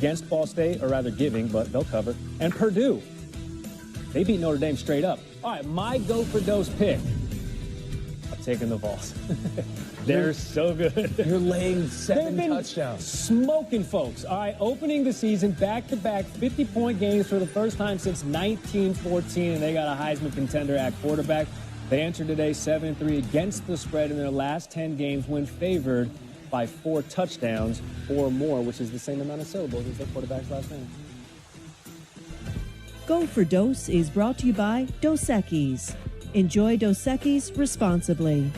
against Ball State, or rather giving, but they'll cover. And Purdue, they beat Notre Dame straight up. All right, my go-for-dose pick. I'm taking the Vols. They're so good. You're laying 7 touchdowns. Smoking folks. All right, opening the season, back-to-back 50-point games for the first time since 1914, and they got a Heisman contender at quarterback. They entered today 7-3 against the spread in their last 10 games when favored by 4 touchdowns or more, which is the same amount of syllables as their quarterback's last name. Go for Dose is brought to you by Dos Equis. Enjoy Dos Equis responsibly.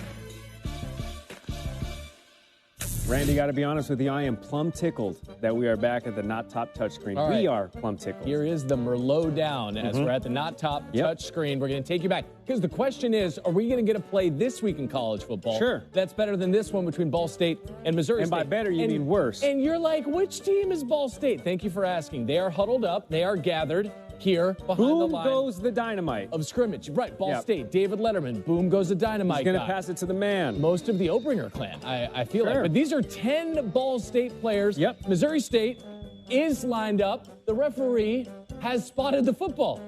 Randy, got to be honest with you, I am plumb tickled that we are back at the Not Top touchscreen. Right. We are plumb tickled. Here is the Merlot down as we're at the Not Top touchscreen. We're going to take you back. Because the question is, are we going to get a play this week in college football? Sure. That's better than this one between Ball State and Missouri State. And by better, you mean worse. And you're like, which team is Ball State? Thank you for asking. They are huddled up. They are gathered here behind the line. Boom goes the dynamite. Of scrimmage. Right, Ball State, David Letterman, boom goes the dynamite. He's going to pass it to the man. Most of the Obringer clan, I feel like. But these are 10 Ball State players. Yep. Missouri State is lined up. The referee has spotted the football.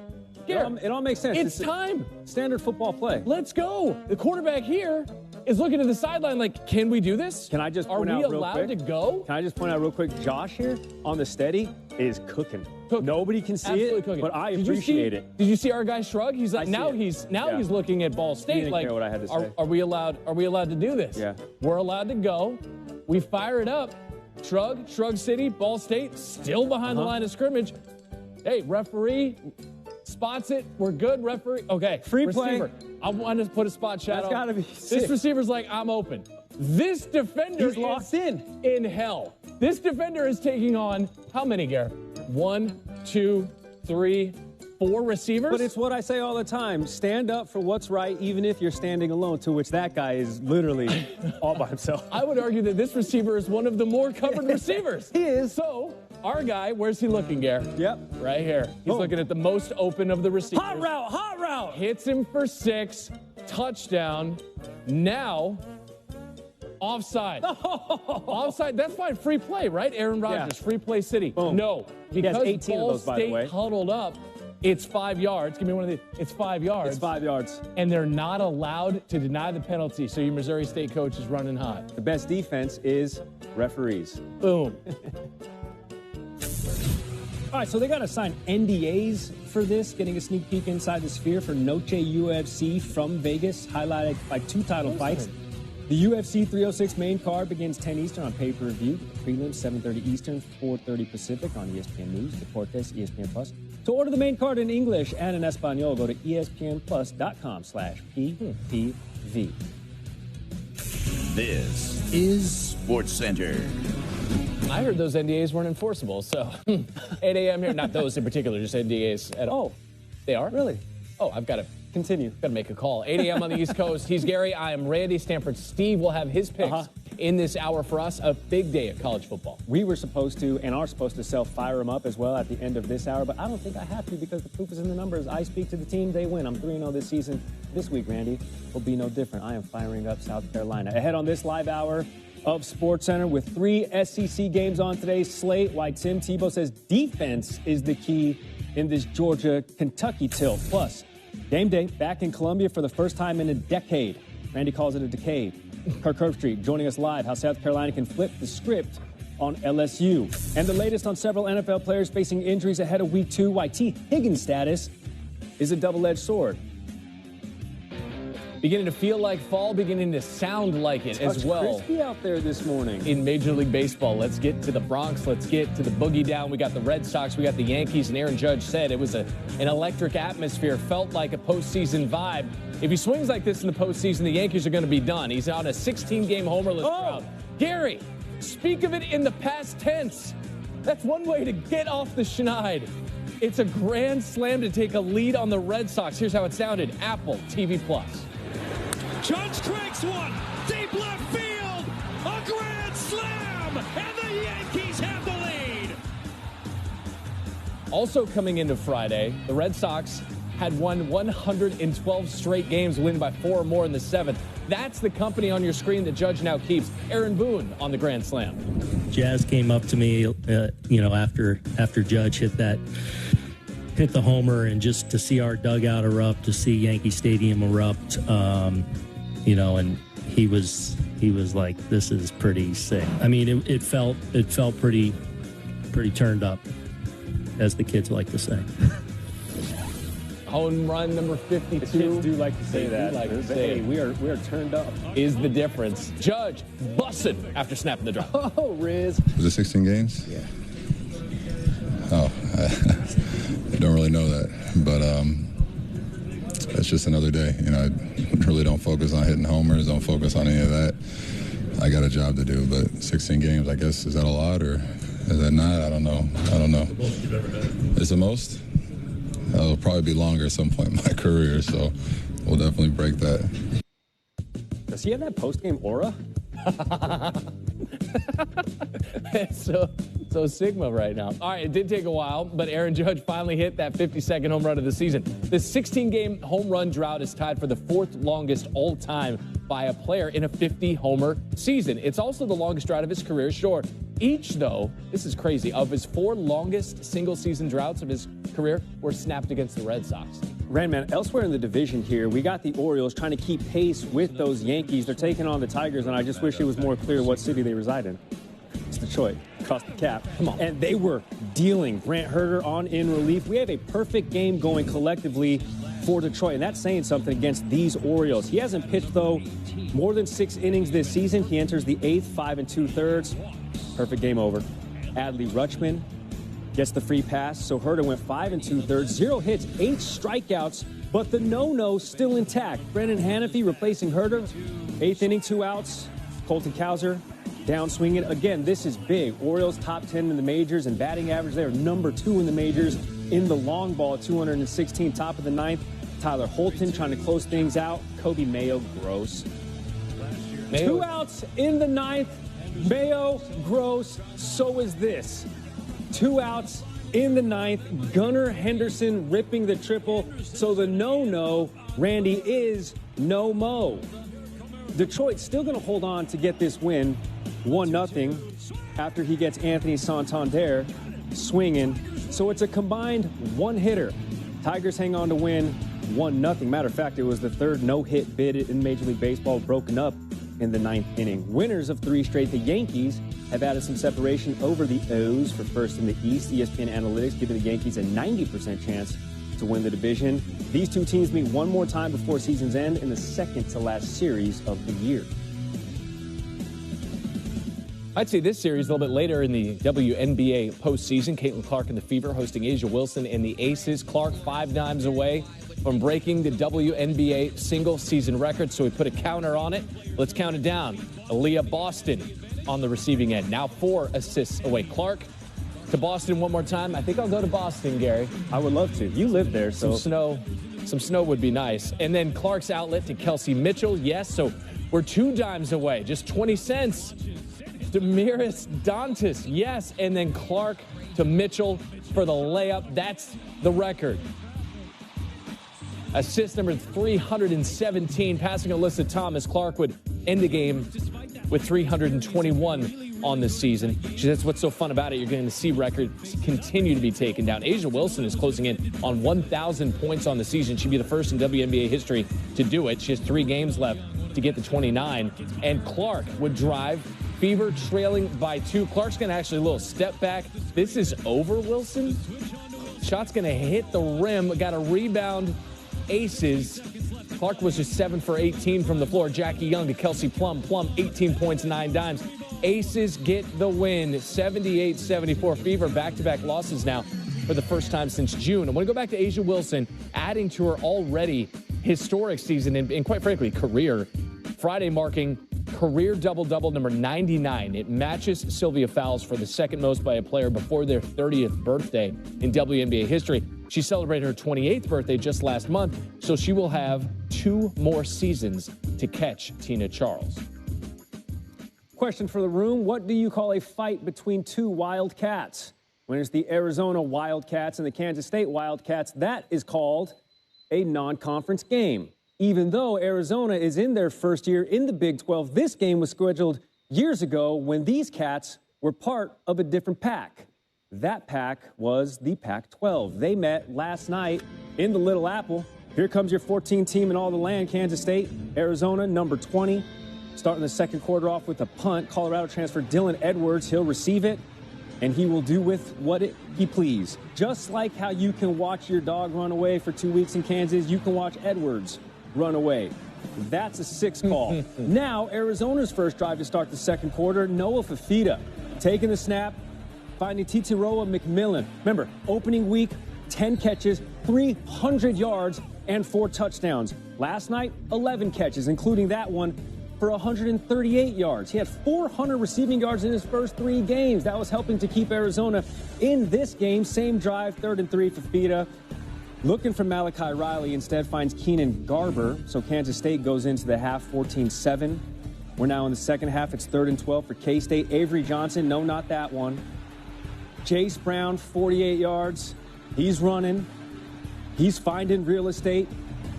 It all makes sense. It's time. Standard football play. Let's go. The quarterback here is looking to the sideline like, can we do this? Can I just point out real quick? Are we allowed to go? Can I just point out real quick? Josh here on the steady is cooking. Nobody can see Absolutely it, cooking. but I appreciate it. Did you see our guy shrug? He's like, now he's looking at Ball State. He didn't like, care what I had to say. Are we allowed to do this? Yeah. We're allowed to go. We fire it up. Shrug City, Ball State, still behind the line of scrimmage. Hey, referee spots it. We're good, referee. Okay, free receiver. play. I want to put a spot shadow. That's got to be sick. This receiver's like, I'm open. This defender is locked in hell. This defender is taking on how many, Gare? 1, 2, 3, 4 receivers? But it's what I say all the time. Stand up for what's right, even if you're standing alone, to which that guy is literally all by himself. I would argue that this receiver is one of the more covered receivers. He is. So, our guy, where's he looking, Gare? Yep. Right here. He's looking at the most open of the receivers. Hot route. Hits him for 6. Touchdown. Now, offside. Offside. That's fine. Free play, right? Aaron Rodgers, free play city. Boom. No. Because 18 Ball of those, by the way. State huddled up, it's 5 yards. Give me one of these. It's 5 yards. It's 5 yards. And they're not allowed to deny the penalty, so your Missouri State coach is running hot. The best defense is referees. Boom. All right, so they got to sign NDAs for this, getting a sneak peek inside the sphere for Noche UFC from Vegas, highlighted by 2 title fights. The UFC 306 main card begins 10 Eastern on pay-per-view. Prelims 7:30 Eastern, 4:30 Pacific on ESPN News, Deportes, ESPN Plus. To order the main card in English and in Espanol, go to espnplus.com/PPV. This is SportsCenter. I heard those NDAs weren't enforceable, so 8 a.m. here. Not those in particular, just NDAs at all. Oh, they are? really? Oh, I've got to continue. Got to make a call. 8 a.m. on the East Coast. He's Gary. I am Randy. Stanford Steve will have his picks in this hour for us. A big day of college football. We were supposed to and are supposed to fire them up as well at the end of this hour, but I don't think I have to because the proof is in the numbers. I speak to the team, they win. I'm 3-0 this season. This week, Randy, will be no different. I am firing up South Carolina. Ahead on this live hour of SportsCenter with 3 SEC games on today's slate, why Tim Tebow says defense is the key in this Georgia-Kentucky tilt. Plus, game day back in Columbia for the first time in a decade. Randy calls it a decade. Kirk Herbstreit joining us live, how South Carolina can flip the script on LSU. And the latest on several NFL players facing injuries ahead of Week 2, why T. Higgins' status is a double-edged sword. Beginning to feel like fall, beginning to sound like it as well. Crispy out there this morning. In Major League Baseball, let's get to the Bronx. Let's get to the boogie down. We got the Red Sox. We got the Yankees. And Aaron Judge said it was an electric atmosphere. Felt like a postseason vibe. If he swings like this in the postseason, the Yankees are going to be done. He's on a 16-game homerless drought. Gary, speak of it in the past tense. That's one way to get off the schneid. It's a grand slam to take a lead on the Red Sox. Here's how it sounded. Apple TV+. Judge cranks one, deep left field, a grand slam, and the Yankees have the lead. Also coming into Friday, the Red Sox had won 112 straight games, winning by 4 or more in the 7th. That's the company on your screen that Judge now keeps. Aaron Boone on the grand slam. Jazz came up to me, after Judge hit the homer, and just to see our dugout erupt, to see Yankee Stadium erupt, and he was like, "This is pretty sick." I mean, it felt pretty turned up, as the kids like to say. Home run number 52. The kids do like to say that. Hey, we are turned up. Is the difference. Judge busted after snapping the drop. Oh, Riz. Was it 16 games? Yeah. Oh, I don't really know that, but it's just another day. I really don't focus on hitting homers, don't focus on any of that. I got a job to do, but 16 games, I guess, is that a lot or is that not? I don't know. The most you've ever had. It's the most? It'll probably be longer at some point in my career, so we'll definitely break that. Does he have that post-game aura? so Sigma right now. All right, it did take a while, but Aaron Judge finally hit that 52nd home run of the season. The 16-game home run drought is tied for the 4th longest all-time by a player in a 50-homer season. It's also the longest drought of his career. Sure, each, though, this is crazy, of his 4 longest single-season droughts of his career were snapped against the Red Sox. Randman, elsewhere in the division here, we got the Orioles trying to keep pace with those Yankees. They're taking on the Tigers, and I just wish it was more clear what city they reside in. It's Detroit, across the cap. Come on. And they were dealing. Grant Herter on in relief. We have a perfect game going collectively for Detroit, and that's saying something against these Orioles. He hasn't pitched, though, more than 6 innings this season. He enters the 8th, 5 2/3. Perfect game over. Adley Rutschman gets the free pass, so Herter went 5 2/3, 0 hits, 8 strikeouts, but the no-no still intact. Brendan Hanafy replacing Herter. 8th inning, 2 outs. Colton Cowser down swinging. Again, this is big. Orioles top 10 in the majors and batting average. They're number 2 in the majors in the long ball, 216, top of the 9th. Tyler Holton trying to close things out. Kobe Mayo, gross. 2 outs in the 9th. Mayo, gross. So is this. 2 outs in the 9th. Gunnar Henderson ripping the triple. So the no-no, Randy, is no-mo. Detroit's still going to hold on to get this win, 1-0, after he gets Anthony Santander swinging. So it's a combined 1-hitter. Tigers hang on to win 1-0. Matter of fact, it was the 3rd no-hit bid in Major League Baseball, broken up in the 9th inning. Winners of 3 straight, the Yankees have added some separation over the O's for first in the East. ESPN Analytics giving the Yankees a 90% chance to win the division. These 2 teams meet one more time before season's end in the second-to-last series of the year. I'd say this series a little bit later in the WNBA postseason. Caitlin Clark and the Fever hosting Asia Wilson and the Aces. Clark 5 dimes away from breaking the WNBA single-season record, so we put a counter on it. Let's count it down. Aaliyah Boston on the receiving end. Now 4 assists away. Clark to Boston one more time. I think I'll go to Boston, Gary. I would love to. You live there, so. Some snow would be nice. And then Clark's outlet to Kelsey Mitchell. Yes, so we're 2 dimes away. Just 20 cents. Demiris Dantas. Yes, and then Clark to Mitchell for the layup. That's the record. Assist number 317, passing Alyssa Thomas. Clark would end the game with 321 on this season. That's what's so fun about it. You're going to see records continue to be taken down. Asia Wilson is closing in on 1,000 points on the season. She'd be the first in WNBA history to do it. She has 3 games left to get to 29. And Clark would drive. Fever trailing by 2. Clark's going to actually a little step back. This is over, Wilson. Shot's going to hit the rim. Got a rebound. Aces. Clark was just 7 for 18 from the floor. Jackie Young to Kelsey Plum. Plum, 18 points, 9 dimes. Aces get the win, 78-74. Fever back-to-back losses now for the first time since June. I want to go back to Asia Wilson, adding to her already historic season and quite frankly, career. Friday marking career double-double number 99. It matches Sylvia Fowles for the second most by a player before their 30th birthday in WNBA history. She celebrated her 28th birthday just last month, so she will have 2 more seasons to catch Tina Charles. Question for the room. What do you call a fight between 2 Wildcats? When it's the Arizona Wildcats and the Kansas State Wildcats, that is called a non-conference game. Even though Arizona is in their first year in the Big 12, this game was scheduled years ago when these Cats were part of a different pack. That pack was the Pac-12. They met last night in the Little Apple. Here comes your 14 team in all the land, Kansas State. Arizona, number 20. Starting the second quarter off with a punt. Colorado transfer Dylan Edwards. He'll receive it, and he will do with what he please. Just like how you can watch your dog run away for 2 weeks in Kansas, you can watch Edwards run away. That's a 6 call. Now, Arizona's first drive to start the second quarter, Noah Fafita taking the snap, finding Titiroa McMillan. Remember, opening week, 10 catches, 300 yards, and 4 touchdowns. Last night, 11 catches, including that one for 138 yards. He had 400 receiving yards in his first 3 games. That was helping to keep Arizona in this game. Same drive, 3rd and 3 for Fafita. Looking for Malachi Riley, instead finds Keenan Garber. So Kansas State goes into the half 14-7. We're now in the second half. It's 3rd and 12 for K-State. Avery Johnson, no, not that one. Chase Brown, 48 yards. He's running. He's finding real estate.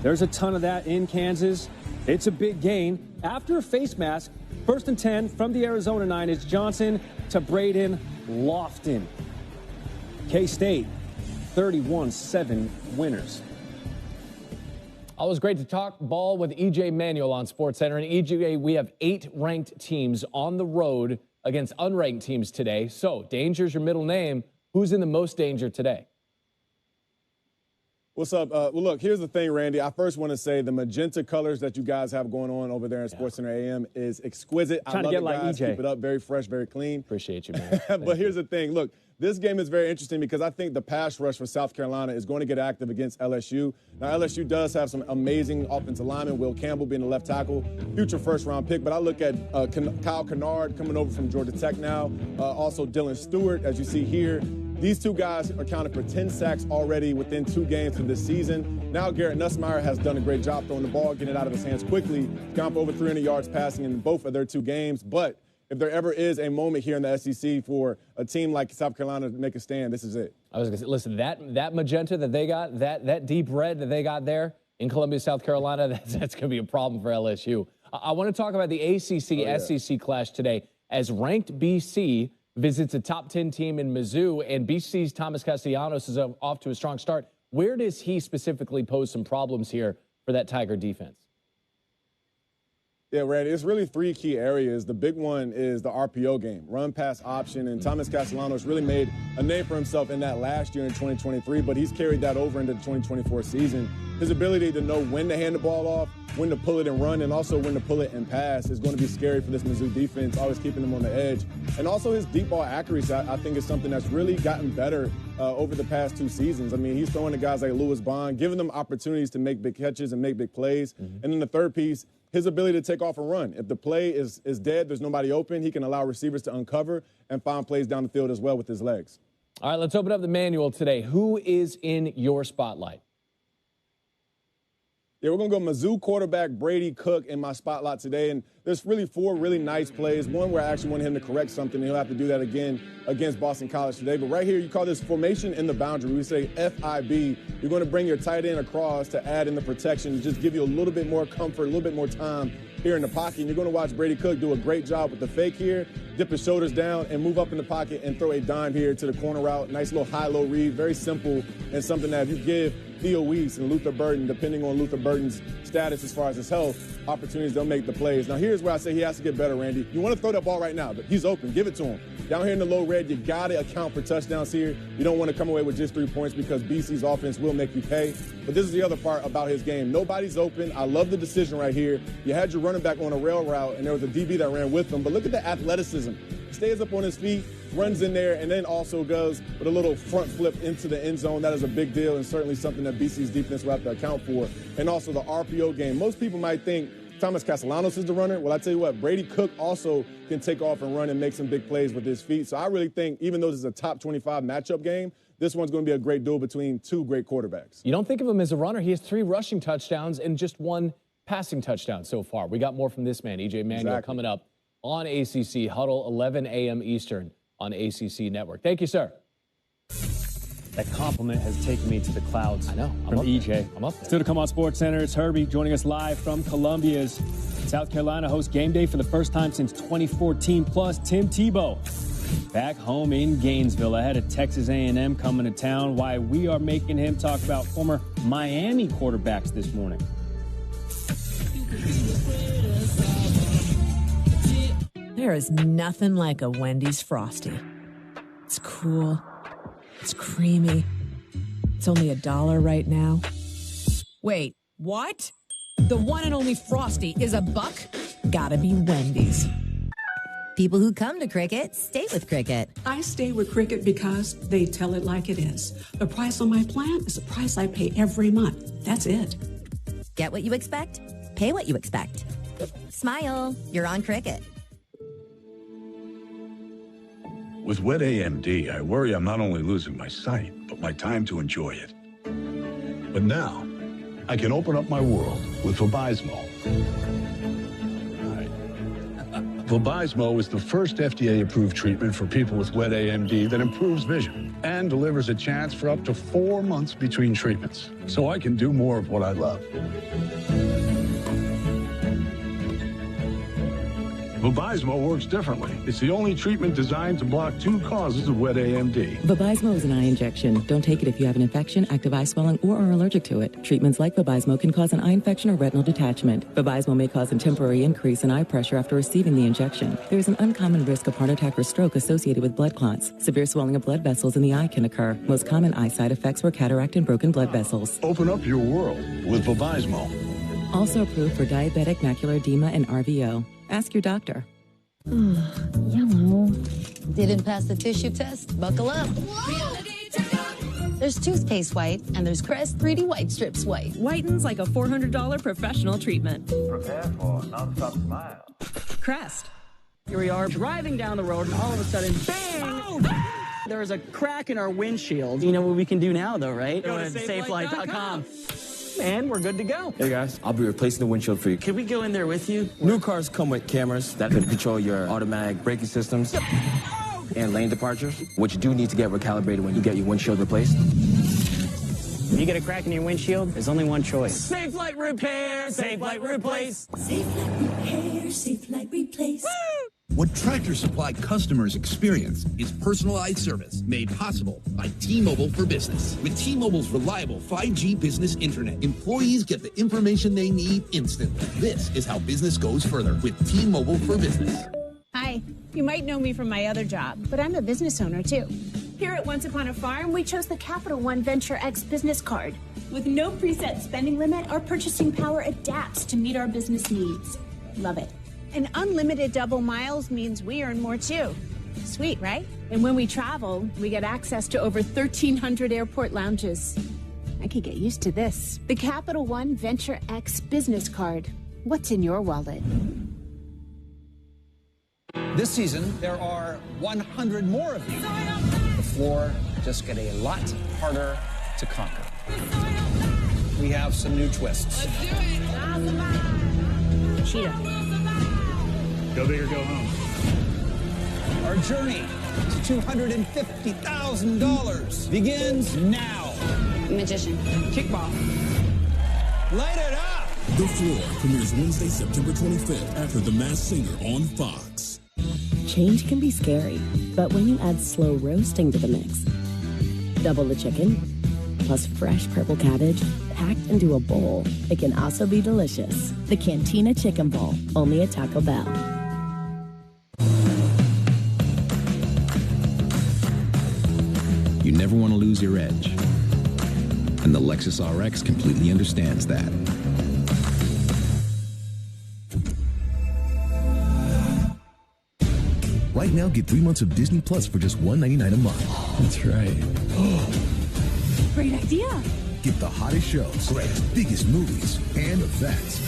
There's a ton of that in Kansas. It's a big gain. After a face mask, 1st and 10 from the Arizona 9. It's Johnson to Braden Lofton. K-State, 31-7 winners. Always great to talk ball with EJ Manuel on SportsCenter. And EJ, we have 8 ranked teams on the road against unranked teams today. So, danger's your middle name. Who's in the most danger today? What's up? Well, look, here's the thing, Randy. I first want to say the magenta colors that you guys have going on over there in SportsCenter AM is exquisite. Trying I love to get it, like guys. EJ. Keep it up. Very fresh, very clean. Appreciate you, man. But here's the thing. Look, this game is very interesting because I think the pass rush for South Carolina is going to get active against LSU. Now, LSU does have some amazing offensive linemen, Will Campbell being the left tackle, future first-round pick. But I look at Kyle Kennard coming over from Georgia Tech now, also Dylan Stewart, as you see here. These 2 guys accounted for 10 sacks already within 2 games of this season. Now Garrett Nussmeier has done a great job throwing the ball, getting it out of his hands quickly. Gone for over 300 yards passing in both of their 2 games. But if there ever is a moment here in the SEC for a team like South Carolina to make a stand, this is it. I was going to say, listen, that magenta that they got, that deep red that they got there in Columbia, South Carolina, that's going to be a problem for LSU. I want to talk about the ACC-SEC clash today as ranked BC visits a top 10 team in Mizzou, and BC's Thomas Castellanos is off to a strong start. Where does he specifically pose some problems here for that Tiger defense? Yeah, Randy, it's really 3 key areas. The big one is the RPO game, run pass option, and Thomas Castellanos really made a name for himself in that last year in 2023, but he's carried that over into the 2024 season. His ability to know when to hand the ball off, when to pull it and run, and also when to pull it and pass is going to be scary for this Mizzou defense, always keeping them on the edge. And also his deep ball accuracy, I think, is something that's really gotten better over the past 2 seasons. I mean, he's throwing to guys like Lewis Bond, giving them opportunities to make big catches and make big plays. Mm-hmm. And then the third piece, his ability to take off and run. If the play is dead, there's nobody open, he can allow receivers to uncover and find plays down the field as well with his legs. All right, let's open up the manual today. Who is in your spotlight? Yeah, we're going to go Mizzou quarterback Brady Cook in my spotlight today. And there's really 4 really nice plays. One where I actually want him to correct something, and he'll have to do that again against Boston College today. But right here, you call this formation in the boundary. We say FIB. You're going to bring your tight end across to add in the protection to just give you a little bit more comfort, a little bit more time here in the pocket. And you're going to watch Brady Cook do a great job with the fake here, dip his shoulders down, and move up in the pocket and throw a dime here to the corner route. Nice little high-low read. Very simple and something that if you give Theo Weiss and Luther Burton, depending on Luther Burton's status as far as his health, opportunities, they'll make the plays. Now, here's where I say he has to get better, Randy. You want to throw that ball right now, but he's open. Give it to him. Down here in the low red, you got to account for touchdowns here. You don't want to come away with just 3 points because BC's offense will make you pay. But this is the other part about his game. Nobody's open. I love the decision right here. You had your running back on a rail route, and there was a DB that ran with him. But look at the athleticism. Stays up on his feet, runs in there, and then also goes with a little front flip into the end zone. That is a big deal and certainly something that BC's defense will have to account for. And also the RPO game. Most people might think Thomas Castellanos is the runner. Well, I tell you what, Brady Cook also can take off and run and make some big plays with his feet. So I really think, even though this is a top 25 matchup game, this one's going to be a great duel between 2 great quarterbacks. You don't think of him as a runner. He has 3 rushing touchdowns and just 1 passing touchdown so far. We got more from this man, EJ Manuel, coming up on ACC Huddle, 11 a.m. Eastern on ACC Network. Thank you, sir. That compliment has taken me to the clouds. I know. From EJ. I'm up there. Still to come on SportsCenter, it's Herbie joining us live from Columbia's South Carolina hosts Game Day for the first time since 2014. Plus, Tim Tebow Back home in Gainesville, ahead of Texas A&M coming to town. Why we are making him talk about former Miami quarterbacks this morning. There is nothing like a Wendy's Frosty. It's cool. It's creamy. It's only $1 right now. Wait, what? The one and only Frosty is $1? Gotta be Wendy's. People who come to Cricket stay with Cricket. I stay with Cricket because they tell it like it is. The price on my plan is the price I pay every month. That's it. Get what you expect, pay what you expect. Smile, you're on Cricket. With wet AMD, I worry I'm not only losing my sight, but my time to enjoy it. But now, I can open up my world with Vabysmo. Vabysmo is the first FDA-approved treatment for people with wet AMD that improves vision and delivers a chance for up to 4 months between treatments, so I can do more of what I love. Vabysmo works differently. It's the only treatment designed to block 2 causes of wet AMD. Vabysmo is an eye injection. Don't take it if you have an infection, active eye swelling, or are allergic to it. Treatments like Vabysmo can cause an eye infection or retinal detachment. Vabysmo may cause a temporary increase in eye pressure after receiving the injection. There is an uncommon risk of heart attack or stroke associated with blood clots. Severe swelling of blood vessels in the eye can occur. Most common eye side effects were cataract and broken blood vessels. Open up your world with Vabysmo. Also approved for diabetic macular edema and RVO. Ask your doctor. Yummo. Didn't pass the tissue test? Buckle up. There's toothpaste white, and there's Crest 3D White Strips white. Whitens like a $400 professional treatment. Prepare for a non-stop smile. Crest. Here we are driving down the road, and all of a sudden, bang! Oh! There was a crack in our windshield. You know what we can do now, though, right? Go to safelight.com. And we're good to go. Hey guys, I'll be replacing the windshield for you. Can we go in there with you? New cars come with cameras that can control your automatic braking systems and lane departures, which you do need to get recalibrated when you get your windshield replaced. When you get a crack in your windshield, there's only one choice. Safe Light Repair, Safe Light Replace. Safe Light Repair, Safe Light Replace. Woo! What Tractor Supply customers experience is personalized service made possible by T-Mobile for Business. With T-Mobile's reliable 5G business internet, employees get the information they need instantly. This is how business goes further with T-Mobile for Business. Hi, you might know me from my other job, but I'm a business owner too. Here at Once Upon a Farm, we chose the Capital One Venture X business card. With no preset spending limit, our purchasing power adapts to meet our business needs. Love it. And unlimited double miles means we earn more too. Sweet, right? And when we travel, we get access to over 1,300 airport lounges. I could get used to this. The Capital One Venture X business card. What's in your wallet? This season, there are 100 more of you. The floor just get a lot harder to conquer. We have some new twists. Let's do it. Cheetah. Go big or go home. Our journey to $250,000 begins now. Magician. Kickball. Light it up! The Floor premieres Wednesday, September 25th after The Masked Singer on Fox. Change can be scary, but when you add slow roasting to the mix, double the chicken, plus fresh purple cabbage, packed into a bowl, it can also be delicious. The Cantina Chicken Bowl, only at Taco Bell. You never want to lose your edge. And the Lexus RX completely understands that. Right now, get 3 months of Disney Plus for just $1.99 a month. That's right. Great idea. Get the hottest shows, biggest movies, and events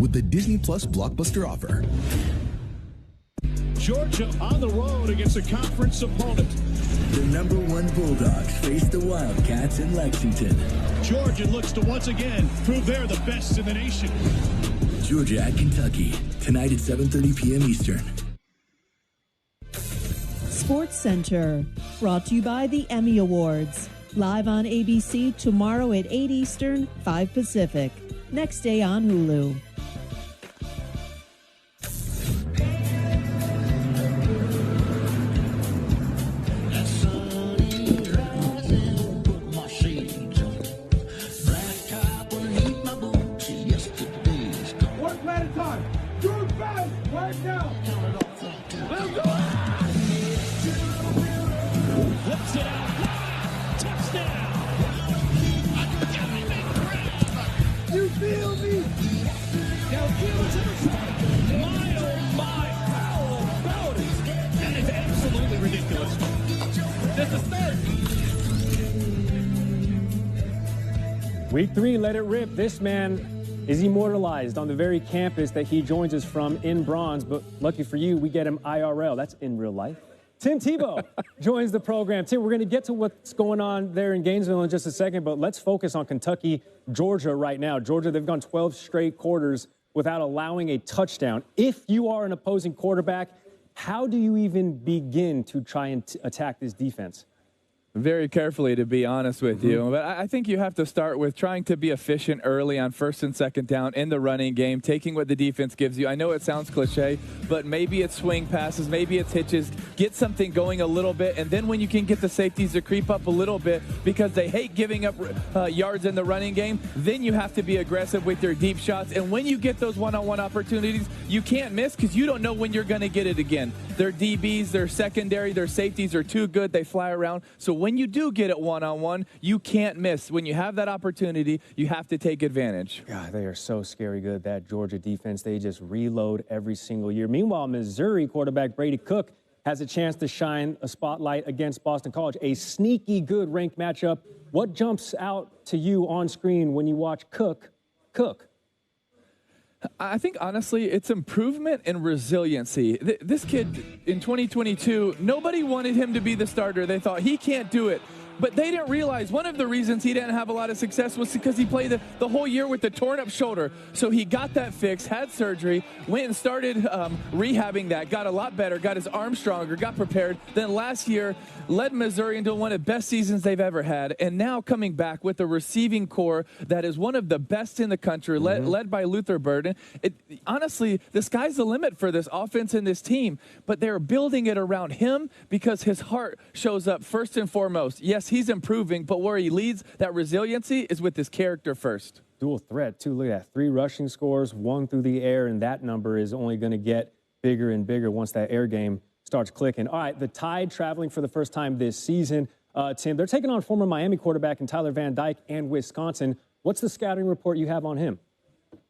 with the Disney Plus Blockbuster offer. Georgia on the road against a conference opponent. The #1 Bulldogs face the Wildcats in Lexington. Georgia looks to once again prove they're the best in the nation. Georgia at Kentucky, tonight at 7:30 p.m. Eastern. Sports Center, brought to you by the Emmy Awards. Live on ABC tomorrow at 8 Eastern, 5 Pacific. Next day on Hulu. Fires it out wide. Touchdown. You feel me? Now give it to the front. My, oh my, how about it? That is absolutely ridiculous. This is third. Week 3, let it rip. This man is immortalized on the very campus that he joins us from in Bronze, but lucky for you, we get him IRL. That's in real life. Tim Tebow joins the program. Tim, we're going to get to what's going on there in Gainesville in just a second, but let's focus on Kentucky, Georgia right now. Georgia, they've gone 12 straight quarters without allowing a touchdown. If you are an opposing quarterback, how do you even begin to try and attack this defense? Very carefully, to be honest with you. But I think you have to start with trying to be efficient early on first and second down in the running game, taking what the defense gives you. I know it sounds cliche, but maybe it's swing passes, maybe it's hitches. Get something going a little bit, and then when you can get the safeties to creep up a little bit because they hate giving up yards in the running game, then you have to be aggressive with your deep shots. And when you get those one-on-one opportunities, you can't miss because you don't know when you're going to get it again. Their DBs, their secondary, their safeties are too good. They fly around. So when you do get it one-on-one, you can't miss. When you have that opportunity, you have to take advantage. God, they are so scary good, that Georgia defense. They just reload every single year. Meanwhile, Missouri quarterback Brady Cook has a chance to shine a spotlight against Boston College. A sneaky good ranked matchup. What jumps out to you on screen when you watch Cook? I think, honestly, it's improvement and resiliency. This kid in 2022, nobody wanted him to be the starter. They thought he can't do it. But they didn't realize one of the reasons he didn't have a lot of success was because he played the whole year with the torn up shoulder. So he got that fixed, had surgery, went and started rehabbing that, got a lot better, got his arm stronger, got prepared. Then last year led Missouri into one of the best seasons they've ever had. And now coming back with a receiving core that is one of the best in the country, led by Luther Burden. Honestly, the sky's the limit for this offense and this team. But they're building it around him because his heart shows up first and foremost. Yes, he's improving, but where he leads that resiliency is with his character first. Dual threat, too. Look at that. 3 rushing scores, 1 through the air, and that number is only going to get bigger and bigger once that air game starts clicking. All right, the Tide traveling for the first time this season. Tim, they're taking on former Miami quarterback and Tyler Van Dyke and Wisconsin. What's the scouting report you have on him?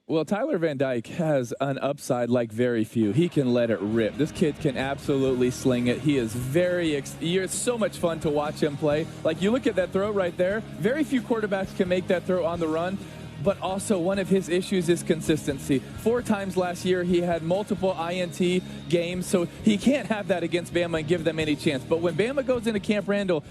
Well, Tyler Van Dyke has an upside like very few. He can let it rip. This kid can absolutely sling it. He is it's so much fun to watch him play. Like, you look at that throw right there, very few quarterbacks can make that throw on the run. But also one of his issues is consistency. 4 times last year he had multiple INT games, so he can't have that against Bama and give them any chance. But when Bama goes into Camp Randall,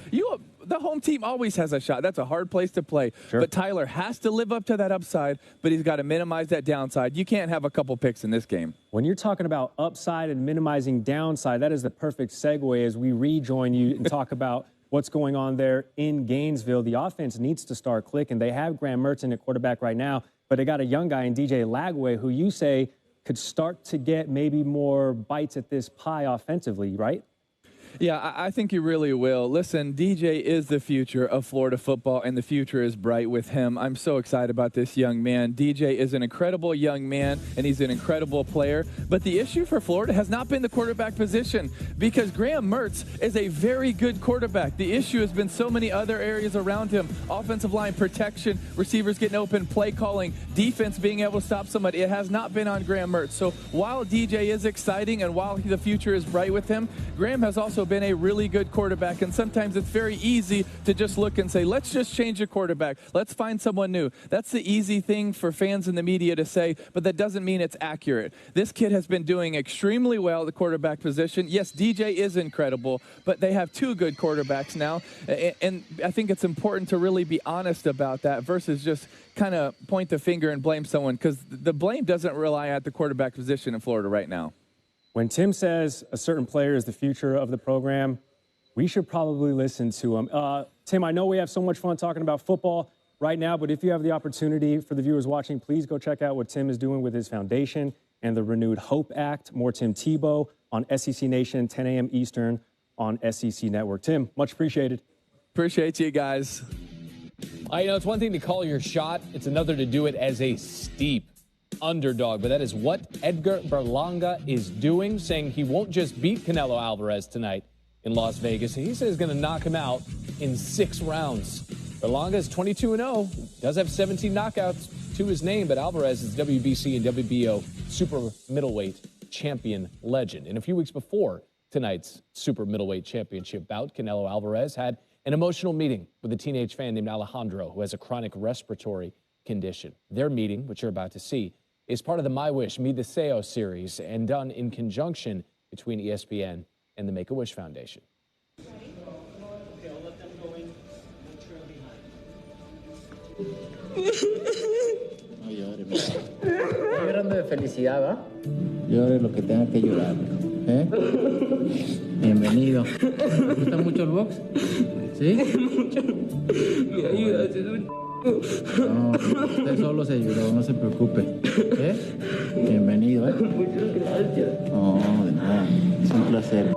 the home team always has a shot. That's a hard place to play. Sure. But Tyler has to live up to that upside, but he's got to minimize that downside. You can't have a couple picks in this game. When you're talking about upside and minimizing downside, that is the perfect segue as we rejoin you and talk about what's going on there in Gainesville. The offense needs to start clicking. They have Graham Merton at quarterback right now, but they got a young guy in DJ Lagway who you say could start to get maybe more bites at this pie offensively, right? Yeah, I think you really will. Listen, DJ is the future of Florida football, and the future is bright with him. I'm so excited about this young man. DJ is an incredible young man, and he's an incredible player. But the issue for Florida has not been the quarterback position because Graham Mertz is a very good quarterback. The issue has been so many other areas around him. Offensive line protection, receivers getting open, play calling, defense being able to stop somebody. It has not been on Graham Mertz. So while DJ is exciting and while the future is bright with him, Graham has also been a really good quarterback, and sometimes it's very easy to just look and say, let's just change a quarterback. Let's find someone new. That's the easy thing for fans in the media to say, but that doesn't mean it's accurate. This kid has been doing extremely well at the quarterback position. Yes, DJ is incredible, but they have 2 good quarterbacks now, and I think it's important to really be honest about that versus just kind of point the finger and blame someone, because the blame doesn't rely at the quarterback position in Florida right now. When Tim says a certain player is the future of the program, we should probably listen to him. Tim, I know we have so much fun talking about football right now, but if you have the opportunity for the viewers watching, please go check out what Tim is doing with his foundation and the Renewed Hope Act. More Tim Tebow on SEC Nation, 10 a.m. Eastern on SEC Network. Tim, much appreciated. Appreciate you guys. It's one thing to call your shot. It's another to do it as a steep underdog, but that is what Edgar Berlanga is doing, saying he won't just beat Canelo Alvarez tonight. in Las Vegas. And he says he's going to knock him out in 6 rounds. Berlanga's 22-0, does have 17 knockouts to his name, but Alvarez is WBC and WBO super middleweight champion legend. And a few weeks before tonight's super middleweight championship bout, Canelo Alvarez had an emotional meeting with a teenage fan named Alejandro, who has a chronic respiratory condition. Their meeting, which you're about to see, is part of the My Wish, Mi Deseo series and done in conjunction between ESPN and the Make-A-Wish Foundation. No llore, mi Estoy llorando de felicidad, ¿va? Llore lo que tenga que llorar, ¿eh? Bienvenido. ¿Te gusta mucho el box? ¿Sí? Mucho. Me ayuda, No, usted solo se ayudó, no se preocupe. ¿Eh? Bienvenido, ¿eh? Muchas gracias. No, de nada. Es un placer.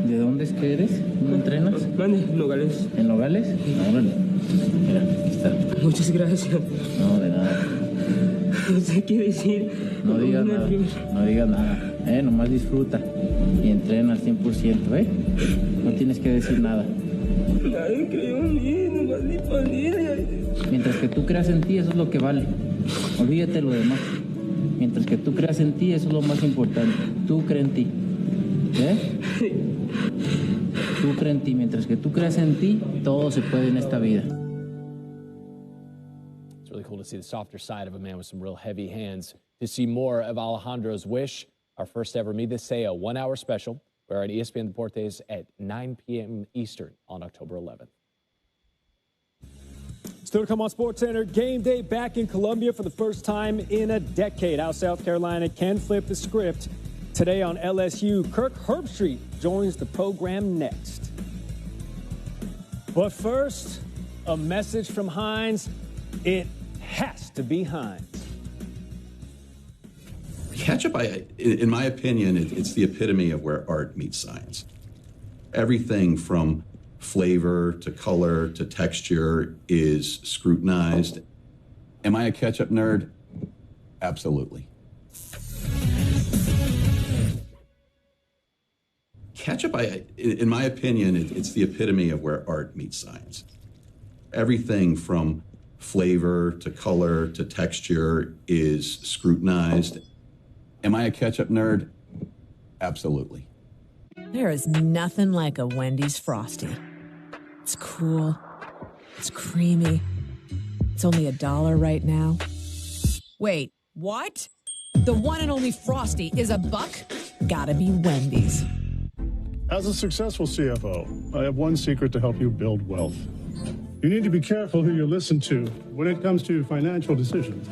¿De dónde es que eres? ¿Dónde entrenas? En Nogales. ¿En Nogales? Órale. Mira, aquí está. Muchas gracias. No, de nada. No sé qué decir. No digas nada. No digas nada. Nomás disfruta. Y entrena al 100%, ¿eh? No tienes que decir nada. Nadie creyó en mí, nomás mi familia. Mientras que tú creas en ti, eso es lo que vale. Olvídate lo demás. Mientras que tú creas en ti, eso es lo más importante. Tú crees en ti. ¿Eh? Tú crees en ti. Mientras que tú creas en ti, todo se puede en esta vida. It's really cool to see the softer side of a man with some real heavy hands. To see more of Alejandro's Wish, our first ever Mi Deseo 1-hour special. We're on ESPN Deportes at 9 p.m. Eastern on October 11th. Still to come on SportsCenter, Game Day back in Columbia for the first time in a decade. How South Carolina can flip the script. Today on LSU, Kirk Herbstreit joins the program next. But first, a message from Heinz. It has to be Heinz. Ketchup, in my opinion, it's the epitome of where art meets science. Everything from flavor to color to texture is scrutinized. Am I a ketchup nerd? Absolutely. Ketchup, in my opinion, it's the epitome of where art meets science. Everything from flavor to color to texture is scrutinized. Am I a ketchup nerd? Absolutely. There is nothing like a Wendy's Frosty. It's cool. It's creamy. It's only $1 right now. Wait, what? The one and only Frosty is $1? Gotta be Wendy's. As a successful CFO, I have one secret to help you build wealth. You need to be careful who you listen to when it comes to financial decisions.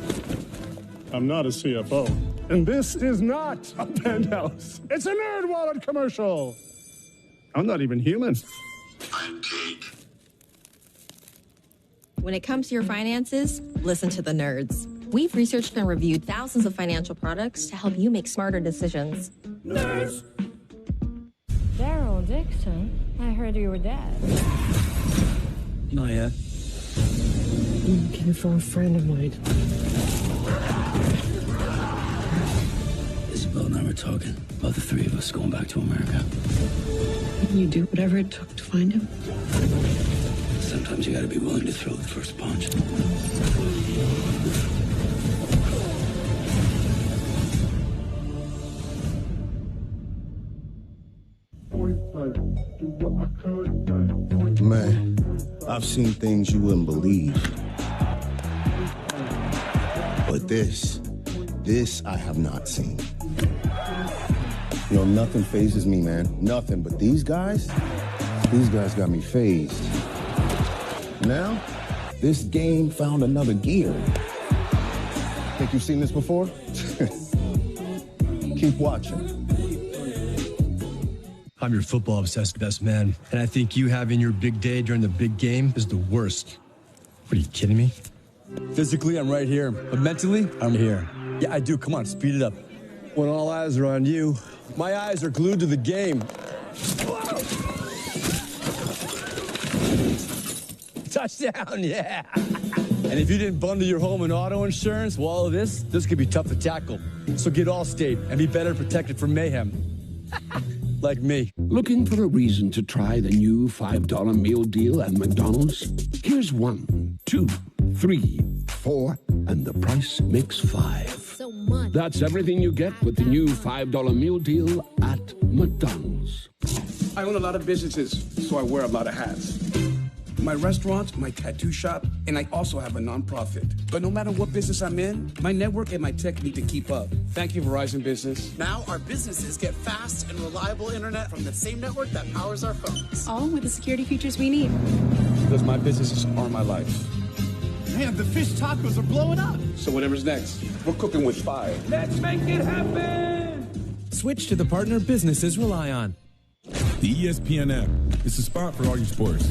I'm not a CFO. And this is not a penthouse. It's a Nerd Wallet commercial. I'm not even human. When it comes to your finances, listen to the nerds. We've researched and reviewed thousands of financial products to help you make smarter decisions. Nerds! Daryl Dixon, I heard you were dead. Not yet. I'm getting from a friend of mine. Isabel and I were talking about the three of us going back to America. You do whatever it took to find him. Sometimes you gotta be willing to throw the first punch. Man, I've seen things you wouldn't believe. But this I have not seen. You know, nothing phases me, man. Nothing. But these guys got me phased. Now, this game found another gear. Think you've seen this before? Keep watching. I'm your football-obsessed best man, and I think you having your big day during the big game is the worst. What, are you kidding me? Physically, I'm right here, but mentally, I'm here. Yeah, I do. Come on, speed it up. When all eyes are on you, my eyes are glued to the game. Touchdown, yeah. And if you didn't bundle your home and auto insurance, well, all of this could be tough to tackle. So get Allstate and be better protected from mayhem. like me. Looking for a reason to try the new $5 meal deal at McDonald's? Here's 1, 2, 3, 4, and the price makes 5. So much. That's everything you get with the new $5 meal deal at McDonald's. I own a lot of businesses, so I wear a lot of hats. My restaurant, my tattoo shop, and I also have a nonprofit. But no matter what business I'm in, my network and my tech need to keep up. Thank you, Verizon Business. Now our businesses get fast and reliable internet from the same network that powers our phones. All with the security features we need. Because my businesses are my life. Man, the fish tacos are blowing up. So whatever's next, we're cooking with fire. Let's make it happen! Switch to the partner businesses rely on. The ESPN app. It's a spot for all your sports.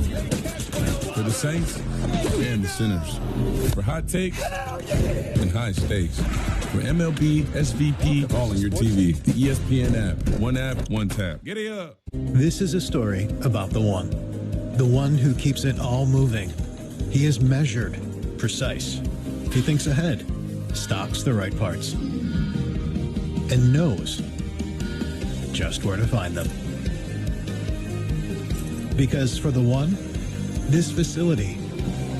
For the Saints and the Sinners. For hot takes and high stakes. For MLB, SVP, all on your TV. The ESPN app. One app, one tap. Get it up. This is a story about the one who keeps it all moving. He is measured, precise. He thinks ahead, stocks the right parts, and knows just where to find them. Because for the one, this facility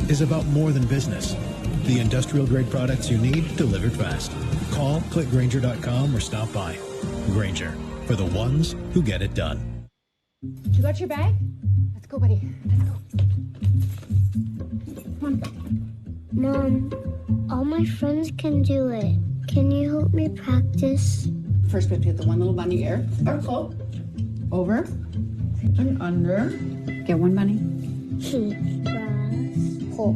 is about more than business. The industrial-grade products you need delivered fast. Call, click Grainger.com, or stop by. Grainger, for the ones who get it done. You got your bag? Let's go, buddy. Let's go. Come on. Mom, all my friends can do it. Can you help me practice? First, we have to get the one little bunny air. Circle. Over. And under. Get one bunny. Keep, press, pull.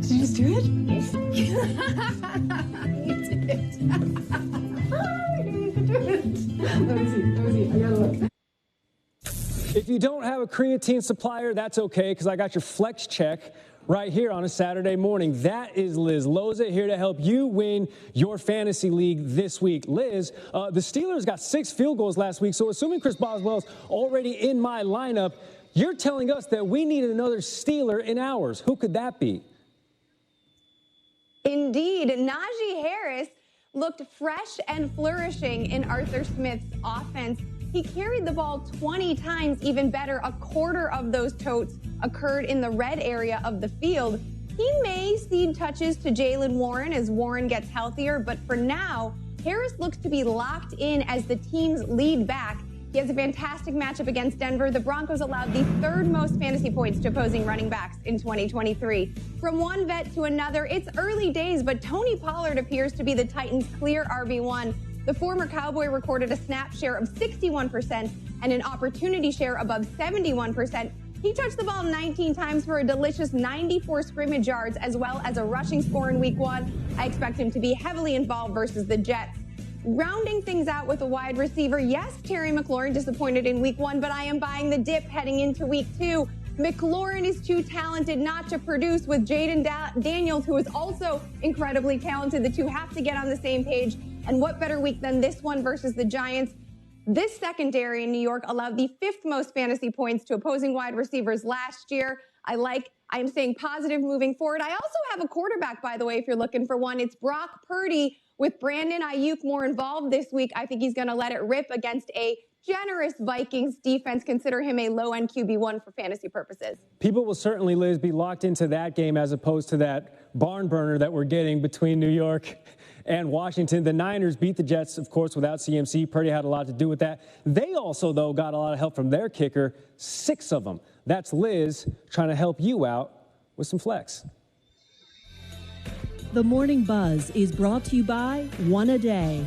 Did you just do it? Yes. You did it. You did it. Let me see. I gotta look. If you don't have a creatine supplier, that's okay, because I got your flex check right here on a Saturday morning. That is Liz Loza here to help you win your fantasy league this week. Liz, the Steelers got 6 field goals last week, so assuming Chris Boswell's already in my lineup, you're telling us that we needed another Steeler in ours. Who could that be? Indeed, Najee Harris looked fresh and flourishing in Arthur Smith's offense. He carried the ball 20 times, even better. A quarter of those totes occurred in the red area of the field. He may cede touches to Jaylen Warren as Warren gets healthier, but for now, Harris looks to be locked in as the team's lead back. He has a fantastic matchup against Denver. The Broncos allowed the 3rd most fantasy points to opposing running backs in 2023. From one vet to another, it's early days, but Tony Pollard appears to be the Titans' clear RB1. The former Cowboy recorded a snap share of 61% and an opportunity share above 71%. He touched the ball 19 times for a delicious 94 scrimmage yards, as well as a rushing score in Week 1. I expect him to be heavily involved versus the Jets. Rounding things out with a wide receiver, yes, Terry McLaurin disappointed in Week 1, but I am buying the dip heading into Week 2. McLaurin is too talented not to produce with Jaden Daniels, who is also incredibly talented. The two have to get on the same page. And what better week than this one versus the Giants? This secondary in New York allowed the 5th most fantasy points to opposing wide receivers last year. I am staying positive moving forward. I also have a quarterback, by the way, if you're looking for one. It's Brock Purdy. With Brandon Ayuk more involved this week, I think he's going to let it rip against a generous Vikings defense. Consider him a low-end QB1 for fantasy purposes. People will certainly, Liz, be locked into that game as opposed to that barn burner that we're getting between New York and Washington. The Niners beat the Jets, of course, without CMC. Purdy had a lot to do with that. They also, though, got a lot of help from their kicker, 6 of them. That's Liz trying to help you out with some flex. The Morning Buzz is brought to you by One A Day.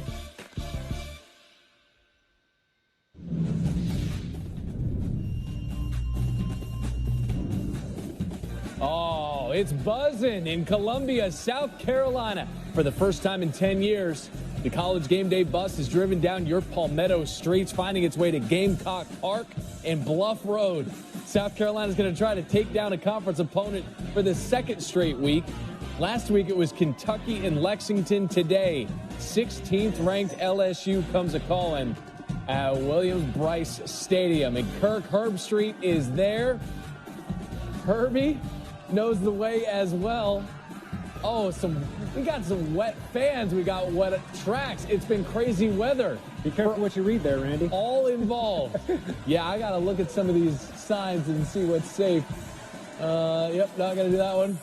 Oh, it's buzzing in Columbia, South Carolina. For the first time in 10 years, the College Game Day bus is driven down your Palmetto streets, finding its way to Gamecock Park and Bluff Road. South Carolina is going to try to take down a conference opponent for the 2nd straight week. Last week, it was Kentucky and Lexington. Today, 16th ranked LSU comes a-calling at Williams-Brice Stadium. And Kirk Herbstreit is there. Herbie knows the way as well. Oh, we got some wet fans. We got wet tracks. It's been crazy weather. Be careful what you read there, Randy. All involved. Yeah, I got to look at some of these signs and see what's safe. Yep, not going to do that one.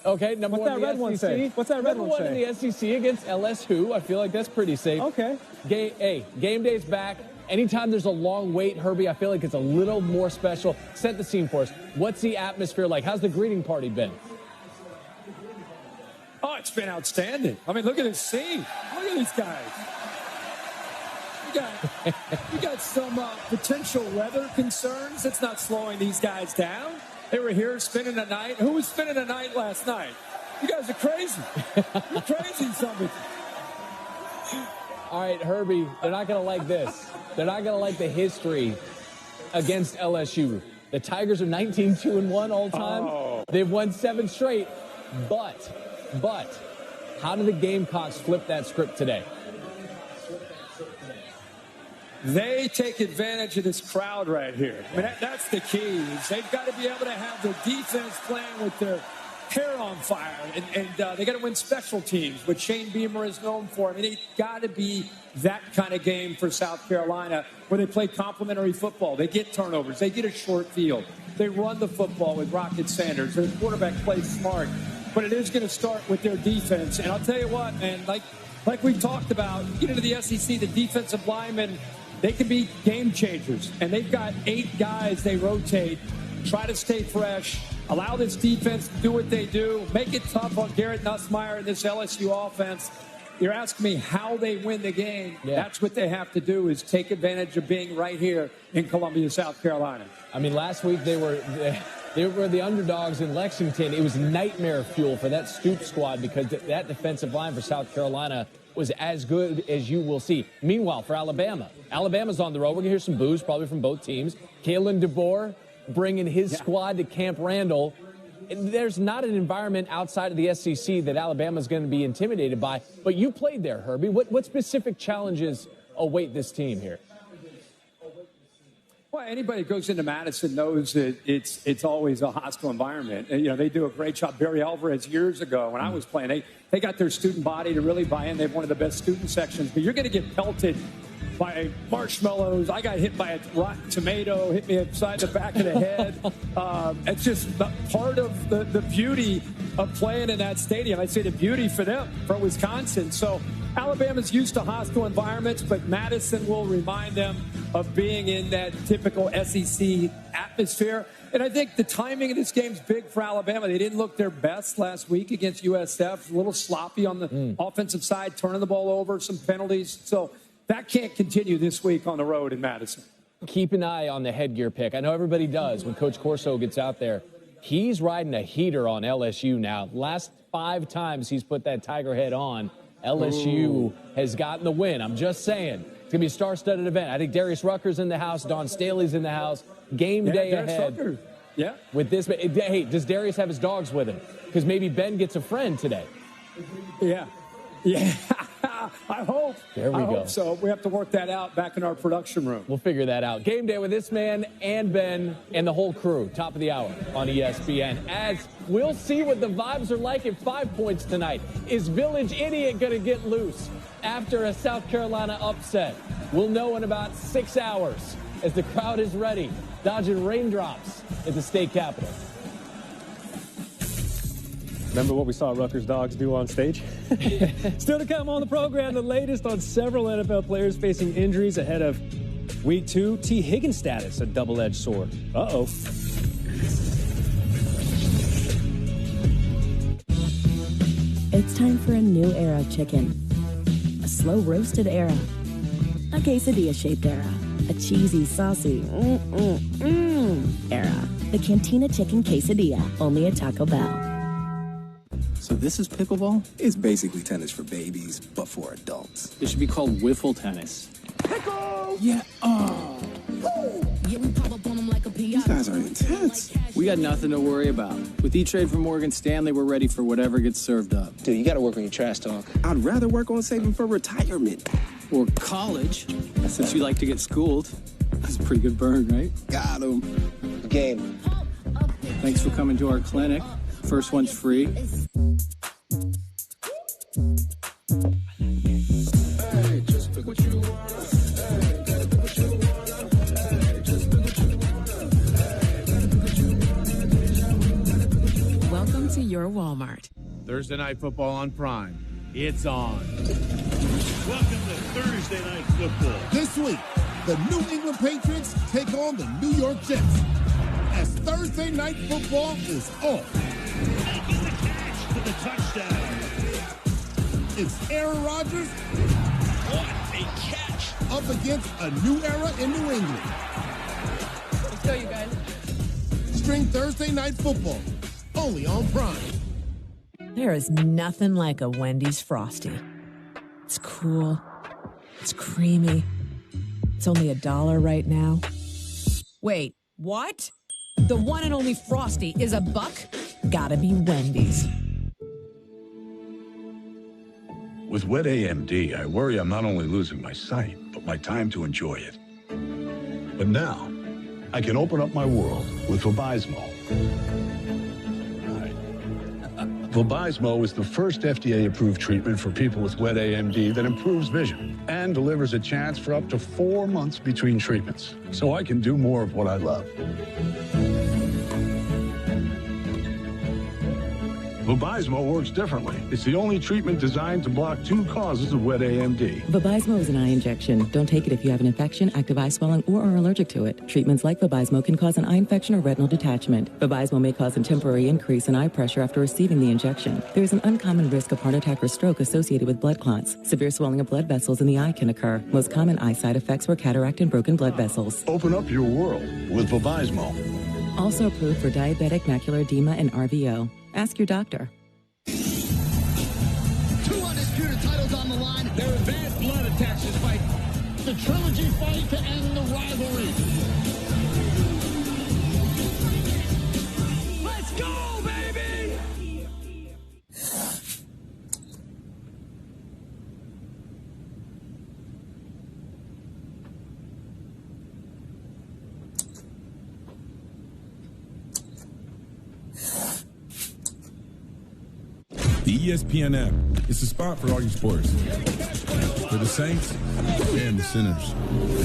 Okay, number What's one that in the red one SEC. say? What's that red one say? Number one in the SEC against LSU. I feel like that's pretty safe. Okay. Game day's back. Anytime there's a long wait, Herbie, I feel like it's a little more special. Set the scene for us. What's the atmosphere like? How's the greeting party been? Oh, it's been outstanding. I mean, look at this scene. Look at these guys. You got some potential weather concerns. It's not slowing these guys down. They were here spending the night. Who was spending the night last night? You guys are crazy. You're crazy, somebody. All right, Herbie, they're not going to like this. They're not going to like the history against LSU. The Tigers are 19-2-1 all time. Oh. They've won 7 straight. But, how do the Gamecocks flip that script today? They take advantage of this crowd right here. I mean, that's the key. Is they've got to be able to have their defense playing with their hair on fire, and they got to win special teams, which Shane Beamer is known for. I mean, it's got to be that kind of game for South Carolina where they play complementary football. They get turnovers. They get a short field. They run the football with Rocket Sanders. Their quarterback plays smart. But it is going to start with their defense. And I'll tell you what, man, like we talked about, get into the SEC, the defensive linemen, they can be game changers. And they've got 8 guys they rotate, try to stay fresh, allow this defense to do what they do, make it tough on Garrett Nussmeier and this LSU offense. You're asking me how they win the game. Yeah. That's what they have to do, is take advantage of being right here in Columbia, South Carolina. I mean, last week they were the underdogs in Lexington. It was nightmare fuel for that Stoops squad because that defensive line for South Carolina was as good as you will see. Meanwhile, for Alabama's on the road. We're going to hear some boos probably from both teams. Kalen DeBoer bringing his squad to Camp Randall. There's not an environment outside of the SEC that Alabama's going to be intimidated by. But you played there, Herbie. What specific challenges await this team here? Well, anybody who goes into Madison knows that it's always a hostile environment. And, you know, they do a great job. Barry Alvarez years ago when I was playing, they got their student body to really buy in. They have one of the best student sections. But you're going to get pelted by marshmallows. I got hit by a rotten tomato, hit me upside the back of the head. It's just part of the beauty of playing in that stadium. I'd say the beauty for them, for Wisconsin. So Alabama's used to hostile environments, but Madison will remind them of being in that typical SEC atmosphere. And I think the timing of this game's big for Alabama. They didn't look their best last week against USF. A little sloppy on the offensive side, turning the ball over, some penalties. So that can't continue this week on the road in Madison. Keep an eye on the headgear pick. I know everybody does when Coach Corso gets out there. He's riding a heater on LSU now. Last 5 times he's put that Tiger head on, LSU has gotten the win. I'm just saying. It's going to be a star-studded event. I think Darius Rucker's in the house. Don Staley's in the house. Game day ahead. Rucker. Yeah. With this, hey, does Darius have his dogs with him? Because maybe Ben gets a friend today. Yeah. I hope. There we go. I hope so. We have to work that out back in our production room. We'll figure that out. Game day with this man and Ben and the whole crew. Top of the hour on ESPN. As we'll see what the vibes are like at 5 points tonight. Is Village Idiot going to get loose after a South Carolina upset? We'll know in about 6 hours as the crowd is ready, dodging raindrops at the state capitol. Remember what we saw Rutgers dogs do on stage? Still to come on the program, the latest on several NFL players facing injuries ahead of Week 2. T. Higgins' status, a double-edged sword. Uh-oh. It's time for a new era of chicken. A slow-roasted era. A quesadilla-shaped era. A cheesy, saucy, era. The Cantina Chicken Quesadilla, only at Taco Bell. So this is pickleball? It's basically tennis for babies, but for adults. It should be called wiffle tennis. Pickle! Yeah, These guys are intense. We got nothing to worry about. With E-Trade from Morgan Stanley, we're ready for whatever gets served up. Dude, you gotta work on your trash talk. I'd rather work on saving for retirement. Or college, since you like to get schooled. That's a pretty good burn, right? Got him. Game. Thanks for coming to our clinic. First one's free. to your Walmart. Thursday Night Football on Prime. It's on. Welcome to Thursday Night Football. This week, the New England Patriots take on the New York Jets as Thursday Night Football is on. Making the catch for the touchdown. It's Aaron Rodgers. What a catch. Up against a new era in New England. Let's go, you guys. Stream Thursday Night Football, only on Prime. There is nothing like a Wendy's Frosty. It's cool. It's creamy. It's only $1 right now. Wait, what? The one and only Frosty is $1? Gotta be Wendy's. With wet AMD, I worry I'm not only losing my sight, but my time to enjoy it. But now, I can open up my world with Vabysmo. Vabysmo is the first FDA-approved treatment for people with wet AMD that improves vision and delivers a chance for up to 4 months between treatments, so I can do more of what I love. Vabysmo works differently. It's the only treatment designed to block 2 causes of wet AMD. Vabysmo is an eye injection. Don't take it if you have an infection, active eye swelling, or are allergic to it. Treatments like Vabysmo can cause an eye infection or retinal detachment. Vabysmo may cause a temporary increase in eye pressure after receiving the injection. There is an uncommon risk of heart attack or stroke associated with blood clots. Severe swelling of blood vessels in the eye can occur. Most common eye side effects were cataract and broken blood vessels. Open up your world with Vabysmo. Also approved for diabetic macular edema and RVO. Ask your doctor. 2 undisputed titles on the line. There is bad blood attached to this fight. The trilogy fight to end the rivalry. Let's go, baby! The ESPN app is the spot for all your sports. For the saints and the sinners.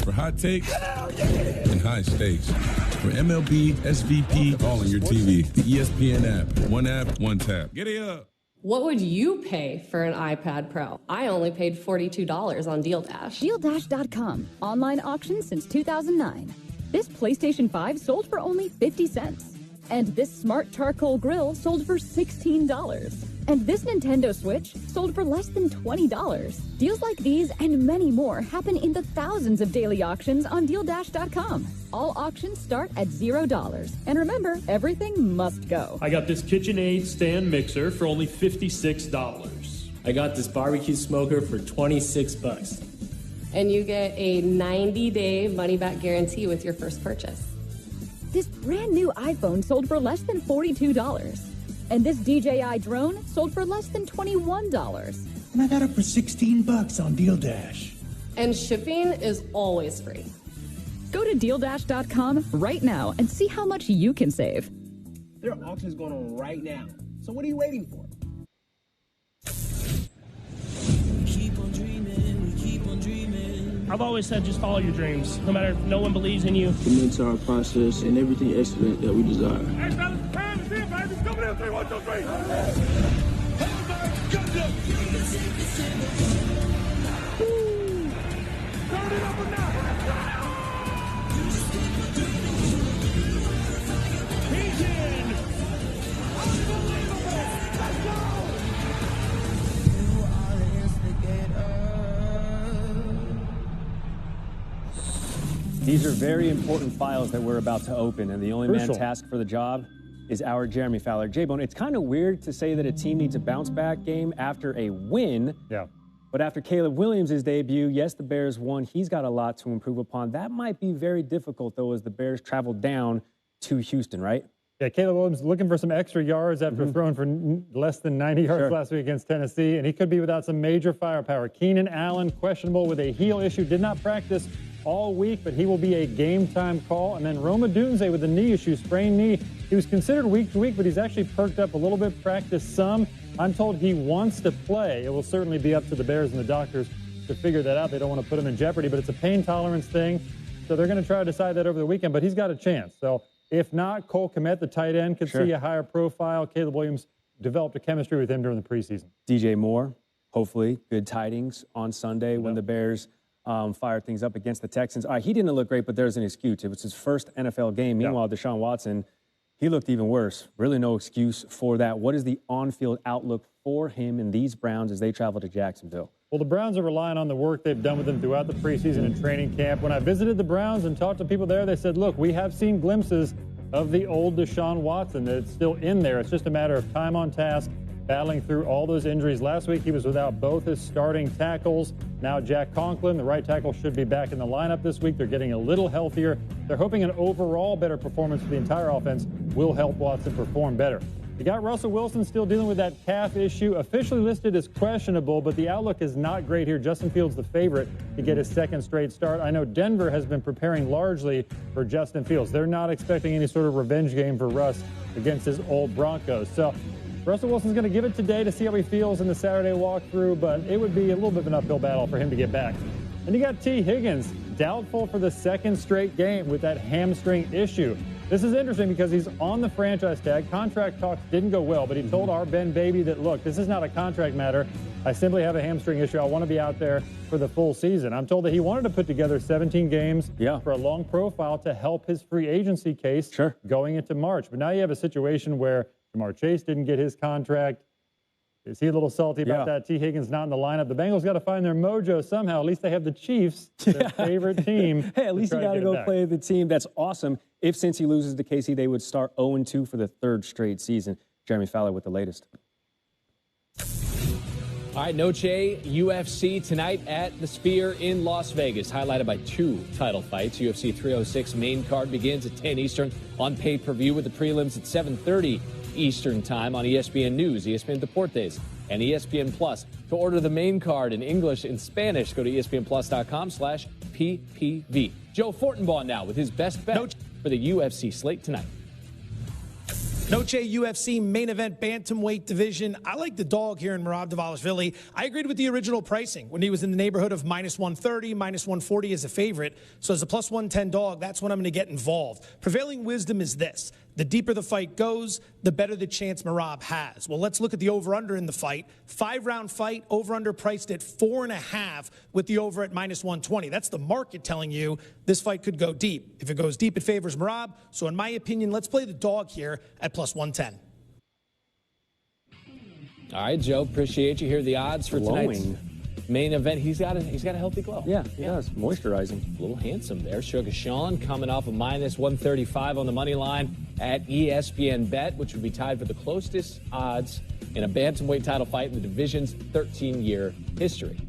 For hot takes and high stakes. For MLB, SVP, all on your TV. The ESPN app. One app, one tap. Giddy up. What would you pay for an iPad Pro? I only paid $42 on Deal Dash. DealDash.com. Online auction since 2009. This PlayStation 5 sold for only 50 cents. And this smart charcoal grill sold for $16. And this Nintendo Switch sold for less than $20. Deals like these and many more happen in the thousands of daily auctions on DealDash.com. All auctions start at $0. And remember, everything must go. I got this KitchenAid stand mixer for only $56. I got this barbecue smoker for $26. And you get a 90-day money-back guarantee with your first purchase. This brand new iPhone sold for less than $42. And this DJI drone sold for less than $21. And I got it for $16 on Deal Dash. And shipping is always free. Go to DealDash.com right now and see how much you can save. There are auctions going on right now. So what are you waiting for? I've always said just follow your dreams, no matter if no one believes in you. The mental process and everything excellent that we desire. Hey, fellas, time is in, baby. Coming in, 3, 1, 2, 3. Turn it up a notch. He's in. Unbelievable. Let's go. You are the instigator. These are very important files that we're about to open, and the only man tasked for the job is our Jeremy Fowler. J-Bone, it's kind of weird to say that a team needs a bounce-back game after a win. Yeah. But after Caleb Williams' debut, yes, the Bears won. He's got a lot to improve upon. That might be very difficult, though, as the Bears travel down to Houston, right? Yeah, Caleb Williams looking for some extra yards after throwing for less than 90 yards last week against Tennessee, and he could be without some major firepower. Keenan Allen, questionable with a heel issue, did not practice all week, but he will be a game-time call. And then Roma Dunze with a knee issue, sprained knee. He was considered week to week, but he's actually perked up a little bit, practiced some. I'm told he wants to play. It will certainly be up to the Bears and the doctors to figure that out. They don't want to put him in jeopardy, but it's a pain tolerance thing. So they're going to try to decide that over the weekend, but he's got a chance. So if not, Cole Kmet, the tight end, could see a higher profile. Caleb Williams developed a chemistry with him during the preseason. DJ Moore, hopefully good tidings on Sunday when the Bears fired things up against the Texans. All right, he didn't look great, but there's an excuse. It was his first NFL game. Meanwhile, Deshaun Watson, he looked even worse. Really no excuse for that. What is the on-field outlook for him and these Browns as they travel to Jacksonville? Well, the Browns are relying on the work they've done with him throughout the preseason and training camp. When I visited the Browns and talked to people there, they said, look, we have seen glimpses of the old Deshaun Watson, that it's still in there. It's just a matter of time on task, battling through all those injuries. Last week, he was without both his starting tackles. Now Jack Conklin, the right tackle, should be back in the lineup this week. They're getting a little healthier. They're hoping an overall better performance for the entire offense will help Watson perform better. You got Russell Wilson still dealing with that calf issue, officially listed as questionable, but the outlook is not great here. Justin Fields the favorite to get his second straight start. I know Denver has been preparing largely for Justin Fields. They're not expecting any sort of revenge game for Russ against his old Broncos. So Russell Wilson's going to give it today to see how he feels in the Saturday walkthrough, but it would be a little bit of an uphill battle for him to get back. And you got T. Higgins, doubtful for the second straight game with that hamstring issue. This is interesting because he's on the franchise tag. Contract talks didn't go well, but he told our Ben Baby that, look, this is not a contract matter. I simply have a hamstring issue. I want to be out there for the full season. I'm told that he wanted to put together 17 games for a long profile to help his free agency case going into March. But now you have a situation where Jamar Chase didn't get his contract. Is he a little salty about that? T. Higgins not in the lineup. The Bengals got to find their mojo somehow. At least they have the Chiefs, their favorite team. Hey, at least you got to go play the team. That's awesome. If since he loses to KC, they would start 0-2 for the third straight season. Jeremy Fowler with the latest. All right, Noche UFC tonight at the Sphere in Las Vegas, highlighted by 2 title fights. UFC 306 main card begins at 10 Eastern on pay-per-view with the prelims at 7:30 Eastern time on ESPN News, ESPN Deportes, and ESPN Plus. To order the main card in English and Spanish, go to espnplus.com/PPV. Joe Fortenbaugh now with his best bet for the UFC slate tonight. Noche UFC main event bantamweight division. I like the dog here in Merab Dvalishvili. I agreed with the original pricing when he was in the neighborhood of -130, -140 as a favorite. So as a +110 dog, that's when I'm going to get involved. Prevailing wisdom is this. The deeper the fight goes, the better the chance Merab has. Well, let's look at the over-under in the fight. 5-round fight, over-under priced at 4.5 with the over at -120. That's the market telling you this fight could go deep. If it goes deep, it favors Merab. So in my opinion, let's play the dog here at +110. All right, Joe, appreciate you. Here are the odds for tonight's main event. He's got a healthy glow. Yeah, he does. Moisturizing. A little handsome there. Sugar Sean coming off a -135 on the money line at ESPN Bet, which would be tied for the closest odds in a bantamweight title fight in the division's 13-year history.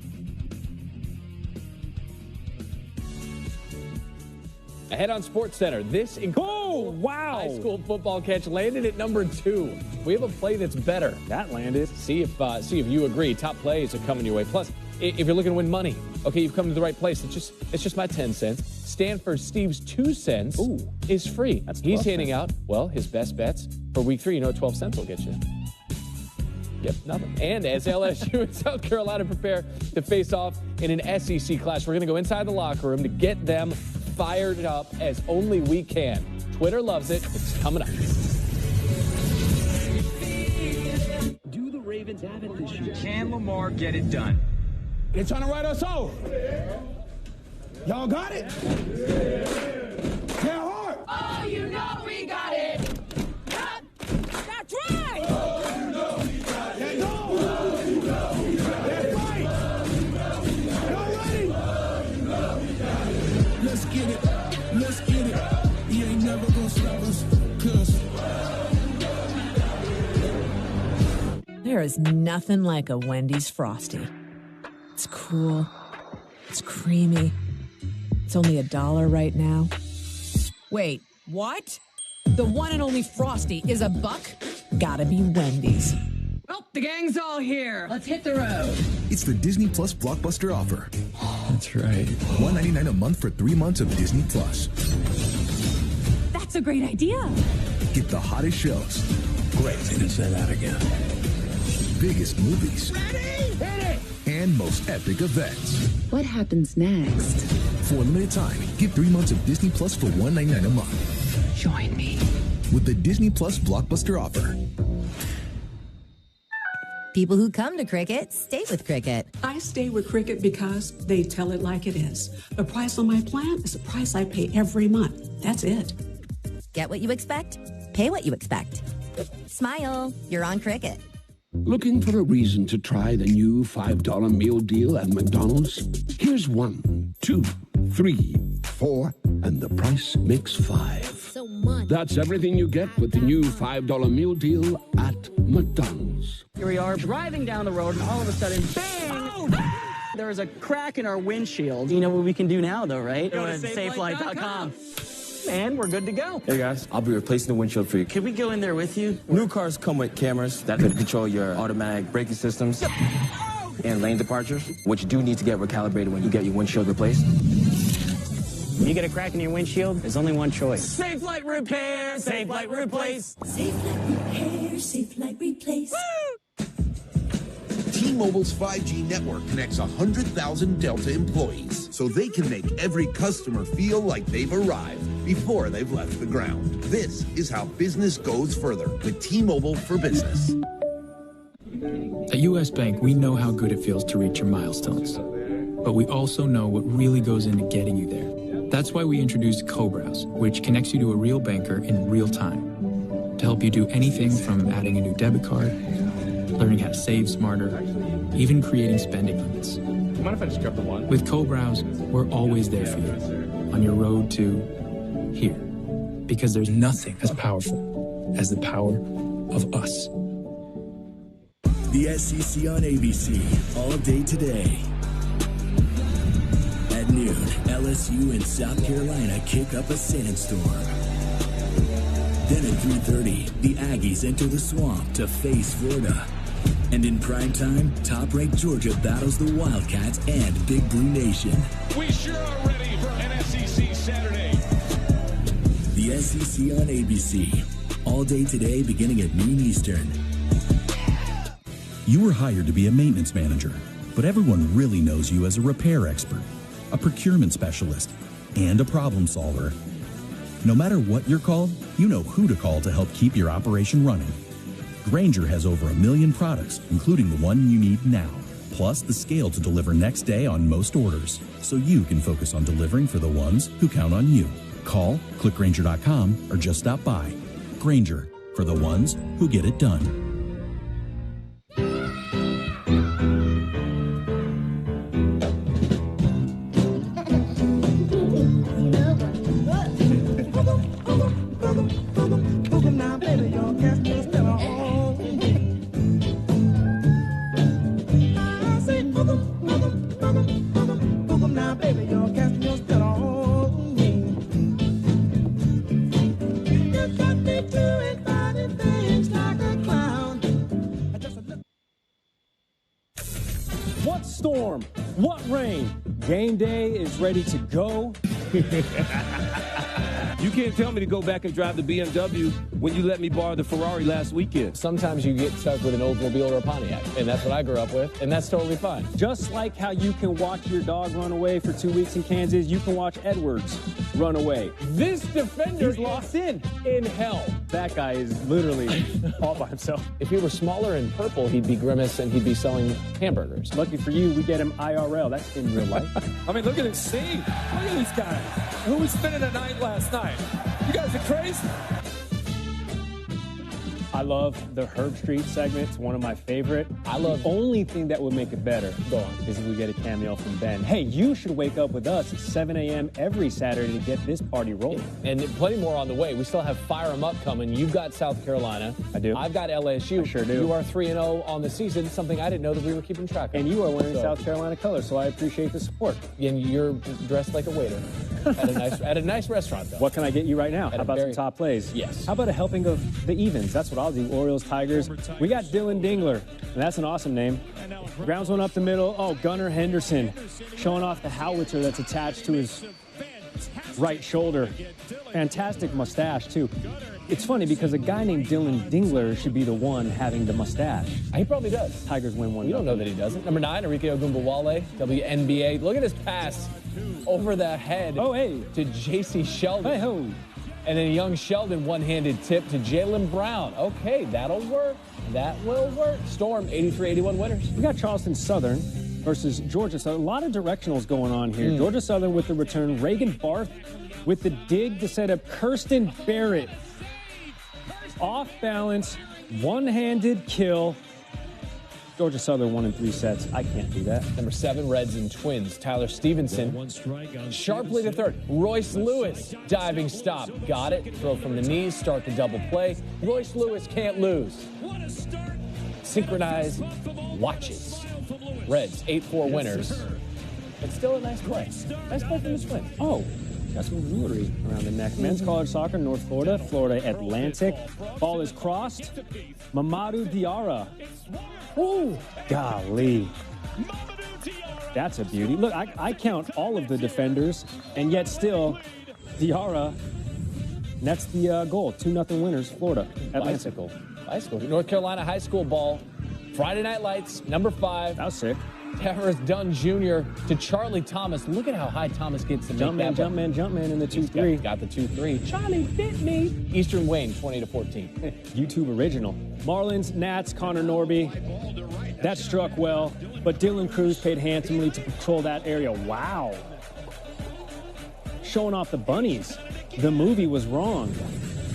Ahead on SportsCenter, this incredible high school football catch landed at number 2. We have a play that's better. That landed. See if you agree. Top plays are coming your way. Plus, if you're looking to win money, okay, you've come to the right place. It's just my 10 cents. Stanford Steve's 2 cents is free. He's handing out, well, his best bets for week 3. You know what 12 cents will get you? Yep, nothing. And as LSU and South Carolina prepare to face off in an SEC clash, we're going to go inside the locker room to get them fired up as only we can. Twitter loves it. It's coming up. Do the Ravens have it this year? Can Lamar get it done? They're trying to write us off. Y'all got it? Tell hard. Oh, you know we got it. That's right. Oh, you know we got it. That's all. Oh, you know we got it. That's right. Y'all ready? Oh, you know we got it. Let's get it. Let's get it. You ain't never gonna stop us, 'cause There is nothing like a Wendy's Frosty. It's cool. It's creamy. It's only $1 right now. Wait, what? The one and only Frosty is $1? Gotta be Wendy's. Well, the gang's all here. Let's hit the road. It's the Disney Plus Blockbuster offer. That's right. $1.99 a month for 3 months of Disney Plus. That's a great idea. Get the hottest shows. Great. Say that again. Biggest movies. Ready? Hit it! And most epic events. What happens next? For a limited time, get 3 months of Disney Plus for $1.99 a month. Join me. With the Disney Plus Blockbuster offer. People who come to Cricket stay with Cricket. I stay with Cricket because they tell it like it is. The price on my plan is the price I pay every month. That's it. Get what you expect, pay what you expect. Smile, you're on Cricket. Looking for a reason to try the new $5 meal deal at McDonald's? Here's 1, 2, 3, 4, and the price makes 5. So much. That's everything you get with the new $5 meal deal at McDonald's. Here we are driving down the road, and all of a sudden, bang! There is a crack in our windshield. You know what we can do now, though, right? Go to safelight.com. And we're good to go. Hey guys, I'll be replacing the windshield for you. Can we go in there with you? New cars come with cameras that could control your automatic braking systems and lane departures, which do need to get recalibrated when you get your windshield replaced. When you get a crack in your windshield, there's only one choice. Safe Light Repair, Safe Light Replace. Safe Light Repair, Safe Light Replace. T-Mobile's 5G network connects 100,000 Delta employees so they can make every customer feel like they've arrived before they've left the ground. This is how business goes further with T-Mobile for Business. At U.S. Bank, we know how good it feels to reach your milestones, but we also know what really goes into getting you there. That's why we introduced Co-Browse, which connects you to a real banker in real time to help you do anything from adding a new debit card, learning how to save smarter, even creating spending limits. Do you mind if I just grab the one? With Co-Browse, we're always there for you on your road to here, because there's nothing as powerful as the power of us. The SEC on ABC, all day today. At noon, LSU and South Carolina kick up a sandstorm. Then at 3:30, the Aggies enter the swamp to face Florida. And in prime time, top-ranked Georgia battles the Wildcats and Big Blue Nation. We sure are ready for an SEC Saturday. The SEC on ABC, all day today beginning at noon Eastern. You were hired to be a maintenance manager, but everyone really knows you as a repair expert, a procurement specialist, and a problem solver. No matter what you're called, you know who to call to help keep your operation running. Grainger has over 1 million products, including the one you need now, plus the scale to deliver next day on most orders, so you can focus on delivering for the ones who count on you. Call, click Grainger.com, or just stop by. Grainger, for the ones who get it done. What storm? What rain? Game day is ready to go. You can't tell me to go back and drive the BMW when you let me borrow the Ferrari last weekend. Sometimes you get stuck with an Oldsmobile or a Pontiac, and that's what I grew up with, and that's totally fine. Just like how you can watch your dog run away for 2 weeks in Kansas, you can watch Edwards run away. This defender is locked in hell. That guy is literally all by himself. If he were smaller and purple, he'd be Grimace and he'd be selling hamburgers. Lucky for you, we get him IRL. That's in real life. I mean, look at his scene. Look at these guys. Who was spending the night last night? You guys are crazy. I love the Herb Street segment. It's one of my favorite. I love the only thing that would make it better, go on, is if we get a cameo from Ben. Hey, you should wake up with us at 7 a.m. every Saturday to get this party rolling. And plenty more on the way. We still have Fire 'em Up coming. You've got South Carolina. I do. I've got LSU. I sure do. You are 3-0 on the season, something I didn't know that we were keeping track of. And you are wearing South Carolina colors, so I appreciate the support. And you're dressed like a waiter at a nice restaurant, though. What can I get you right now? How about some top plays? Yes. How about a helping of the evens? That's what I'll do. Orioles, Tigers. We got Dylan Dingler, and that's an awesome name. Grounds one up the middle. Oh, Gunnar Henderson showing off the howitzer that's attached to his right shoulder. Fantastic mustache, too. It's funny because a guy named Dylan Dingler should be the one having the mustache. He probably does. Tigers win 1-0. You don't know that he doesn't. Number 9, Enrique Ogunbowale, WNBA. Look at his pass over the head to J.C. Sheldon. Hey-ho. And then a young Sheldon one-handed tip to Jaylen Brown. Okay, that'll work. That will work. Storm, 83-81 winners. We got Charleston Southern versus Georgia Southern. A lot of directionals going on here. Georgia Southern with the return. Reagan Barth with the dig to set up Kirsten Barrett. Off balance, one-handed kill. Georgia Southern won in 3 sets. I can't do that. Number 7, Reds and Twins. Tyler Stevenson. Sharply to third. Royce Lewis. Diving stop. Got it. Throw from the knees. Start the double play. Royce Lewis can't lose. Synchronized watches. Reds, 8-4 winners. But still a nice play. Nice play from the Twins. Oh. Got some jewelry around the neck. Men's college soccer, North Florida, Florida Atlantic. Ball is crossed. Mamadou Diarra. Ooh, golly. That's a beauty. Look, I count all of the defenders, and yet still, Diarra nets the goal. 2-0 winners, Florida Atlantic. Bicycle. North Carolina high school ball. Friday Night Lights, number 5. That was sick. Tavares Dunn Jr. to Charlie Thomas. Look at how high Thomas gets to make that. Jump man in the 2-3. Got the 2-3. Charlie bit me. Eastern Wayne, 20-14. YouTube original. Marlins, Nats, Connor Norby. That struck well, but Dylan Cruz paid handsomely to patrol that area. Wow. Showing off the bunnies. The movie was wrong.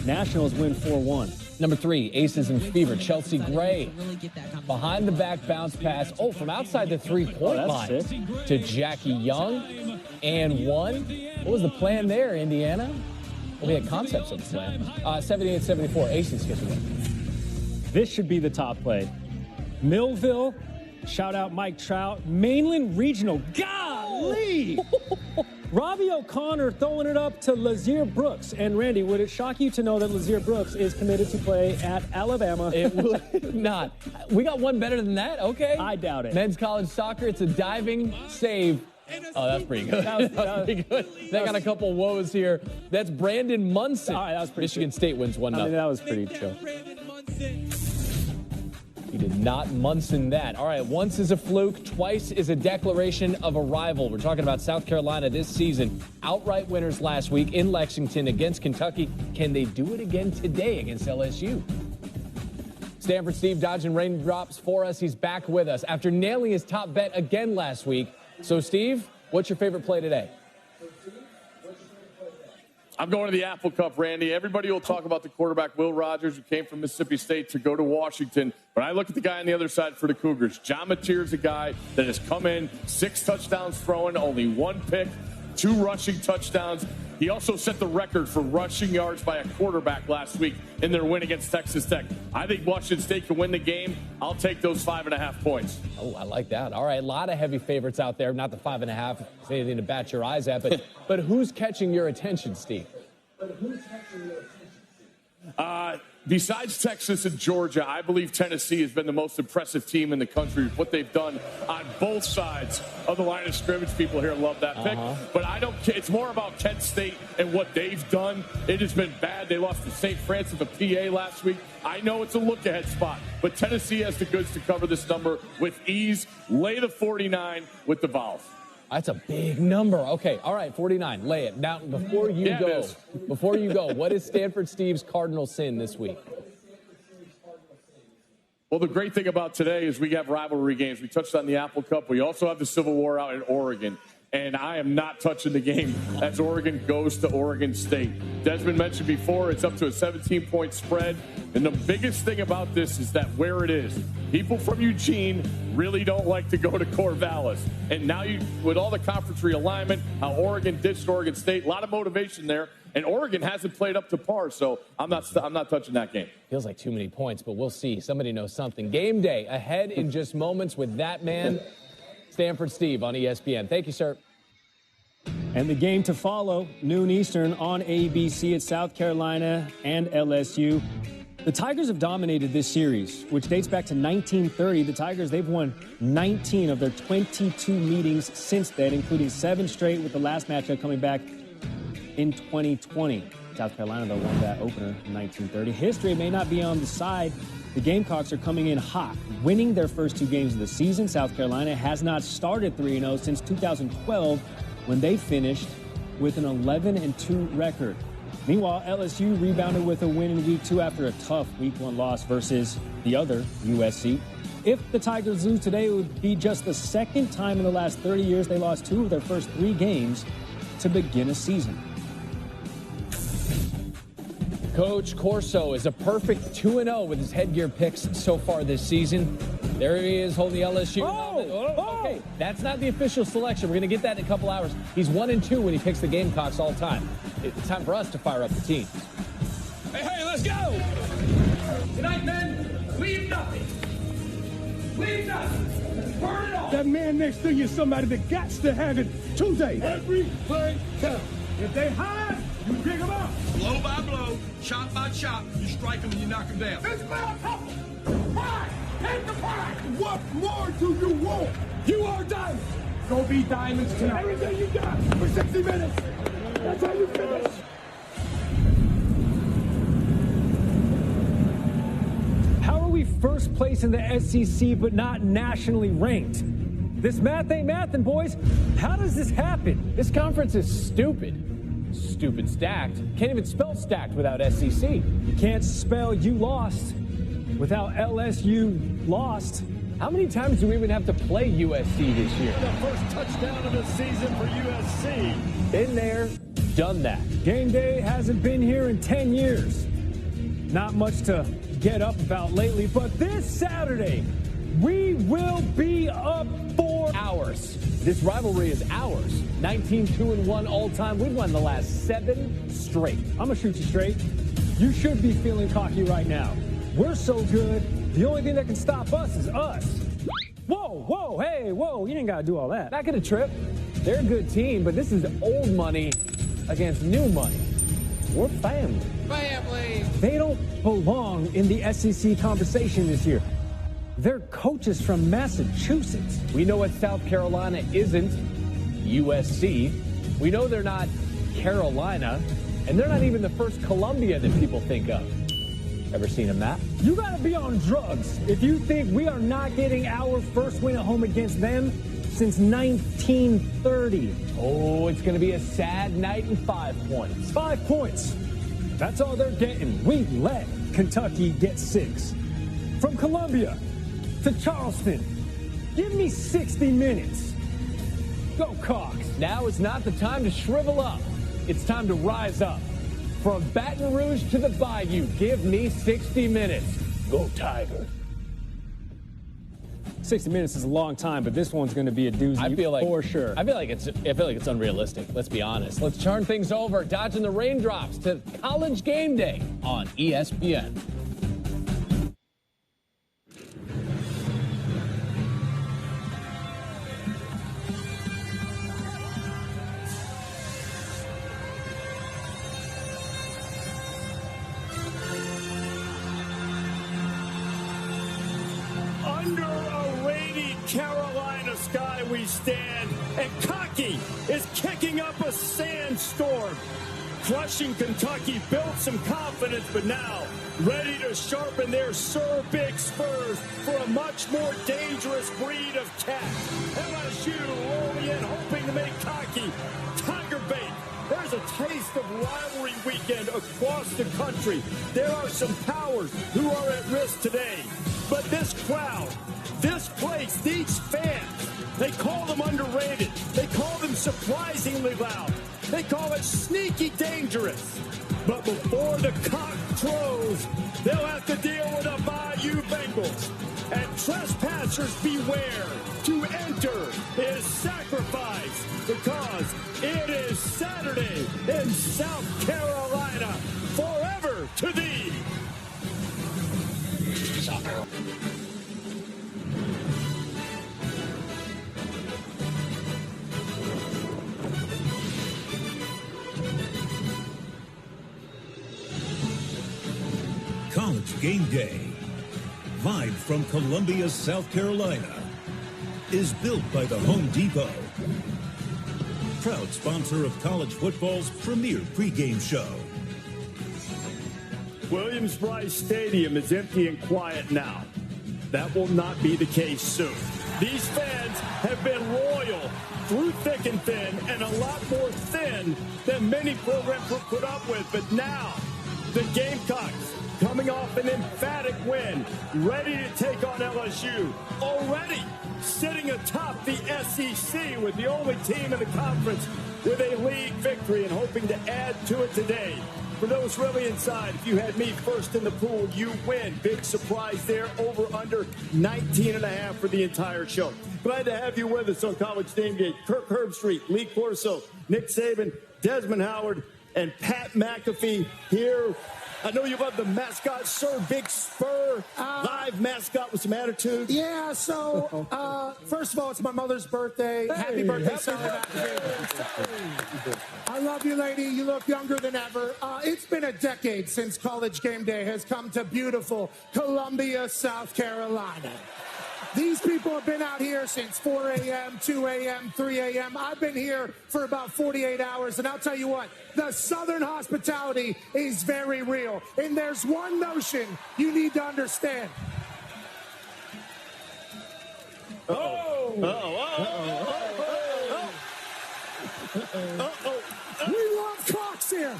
Nationals win 4-1. Number 3, Aces and Fever, Chelsea Gray. Behind the back bounce pass. Oh, from outside the 3-point line to Jackie Young. And 1. What was the plan there, Indiana? Well, we had concepts of the plan. 78-74, Aces get the win. This should be the top play. Millville, shout out Mike Trout. Mainland Regional, golly! Robbie O'Connor throwing it up to Lazier Brooks. And Randy, would it shock you to know that Lazier Brooks is committed to play at Alabama? It would not. We got one better than that? Okay. I doubt it. Men's college soccer, it's a diving save. Oh, that's pretty good. That was pretty good. They got a couple woes here. That's Brandon Munson. All right, that was pretty Michigan State wins 1-0. I mean, that was pretty chill. He did not Munson that. All right, once is a fluke, twice is a declaration of arrival. We're talking about South Carolina this season. Outright winners last week in Lexington against Kentucky. Can they do it again today against LSU? Stanford Steve dodging raindrops for us. He's back with us after nailing his top bet again last week. So, Steve, what's your favorite play today? I'm going to the Apple Cup, Randy. Everybody will talk about the quarterback, Will Rogers, who came from Mississippi State to go to Washington. But I look at the guy on the other side for the Cougars. John Mateer is a guy that has come in, 6 touchdowns throwing, only 1 pick, 2 rushing touchdowns. He also set the record for rushing yards by a quarterback last week in their win against Texas Tech. I think Washington State can win the game. I'll take those 5.5 points. Oh, I like that. All right, a lot of heavy favorites out there. Not the 5.5, it's anything to bat your eyes at. But who's catching your attention, Steve? Besides Texas and Georgia, I believe Tennessee has been the most impressive team in the country with what they've done on both sides of the line of scrimmage. People here love that pick. But I don't. It's more about Kent State and what they've done. It has been bad. They lost to St. Francis of PA last week. I know it's a look-ahead spot, but Tennessee has the goods to cover this number with ease. Lay the 49 with the Vols. That's a big number. Okay, all right, 49. Lay it. Now, before you go, what is Stanford Steve's cardinal sin this week? Well, the great thing about today is we have rivalry games. We touched on the Apple Cup. We also have the Civil War out in Oregon. And I am not touching the game as Oregon goes to Oregon State. Desmond mentioned before, it's up to a 17-point spread. And the biggest thing about this is that where it is, people from Eugene really don't like to go to Corvallis. And now with all the conference realignment, how Oregon ditched Oregon State, a lot of motivation there. And Oregon hasn't played up to par, so I'm not touching that game. Feels like too many points, but we'll see. Somebody knows something. Game day ahead in just moments with that man, Stanford Steve on ESPN. Thank you, sir. And the game to follow, noon Eastern on ABC. It's South Carolina and LSU. The Tigers have dominated this series, which dates back to 1930. The Tigers, they've won 19 of their 22 meetings since then, including 7 straight, with the last matchup coming back in 2020. South Carolina, though, won that opener in 1930. History may not be on the side. The Gamecocks are coming in hot, winning their first 2 games of the season. South Carolina has not started 3-0 since 2012, when they finished with an 11-2 record. Meanwhile, LSU rebounded with a win in Week 2 after a tough Week 1 loss versus the other USC. If the Tigers lose today, it would be just the second time in the last 30 years they lost 2 of their first 3 games to begin a season. Coach Corso is a perfect 2-0 with his headgear picks so far this season. There he is holding the LSU. Okay, that's not the official selection. We're going to get that in a couple hours. He's 1-2 when he picks the Gamecocks all time. It's time for us to fire up the team. Hey, let's go! Tonight, men, leave nothing. Leave nothing. Burn it all. That man next to you is somebody that got to have it today. Every play counts. If they hide, you pick them up. Blow by blow, chop by chop, you strike them and you knock them down. It's about couple. Pride. Take the pride. What more do you want? You are diamonds. Go be diamonds tonight. Everything you got for 60 minutes. That's how you finish. How are we first place in the SEC but not nationally ranked? This math ain't mathin', boys. How does this happen? This conference is stupid. Stupid stacked. Can't even spell stacked without SEC. Can't spell you lost without LSU lost. How many times do we even have to play USC this year? The first touchdown of the season for USC. Been there, done that. Gameday hasn't been here in 10 years. Not much to get up about lately, but this Saturday, we will be up for ours. This rivalry is ours. 19-2-1 all time. We've won the last 7 straight. I'm gonna shoot you straight. You should be feeling cocky right now. We're so good, the only thing that can stop us is us. Whoa, hey, whoa, you ain't gotta do all that. Not gonna trip. They're a good team, but this is old money against new money. We're family. Family. They don't belong in the SEC conversation this year. They're coaches from Massachusetts. We know what South Carolina isn't, USC. We know they're not Carolina, and they're not even the first Columbia that people think of. Ever seen a map? You gotta be on drugs if you think we are not getting our first win at home against them since 1930. Oh, it's gonna be a sad night and 5 points. 5 points. That's all they're getting. We let Kentucky get 6. From Columbia to Charleston. Give me 60 minutes. Go Cox. Now is not the time to shrivel up. It's time to rise up. From Baton Rouge to the Bayou, give me 60 minutes. Go Tiger. 60 minutes is a long time, but this one's going to be a doozy for sure. I feel like it's unrealistic. Let's be honest. Let's turn things over, dodging the raindrops, to College Game Day on ESPN. Carolina sky we stand, and Cocky is kicking up a sandstorm. Crushing Kentucky built some confidence, but now ready to sharpen their big spurs for a much more dangerous breed of cat. LSU rolling in, hoping to make Cocky tiger bait. There's a taste of rivalry weekend across the country. There are some powers who are at risk today, but this crowd, this place needs fans. They call them underrated. They call them surprisingly loud. They call it sneaky dangerous. But before the cock crows, they'll have to deal with the Bayou Bengals. And trespassers beware. To enter is sacrifice, because it is Saturday in South Carolina. Forever to thee. College Game Day, live from Columbia, South Carolina, is built by the Home Depot. Proud sponsor of college football's premier pregame show. Williams-Brice Stadium is empty and quiet now. That will not be the case soon. These fans have been loyal through thick and thin, and a lot more thin than many programs will put up with. But now, the Gamecocks, coming off an emphatic win, ready to take on LSU, already sitting atop the SEC with the only team in the conference with a league victory and hoping to add to it today. For those really inside, if you had me first in the pool, you win. Big surprise there, over under 19.5 for the entire show. Glad to have you with us on College Gameday. Kirk Herbstreit, Lee Corso, Nick Saban, Desmond Howard, and Pat McAfee here. I know you love the mascot, Sir Big Spur, live mascot with some attitude. Yeah, so, first of all, it's my mother's birthday. Happy birthday, Sir McAfee. I love you, lady. You look younger than ever. It's been a decade since College Gameday has come to beautiful Columbia, South Carolina. These people have been out here since 4 a.m., 2 a.m., 3 a.m. I've been here for about 48 hours, and I'll tell you what, the Southern hospitality is very real. And there's one notion you need to understand. We love cocks here.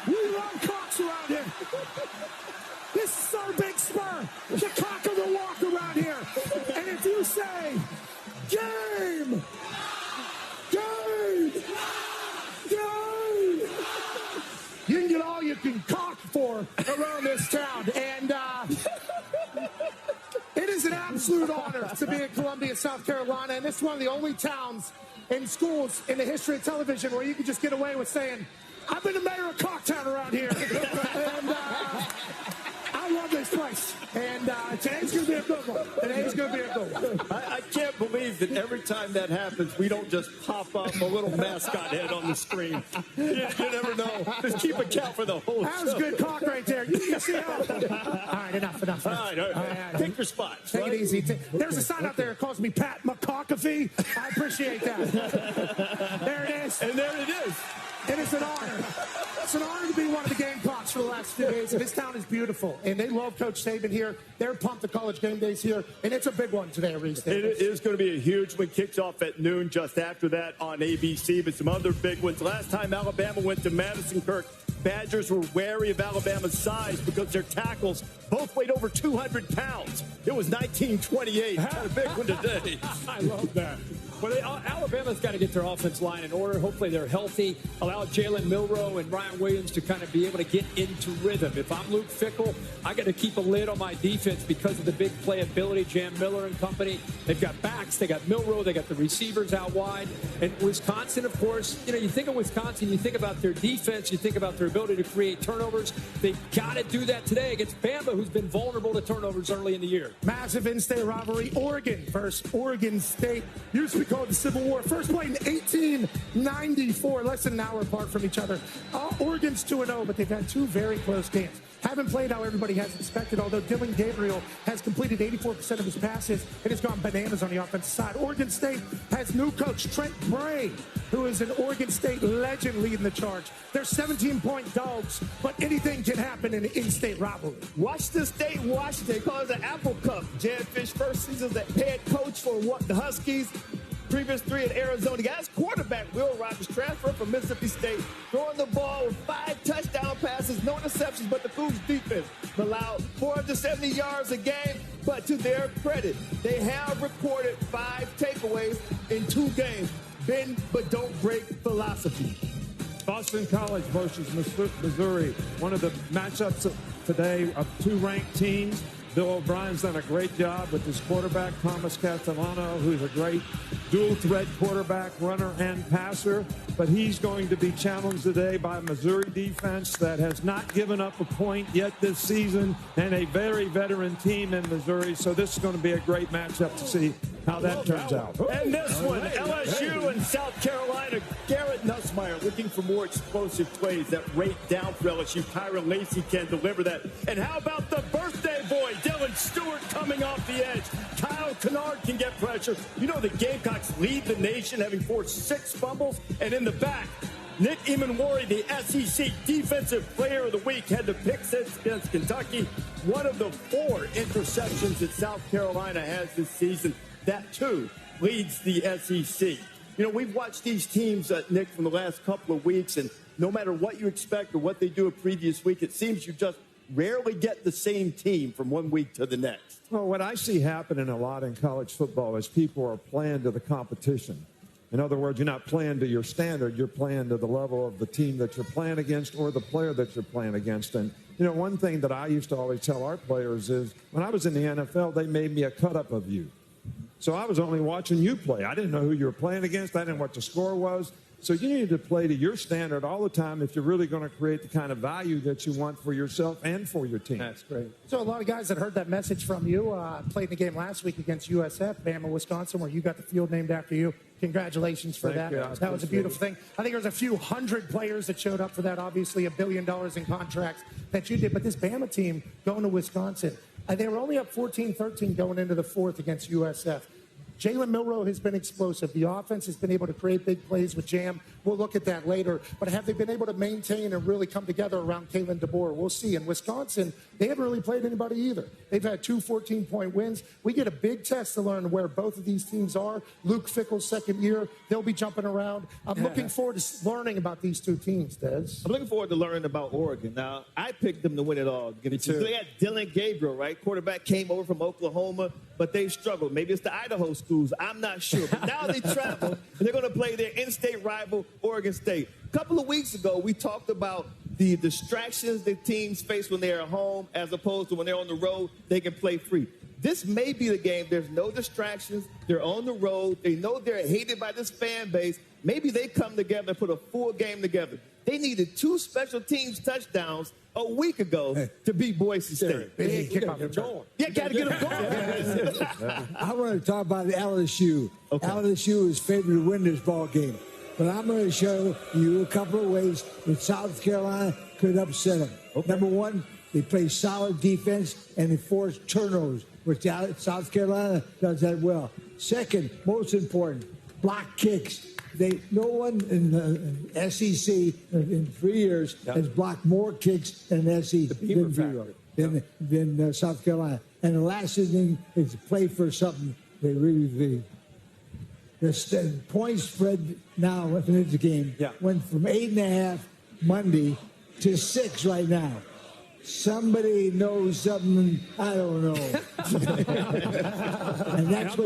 We love cocks around here. This is Sir Big Spur, the cock of the walk around here. And if you say, game, game, game, you can get all you can cock for around this town. And it is an absolute honor to be in Columbia, South Carolina. And it's one of the only towns and schools in the history of television where you can just get away with saying, I've been the mayor of Cocktown around here. And I love this place. And today's going to be a good one. Today's going to be a good one. I can't believe that every time that happens, we don't just pop up a little mascot head on the screen. You never know. Just keep a count for the whole show. That was good cock right there. You see how? All right, enough. All right. Pick your spots. Take it easy. There's a sign out there that calls me Pat McCockafee. I appreciate that. There it is. And there it is. It is an honor. It's an honor to be one of the Gamecocks for the last few days. And this town is beautiful. And they love Coach Saban here. They're pumped the College Gameday's here. And it's a big one today, Reese. It is going to be a huge one. Kicks off at noon just after that on ABC. But some other big ones. Last time Alabama went to Madison Kirk, Badgers were wary of Alabama's size because their tackles both weighed over 200 pounds. It was 1928. Had a big one today. I love that. Well, Alabama's got to get their offense line in order. Hopefully they're healthy. Allow Jalen Milroe and Ryan Williams to kind of be able to get into rhythm. If I'm Luke Fickell, I got to keep a lid on my defense because of the big playability. Jam Miller and company. They've got backs. They got Milroe. They got the receivers out wide. And Wisconsin, of course, you think of Wisconsin, you think about their defense, you think about their ability to create turnovers. They've got to do that today against Bama, who's been vulnerable to turnovers early in the year. Massive in-state rivalry. Oregon versus Oregon State. Used to be called the Civil War. First played in 1894, less than an hour apart from each other. Oregon's 2-0, but they've had two very close games. Haven't played how everybody has expected, although Dylan Gabriel has completed 84% of his passes and has gone bananas on the offensive side. Oregon State has new coach Trent Bray, who is an Oregon State legend leading the charge. They're 17-point dogs, but anything can happen in an in-state rivalry. Washington State, Washington, call it the Apple Cup. Jan Fish, first season as the head coach for the Huskies. Previous 3 in Arizona. The guy's quarterback, Will Rogers, transferred from Mississippi State, throwing the ball with 5 touchdown passes, no interceptions, but the Cougs defense allowed 470 yards a game. But to their credit, they have recorded 5 takeaways in 2 games. Bend but don't break philosophy. Boston College versus Missouri. One of the matchups today of 2 ranked teams. Bill O'Brien's done a great job with his quarterback, Thomas Castellano, who's a great dual-threat quarterback, runner and passer. But he's going to be challenged today by a Missouri defense that has not given up a point yet this season, and a very veteran team in Missouri. So this is going to be a great matchup to see how that turns out. And this one, LSU and South Carolina. Garrett Nussmeier looking for more explosive plays that rate down for LSU. Kyron Lacey can deliver that. And how about the birthday boy, Dylan Stewart, coming off the edge? Kyle Kennard can get pressure. You know the Gamecocks lead the nation, having forced 6 fumbles. And in the back, Nick Emanwari, the SEC Defensive Player of the Week, had the pick six against Kentucky. One of the 4 interceptions that South Carolina has this season. That, too, leads the SEC. You know, we've watched these teams, Nick, from the last couple of weeks, and no matter what you expect or what they do a previous week, it seems you just rarely get the same team from one week to the next. Well, what I see happening a lot in college football is people are playing to the competition. In other words, you're not playing to your standard, you're playing to the level of the team that you're playing against or the player that you're playing against. And, you know, one thing that I used to always tell our players is when I was in the NFL, they made me a cut-up of you. So I was only watching you play. I didn't know who you were playing against. I didn't know what the score was. So you need to play to your standard all the time if you're really going to create the kind of value that you want for yourself and for your team. That's great. So a lot of guys that heard that message from you played in the game last week against USF, Bama, Wisconsin, where you got the field named after you. Congratulations for that. That was a beautiful thing. I think there was a few hundred players that showed up for that. Obviously, $1 billion in contracts that you did. But this Bama team going to Wisconsin, they were only up 14-13 going into the fourth against USF. Jalen Milroe has been explosive. The offense has been able to create big plays with Jam. We'll look at that later. But have they been able to maintain and really come together around Kalen DeBoer? We'll see. In Wisconsin, they haven't really played anybody either. They've had 2 14-point wins. We get a big test to learn where both of these teams are. Luke Fickell's second year. They'll be jumping around. I'm looking forward to learning about these 2 teams, Des. I'm looking forward to learning about Oregon. Now, I picked them to win it all. Me too. They had Dylan Gabriel, right? Quarterback came over from Oklahoma, but they've struggled. Maybe it's the Idaho schools. I'm not sure. But now they travel, and they're going to play their in-state rival, Oregon State. A couple of weeks ago, we talked about the distractions that teams face when they're at home as opposed to when they're on the road, they can play free. This may be the game. There's no distractions. They're on the road. They know they're hated by this fan base. Maybe they come together and put a full game together. They needed 2 special teams touchdowns a week ago to beat Boise State. Yeah, got to get them going. I want to talk about LSU. Okay. LSU is favored to win this ball game. But I'm going to show you a couple of ways that South Carolina could upset them. Okay. Number one, they play solid defense and they force turnovers, which South Carolina does that well. Second, most important, block kicks. No one in the SEC in 3 years has blocked more kicks than SEC than South Carolina. And the last thing is to play for something they really believe. The point spread now within the game went from 8.5 Monday to 6 right now. Somebody knows something I don't know. and that's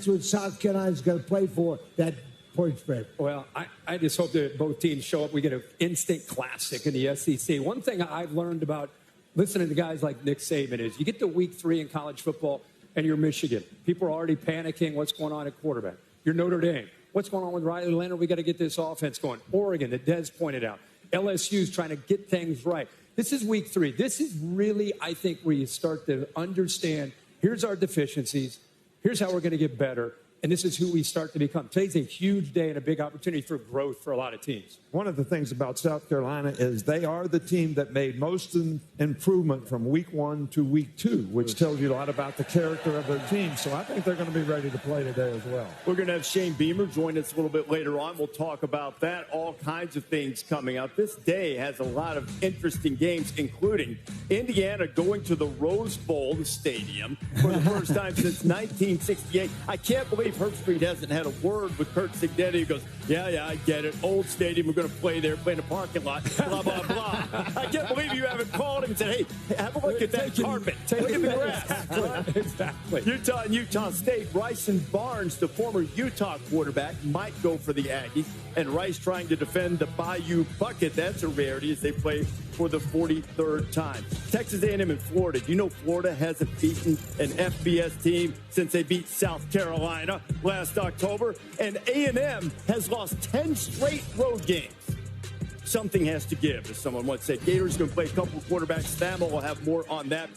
what South Carolina's got to play for, that point spread. Well, I just hope that both teams show up. We get an in-state classic in the SEC. One thing I've learned about listening to guys like Nick Saban is you get to week 3 in college football and you're Michigan. People are already panicking what's going on at quarterback. You're Notre Dame. What's going on with Riley Leonard? We got to get this offense going. Oregon, that Des pointed out. LSU's trying to get things right. This is week 3. This is really, I think, where you start to understand, here's our deficiencies, here's how we're going to get better, and this is who we start to become. Today's a huge day and a big opportunity for growth for a lot of teams. One of the things about South Carolina is they are the team that made most improvement from week 1 to week 2, which tells you a lot about the character of their team. So I think they're going to be ready to play today as well. We're going to have Shane Beamer join us a little bit later on. We'll talk about that, all kinds of things coming up. This day has a lot of interesting games, including Indiana going to the Rose Bowl, the stadium, for the first time since 1968. I can't believe Herb Street hasn't had a word with Kurt Signetti. He goes, yeah, I get it. Old stadium, we're going to play there, play in the parking lot, blah, blah, blah. I can't believe you haven't called him and said, hey, have a look at that carpet. Look at the grass. Exactly. Utah and Utah State. Bryson Barnes, the former Utah quarterback, might go for the Aggies. And Rice trying to defend the Bayou Bucket. That's a rarity as they play for the 43rd time. Texas A&M and Florida. Do you know Florida hasn't beaten an FBS team since they beat South Carolina last October? And A&M has lost 10 straight road games. Something has to give, as someone once said. Gators going to play a couple of quarterbacks. Thamel will have more on that.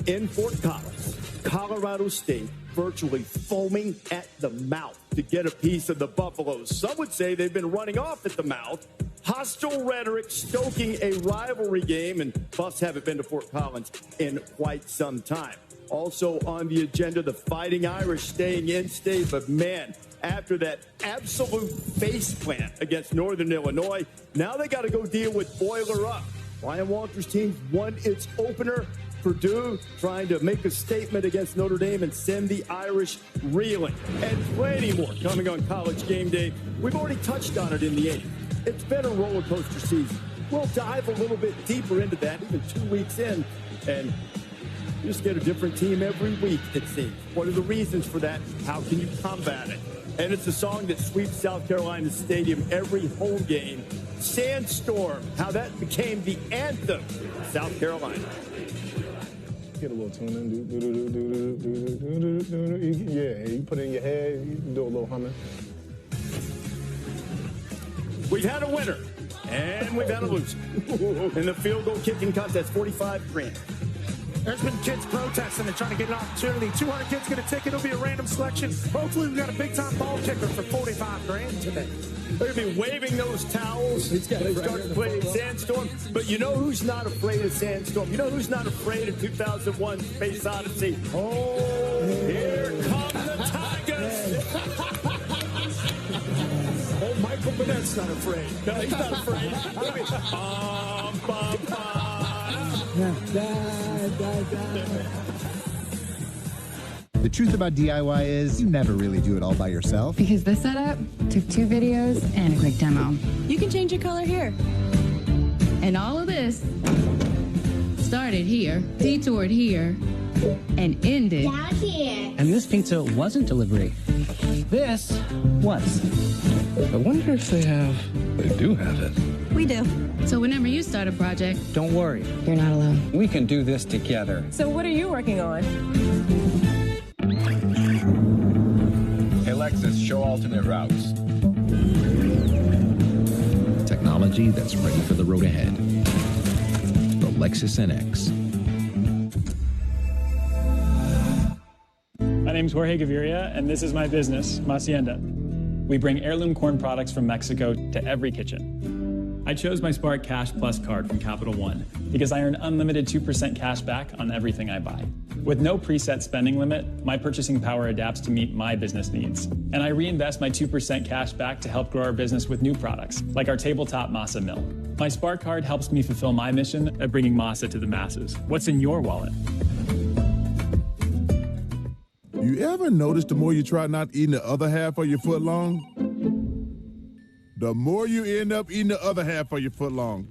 In Fort Collins, Colorado State virtually foaming at the mouth to get a piece of the Buffaloes. Some would say they've been running off at the mouth. Hostile rhetoric stoking a rivalry game, and Buffs haven't been to Fort Collins in quite some time. Also on the agenda, the Fighting Irish staying in state, but man, after that absolute faceplant against Northern Illinois. Now they got to go deal with Boiler Up. Ryan Walters' team won its opener. Purdue trying to make a statement against Notre Dame and send the Irish reeling. And plenty more coming on College Game Day. We've already touched on it in the 8th. It's been a roller coaster season. We'll dive a little bit deeper into that, even 2 weeks in, and just get a different team every week, it seems. What are the reasons for that? How can you combat it? And it's a song that sweeps South Carolina Stadium every home game. Sandstorm, how that became the anthem of South Carolina. Get a little tune in. Yeah, you put it in your head, you can do a little humming. We've had a winner, and we've had a loser. In the field goal kicking contest, 45 grand. There's been kids protesting and trying to get an opportunity. 200 kids get a ticket. It'll be a random selection. Hopefully, we've got a big-time ball kicker for 45 grand today. They're going to be waving those towels. They start to play Sandstorm. But you know who's not afraid of Sandstorm? You know who's not afraid of 2001 Space Odyssey? Oh, here come the Tigers. Oh, Michael Bennett's not afraid. No, he's not afraid. The truth about DIY is you never really do it all by yourself. Because this setup took 2 videos and a quick demo. You can change your color here. And all of this started here, detoured here, and ended down here. And this pizza wasn't delivery. This was. I wonder if they do have it. We do. So whenever you start a project, Don't worry. you're not alone. We can do this together. So what are you working on? Hey, Lexus, show alternate routes. Technology that's ready for the road ahead. The Lexus NX. My name's Jorge Gaviria, and this is my business, Hacienda. We bring heirloom corn products from Mexico to every kitchen. I chose my Spark Cash Plus card from Capital One because I earn unlimited 2% cash back on everything I buy. With no preset spending limit, my purchasing power adapts to meet my business needs. And I reinvest my 2% cash back to help grow our business with new products, like our tabletop masa mill. My Spark card helps me fulfill my mission of bringing masa to the masses. What's in your wallet? You ever notice the more you try not eating the other half of your foot long, the more you end up eating the other half of your foot long?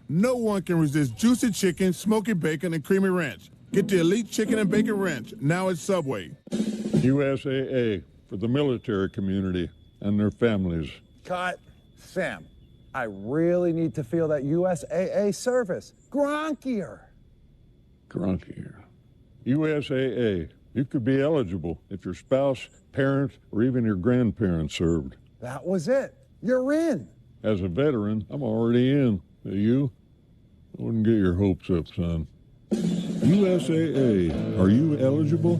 No one can resist juicy chicken, smoky bacon, and creamy ranch. Get the elite chicken and bacon ranch, now at Subway. USAA for the military community and their families. Cut. Sam, I really need to feel that USAA service. Gronkier. Grunkier. USAA. You could be eligible if your spouse, parent, or even your grandparents served. That was it. You're in. As a veteran, I'm already in. You? I wouldn't get your hopes up, son. USAA, are you eligible?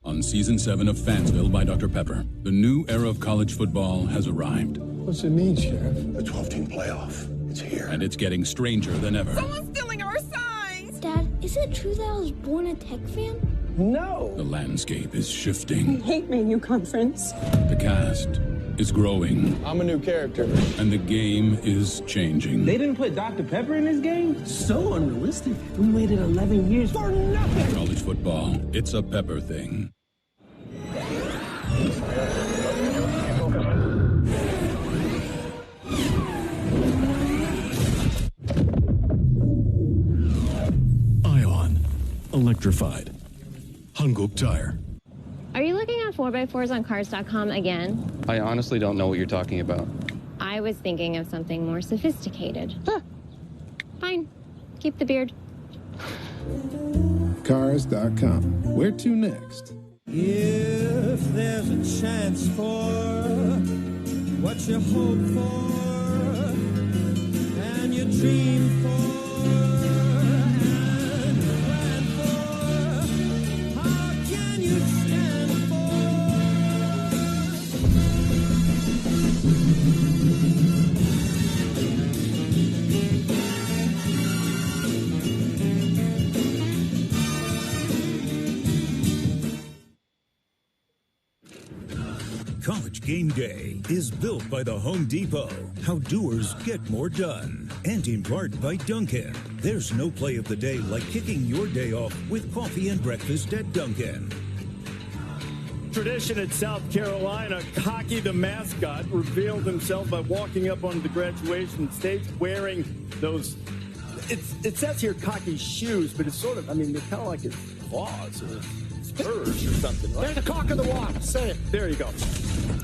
On Season 7 of Fansville by Dr. Pepper, the new era of college football has arrived. What's it mean, Sheriff? The 12-team playoff. It's here. And it's getting stranger than ever. Someone's stealing our signs! Dad, is it true that I was born a Tech fan? No. The landscape is shifting. I hate Manu Conference. The cast is growing. I'm a new character. And the game is changing. They didn't put Dr. Pepper in this game? So unrealistic. We waited 11 years for nothing. College football, it's a Pepper thing. Ion. Electrified. Hanguk Tire. Are you looking at 4x4s on cars.com again? I honestly don't know what you're talking about. I was thinking of something more sophisticated. Fine. Keep the beard. Cars.com. Where to next? If there's a chance for what you hope for and you dream for. College Game Day is built by the Home Depot. How doers get more done. And in part by Dunkin'. There's no play of the day like kicking your day off with coffee and breakfast at Dunkin'. Tradition at South Carolina, Cocky the mascot revealed himself by walking up on the graduation stage wearing those, it says here Cocky's shoes, but it's sort of, I mean, they're kind of like his claws or spurs or something. Right? They're the cock of the walk. Say it. There you go.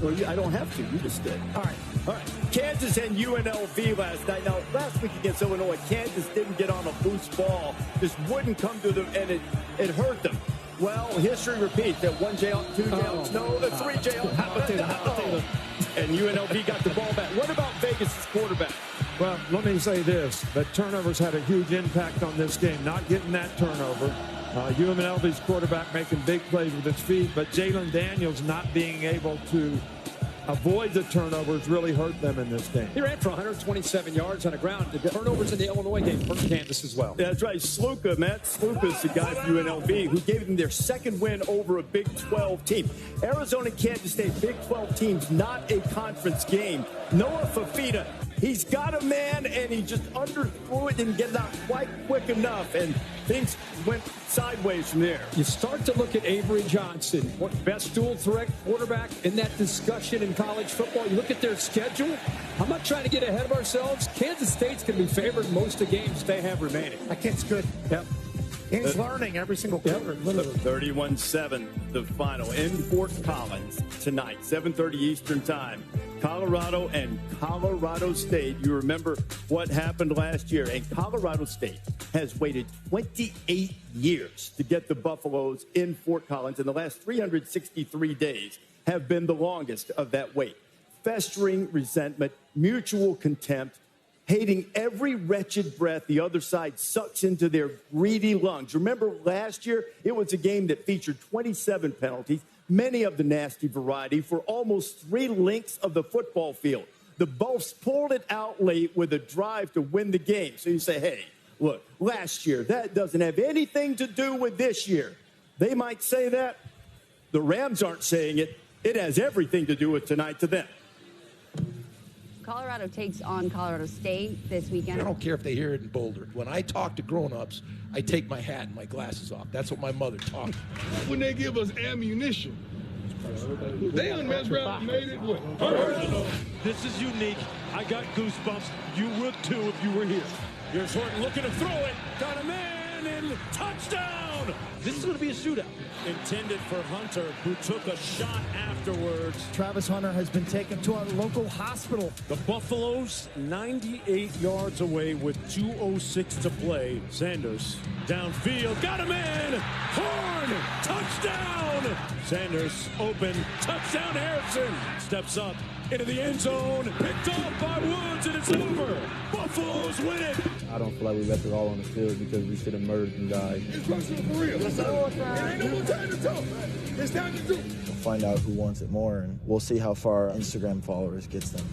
Well, I don't have to. You just did. All right. All right. Kansas and UNLV last night. Now, last week against Illinois, Kansas didn't get on a loose ball. Just wouldn't come to them, and it hurt them. Well, history repeats that 1 jail, 2 jail, the 3 jail, and UNLV got the ball back. What about Vegas' quarterback? Well, let me say this, that turnovers had a huge impact on this game, not getting that turnover. UNLV's quarterback making big plays with his feet, but Jalen Daniels not being able to avoid the turnovers really hurt them in this game. He ran for 127 yards on the ground. The turnovers in the Illinois game hurt Kansas as well. Yeah, that's right. Matt Sluka is the guy from UNLV who gave them their second win over a Big 12 team. Arizona and Kansas State, Big 12 teams, not a conference game. Noah Fafita, he's got a man, and he just underthrew it, didn't get it out quite quick enough, and things went sideways from there. You start to look at Avery Johnson, what best dual threat quarterback in that discussion in college football. You look at their schedule. I'm not trying to get ahead of ourselves. Kansas State's going to be favored in most of the games they have remaining. That kid's good. Yep. He's learning every single quarter. 31-7, the final in Fort Collins tonight, 7:30 Eastern Time. Colorado and Colorado State. You remember what happened last year, and Colorado State has waited 28 years to get the Buffaloes in Fort Collins, and the last 363 days have been the longest of that wait. Festering resentment, mutual contempt, hating every wretched breath the other side sucks into their greedy lungs. Remember last year, it was a game that featured 27 penalties, many of the nasty variety, for almost 3 lengths of the football field. The Buffs pulled it out late with a drive to win the game. So you say, hey, look, last year, that doesn't have anything to do with this year. They might say that. The Rams aren't saying it. It has everything to do with tonight to them. Colorado takes on Colorado State this weekend. I don't care if they hear it in Boulder. When I talk to grown-ups, I take my hat and my glasses off. That's what my mother taught me. When they give us ammunition, they unmessed around and made it what? This is unique. I got goosebumps. You would too if you were here. Here's Horton looking to throw it. Got a man and touchdown. This is going to be a shootout. Intended for Hunter, who took a shot afterwards. Travis Hunter has been taken to a local hospital. The Buffaloes 98 yards away with 2:06 to play. Sanders downfield, got a man. Horn, touchdown. Sanders open, touchdown. Harrison steps up into the end zone, picked off by Woods, and it's over. Buffaloes win it. I don't feel like we left it all on the field because we should have murdered them guys. It's personal for real. It ain't no more time to talk. It's time to do. We'll find out who wants it more, and we'll see how far our Instagram followers gets them.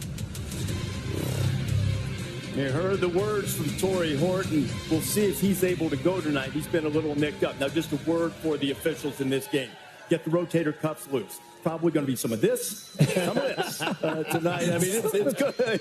You heard the words from Torrey Horton. We'll see if he's able to go tonight. He's been a little nicked up. Now, just a word for the officials in this game. Get the rotator cuffs loose. Probably going to be some of this, some of this tonight. I mean,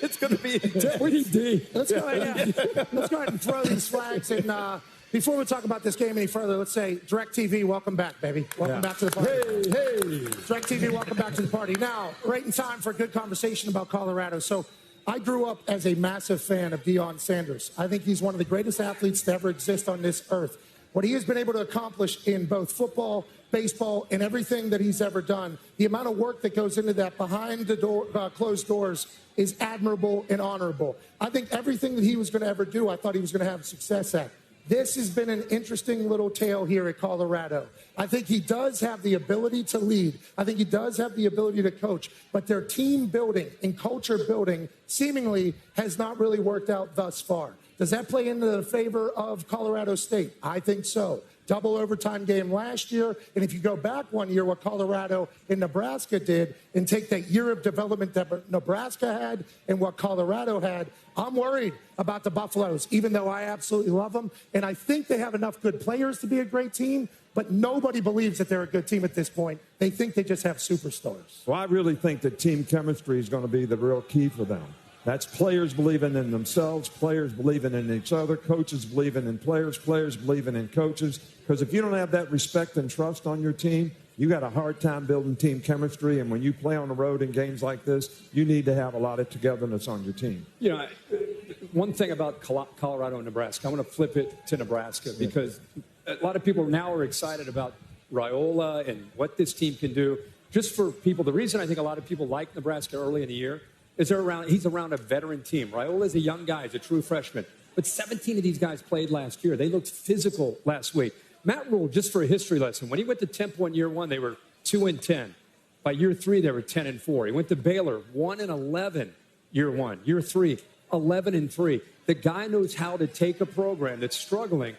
it's going to be intense. Let's go ahead and throw these flags. And before we talk about this game any further, let's say DirecTV, welcome back, baby. Welcome back to the party. Hey. DirecTV, welcome back to the party. Now, right in time for a good conversation about Colorado. So I grew up as a massive fan of Deion Sanders. I think he's one of the greatest athletes to ever exist on this earth. What he has been able to accomplish in both football, baseball, and everything that he's ever done, the amount of work that goes into that behind the door, closed doors is admirable and honorable. I think everything that he was going to ever do, I thought he was going to have success at. This has been an interesting little tale here at Colorado. I think he does have the ability to lead. I think he does have the ability to coach. But their team building and culture building seemingly has not really worked out thus far. Does that play into the favor of Colorado State? I think so. Double overtime game last year. And if you go back 1 year, what Colorado and Nebraska did, and take that year of development that Nebraska had and what Colorado had, I'm worried about the Buffaloes, even though I absolutely love them. And I think they have enough good players to be a great team, but nobody believes that they're a good team at this point. They think they just have superstars. Well, I really think that team chemistry is going to be the real key for them. That's players believing in themselves, players believing in each other, coaches believing in players, players believing in coaches. Because if you don't have that respect and trust on your team, you got a hard time building team chemistry. And when you play on the road in games like this, you need to have a lot of togetherness on your team. You know, one thing about Colorado and Nebraska, I want to flip it to Nebraska because a lot of people now are excited about Raiola and what this team can do. Just for people, the reason I think a lot of people like Nebraska early in the year is he's around a veteran team. Raiola is a young guy, he's a true freshman. But 17 of these guys played last year. They looked physical last week. Matt Rule, just for a history lesson, when he went to Temple in year 1, they were 2-10. By year 3, they were 10-4. He went to Baylor, 1-11 year 1. Year 3, 11-3. The guy knows how to take a program that's struggling,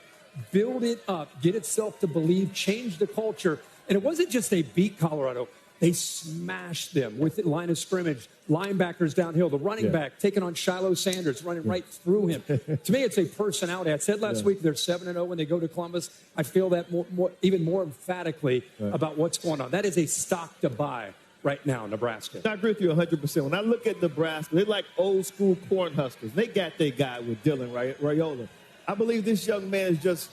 build it up, get itself to believe, change the culture. And it wasn't just they beat Colorado. They smashed them with the line of scrimmage, linebackers downhill, the running back taking on Shiloh Sanders, running right through him. To me, it's a personality. I said last week they're 7-0 when they go to Columbus. I feel that even more emphatically about what's going on. That is a stock to buy right now, Nebraska. I agree with you 100%. When I look at Nebraska, they're like old school Cornhuskers. They got their guy with Dylan Raiola. I believe this young man has just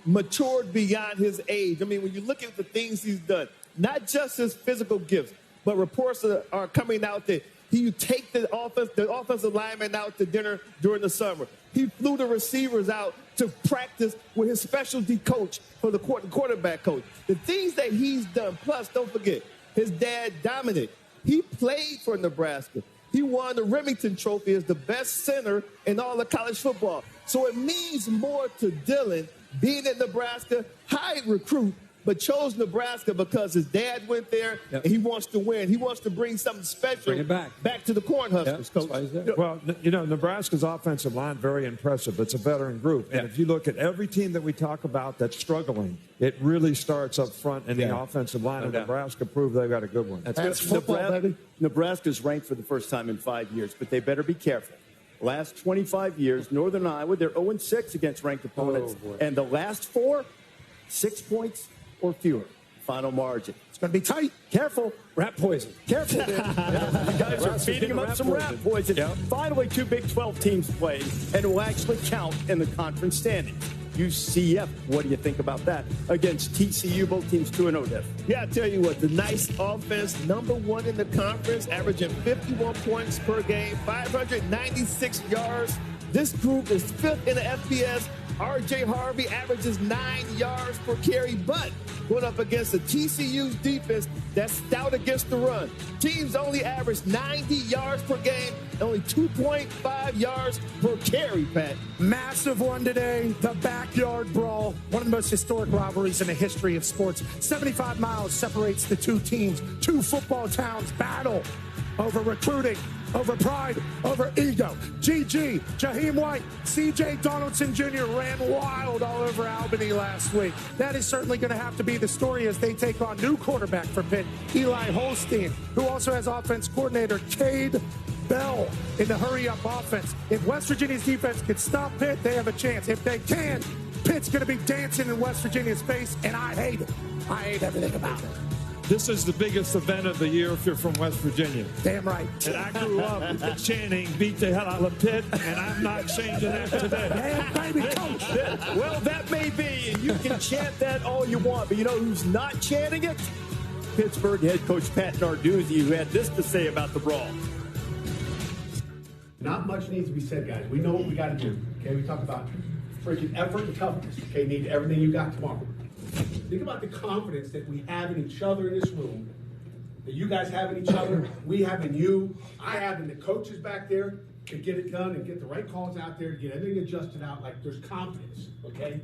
matured beyond his age. I mean, when you look at the things he's done, not just his physical gifts, but reports are coming out that he take the offensive lineman out to dinner during the summer. He flew the receivers out to practice with his specialty coach for the quarterback coach. The things that he's done, plus don't forget, his dad, Dominic, he played for Nebraska. He won the Remington Trophy as the best center in all of college football. So it means more to Dylan being at Nebraska, high recruit, but chose Nebraska because his dad went there and he wants to win. He wants to bring something special bring it back to the Cornhuskers, Coach. Well, you know, Nebraska's offensive line, very impressive. It's a veteran group. And if you look at every team that we talk about that's struggling, it really starts up front in the offensive line, and Nebraska proved they've got a good one. That's football, baby. Nebraska's ranked for the first time in 5 years, but they better be careful. Last 25 years, Northern Iowa, they're 0-6 against ranked opponents. And the last 4, 6 points or fewer. Final margin. It's going to be tight. Careful. Rat poison. Careful, dude. You guys are feeding them up some rat poison. Finally, 2 Big 12 teams play, and it will actually count in the conference standings. UCF, what do you think about that? Against TCU, both teams 2-0, Def. Yeah, I tell you what, the nice offense, #1 in the conference, averaging 51 points per game, 596 yards. This group is 5th in the FBS. R.J. Harvey averages 9 yards per carry, but going up against the TCU's defense that's stout against the run. Teams only average 90 yards per game, only 2.5 yards per carry, Pat. Massive one today, the backyard brawl. One of the most historic rivalries in the history of sports. 75 miles separates the two teams. 2 football towns battle over recruiting, over pride, over ego. GG, Jaheim White, C.J. Donaldson Jr. ran wild all over Albany last week. That is certainly going to have to be the story as they take on new quarterback for Pitt, Eli Holstein, who also has offense coordinator Cade Bell in the hurry-up offense. If West Virginia's defense can stop Pitt, they have a chance. If they can, Pitt's going to be dancing in West Virginia's face, and I hate it. I hate everything about it. This is the biggest event of the year if you're from West Virginia. Damn right. And I grew up chanting, beat the hell out of Pitt, and I'm not changing that today. Damn, baby, coach. Well, that may be, and you can chant that all you want, but you know who's not chanting it? Pittsburgh head coach Pat Narduzzi, who had this to say about the brawl. Not much needs to be said, guys. We know what we got to do. Okay, we talk about freaking effort and toughness. Okay, need everything you got tomorrow. Think about the confidence that we have in each other in this room, that you guys have in each other, we have in you, I have in the coaches back there to get it done and get the right calls out there, get everything adjusted out like there's confidence, okay?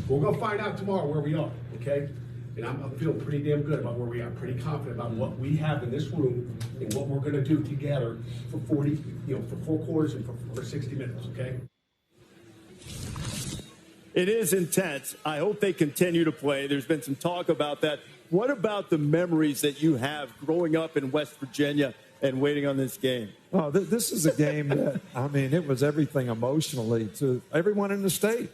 We're going to find out tomorrow where we are, okay? And I'm feeling pretty damn good about where we are, pretty confident about what we have in this room and what we're going to do together for 40, for 4 quarters and for 60 minutes, okay? It is intense. I hope they continue to play. There's been some talk about that. What about the memories that you have growing up in West Virginia and waiting on this game? Oh, this is a game that, I mean, it was everything emotionally to everyone in the state.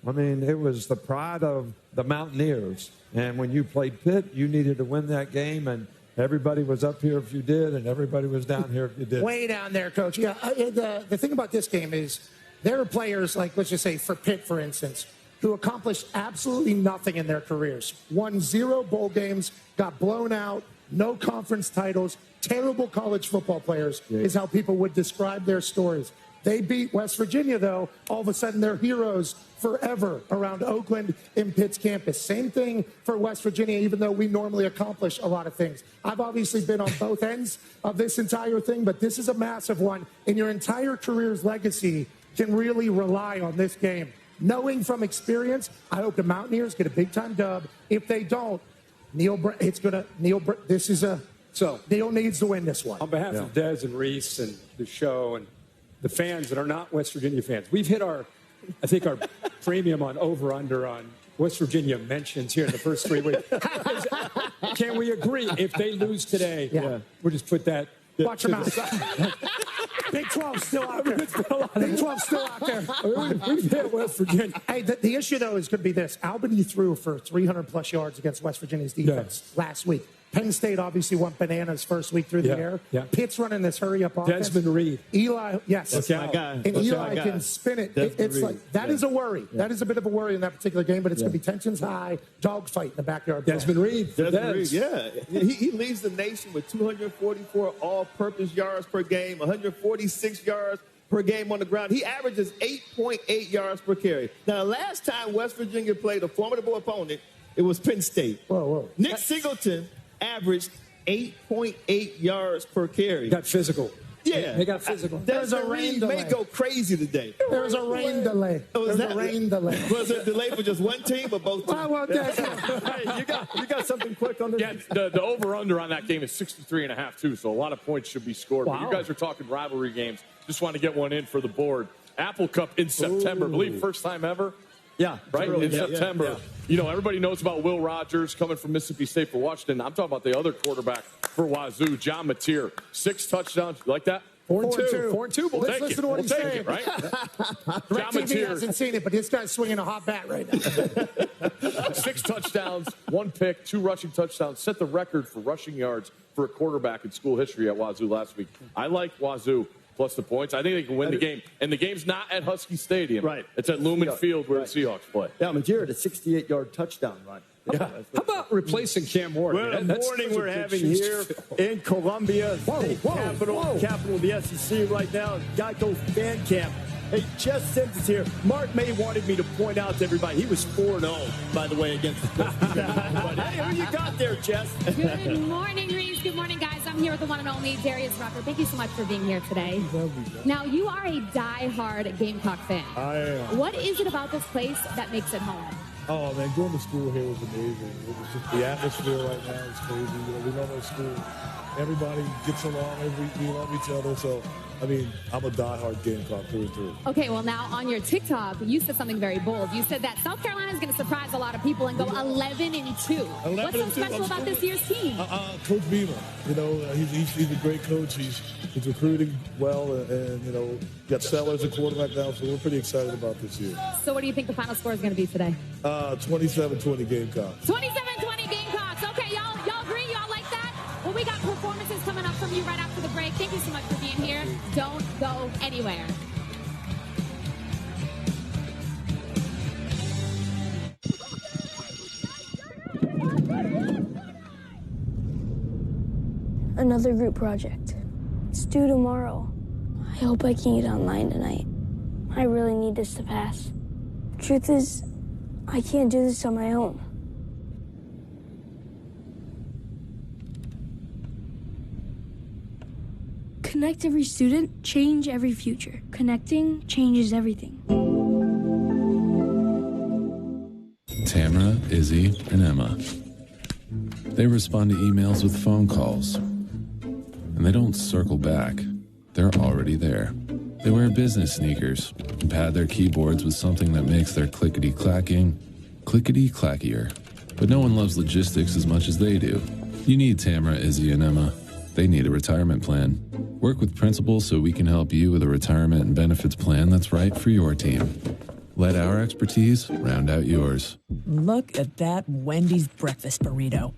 I mean, it was the pride of the Mountaineers. And when you played Pitt, you needed to win that game, and everybody was up here if you did, and everybody was down here if you did. Way down there, Coach. Yeah, the thing about this game is there are players, like, let's just say for Pitt, for instance, who accomplished absolutely nothing in their careers. Won 0 bowl games, got blown out, no conference titles, terrible college football players is how people would describe their stories. They beat West Virginia, though. All of a sudden, they're heroes forever around Oakland and Pitt's campus. Same thing for West Virginia, even though we normally accomplish a lot of things. I've obviously been on both ends of this entire thing, but this is a massive one. And your entire career's legacy can really rely on this game. Knowing from experience, I hope the Mountaineers get a big-time dub. If they don't, Neil needs to win this one. On behalf of Des and Reese and the show and the fans that are not West Virginia fans, we've hit our premium on over-under on West Virginia mentions here in the first 3 weeks. Can we agree if they lose today, we'll just put that. Watch them out. Big 12 still out there. Big 12 still out there. We've hit West Virginia. Hey, the issue, though, is going to be this. Albany threw for 300-plus yards against West Virginia's defense last week. Penn State obviously went bananas first week through the air. Pitt's running this hurry-up offense. Desmond Reed. Eli, yes. That's my guy. And Eli can spin it. It's Reed. Like, that is a worry. That is a bit of a worry in that particular game, but it's going to be tensions high, dogfight in the backyard. Desmond Reed. Desmond Reed, he leads the nation with 244 all-purpose yards per game, 146 yards per game on the ground. He averages 8.8 yards per carry. Now, last time West Virginia played a formidable opponent, it was Penn State. Whoa. Nick Singleton averaged 8.8 yards per carry. Got physical. Yeah. They got physical. There's a rain delay. May go crazy today. There was a rain delay. Was it a delay for just one team or both teams? Hey, you got something quick on this? Yeah, the over-under on that game is 63.5, too, so a lot of points should be scored. Wow. But you guys are talking rivalry games. Just want to get one in for the board. Apple Cup in September. I believe first time ever. Yeah. Right? In September. Yeah. You know, everybody knows about Will Rogers coming from Mississippi State for Washington. I'm talking about the other quarterback for Wazoo, John Mateer. 6 touchdowns. You like that? 4-2. 4-2. We'll take it. Listen to what he's saying. It, right? John TV hasn't seen it, but this guy's swinging a hot bat right now. 6 touchdowns, 1 pick, 2 rushing touchdowns. Set the record for rushing yards for a quarterback in school history at Wazoo last week. I like Wazoo plus the points. I think they can win the game. And the game's not at Husky Stadium. Right. It's at Lumen Field where the Seahawks play. Yeah, Mateer had a 68-yard touchdown run. How about replacing Cam Ward? Well, the morning we're having here in Columbia, capital of the SEC right now, Geico Fan Camp. Hey, Jess Sims is here. Mark May wanted me to point out to everybody, he was 4-0, by the way, against the Hey, who you got there, Jess? Good morning, Reese. Good morning, guys. I'm here with the one and only Darius Rucker. Thank you so much for being here today. Now, you are a die-hard Gamecock fan. I am. What is it about this place that makes it home? Oh, man, going to school here was amazing. It was just the atmosphere right now is crazy. You know, we love our school. Everybody gets along. We love each other. So, I mean, I'm a diehard Gamecock through and through. Okay, well, now on your TikTok, you said something very bold. You said that South Carolina is going to surprise a lot of people and go 11-2. What's so special about this year's team? Coach Beamer, you know, he's a great coach. He's recruiting well, and you know, got Sellers at quarterback now, so we're pretty excited about this year. So what do you think the final score is going to be today? 27-20 Gamecocks. 27-20 Gamecocks. Okay, y'all agree? Y'all like that? Well, we got performances coming up from you right after the break. Thank you so much for being here. Don't go anywhere. Another group project. It's due tomorrow. I hope I can get online tonight. I really need this to pass. The truth is, I can't do this on my own. Connect every student, change every future. Connecting changes everything. Tamara, Izzy, and Emma. They respond to emails with phone calls. And they don't circle back. They're already there. They wear business sneakers and pad their keyboards with something that makes their clickety-clacking clickety-clackier. But no one loves logistics as much as they do. You need Tamara, Izzy, and Emma. They need a retirement plan. Work with Principal so we can help you with a retirement and benefits plan that's right for your team. Let our expertise round out yours. Look at that Wendy's breakfast burrito.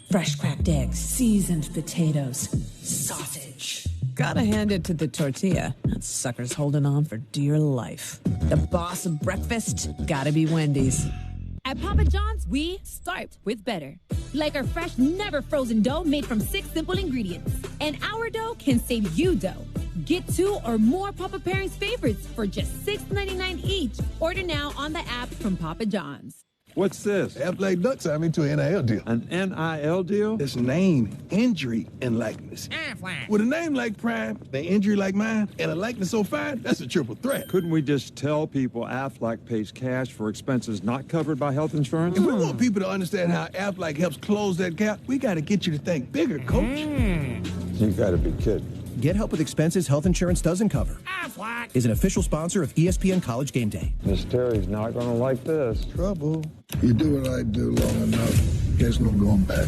Fresh cracked eggs, seasoned potatoes, sausage. Gotta hand it to the tortilla. That sucker's holding on for dear life. The boss of breakfast, gotta be Wendy's. At Papa John's, we start with better. Like our fresh, never frozen dough made from 6 simple ingredients. And our dough can save you dough. Get 2 or more Papa Pairings favorites for just $6.99 each. Order now on the app from Papa John's. What's this? Athletic Duck signed me to an NIL deal. An NIL deal? It's name, injury, and likeness. With a name like Prime, an injury like mine, and a likeness so fine, that's a triple threat. Couldn't we just tell people Aflac pays cash for expenses not covered by health insurance? If we want people to understand how Aflac helps close that gap, we got to get you to think bigger, Coach. You got to be kidding. Get help with expenses health insurance doesn't cover. Aflac is an official sponsor of ESPN College Game Day. Miss Terry's not going to like this. Trouble. You do what I do long enough, there's no going back.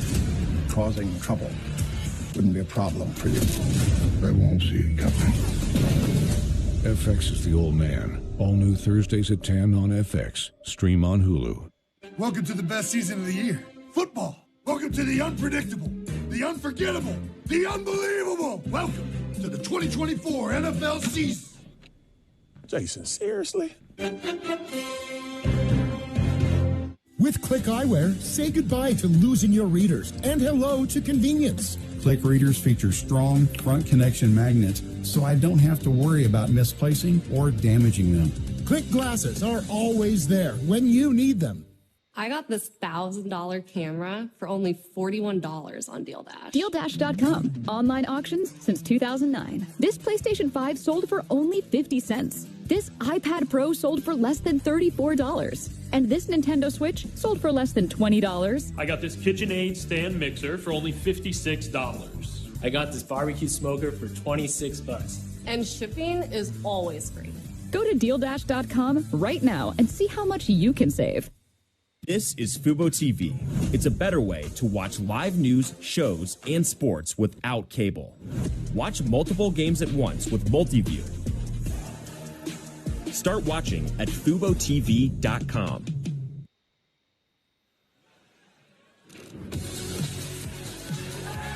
Causing trouble wouldn't be a problem for you. They won't see it coming. FX is the old man. All new Thursdays at 10 on FX. Stream on Hulu. Welcome to the best season of the year. Football. Welcome to the unpredictable, the unforgettable, the unbelievable. Welcome to the 2024 NFL season. Jason, seriously? With Click Eyewear, say goodbye to losing your readers and hello to convenience. Click readers feature strong front connection magnets, so I don't have to worry about misplacing or damaging them. Click glasses are always there when you need them. I got this $1,000 camera for only $41 on DealDash. DealDash.com. Online auctions since 2009. This PlayStation 5 sold for only 50 cents. This iPad Pro sold for less than $34. And this Nintendo Switch sold for less than $20. I got this KitchenAid stand mixer for only $56. I got this barbecue smoker for $26. And shipping is always free. Go to DealDash.com right now and see how much you can save. This is Fubo TV. It's a better way to watch live news, shows, and sports without cable. Watch multiple games at once with Multiview. Start watching at FuboTV.com.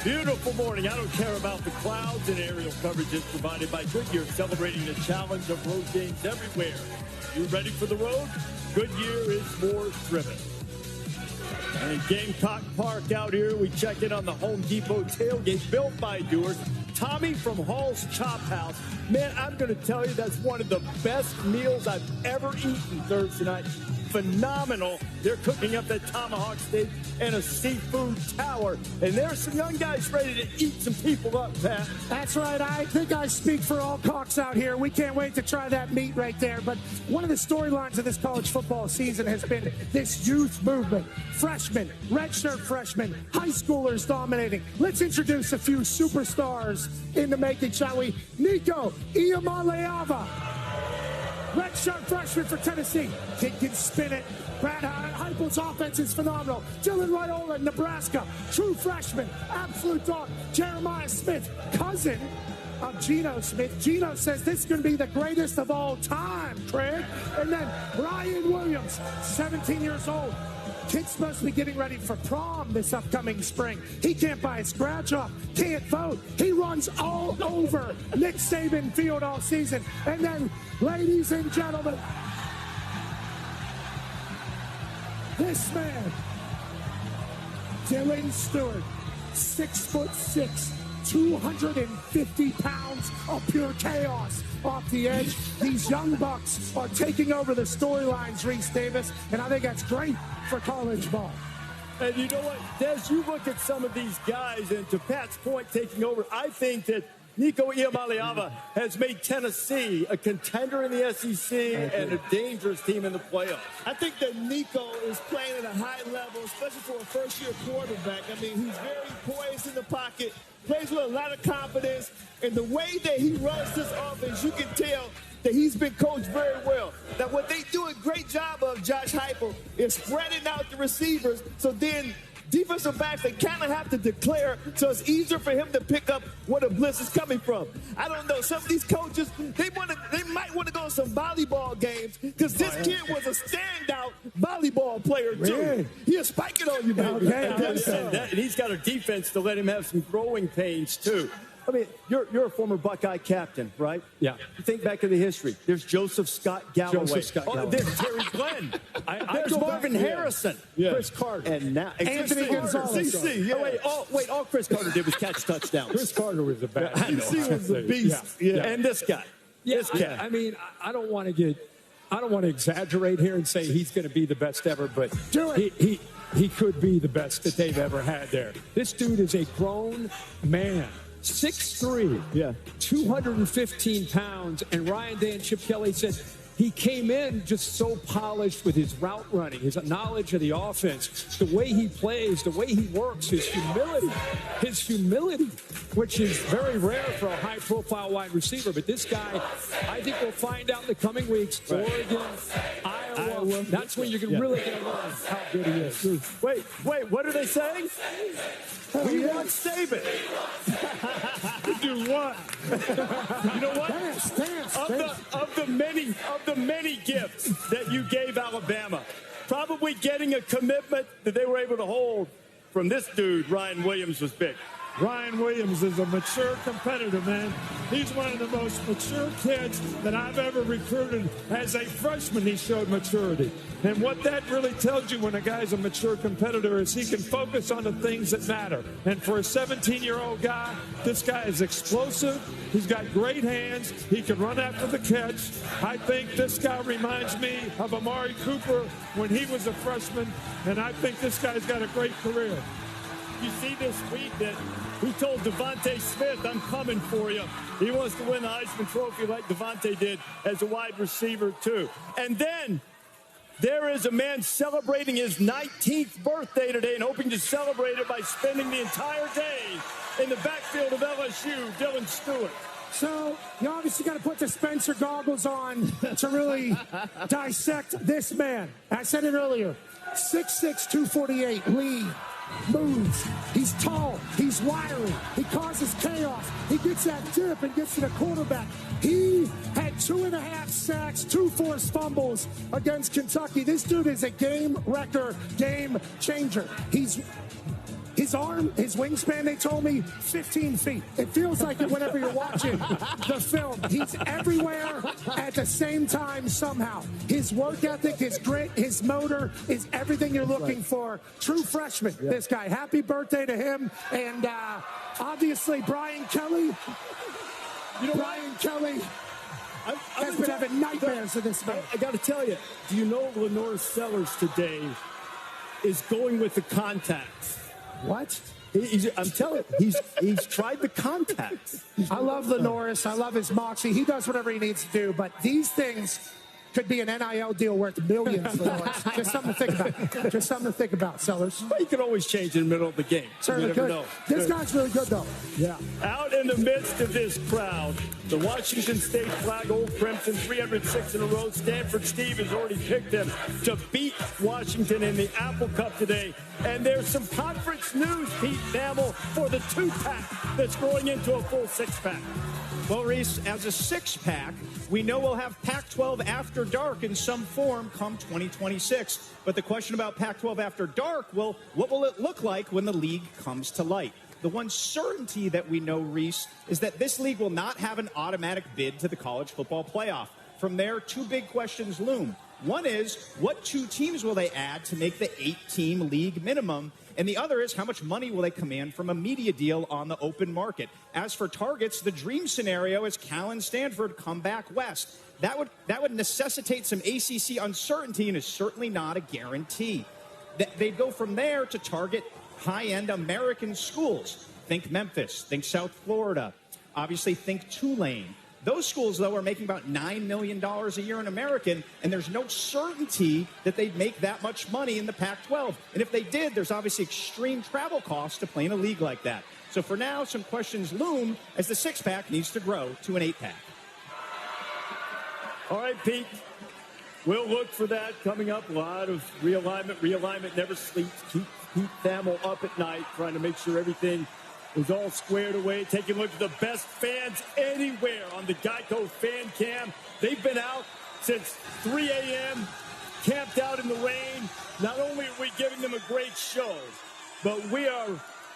Beautiful morning. I don't care about the clouds, and aerial coverage is provided by Goodyear, celebrating the challenge of road games everywhere. You ready for the road? Goodyear is more driven. And in Gamecock Park out here, we check in on the Home Depot tailgate built by doers. Tommy from Hall's Chop House. Man, I'm going to tell you, that's one of the best meals I've ever eaten Thursday night. Phenomenal. They're cooking up that tomahawk steak and a seafood tower. And there's some young guys ready to eat some people up, Pat. That's right. I think I speak for all cocks out here. We can't wait to try that meat right there. But one of the storylines of this college football season has been this youth movement. Freshmen, redshirt freshmen, high schoolers dominating. Let's introduce a few superstars in the making, shall we? Nico Iamaleava. Redshirt freshman for Tennessee. Kid can spin it. Brad Heupel's offense is phenomenal. Dylan Raiola, Nebraska. True freshman. Absolute dog. Jeremiah Smith, cousin of Geno Smith. Geno says this is going to be the greatest of all time, Craig. And then Ryan Williams, 17 years old. Kid's supposed to be getting ready for prom this upcoming spring. He can't buy a scratch off, can't vote. He runs all over Nick Saban Field all season. And then, ladies and gentlemen, this man, Dylan Stewart, 6'6", 250 pounds of pure chaos off the edge. These young bucks are taking over the storylines, Reese Davis, and I think that's great for college ball. And you know what, Des, you look at some of these guys, and to Pat's point, taking over, I think that Nico Iamaleava has made Tennessee a contender in the SEC and a dangerous team in the playoffs. I think that Nico is playing at a high level, especially for a first-year quarterback. I mean, he's very poised in the pocket, plays with a lot of confidence, and the way that he runs this offense, you can tell that he's been coached very well. Now, what they do a great job of, Josh Heupel, is spreading out the receivers, so then defensive backs, they kind of have to declare, so it's easier for him to pick up where the blitz is coming from. I don't know. Some of these coaches, they might want to go to some volleyball games because this kid was a standout volleyball player, too. Really? He'll spike it on you, baby. And he's got a defense to let him have some growing pains, too. I mean, you're a former Buckeye captain, right? Yeah. You think back to the history. There's Joseph Scott Galloway. There's Terry Glenn. There's Marvin Harrison. Yeah. Chris Carter. And now Anthony Gonzalez. CC. Oh, wait, all Chris Carter did was catch touchdowns. Chris Carter was a bad. CC was a beast. Yeah. And this guy. Yeah, I mean, I don't want to exaggerate here and say he's going to be the best ever, but he could be the best that they've ever had there. This dude is a grown man. 6'3", 215 pounds, and Ryan Day and Chip Kelly said he came in just so polished with his route running, his knowledge of the offense, the way he plays, the way he works, his humility, which is very rare for a high-profile wide receiver. But this guy, I think we'll find out in the coming weeks, Oregon, Iowa, that's when you're really going to learn how good he is. Wait, what are they saying? We want Saban. Do what? You know what? Of the many gifts that you gave Alabama, probably getting a commitment that they were able to hold from this dude, Ryan Williams, was big. Ryan Williams is a mature competitor, man. He's one of the most mature kids that I've ever recruited. As a freshman, he showed maturity. And what that really tells you when a guy's a mature competitor is he can focus on the things that matter. And for a 17-year-old guy, this guy is explosive. He's got great hands. He can run after the catch. I think this guy reminds me of Amari Cooper when he was a freshman. And I think this guy's got a great career. You see this week that he told Devontae Smith, I'm coming for you. He wants to win the Heisman Trophy like Devontae did as a wide receiver, too. And then there is a man celebrating his 19th birthday today and hoping to celebrate it by spending the entire day in the backfield of LSU, Dylan Stewart. So you obviously got to put the Spencer goggles on to really dissect this man. I said it earlier, 6'6", 248, lead. Moves. He's tall. He's wiry. He causes chaos. He gets that dip and gets to the quarterback. He had 2.5 sacks, 2 forced fumbles against Kentucky. This dude is a game wrecker, game changer. His arm, his wingspan, they told me, 15 feet. It feels like it whenever you're watching the film. He's everywhere at the same time somehow. His work ethic, his grit, his motor is everything you're looking for. True freshman, this guy. Happy birthday to him. And obviously, Brian Kelly. Brian Kelly has been having nightmares of this man. I got to tell you, do you know Lenore Sellers today is going with the contacts? What? I'm telling you, he's tried the contacts. I love Lenoris. I love his moxie. He does whatever he needs to do. But these things could be an NIL deal worth millions. Just something to think about. Just something to think about, Sellers. But you can always change in the middle of the game. Certainly could. Know. This guy's really good, though. Yeah. Out in the midst of this crowd, the Washington State flag, Old Crimson, 306 in a row. Stanford Steve has already picked him to beat Washington in the Apple Cup today. And there's some conference news, Pete Thamel, for the 2-pack that's growing into a full 6-pack. Well, Reese, as a 6-pack, we know we'll have Pac-12 After Dark in some form come 2026. But the question about Pac-12 After Dark, well, what will it look like when the league comes to light? The one certainty that we know, Reese, is that this league will not have an automatic bid to the college football playoff. From there, 2 big questions loom. One is, what 2 teams will they add to make the 8-team league minimum? And the other is, how much money will they command from a media deal on the open market? As for targets, the dream scenario is Cal and Stanford come back west. That would necessitate some ACC uncertainty and is certainly not a guarantee. They'd go from there to target high-end American schools. Think Memphis, think South Florida. Obviously, think Tulane. Those schools, though, are making about $9 million a year in American, and there's no certainty that they'd make that much money in the Pac-12. And if they did, there's obviously extreme travel costs to play in a league like that. So for now, some questions loom as the six-pack needs to grow to an eight-pack. All right, Pete. We'll look for that coming up. A lot of realignment. Realignment never sleeps. Keep Pete Thamel up at night, trying to make sure everything is all squared away. Taking a look at the best fans anywhere on the Geico fan cam. They've been out since 3 a.m., camped out in the rain. Not only are we giving them a great show, but we are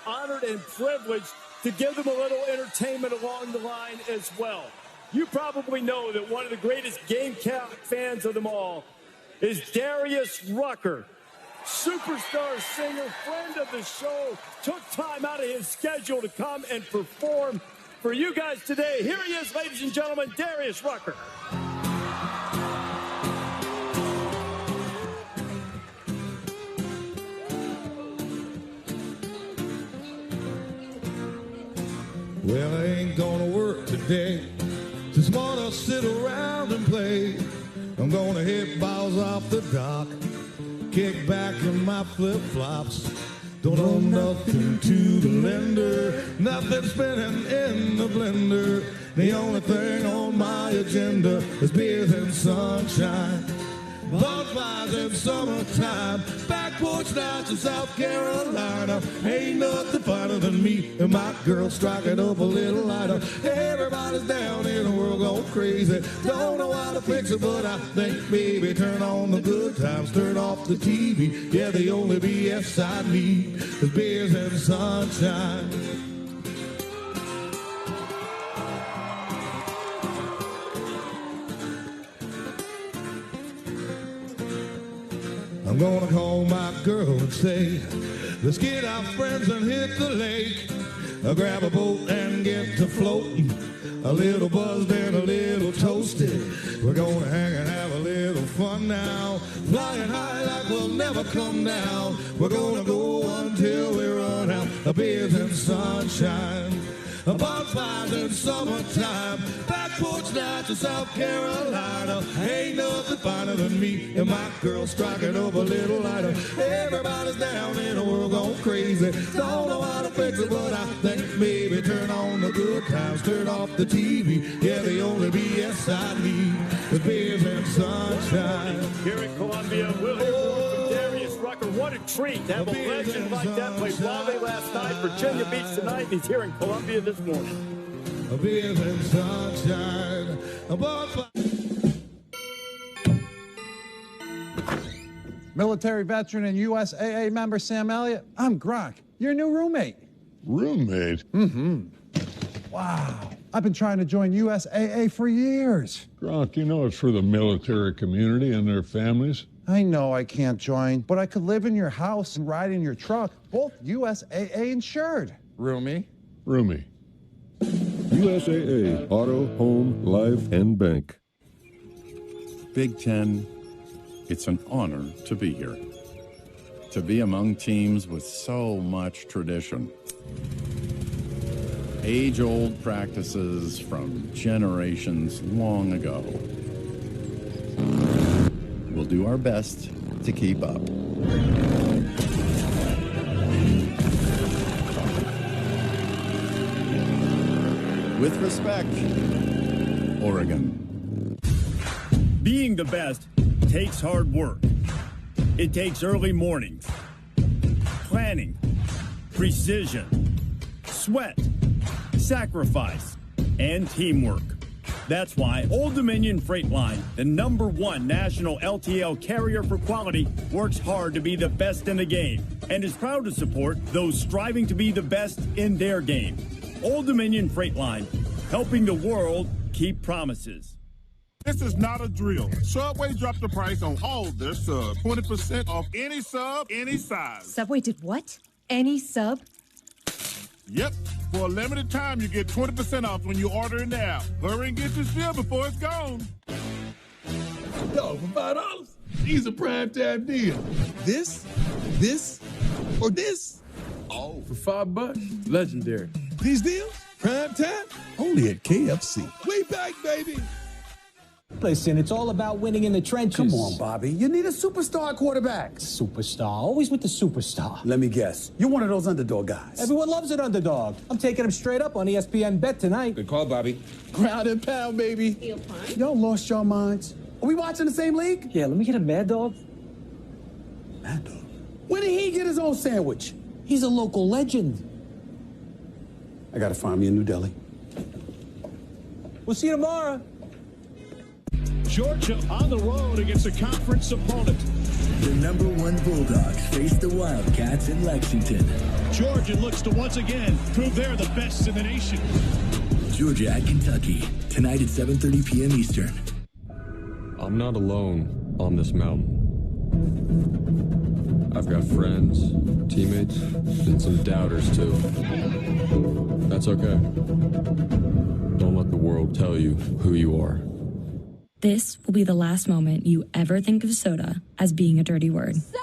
honored and privileged to give them a little entertainment along the line as well. You probably know that one of the greatest Gamecock fans of them all is Darius Rucker. Superstar singer, friend of the show, took time out of his schedule to come and perform for you guys today. Here he is, ladies and gentlemen, Darius Rucker. Well, I ain't gonna work today. Just wanna sit around and play. I'm gonna hit balls off the dock, kick back in my flip-flops. Don't owe nothing to the lender, nothing spinning in the blender. The only thing on my agenda is beers and sunshine, bonfires in summertime, back porch nights in South Carolina. Ain't nothing finer than me and my girl striking up a little lighter. Everybody's down in the world going crazy. Don't know how to fix it, but I think maybe turn on the good times, turn off the TV. Yeah, the only BS I need is beers and sunshine. I'm gonna call my girl and say, let's get our friends and hit the lake. I'll grab a boat and get to floating, a little buzzed and a little toasted. We're gonna hang and have a little fun now, flying high like we'll never come down. We're gonna go until we run out of beers and sunshine, a bonfires in summertime, back porch nights in South Carolina. Ain't nothing finer than me and my girl striking up a little lighter. Everybody's down in the world going crazy. Don't know how to fix it, but I think maybe turn on the good times, turn off the TV. Yeah, the only BS I need is beers and sunshine. Here in Columbia, we'll hear more from Darius Rucker. What a treat to have a legend like that play Wale last night, Virginia Beach tonight, and he's here in Columbia this morning. A beers and sunshine, a bonfire. Military veteran and USAA member Sam Elliott, I'm Gronk, your new roommate. Roommate? Mm-hmm. Wow. I've been trying to join USAA for years. Gronk, you know it's for the military community and their families. I know I can't join, but I could live in your house and ride in your truck, both USAA insured. Roomie? Roomie. USAA, Auto, Home, Life, and Bank. Big Ten, it's an honor to be here. To be among teams with so much tradition. Age-old practices from generations long ago. We'll do our best to keep up. With respect, Oregon. Being the best takes hard work. It takes early mornings, planning, precision, sweat, sacrifice, and teamwork. That's why Old Dominion Freight Line, the #1 national LTL carrier for quality, works hard to be the best in the game and is proud to support those striving to be the best in their game. Old Dominion Freight Line, helping the world keep promises. This is not a drill. Subway dropped the price on all their subs. 20% off any sub, any size. Subway did what? Any sub? Yep. For a limited time, you get 20% off when you order it now. Hurry and get your deal before it's gone. Yo, for $5, these are prime time deal. This, or this? Oh, for $5, legendary. These deals? Prime time? Only at KFC. Way back, baby. Listen, it's all about winning in the trenches. Come on, Bobby. You need a superstar quarterback. Superstar. Always with the superstar. Let me guess. You're one of those underdog guys. Everyone loves an underdog. I'm taking him straight up on ESPN Bet tonight. Good call, Bobby. Ground and pound, baby. Y'all lost your minds. Are we watching the same league? Yeah, let me get a Mad Dog. Mad Dog? When did he get his own sandwich? He's a local legend. I gotta find me a new deli. We'll see you tomorrow. Georgia on the road against a conference opponent. The #1 Bulldogs face the Wildcats in Lexington. Georgia looks to once again prove they're the best in the nation. Georgia at Kentucky, tonight at 7:30 p.m. Eastern. I'm not alone on this mountain. I've got friends, teammates, and some doubters too. That's okay. Don't let the world tell you who you are. This will be the last moment you ever think of soda as being a dirty word. Soda!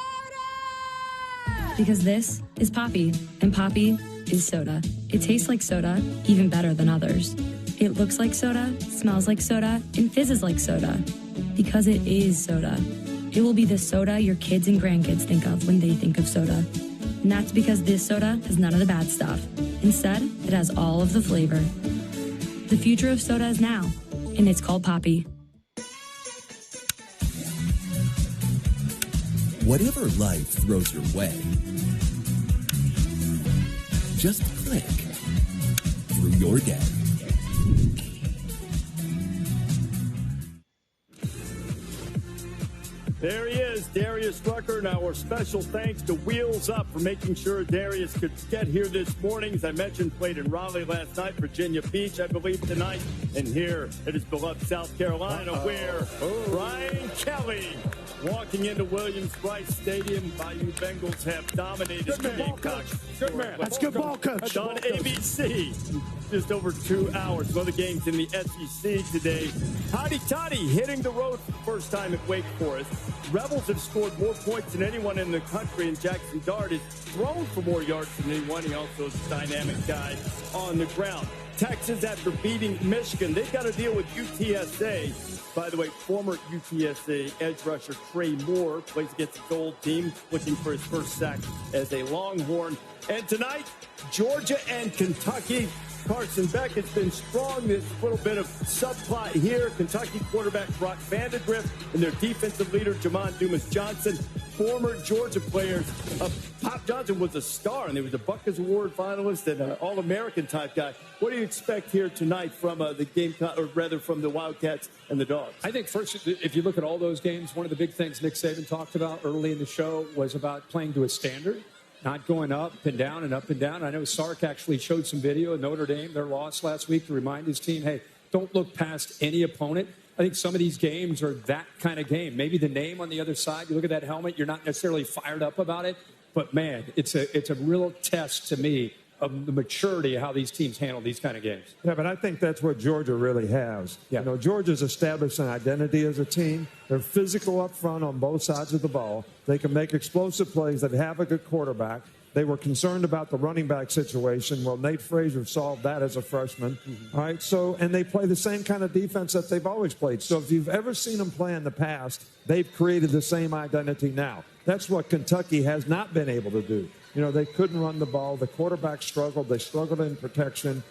Because this is Poppy, and Poppy is soda. It tastes like soda, even better than others. It looks like soda, smells like soda, and fizzes like soda. Because it is soda. It will be the soda your kids and grandkids think of when they think of soda. And that's because this soda has none of the bad stuff. Instead, it has all of the flavor. The future of soda is now, and it's called Poppy. Whatever life throws your way, just click through your day. There he is, Darius Rucker. Now, our special thanks to Wheels Up for making sure Darius could get here this morning. As I mentioned, played in Raleigh last night, Virginia Beach, I believe, tonight. And here it is beloved South Carolina, where Brian Kelly walking into Williams-Brice Stadium. Bayou Bengals have dominated the Gamecocks. Good man. That's good ball, coach. On ABC. Just over 2 hours. One of the games in the SEC today. Hotty Toddy hitting the road for the first time at Wake Forest. Rebels have scored more points than anyone in the country, and Jackson Dart is thrown for more yards than anyone. He also is a dynamic guy on the ground. Texas, after beating Michigan, they've got to deal with UTSA. By the way, former UTSA edge rusher Trey Moore plays against his old team, looking for his first sack as a Longhorn. And tonight, Georgia and Kentucky. Carson Beck has been strong. This little bit of subplot here. Kentucky quarterback Brock Vandegrift and their defensive leader, Jamon Dumas-Johnson, former Georgia players. Pop Johnson was a star, and he was a Butkus Award finalist and an All-American type guy. What do you expect here tonight from the Gamecock, or rather from the Wildcats and the Dogs? I think first, if you look at all those games, one of the big things Nick Saban talked about early in the show was about playing to a standard. Not going up and down and up and down. I know Sark actually showed some video of Notre Dame, their loss last week, to remind his team, hey, don't look past any opponent. I think some of these games are that kind of game. Maybe the name on the other side, you look at that helmet, you're not necessarily fired up about it. But, man, it's a real test to me of the maturity of how these teams handle these kind of games. Yeah, but I think that's what Georgia really has. Yeah. You know, Georgia's established an identity as a team. They're physical up front on both sides of the ball. They can make explosive plays that have a good quarterback. They were concerned about the running back situation. Well, Nate Frazier solved that as a freshman. All right, so, and they play the same kind of defense that they've always played. So if you've ever seen them play in the past, they've created the same identity now. That's what Kentucky has not been able to do. You know, they couldn't run the ball. The quarterback struggled. They struggled in protection.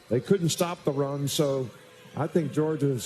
They couldn't stop the run. So I think Georgia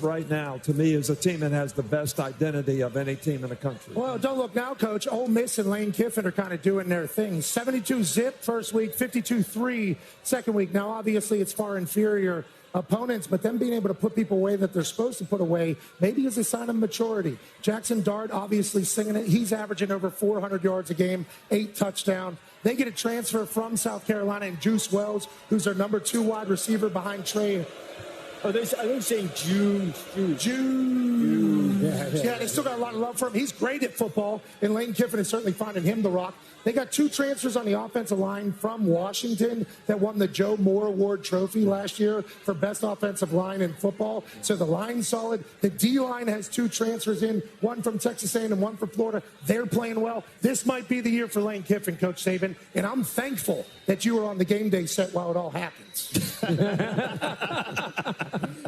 right now, to me, is a team that has the best identity of any team in the country. Well, don't look now, Coach. Ole Miss and Lane Kiffin are kind of doing their thing. 72-zip first week, 52-3 second week. Now, obviously, it's far inferior opponents, but them being able to put people away that they're supposed to put away maybe is a sign of maturity. Jackson Dart obviously singing it. He's averaging over 400 yards a game, 8 touchdowns. They get a transfer from South Carolina and Juice Wells, who's their number 2 wide receiver behind Trey. Are they saying June? Yeah, they still got a lot of love for him. He's great at football, and Lane Kiffin is certainly finding him the rock. They got 2 transfers on the offensive line from Washington that won the Joe Moore Award trophy last year for best offensive line in football. So the line's solid. The D-line has 2 transfers in, one from Texas A&M and one from Florida. They're playing well. This might be the year for Lane Kiffin, Coach Saban, and I'm thankful that you were on the game day set while it all happens.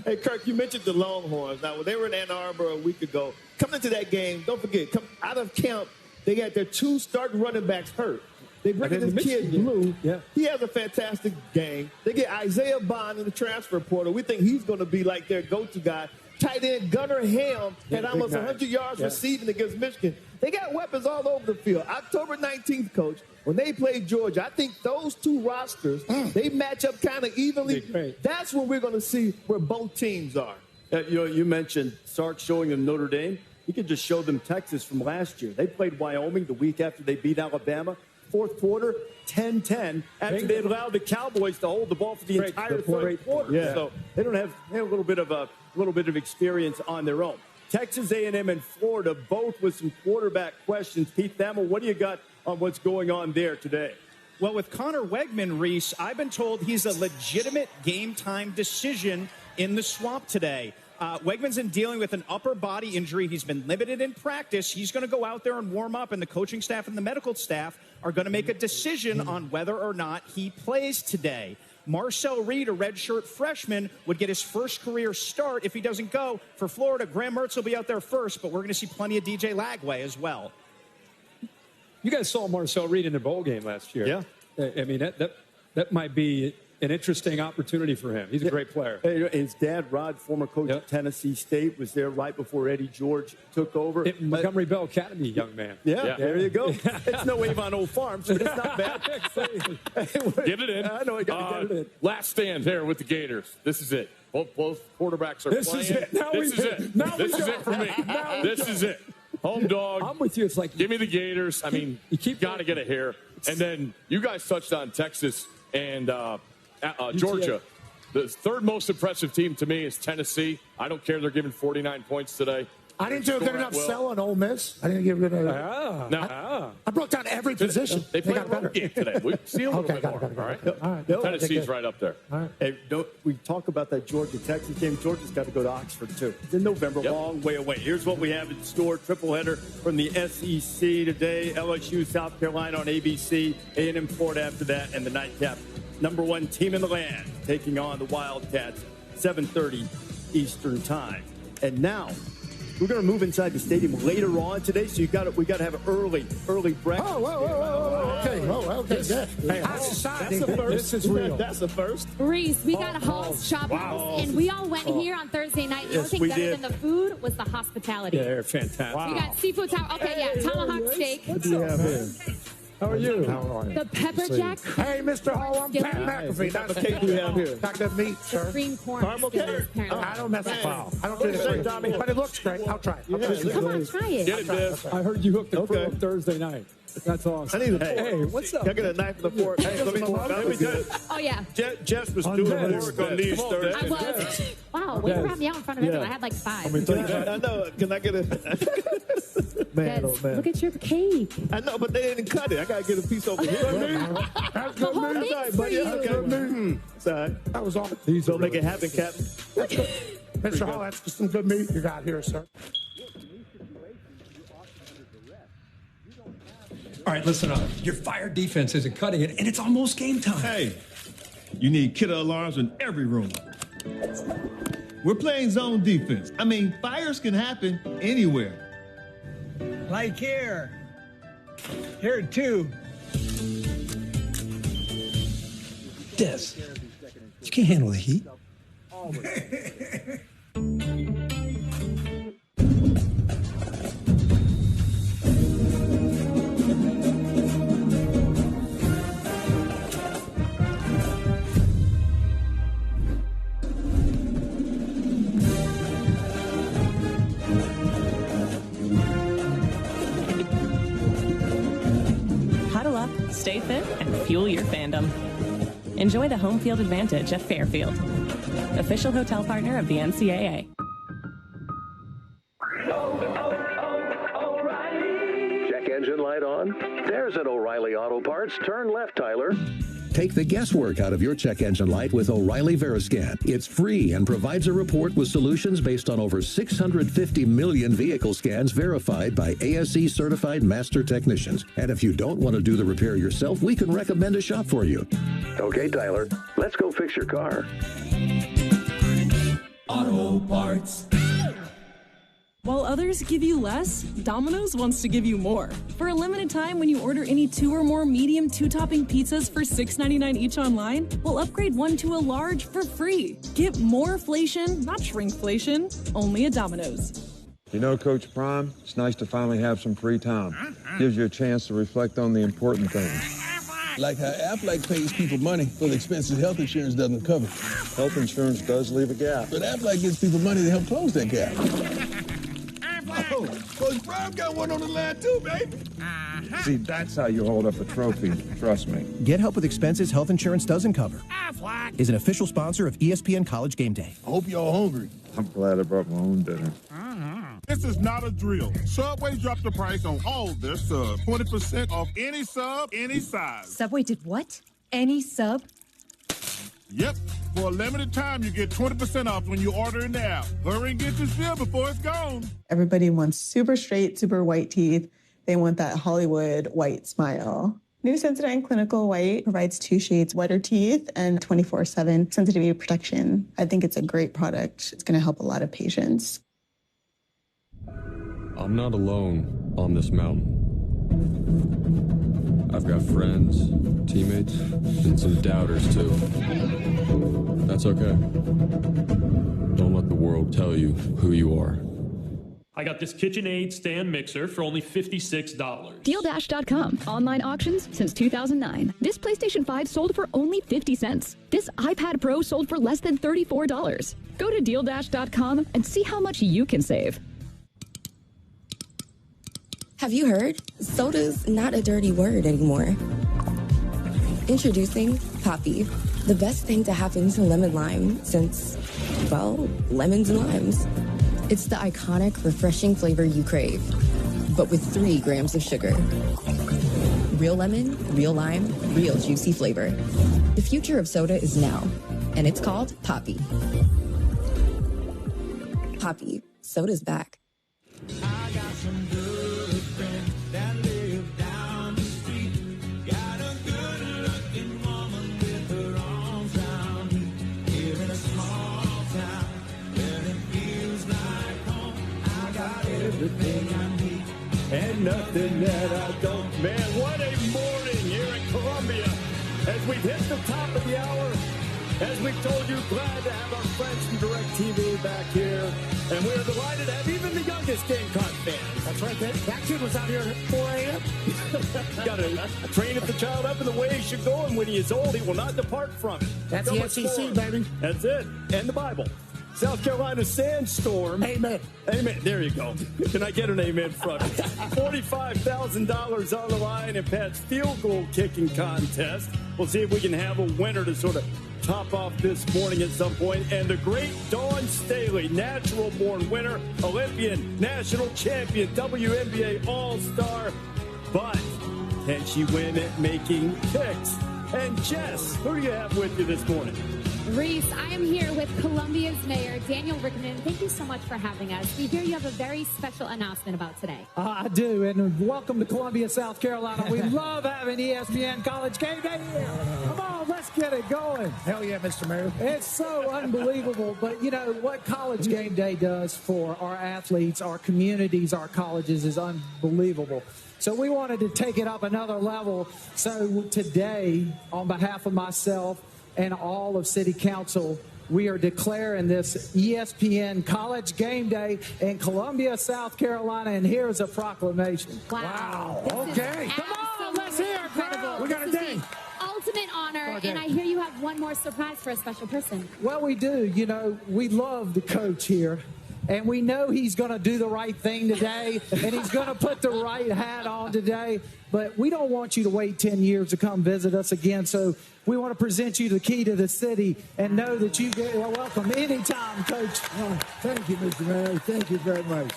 Hey, Kirk, you mentioned the Longhorns. Now, when they were in Ann Arbor a week ago, coming into that game, don't forget, come out of camp, they got their 2 starting running backs hurt. They bring in this kid, Blue. Yeah. He has a fantastic game. They get Isaiah Bond in the transfer portal. We think he's going to be like their go-to guy. Tight end Gunnar Ham had almost 100 yards receiving against Michigan. They got weapons all over the field. October 19th, Coach, when they play Georgia, I think those 2 rosters, they match up kind of evenly. That's when we're going to see where both teams are. You mentioned Sark showing them Notre Dame. You could just show them Texas from last year. They played Wyoming the week after they beat Alabama. Fourth quarter, 10-10, after they allowed the Cowboys to hold the ball for the entire third quarter. Yeah. So they have a little bit of experience on their own. Texas A&M and Florida, both with some quarterback questions. Pete Thamel, what do you got on what's going on there today? Well, with Connor Wegman, Reese, I've been told he's a legitimate game-time decision in the swamp today. Wegman's in dealing with an upper body injury. He's been limited in practice. He's going to go out there and warm up, and the coaching staff and the medical staff are going to make a decision on whether or not he plays today. Marcel Reed, a redshirt freshman, would get his first career start if he doesn't go. For Florida, Graham Mertz will be out there first, but we're going to see plenty of DJ Lagway as well. You guys saw Marcel Reed in the bowl game last year. Yeah. I mean, that might be an interesting opportunity for him. He's a great player. His dad, Rod, former coach of Tennessee State, was there right before Eddie George took over. Montgomery Bell Academy, young man. Yeah, there you go. It's no Avon Old Farms, but it's not bad. Get it in. I know, I got to get it in. Last stand here with the Gators. This is it. Both quarterbacks are playing. This is it. This is it for me. This is it. Home dog. I'm with you. It's like, give me the Gators. I mean, you got to get it here. And then you guys touched on Texas and Georgia. The third most impressive team to me is Tennessee. I don't care. They're giving 49 points today. I didn't do a good enough sell on Ole Miss. I didn't give good enough. I broke down every position. They played a road game today. We see a little bit more. All right. Tennessee's right up there. All right. Hey, we talk about that Georgia-Texas game. Georgia's got to go to Oxford, too. It's in November, long way away. Here's what we have in store. Triple header from the SEC today. LSU, South Carolina on ABC. A&M, Florida after that, and the nightcap. Number 1 team in the land taking on the Wildcats, 7:30 Eastern time. And now we're going to move inside the stadium later on today, so we got to have an early breakfast. Okay. Hey, that's the first. This is real. That's the first. Reese, we got a Hall's Chop House, and we all went here on Thursday night. The only thing better than the food was the hospitality. Yeah, they're fantastic. We got seafood tomahawk steak. What do you have here? How are you? The pepper jack. Hey, Mr. Hall, I'm Pat McAfee. What type of cake do you have here? Got good meat, sir. Cream corn. Caramel cake? I don't mess with foul. I don't do this for you. But it looks great. I'll try it. Come on, try it. Get it, Biff. I heard you hooked the crew up Thursday night. That's awesome. I need a fork. Hey, what's up? Can I get a knife and a fork? Hey, let me do it. Oh, yeah. Jess was doing work on these Thursdays. I was. Wow, when you brought me out in front of everyone, I had like 5. I know. Can I get a... Man, look at your cake. I know, but they didn't cut it. I got to get a piece over here. That's good news. Sorry, buddy. That's good news. Sorry. That was all. Don't make it happen, Captain. Mr. Hall, that's just some good meat you got here, sir. All right, listen up. Your fire defense isn't cutting it, and it's almost game time. Hey, you need killer alarms in every room. We're playing zone defense. I mean, fires can happen anywhere. Like here. Here, too. Des, you can't handle the heat. Huddle up, stay fit, and fuel your fandom. Enjoy the home field advantage at Fairfield, official hotel partner of the NCAA. check engine light on? There's an O'Reilly Auto Parts. Turn left, Tyler. Take the guesswork out of your check engine light with O'Reilly Veriscan. It's free and provides a report with solutions based on over 650 million vehicle scans verified by ASE certified master technicians. And if you don't want to do the repair yourself, we can recommend a shop for you. Okay, Tyler, let's go fix your car. Auto Parts. While others give you less, Domino's wants to give you more. For a limited time, when you order any 2 or more medium 2-topping pizzas for $6.99 each online, we'll upgrade one to a large for free. Get more-flation, not shrinkflation, only at Domino's. You know, Coach Prime, it's nice to finally have some free time. Gives you a chance to reflect on the important things. Like how Aflac pays people money for the expenses health insurance doesn't cover. Health insurance does leave a gap. But Aflac gives people money to help close that gap. Oh, Coach Prime got one on the line too, baby. See, that's how you hold up a trophy. Trust me. Get help with expenses health insurance doesn't cover. Is an official sponsor of ESPN College Game Day. I hope y'all hungry. I'm glad I brought my own dinner. This is not a drill. Subway dropped the price on all their subs. 20% off any sub, any size. Subway did what? Any sub? Yep. For a limited time, you get 20% off when you order now. Hurry and get your bill before it's gone. Everybody wants super straight, super white teeth. They want that Hollywood white smile. New Sensodyne Clinical White provides 2 shades whiter teeth and 24/7 sensitivity protection. I think it's a great product. It's going to help a lot of patients. I'm not alone on this mountain. I've got friends, teammates, and some doubters too. That's okay. Don't let the world tell you who you are. I got this KitchenAid stand mixer for only $56. DealDash.com. Online auctions since 2009. This PlayStation 5 sold for only 50 cents. This iPad Pro sold for less than $34. Go to DealDash.com and see how much you can save. Have you heard? Soda's not a dirty word anymore. Introducing Poppy, the best thing to happen to lemon lime since, well, lemons and limes. It's the iconic, refreshing flavor you crave, but with 3 grams of sugar. Real lemon, real lime, real juicy flavor. The future of soda is now, and it's called Poppy. Poppy, soda's back. I got some good friends that live down the street. Got a good-looking woman with her arms round me. Here in a small town, where it feels like home. I got everything I need. And nothing that I don't. Man, what a morning here in Columbia. As we've hit the top of the hour, as we've told you, glad to have our friends from DirecTV back here. And we're delighted to have even the youngest Gamecock fans. That's right. That kid was out here at 4 a.m. Got to train the child up in the way he should go, and when he is old, he will not depart from it. That's the SEC, baby. That's it. And the Bible. South Carolina sandstorm. Amen. Amen. There you go. Can I get an amen from you? $45,000 on the line in Pat's field goal kicking contest. We'll see if we can have a winner to sort of top off this morning at some point. And the great Dawn Staley, natural-born winner, Olympian, national champion, WNBA All-Star. But can she win at making kicks? And Jess, who do you have with you this morning? Brice, I am here with Columbia's Mayor, Daniel Rickman. Thank you so much for having us. We hear you have a very special announcement about today. I do, and welcome to Columbia, South Carolina. We love having ESPN College Game Day here. Come on, let's get it going. Hell yeah, Mr. Mayor. It's so unbelievable, but you know what College Game Day does for our athletes, our communities, our colleges is unbelievable. So we wanted to take it up another level. So today, on behalf of myself and all of City Council, we are declaring this ESPN College Game Day in Columbia, South Carolina, and here's a proclamation. Wow. Okay. Come on, let's hear it, crowd. We got a ding. Ultimate honor, and I hear you have one more surprise for a special person. Well, we do. You know, we love the coach here. And we know he's going to do the right thing today, and he's going to put the right hat on today. But we don't want you to wait 10 years to come visit us again. So we want to present you the key to the city and know that you are welcome anytime, Coach. Oh, thank you, Mr. Mayor. Thank you very much.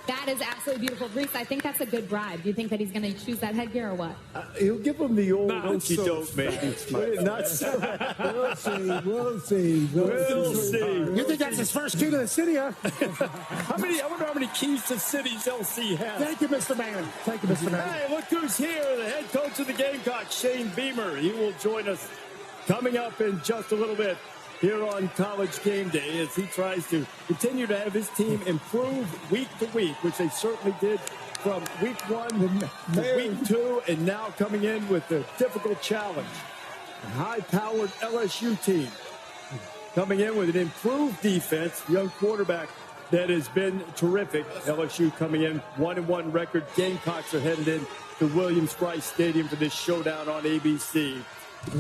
That is absolutely beautiful. Brice, I think that's a good bribe. Do you think that he's going to choose that headgear or what? He'll give him the old okey-doke, maybe. We'll see. You think that's his first key to the city, huh? I wonder how many keys to cities LC has. Thank you, Mr. Mayor. Thank you, Mr. Mayor. Hey, look who's here, the head coach of the Gamecock, Shane Beamer. He will join us coming up in just a little bit here on College Game Day as he tries to continue to have his team improve week to week, which they certainly did from week 1 to week 2, and now coming in with a difficult challenge. A high-powered LSU team coming in with an improved defense, young quarterback that has been terrific. LSU coming in 1-1 record. Gamecocks are headed in to Williams-Brice Stadium for this showdown on ABC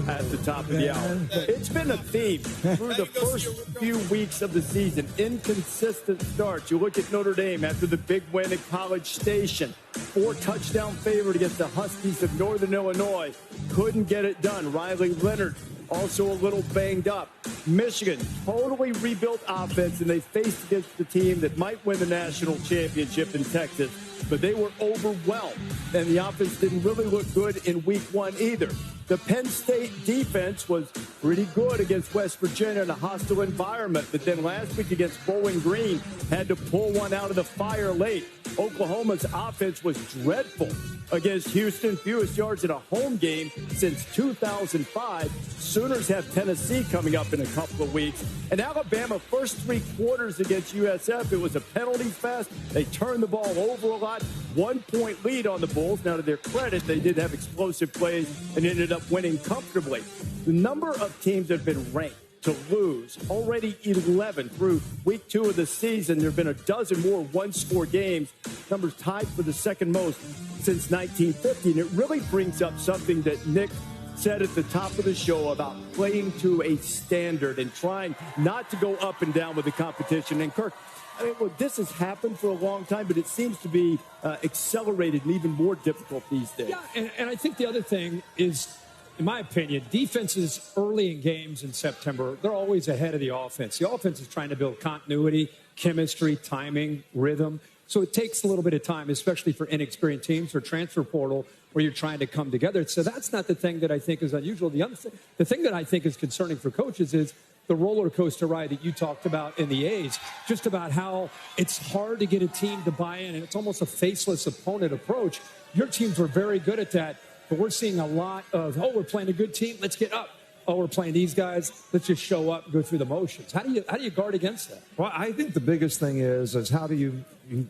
at the top of the hour. It's been a theme through the first few weeks of the season. Inconsistent starts. You look at Notre Dame after the big win at College Station. 4-touchdown favorite against the Huskies of Northern Illinois. Couldn't get it done. Riley Leonard also a little banged up. Michigan, totally rebuilt offense, and they faced against the team that might win the national championship in Texas. But they were overwhelmed, and the offense didn't really look good in week 1 either. The Penn State defense was pretty good against West Virginia in a hostile environment, but then last week against Bowling Green had to pull one out of the fire late. Oklahoma's offense was dreadful against Houston, fewest yards in a home game since 2005. Sooners have Tennessee coming up in a couple of weeks. And Alabama, first 3 quarters against USF, it was a penalty fest. They turned the ball over a lot. 1-point lead on the Bulls. Now, to their credit, they did have explosive plays and ended up winning comfortably. The number of teams that have been ranked to lose, already 11 through week 2 of the season. There have been a dozen more one-score games. Numbers tied for the second most since 1950. And it really brings up something that Nick said at the top of the show about playing to a standard and trying not to go up and down with the competition. And Kirk, I mean, look, this has happened for a long time, but it seems to be accelerated and even more difficult these days. Yeah, and I think the other thing is, in my opinion, defenses early in games in September, they're always ahead of the offense. The offense is trying to build continuity, chemistry, timing, rhythm. So it takes a little bit of time, especially for inexperienced teams or transfer portal where you're trying to come together. So that's not the thing that I think is unusual. The thing that I think is concerning for coaches is the roller coaster ride that you talked about in the A's, just about how it's hard to get a team to buy in, and it's almost a faceless opponent approach. Your teams were very good at that, but we're seeing a lot of, we're playing a good team, let's get up. We're playing these guys, let's just show up and go through the motions. How do you guard against that? Well, I think the biggest thing is how do you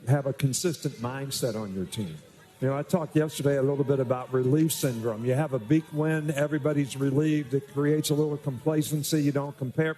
have a consistent mindset on your team? You know, I talked yesterday a little bit about relief syndrome. You have a big win, everybody's relieved. It creates a little complacency. You don't prepare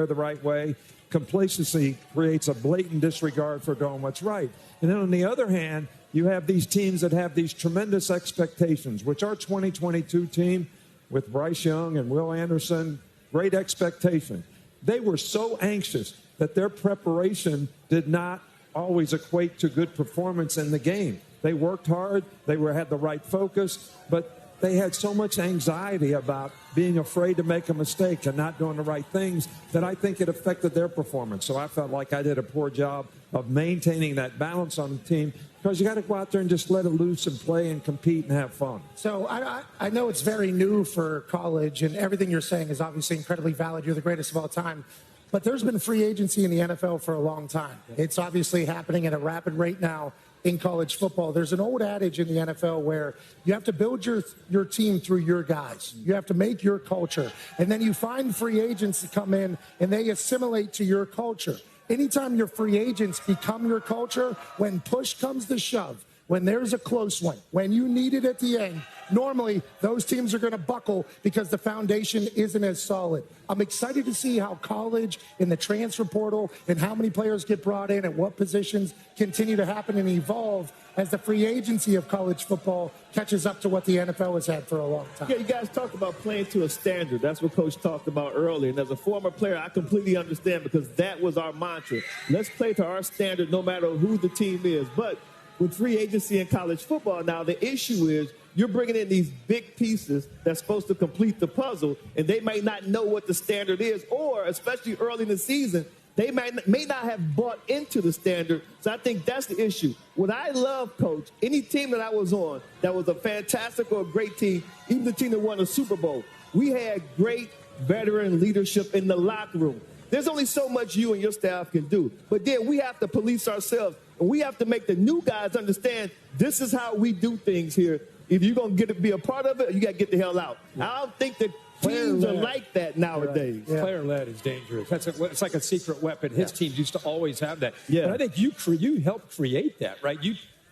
the right way. Complacency creates a blatant disregard for doing what's right. And then on the other hand, you have these teams that have these tremendous expectations, which our 2022 team with Bryce Young and Will Anderson, great expectation. They were so anxious that their preparation did not always equate to good performance in the game. They worked hard, they had the right focus, but they had so much anxiety about being afraid to make a mistake and not doing the right things that I think it affected their performance. So I felt like I did a poor job of maintaining that balance on the team, because you got to go out there and just let it loose and play and compete and have fun. So I know it's very new for college, and everything you're saying is obviously incredibly valid. You're the greatest of all time. But there's been free agency in the NFL for a long time. It's obviously happening at a rapid rate now in college football. There's an old adage in the NFL where you have to build your team through your guys. You have to make your culture. And then you find free agents to come in and they assimilate to your culture. Anytime your free agents become your culture, when push comes to shove, when there's a close one, when you need it at the end, normally those teams are going to buckle because the foundation isn't as solid. I'm excited to see how college in the transfer portal and how many players get brought in and what positions continue to happen and evolve as the free agency of college football catches up to what the NFL has had for a long time. Yeah, you guys talk about playing to a standard. That's what Coach talked about earlier. And as a former player, I completely understand, because that was our mantra. Let's play to our standard no matter who the team is. But with free agency in college football now, the issue is you're bringing in these big pieces that's supposed to complete the puzzle, and they might not know what the standard is, or especially early in the season, They may not have bought into the standard, so I think that's the issue. What I love, Coach, any team that I was on that was a fantastic or a great team, even the team that won a Super Bowl, we had great veteran leadership in the locker room. There's only so much you and your staff can do, but then we have to police ourselves, and we have to make the new guys understand this is how we do things here. If you're going to be a part of it, you got to get the hell out. Yeah. I don't think that teams are like that nowadays. Right. Yeah. Player-led is dangerous. It's like a secret weapon. His teams used to always have that. Yeah. And I think you helped create that, right?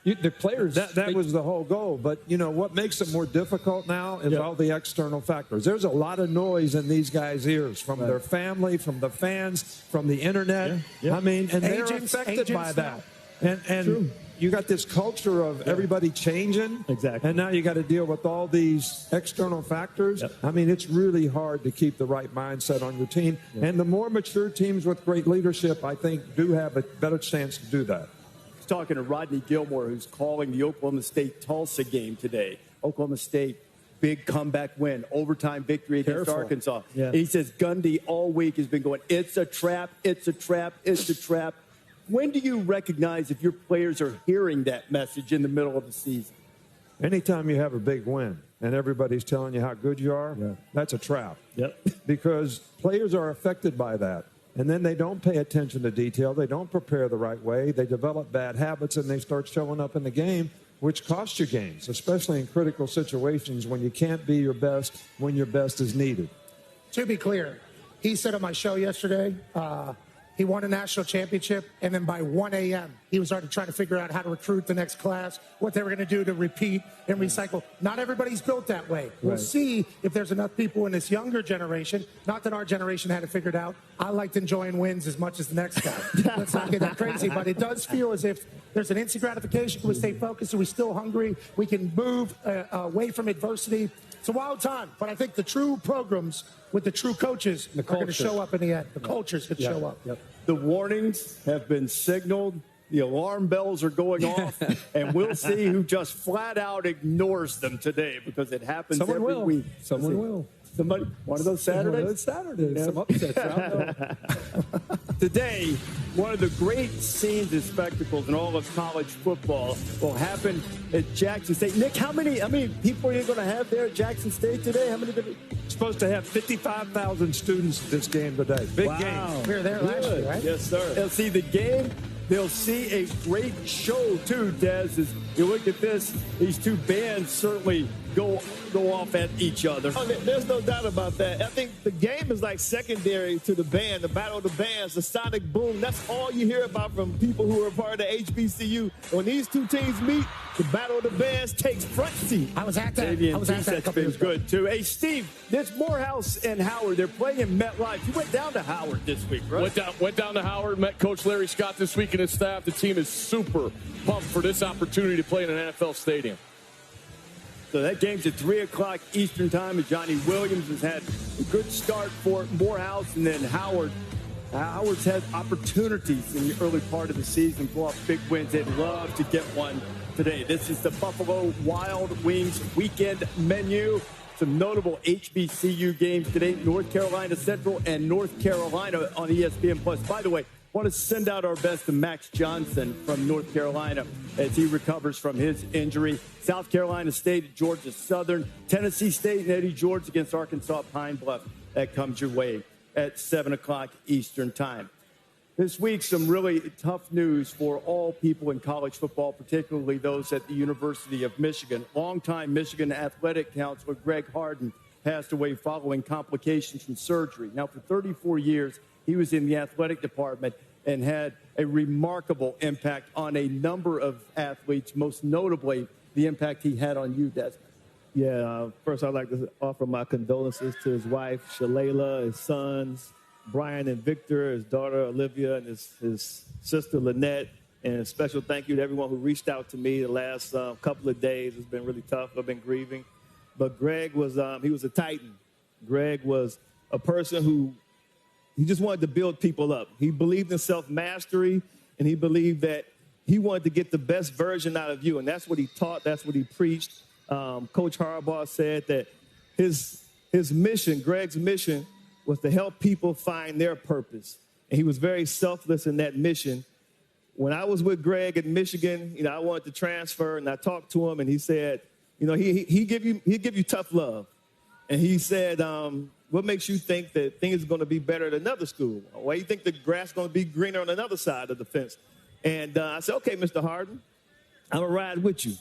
The players. That was the whole goal. But, you know, what makes it more difficult now is all the external factors. There's a lot of noise in these guys' ears from their family, from the fans, from the internet. I mean, and they're affected by that. And you got this culture of everybody changing. Exactly. And now you got to deal with all these external factors. I mean, it's really hard to keep the right mindset on your team. And the more mature teams with great leadership, I think, do have a better chance to do that. Talking to Rodney Gilmore, who's calling the Oklahoma State-Tulsa game today. Oklahoma State, big comeback win, overtime victory against Arkansas. Yeah. He says Gundy all week has been going, it's a trap, it's a trap, it's a trap. When do you recognize if your players are hearing that message in the middle of the season? Anytime you have a big win and everybody's telling you how good you are, that's a trap. Because players are affected by that. And then they don't pay attention to detail. They don't prepare the right way. They develop bad habits, and they start showing up in the game, which costs you games, especially in critical situations when you can't be your best when your best is needed. To be clear, he said on my show yesterday, he won a national championship, and then by 1 a.m., he was already trying to figure out how to recruit the next class, what they were going to do to repeat and recycle. Not everybody's built that way. We'll see if there's enough people in this younger generation, not that our generation had it figured out. I liked enjoying wins as much as the next guy. Let's not get that crazy, but it does feel as if there's an instant gratification. Can we stay focused? Are we still hungry? We can move away from adversity. It's a wild time, but I think the true programs with the true coaches are going to show up in the end. The cultures could show up. The warnings have been signaled. The alarm bells are going off, and we'll see who just flat out ignores them today because it happens every week. Someone will. Somebody, one of those Saturdays? Some upsets. Today, one of the great scenes and spectacles in all of college football will happen at Jackson State. Nick, how many people are you going to have there at Jackson State today? How many? Supposed to have 55,000 students at this game today. Big game. We were there last year, right? Yes, sir. They'll see the game. They'll see a great show, too, Des. As you look at this, these two bands certainly go off at each other. Oh, there's no doubt about that. I think the game is like secondary to the band, the battle of the bands, the sonic boom. That's all you hear about from people who are part of the HBCU. When these two teams meet, the battle of the bands takes front seat. I was at that. That's been good, too. Hey, Steve, there's Morehouse and Howard. They're playing in MetLife. You went down to Howard this week, right? Went down to Howard, met Coach Larry Scott this week and his staff. The team is super pumped for this opportunity to play in an NFL stadium. So that game's at 3 o'clock Eastern time, and Johnny Williams has had a good start for Morehouse, and then Howard. Howard's had opportunities in the early part of the season, pull off big wins. They'd love to get one today. This is the Buffalo Wild Wings weekend menu. Some notable HBCU games today, North Carolina Central and North Carolina on ESPN+. By the way, I want to send out our best to Max Johnson from North Carolina as he recovers from his injury. South Carolina State at Georgia Southern. Tennessee State and Eddie George against Arkansas Pine Bluff. That comes your way at 7 o'clock Eastern time. This week, some really tough news for all people in college football, particularly those at the University of Michigan. Longtime Michigan athletic counselor Greg Harden passed away following complications from surgery. Now, for 34 years, he was in the athletic department and had a remarkable impact on a number of athletes, most notably the impact he had on you, Desmond. Yeah, first I'd like to offer my condolences to his wife, Shalala, his sons, Brian and Victor, his daughter, Olivia, and his sister, Lynette. And a special thank you to everyone who reached out to me the last couple of days. It's been really tough. I've been grieving. But Greg was he was a titan. Greg was a person who he just wanted to build people up. He believed in self-mastery, and he believed that he wanted to get the best version out of you. And that's what he taught. That's what he preached. Coach Harbaugh said that his mission, Greg's mission, was to help people find their purpose. And he was very selfless in that mission. When I was with Greg in Michigan, I wanted to transfer, and I talked to him, and he said, he'd give you tough love. And he said, what makes you think that things are going to be better at another school? Why do you think the grass is going to be greener on another side of the fence? And I said, okay, Mr. Harden, I'm going to ride with you.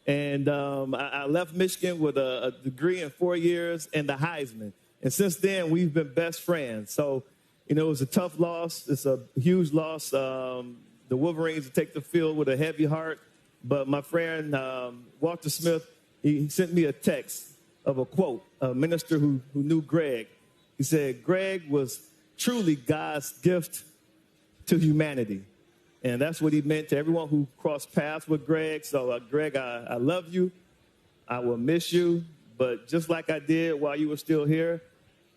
And I left Michigan with a degree in 4 years and the Heisman. And since then, we've been best friends. So, it was a tough loss. It's a huge loss. The Wolverines take the field with a heavy heart. But my friend, Walter Smith, he sent me a text of a quote, a minister who knew Greg. He said, Greg was truly God's gift to humanity. And that's what he meant to everyone who crossed paths with Greg. So, Greg, I love you. I will miss you. But just like I did while you were still here,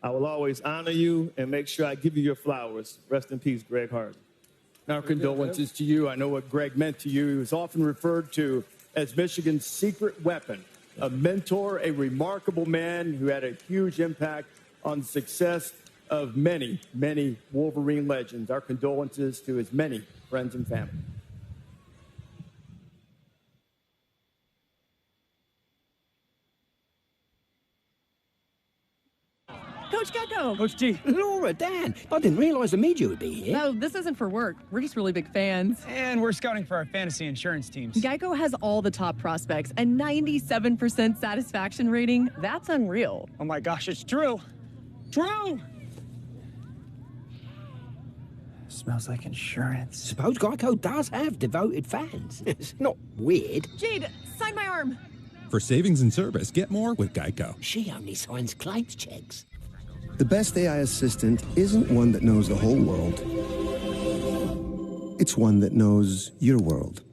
I will always honor you and make sure I give you your flowers. Rest in peace, Greg Harden. Our condolences to you. I know what Greg meant to you. He was often referred to as Michigan's secret weapon, a mentor, a remarkable man who had a huge impact on the success of many, many Wolverine legends. Our condolences to his many friends and family. Coach Gecko. Coach G. Laura, Dan. I didn't realize the media would be here. No, this isn't for work. We're just really big fans. And we're scouting for our fantasy insurance teams. Geico has all the top prospects and 97% satisfaction rating. That's unreal. Oh my gosh, it's true. True! Smells like insurance. Suppose Geico does have devoted fans. It's not weird. Jade, sign my arm. For savings and service, get more with Geico. She only signs claims checks. The best AI assistant isn't one that knows the whole world. It's one that knows your world.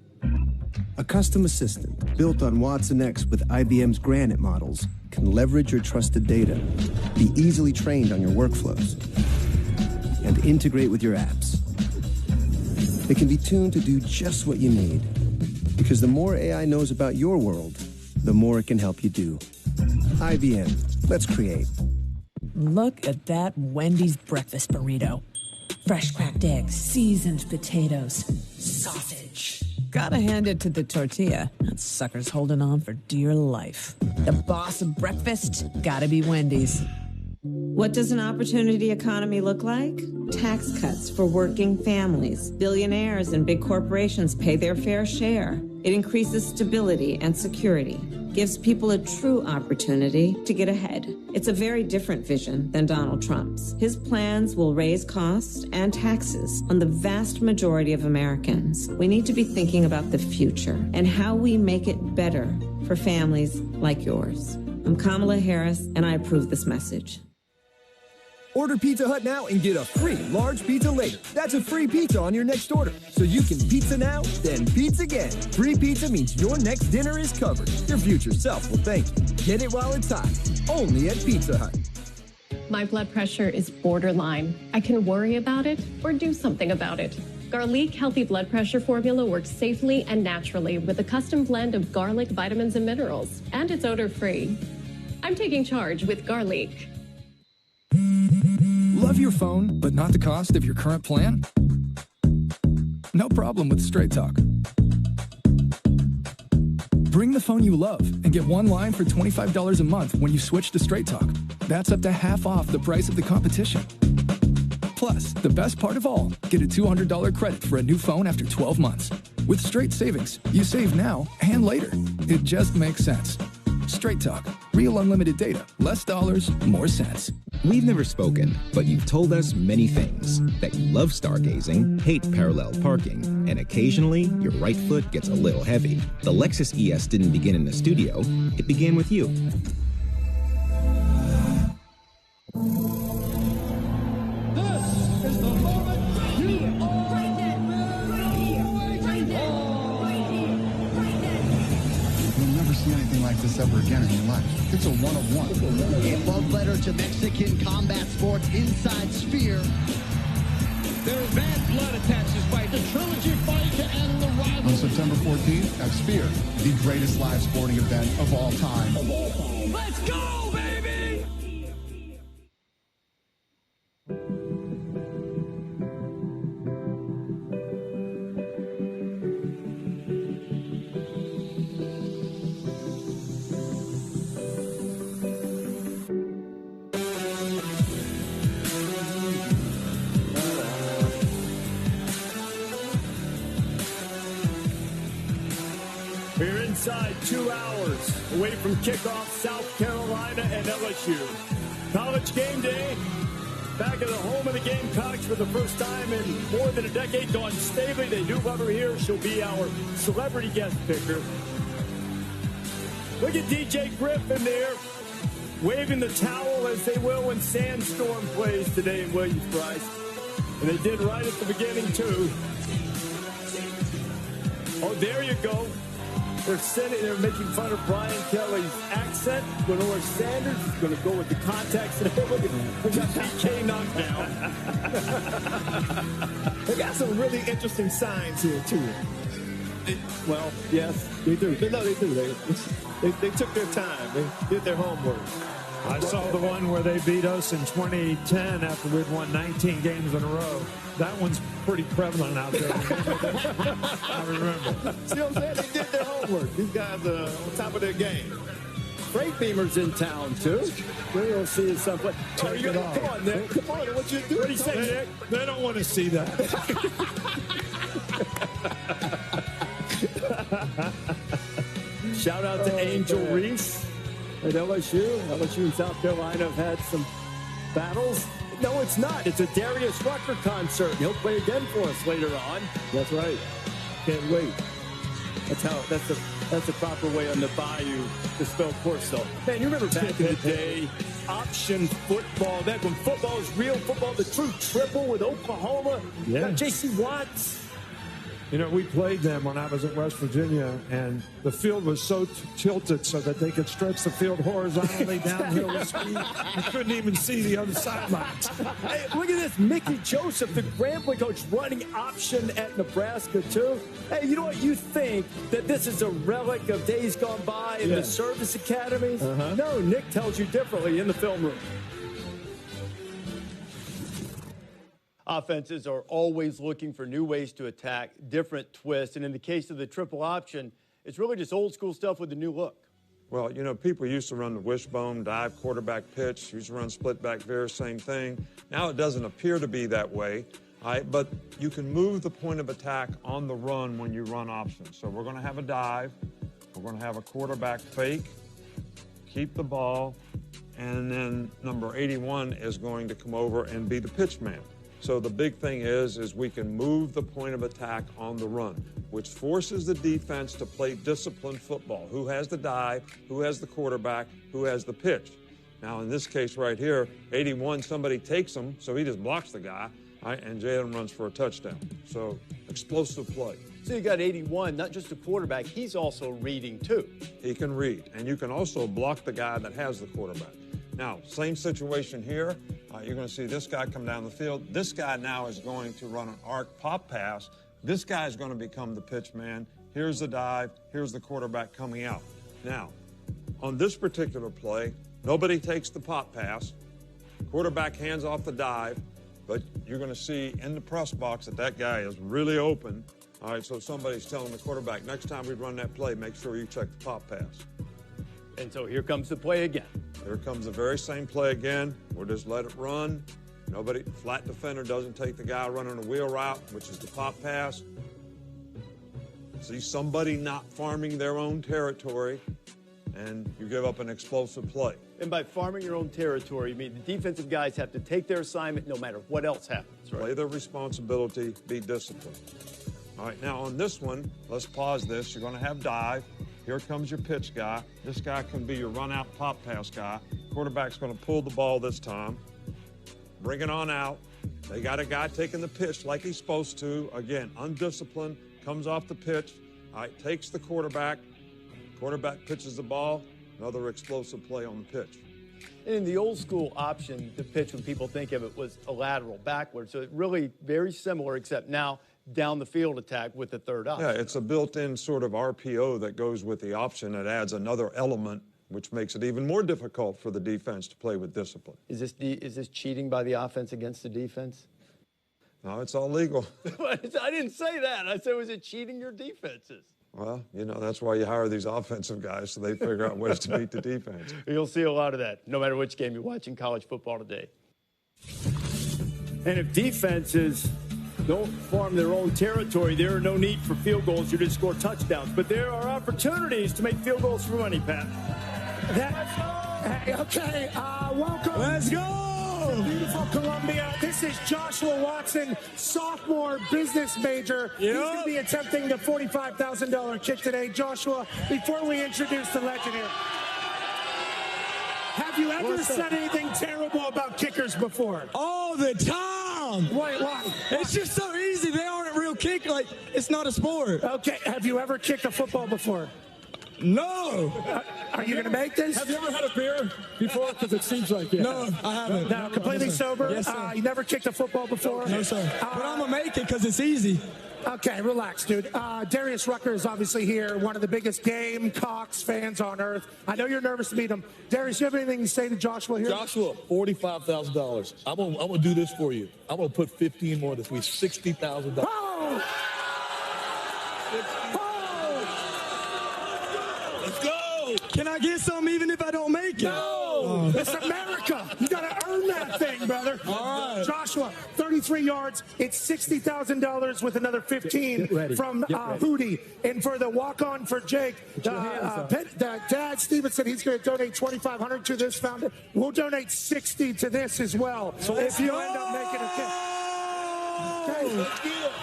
A custom assistant built on Watson X with IBM's Granite models can leverage your trusted data, be easily trained on your workflows, and integrate with your apps. It can be tuned to do just what you need, because the more AI knows about your world, the more it can help you do. IBM, let's create. Look at that Wendy's breakfast burrito. Fresh cracked eggs, seasoned potatoes, sausage. Gotta hand it to the tortilla. That sucker's holding on for dear life. The boss of breakfast, gotta be Wendy's. What does an opportunity economy look like? Tax cuts for working families. Billionaires and big corporations pay their fair share. It increases stability and security, gives people a true opportunity to get ahead. It's a very different vision than Donald Trump's. His plans will raise costs and taxes on the vast majority of Americans. We need to be thinking about the future and how we make it better for families like yours. I'm Kamala Harris, and I approve this message. Order Pizza Hut now and get a free large pizza later. That's a free pizza on your next order. So you can pizza now, then pizza again. Free pizza means your next dinner is covered. Your future self will thank you. Get it while it's hot. Only at Pizza Hut. My blood pressure is borderline. I can worry about it or do something about it. Garlic Healthy Blood Pressure Formula works safely and naturally with a custom blend of garlic, vitamins, and minerals. And it's odor-free. I'm taking charge with Garlic. Love your phone, but not the cost of your current plan? No problem with Straight Talk. Bring the phone you love and get one line for $25 a month when you switch to Straight Talk. That's up to half off the price of the competition. Plus, the best part of all, get a $200 credit for a new phone after 12 months. With Straight Savings, you save now and later. It just makes sense. Straight Talk. Real unlimited data. Less dollars, more cents. We've never spoken, but you've told us many things. That you love stargazing, hate parallel parking, and occasionally your right foot gets a little heavy. The Lexus ES didn't begin in the studio. It began with you. This ever again in your life. It's a one-of-one. A love letter to Mexican combat sports inside Sphere. There is bad blood attached to this fight. The trilogy fight to end the rivalry. On September 14th at Sphere, the greatest live sporting event of all time. Let's go, baby! 2 hours away from kickoff, South Carolina and LSU. College game day. Back at the home of the Gamecocks for the first time in more than a decade. Dawn Staley, they do love her here. She'll be our celebrity guest picker. Look at DJ Griffin there, waving the towel as they will when Sandstorm plays today in Williams, Brice. And they did right at the beginning, too. Oh, there you go. They're making fun of Brian Kelly's accent. Lenore Sanders is going to go with the contacts. Look at PK knockdown. They got some really interesting signs here, too. Well, yes, they do. No, they do. They took their time. They did their homework. I saw the one where they beat us in 2010 after we'd won 19 games in a row. That one's pretty prevalent out there. I remember. See what I'm saying? They did their homework. These guys are on top of their game. Freight Beamer's in town, too. We'll see you someplace. Come on, Nick. Come on. What you do? What do you say, Nick? They don't want to see that. Shout out to Angel Reese at LSU. LSU and South Carolina have had some battles. No, it's not. It's a Darius Rucker concert. He'll play again for us later on. That's right. Can't wait. That's the proper way on the Bayou to spell Corso. Man, you remember back in the day, option football. That when football is real football, the true triple with Oklahoma. Yeah. J.C. Watts. You know, we played them when I was at West Virginia, and the field was so tilted so that they could stretch the field horizontally downhill with speed. You couldn't even see the other sidelines. Hey, look at this. Mickey Joseph, the Grambling coach, running option at Nebraska, too. Hey, you know what? You think that this is a relic of days gone by in the service academies? No, Nick tells you differently in the film room. Offenses are always looking for new ways to attack, different twists. And in the case of the triple option, it's really just old school stuff with a new look. Well, you know, people used to run the wishbone, dive, quarterback pitch, used to run split back veer, same thing. Now it doesn't appear to be that way, but you can move the point of attack on the run when you run options. So we're going to have a dive, we're going to have a quarterback fake, keep the ball, and then number 81 is going to come over and be the pitch man. So the big thing is we can move the point of attack on the run, which forces the defense to play disciplined football. Who has the dive, who has the quarterback, who has the pitch. Now, in this case right here, 81, somebody takes him, so he just blocks the guy, and Jalen runs for a touchdown. So explosive play. So you got 81, not just a quarterback, he's also reading too. He can read, and you can also block the guy that has the quarterback. Now, same situation here. You're going to see this guy come down the field. This guy now is going to run an arc pop pass. This guy is going to become the pitch man. Here's the dive. Here's the quarterback coming out. Now, on this particular play, nobody takes the pop pass. Quarterback hands off the dive, but you're going to see in the press box that guy is really open. All right, so somebody's telling the quarterback, next time we run that play, make sure you check the pop pass. And so here comes the play again. Here comes the very same play again. We'll just let it run. Nobody, flat defender doesn't take the guy running a wheel route, which is the pop pass. See somebody not farming their own territory, and you give up an explosive play. And by farming your own territory, you mean the defensive guys have to take their assignment no matter what else happens, right? Play their responsibility, be disciplined. All right, now on this one, let's pause this. You're going to have dive. Here comes your pitch guy. This guy can be your run-out pop pass guy. Quarterback's going to pull the ball this time. Bring it on out. They got a guy taking the pitch like he's supposed to. Again, undisciplined, comes off the pitch. All right, takes the quarterback. Quarterback pitches the ball. Another explosive play on the pitch. And in the old school option, the pitch, when people think of it, was a lateral backward. So it really very similar, except now down the field attack with the third option. Yeah, it's a built-in sort of RPO that goes with the option that adds another element, which makes it even more difficult for the defense to play with discipline. Is this cheating by the offense against the defense? No, it's all legal. I didn't say that. I said, was it cheating your defenses? Well, you know, that's why you hire these offensive guys, so they figure out ways to beat the defense. You'll see a lot of that, no matter which game you watch in college football today. And if defenses don't farm their own territory. There are no need for field goals. You just score touchdowns. But there are opportunities to make field goals for money, Pat. Okay, welcome. Let's go. Beautiful Columbia. This is Joshua Watson, sophomore business major. He's going to be attempting the $45,000 kick today. Joshua, before we introduce the legend here, have you ever said anything terrible about kickers before? All the time. Wait, why? It's just so easy. They aren't a real kick. Like, it's not a sport. Okay, have you ever kicked a football before? No. Are you going to make this? Have you ever had a beer before? Because it seems like it. No, I haven't. No, completely sober? Yes, sir. You never kicked a football before? No, sir. But I'm going to make it because it's easy. Okay, relax, dude. Darius Rucker is obviously here, one of the biggest Gamecocks fans on earth. I know you're nervous to meet him. Darius, you have anything to say to Joshua here? Joshua, $45,000. I'm gonna do this for you. I'm gonna put 15 more this week, $60,000. Oh! Let's go! Can I get some even if I don't make it? No! It's America. You got to earn that thing, brother. All right. Joshua, 33 yards. It's $60,000 with another 15 from Hootie. And for the walk-on for Jake, Dad Stevenson, he's going to donate $2,500 to this fountain. We'll donate $60 to this as well. So if you end up making a kick. Okay.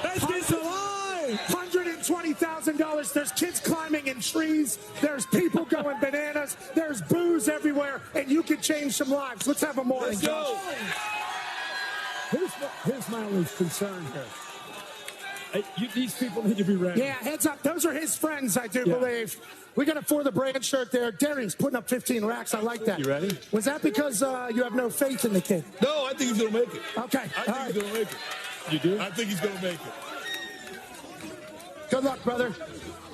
Let's get some live. $120,000. There's kids climbing in trees. There's people going bananas. There's booze everywhere, and you can change some lives. Let's have a morning. Let's go. Here's my only concern here. These people need to be ready. Yeah, heads up. Those are his friends, I do believe. We got a For the Brand shirt there. Darius putting up 15 racks. I like that. You ready? Was that because you have no faith in the kid? No, I think he's gonna make it. Okay. I think he's gonna make it. You do? I think he's gonna make it. Good luck, brother.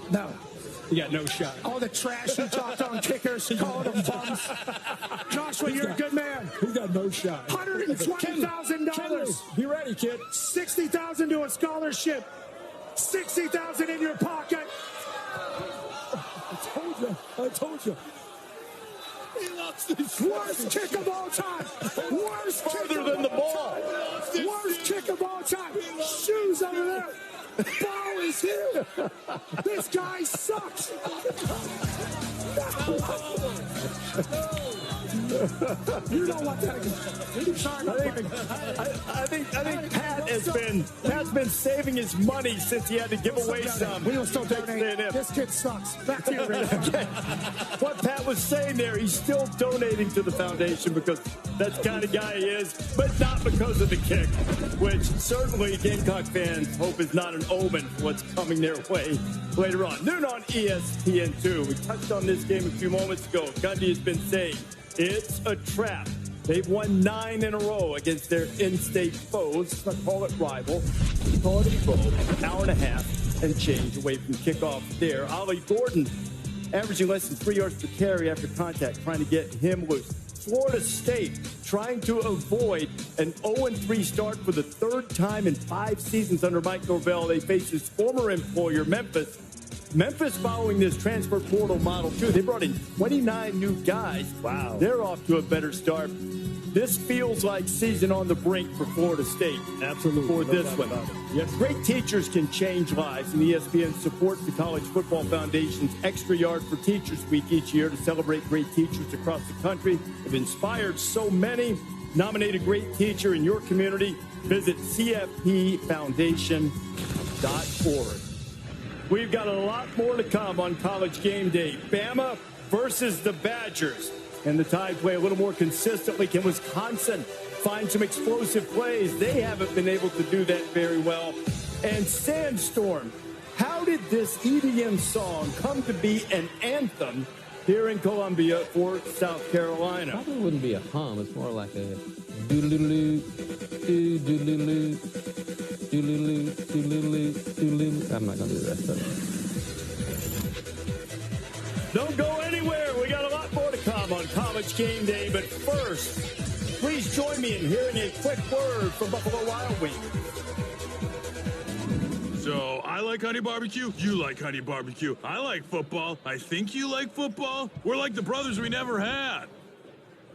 No. You got no shot. All the trash you talked on kickers, calling them bums. Joshua, you're a good man. He's got no shot. $120,000. Be ready, kid. $60,000 to a scholarship. $60,000 in your pocket. I told you. He lost his worst kick of all time. Worst kick than the ball. Worst kick of all time. Shoes over there. Ball is here. This guy sucks. You don't want that again. I think Pat's been saving his money since he had to give away some. We will still donate. This kid sucks. Back to you, Rick. Okay. What Pat was saying there, he's still donating to the foundation because that's the kind of guy he is, but not because of the kick, which certainly Gamecock fans hope is not an omen for what's coming their way later on. Noon on ESPN2. We touched on this game a few moments ago. Gundy has been saying it's a trap. They've won 9 in a row against their in-state foes. Let's call it rival. Call it a foe. An hour and a half and change away from kickoff there. Ollie Gordon averaging less than 3 yards per carry after contact, trying to get him loose. Florida State trying to avoid an 0-3 start for the third time in 5 seasons under Mike Norvell. They face his former employer, Memphis. Memphis following this transfer portal model, too. They brought in 29 new guys. Wow. They're off to a better start. This feels like season on the brink for Florida State. Absolutely. For this one. Yes. Great teachers can change lives, and ESPN supports the College Football Foundation's Extra Yard for Teachers Week each year to celebrate great teachers across the country. They've inspired so many. Nominate a great teacher in your community. Visit cfpfoundation.org. We've got a lot more to come on College Game Day. Bama versus the Badgers. And the Tide play a little more consistently. Can Wisconsin find some explosive plays? They haven't been able to do that very well. And Sandstorm. How did this EDM song come to be an anthem here in Columbia for South Carolina? Probably wouldn't be a hum. It's more like a doodle-doo, doodle-doo, doodle-doo, doodle-doo, doodle-doo. I'm not going to do the rest of it. Don't go anywhere. We got a lot more to come on College Game Day. But first, please join me in hearing a quick word from Buffalo Wild Wings. So, I like honey barbecue, you like honey barbecue. I like football, I think you like football. We're like the brothers we never had.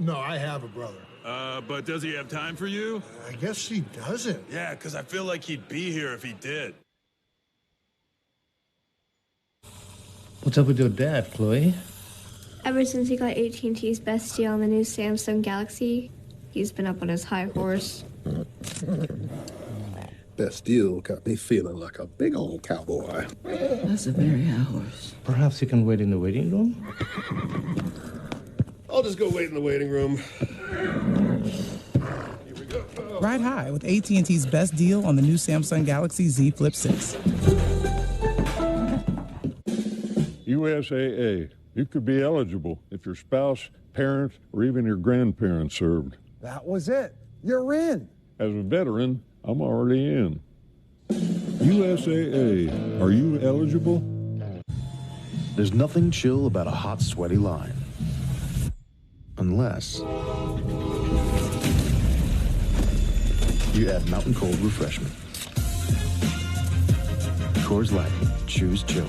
No, I have a brother. But does he have time for you? I guess he doesn't. Yeah, because I feel like he'd be here if he did. What's up with your dad, Chloe? Ever since he got AT&T's best deal on the new Samsung Galaxy, he's been up on his high horse. Best deal got me feeling like a big old cowboy. That's a very high horse. Perhaps you can wait in the waiting room? I'll just go wait in the waiting room. Ride high with AT&T's best deal on the new Samsung Galaxy Z Flip 6. USAA. You could be eligible if your spouse, parents, or even your grandparents served. That was it. You're in. As a veteran, I'm already in. USAA. Are you eligible? There's nothing chill about a hot, sweaty line. Unless you add mountain cold refreshment. Coors Light. Choose chill.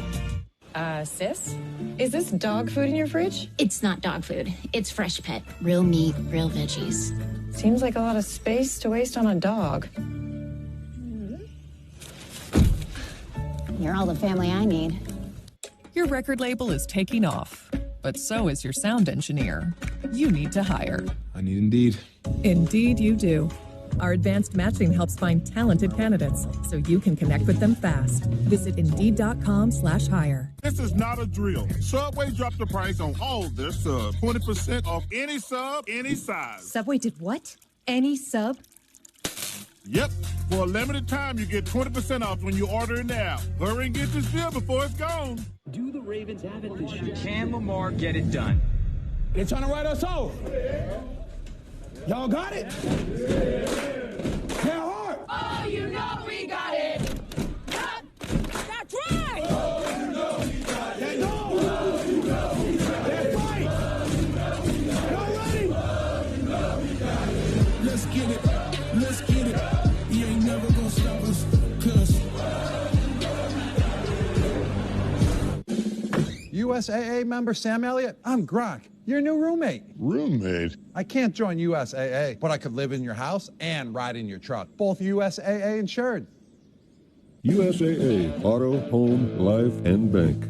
Sis? Is this dog food in your fridge? It's not dog food. It's Fresh Pet. Real meat, real veggies. Seems like a lot of space to waste on a dog. You're all the family I need. Your record label is taking off, but so is your sound engineer. You need to hire. I need Indeed. Indeed you do. Our advanced matching helps find talented candidates so you can connect with them fast. Visit Indeed.com/hire. This is not a drill. Subway dropped the price on all their subs. 20% off any sub, any size. Subway did what? Any sub? Yep. For a limited time, you get 20% off when you order it now. Hurry and get this deal before it's gone. Do the Ravens have it this year? Can Lamar get it done? They're trying to write us off. Y'all got it? How hard? Oh, you know we got it. That's right. Oh, you know we got it. Oh, you know we got it. That's right. Y'all ready? Oh, you know we got it. Let's get it. Let's get it. You ain't never gonna stop us, cuz. USAA member Sam Elliott, I'm Gronk, your new roommate. Roommate? I can't join USAA, but I could live in your house and ride in your truck. Both USAA insured. USAA. Auto, home, life, and bank.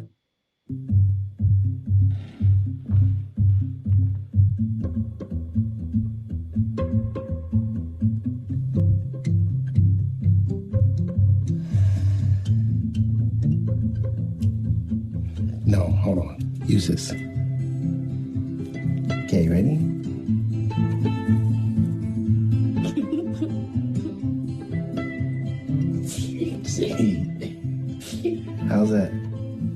No, hold on. Use this. Okay, ready? How's that?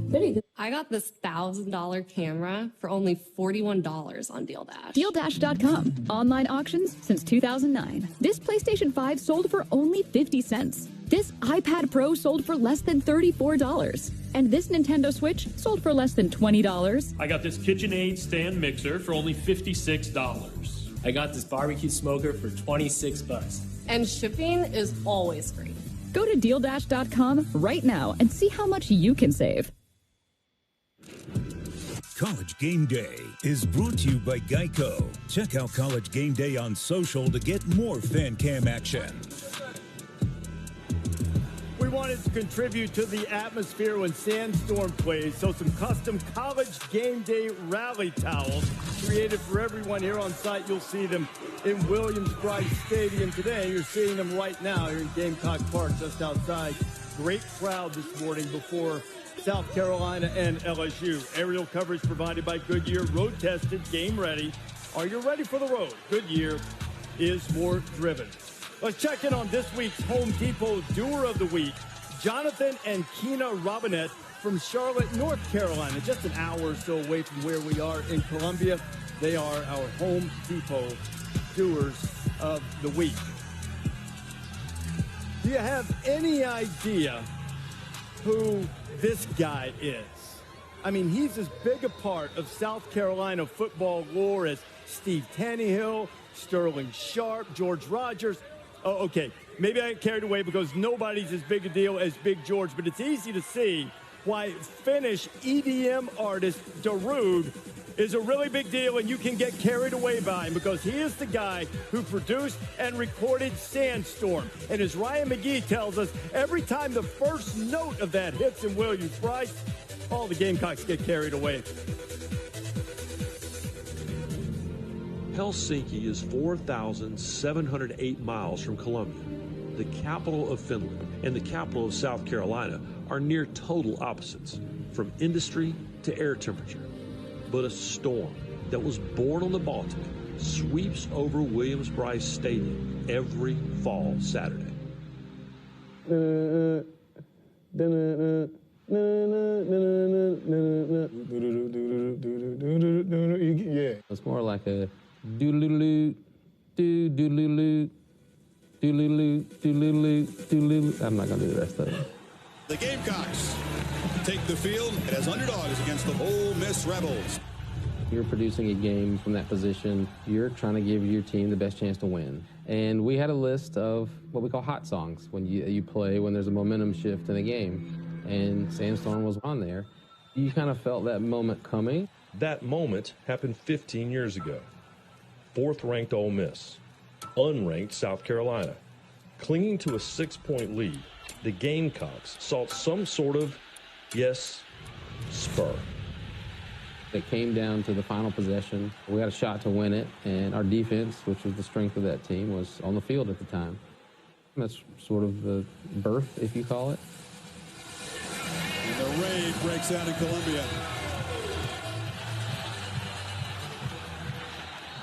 Pretty good. I got this $1,000 camera for only $41 on DealDash. DealDash.com. Online auctions since 2009. This PlayStation 5 sold for only 50 cents. This iPad Pro sold for less than $34. And this Nintendo Switch sold for less than $20. I got this KitchenAid stand mixer for only $56. I got this barbecue smoker for $26. And shipping is always free. Go to DealDash.com right now and see how much you can save. College Game Day is brought to you by Geico. Check out College Game Day on social to get more fan cam action. We wanted to contribute to the atmosphere when Sandstorm plays, so some custom College Game Day rally towels created for everyone here on site. You'll see them in Williams-Brice Stadium today. You're seeing them right now here in Gamecock Park just outside. Great crowd this morning before South Carolina and LSU. Aerial coverage provided by Goodyear, road tested, game ready. Are you ready for the road? Goodyear is more driven. Let's check in on this week's Home Depot Doer of the Week. Jonathan and Keena Robinette from Charlotte, North Carolina, just an hour or so away from where we are in Columbia. They are our Home Depot Doers of the Week. Do you have any idea who this guy is? I mean, he's as big a part of South Carolina football lore as Steve Tannehill, Sterling Sharp, George Rogers. Oh, okay, maybe I get carried away because nobody's as big a deal as Big George, but it's easy to see why Finnish EDM artist Darude is a really big deal, and you can get carried away by him because he is the guy who produced and recorded Sandstorm. And as Ryan McGee tells us, every time the first note of that hits in Williams-Brice, all the Gamecocks get carried away. Helsinki is 4,708 miles from Columbia. The capital of Finland and the capital of South Carolina are near total opposites, from industry to air temperature. But a storm that was born on the Baltic sweeps over Williams-Brice Stadium every fall Saturday. Yeah. It's more like a doodaloo, doodaloo, doodaloo, doodaloo, doodaloo. I'm not going to do the rest of it. The Gamecocks take the field as underdogs against the Ole Miss Rebels. You're producing a game from that position. You're trying to give your team the best chance to win. And we had a list of what we call hot songs when you play when there's a momentum shift in a game. And Sandstorm was on there. You kind of felt that moment coming. That moment happened 15 years ago. 4th-ranked Ole Miss, unranked South Carolina. Clinging to a 6-point lead, the Gamecocks sought some sort of, yes, spur. It came down to the final possession. We had a shot to win it, and our defense, which was the strength of that team, was on the field at the time. That's sort of the birth, if you call it. And the raid breaks out in Columbia.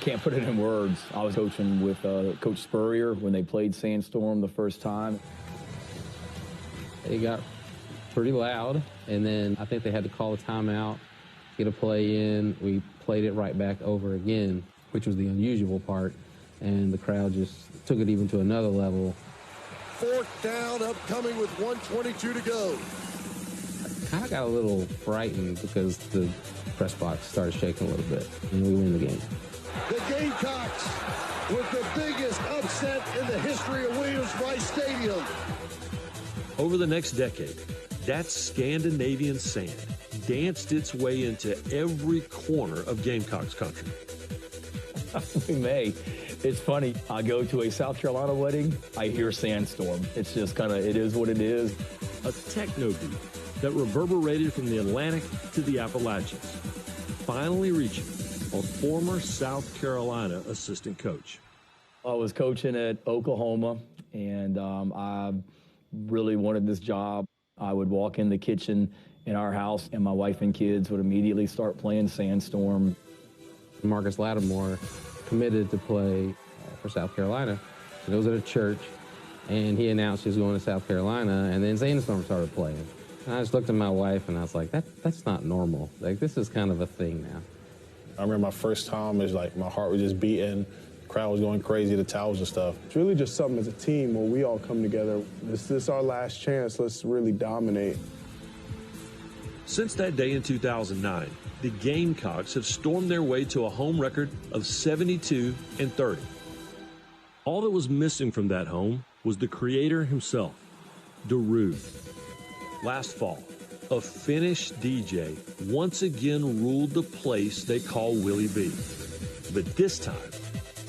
Can't put it in words. I was coaching with Coach Spurrier when they played Sandstorm the first time. It got pretty loud, and then I think they had to call a timeout, get a play in. We played it right back over again, which was the unusual part, and the crowd just took it even to another level. 4th down, upcoming with 1:22 to go. I kind of got a little frightened because the press box started shaking a little bit, and we win the game. The Gamecocks with the biggest upset in the history of Williams-Brice Stadium. Over the next decade, that Scandinavian sand danced its way into every corner of Gamecocks country. We may. It's funny. I go to a South Carolina wedding, I hear Sandstorm. It's just kind of, it is what it is. A techno beat that reverberated from the Atlantic to the Appalachians, finally reaching a former South Carolina assistant coach. I was coaching at Oklahoma, and I really wanted this job. I would walk in the kitchen in our house, and my wife and kids would immediately start playing Sandstorm. Marcus Lattimore committed to play for South Carolina. It was at a church, and he announced he was going to South Carolina, and then Sandstorm started playing. And I just looked at my wife, and I was like, that's not normal. Like, this is kind of a thing now. I remember my first time, it was like my heart was just beating, the crowd was going crazy, the towels and stuff. It's really just something as a team where we all come together. This is our last chance. Let's really dominate. Since that day in 2009, the Gamecocks have stormed their way to a home record of 72-30. All that was missing from that home was the creator himself, Darude. Last fall, a Finnish DJ once again ruled the place they call Willie B, but this time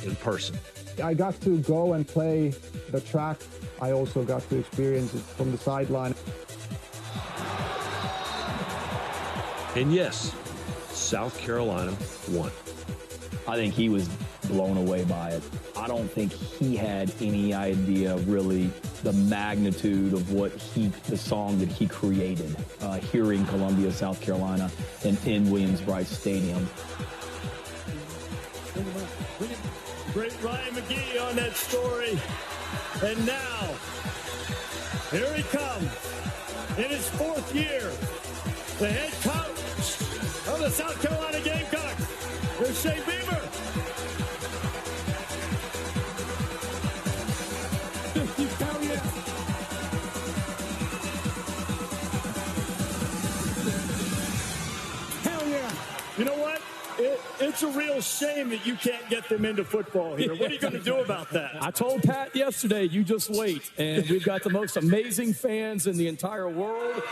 in person. I got to go and play the track. I also got to experience it from the sideline. And yes, South Carolina won. I think he was blown away by it. I don't think he had any idea, really, the magnitude of the song that he created here in Columbia, South Carolina, and in Williams-Brice Stadium. Great Ryan McGee on that story. And now, here he comes, in his 4th year, the head coach of the South Carolina Gamecocks, here's Shea Beamer. Hell yeah. Hell yeah. You know what? It's a real shame that you can't get them into football here. What are you going to do about that? I told Pat yesterday, you just wait. And we've got the most amazing fans in the entire world.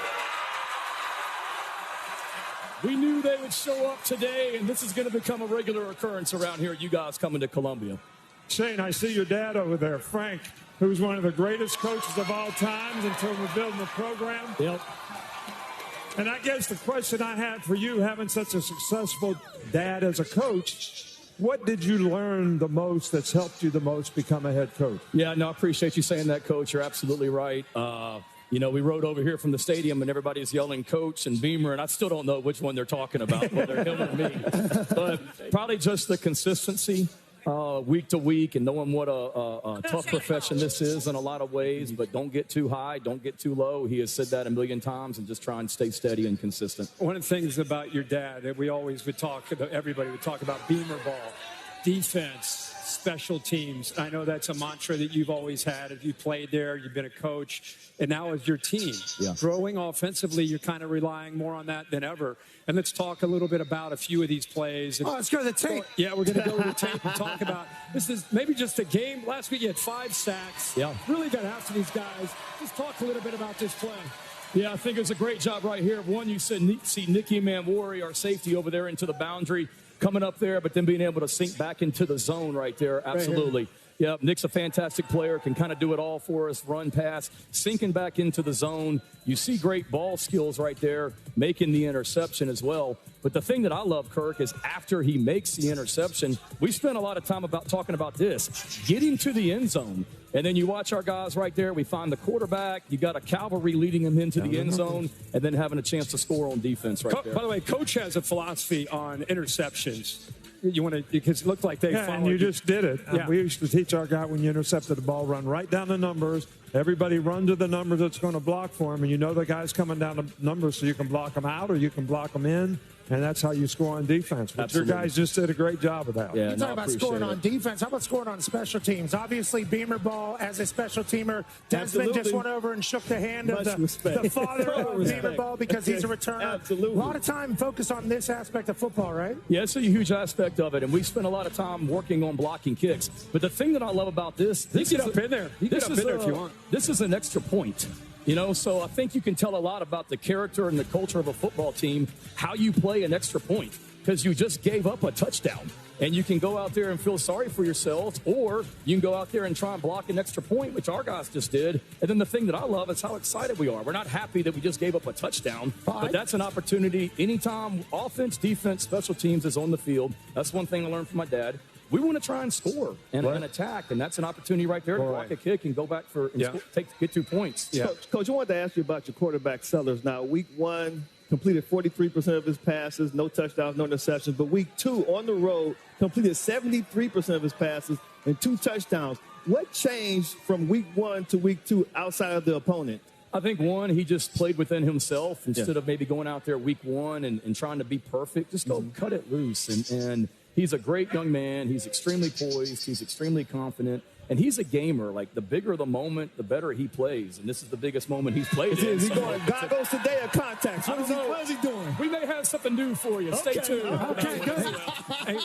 We knew they would show up today, and this is going to become a regular occurrence around here, you guys coming to Columbia. Shane, I see your dad over there, Frank, who's one of the greatest coaches of all times until we're building the program. Yep. And I guess the question I had for you, having such a successful dad as a coach, what did you learn the most that's helped you the most become a head coach? Yeah, no, I appreciate you saying that, Coach. You're absolutely right. You know, we rode over here from the stadium, and everybody's yelling Coach and Beamer, and I still don't know which one they're talking about, whether him or me. But probably just the consistency. Week to week, and knowing what a tough profession this is in a lot of ways, but don't get too high, don't get too low. He has said that a million times, and just try and stay steady and consistent. One of the things about your dad that we always would talk about, everybody would talk about Beamer ball, defense, special teams. I know that's a mantra that you've always had. If you played there, you've been a coach, and now as your team. Growing offensively, you're kind of relying more on that than ever. And let's talk a little bit about a few of these plays. Let's go to the tape. Yeah, we're going to go to the tape and talk about this is maybe just a game. Last week you had 5 sacks. Yeah. Really got after these guys. Just talk a little bit about this play. Yeah, I think it's a great job right here. One, you see Nicky Manwari, our safety, over there into the boundary, coming up there, but then being able to sink back into the zone right there. Absolutely. Yeah, Nick's a fantastic player, can kind of do it all for us, run, pass, sinking back into the zone. You see great ball skills right there, making the interception as well. But the thing that I love, Kirk, is after he makes the interception, we spent a lot of time talking about this, getting to the end zone. And then you watch our guys right there. We find the quarterback. You got a cavalry leading him into the end zone, and then having a chance to score on defense right there. By the way, Coach has a philosophy on interceptions. You want to, because it looked like they followed. And you just did it. Yeah. We used to teach our guy when you intercepted the ball, run right down the numbers. Everybody run to the numbers that's going to block for him, and you know the guy's coming down the numbers, so you can block them out or you can block them in. And that's how you score on defense. But your guys just did a great job of that. Yeah, you talk about scoring on defense. How about scoring on special teams? Obviously, Beamer ball as a special teamer. Desmond just went over and shook the hand of the father of Beamer ball because he's a returner. Absolutely. A lot of time focused on this aspect of football, right? Yeah, it's a huge aspect of it, and we spent a lot of time working on blocking kicks. But the thing that I love about this is get up in there. You get up in there if you want. This is an extra point. You know, so I think you can tell a lot about the character and the culture of a football team, how you play an extra point, because you just gave up a touchdown. And you can go out there and feel sorry for yourselves, or you can go out there and try and block an extra point, which our guys just did. And then the thing that I love is how excited we are. We're not happy that we just gave up a touchdown, but that's an opportunity. Anytime offense, defense, special teams is on the field, that's one thing I learned from my dad. We want to try and score and attack, and that's an opportunity right there to block a kick and go back for get 2 points. Yeah. Coach, I wanted to ask you about your quarterback Sellers. Now, week 1, completed 43% of his passes, no touchdowns, no interceptions. But week 2, on the road, completed 73% of his passes and 2 touchdowns. What changed from week 1 to week 2 outside of the opponent? I think, one, he just played within himself instead of maybe going out there week 1 and trying to be perfect. Just go cut it loose. And he's a great young man. He's extremely poised. He's extremely confident. And he's a gamer. Like, the bigger the moment, the better he plays. And this is the biggest moment he's played in. Is he going, God goes today at contacts? What is he doing? We may have something new for you. Stay tuned. Okay, good. Hey,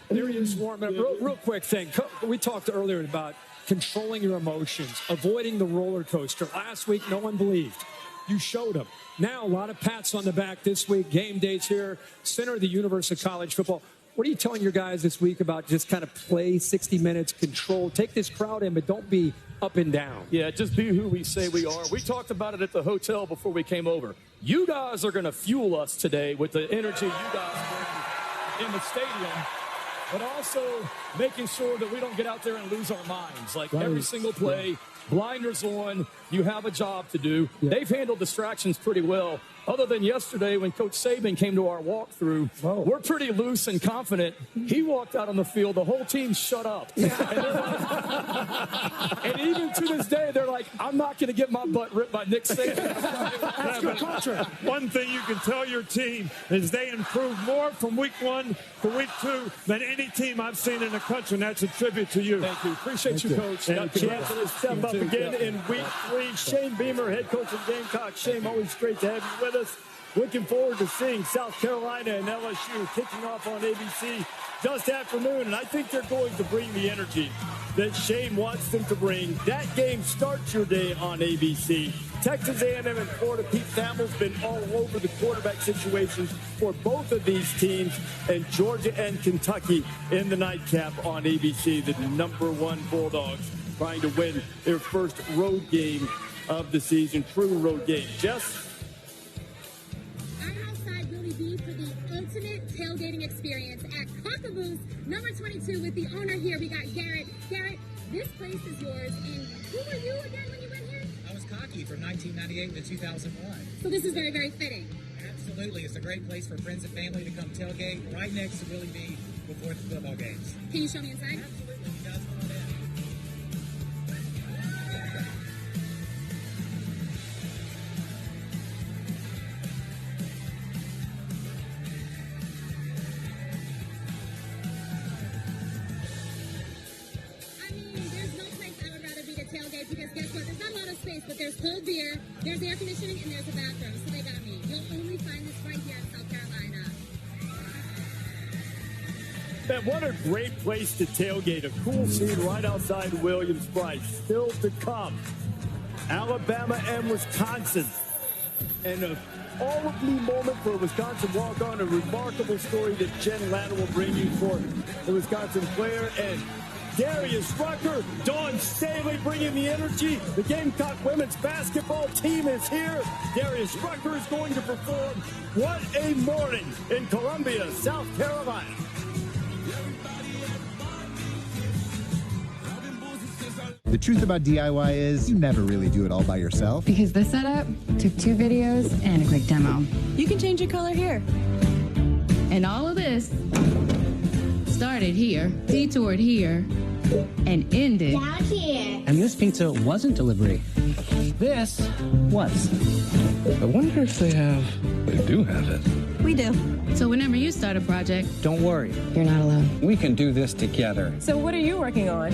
there he is warming up. Real quick thing. We talked earlier about controlling your emotions, avoiding the roller coaster. Last week, no one believed. You showed them. Now, a lot of pats on the back this week. Game day's here. Center of the universe of college football. What are you telling your guys this week about just kind of play 60 minutes, control, take this crowd in, but don't be up and down? Yeah, just be who we say we are. We talked about it at the hotel before we came over. You guys are going to fuel us today with the energy you guys bring in the stadium, but also making sure that we don't get out there and lose our minds. Like every single play, blinders on, you have a job to do. They've handled distractions pretty well. Other than yesterday when Coach Saban came to our walkthrough, we're pretty loose and confident. He walked out on the field, the whole team shut up. And even to this day, they're like, I'm not going to get my butt ripped by Nick Saban. That's your culture. One thing you can tell your team is they improved more from week 1 to week 2 than any team I've seen in the country, and that's a tribute to you. Thank you. Appreciate you, Coach. And a chance to step up again in week 3. Shane Beamer, head coach of Gamecock. Shane, always great to have you with us. Looking forward to seeing South Carolina and LSU kicking off on ABC just afternoon, and I think they're going to bring the energy that Shane wants them to bring. That game starts your day on ABC. Texas A&M and Florida, Pete Thamel's been all over the quarterback situations for both of these teams, and Georgia and Kentucky in the nightcap on ABC, the #1 Bulldogs trying to win their first road game of the season, true road game. Jess? For the ultimate tailgating experience at Cockaboos, number 22 with the owner here. We got Garrett. Garrett, this place is yours. And who were you again when you went here? I was Cocky from 1998 to 2001. So this is very, very fitting. Absolutely. It's a great place for friends and family to come tailgate right next to Willie B before the football games. Can you show me inside? Absolutely. You guys come on in. Because guess what? There's not a lot of space, but there's cold beer, there's air conditioning, and there's a bathroom. So they got me. You'll only find this right here in South Carolina. Man, what a great place to tailgate. A cool scene right outside Williams-Brice. Still to come. Alabama and Wisconsin. And a all-of-me moment for a Wisconsin walk-on. A remarkable story that Jen Latta will bring you for the Wisconsin player. And Darius Rucker, Dawn Staley bringing the energy. The Gamecock women's basketball team is here. Darius Rucker is going to perform. What a morning in Columbia, South Carolina. The truth about DIY is you never really do it all by yourself. Because this setup took 2 videos and a quick demo. You can change your color here. And all of this started here, detoured here, and ended down here. And this pizza wasn't delivery. This was. I wonder if they do have it. We do. So whenever you start a project, don't worry. You're not alone. We can do this together. So what are you working on?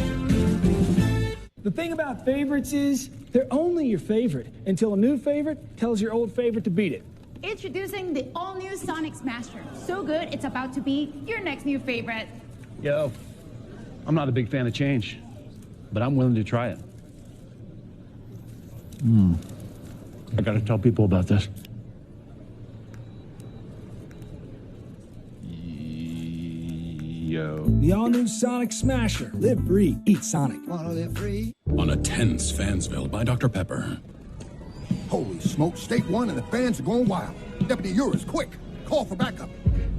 The thing about favorites is they're only your favorite until a new favorite tells your old favorite to beat it. Introducing the all-new Sonic Smasher. So good, it's about to be your next new favorite. Yo, I'm not a big fan of change, but I'm willing to try it. I gotta tell people about this. Yo. The all-new Sonic Smasher. Live free, eat Sonic. Wanna live free? On a tense Fansville by Dr. Pepper. Holy smoke, State 1 and the fans are going wild. Deputy Ures, quick, call for backup.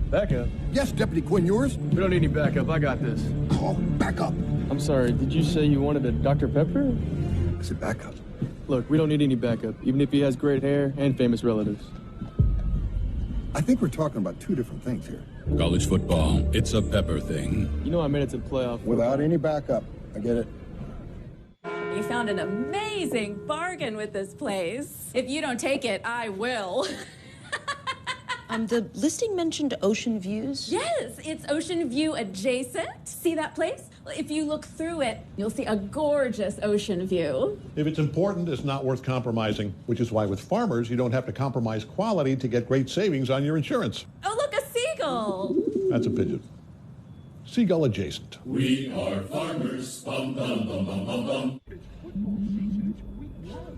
Backup? Yes, Deputy Quinn Ures. We don't need any backup, I got this. Call backup. I'm sorry, did you say you wanted a Dr. Pepper? I said backup. Look, we don't need any backup, even if he has great hair and famous relatives. I think we're talking about 2 different things here. College football, it's a Pepper thing. You know I made it to playoff. Without any backup, I get it. You found an amazing bargain with this place. If you don't take it, I will. The listing mentioned ocean views? Yes, it's ocean view adjacent. See that place? If you look through it, you'll see a gorgeous ocean view. If it's important, it's not worth compromising, which is why with Farmers, you don't have to compromise quality to get great savings on your insurance. Oh, look, a seagull. That's a pigeon. Seagull adjacent. We are farmers. Bum, bum, bum, bum, bum, bum.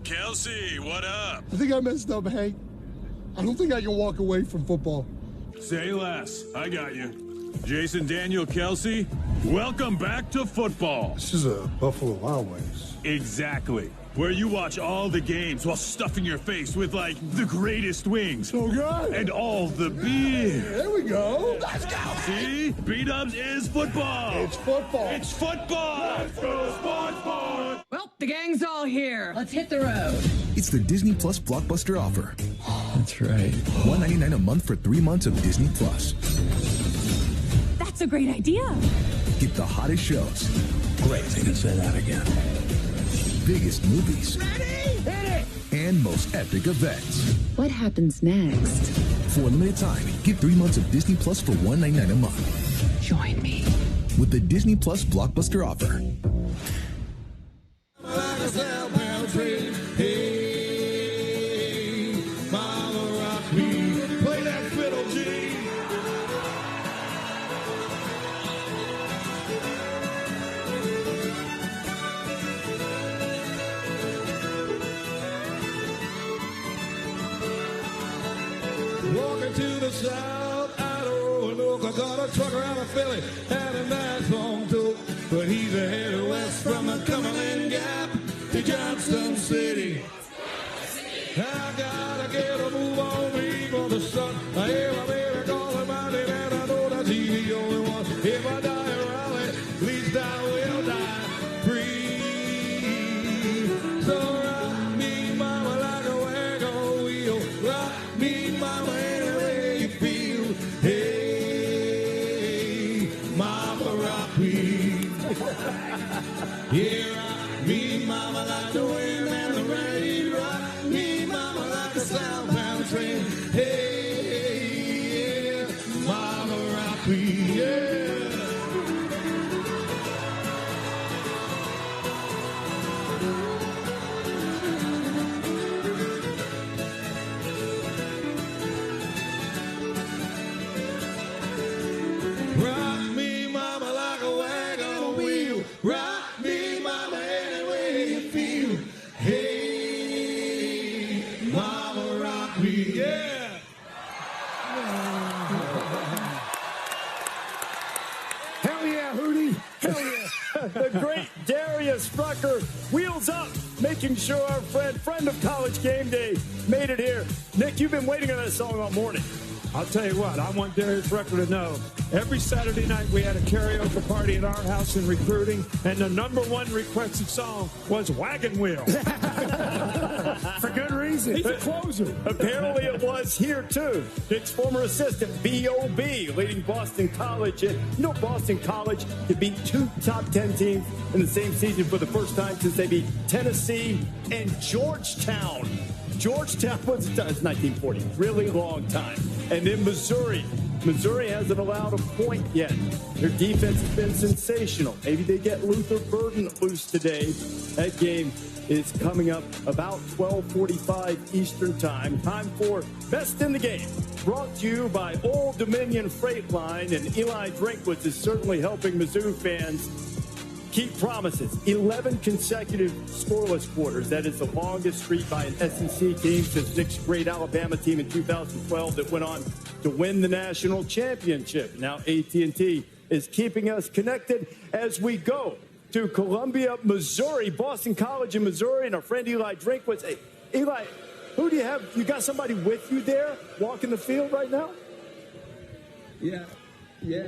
Kelsey, what up? I think I messed up, Hank. I don't think I can walk away from football. Say less. I got you. Jason Daniel Kelsey, welcome back to football. This is a Buffalo Wild Wings. Exactly. Where you watch all the games while stuffing your face with, like, the greatest wings. So good. And all the beer. There we go. Let's go. See? B-Dubs is football. It's football. It's football. Let's go, sports. Well, the gang's all here. Let's hit the road. It's the Disney Plus Blockbuster offer. That's right. $1.99 a month for 3 months of Disney Plus. That's a great idea. Get the hottest shows. Great. You can say that again. Biggest movies. Ready? Hit it! And most epic events. What happens next? For a limited time, get 3 months of Disney Plus for $1.99 a month. Join me. With the Disney Plus Blockbuster offer. Hey, Mama Rock me. south out of Roanoke. I got a trucker out of Philly and a nice long tote. But he's headed west from the Cumberland Gap to Johnston City. I gotta get a move on me for the sun. I hear my baby calling about it, and I know that he's the only one. If I die in Raleigh, at least I will die free. So rock me, mama, like a wagon wheel. Rock me, mama, any way you feel. Hey, mama, rock me. Yeah, rock me, mama, like the wind and the rain. Rock me, mama, like a southbound train. Hey, yeah, mama, rock me, yeah. Rock me, mama, like a wagon wheel. Rock me, mama, any way you feel. Hey, mama, rock me, yeah. Hell yeah, Hootie. Hell yeah. The great Darius Rucker wheels up, making sure our friend of College Game Day, made it here. Nick, you've been waiting on that song all morning. I'll tell you what, I want Darius Rucker to know. Every Saturday night we had a karaoke party at our house in recruiting, and the #1 requested song was Wagon Wheel. For good reason. He's a closer. Apparently it was here, too. Nick's former assistant, B.O.B., leading Boston College. You know, Boston College could beat 2 top 10 teams in the same season for the first time since they beat Tennessee and Georgetown. Georgetown was 1940, really long time. And then Missouri. Missouri hasn't allowed a point yet. Their defense has been sensational. Maybe they get Luther Burden loose today. That game is coming up about 12:45 Eastern time. Time for Best in the Game. Brought to you by Old Dominion Freight Line, and Eli Drinkwitz is certainly helping Mizzou fans keep promises. 11 consecutive scoreless quarters. That is the longest streak by an SEC team since Nick's great Alabama team in 2012 that went on to win the national championship. Now AT&T is keeping us connected as we go to Columbia, Missouri, Boston College in Missouri, and our friend Eli Drinkwitz. Hey, Eli, who do you have? You got somebody with you there walking the field right now? Yeah,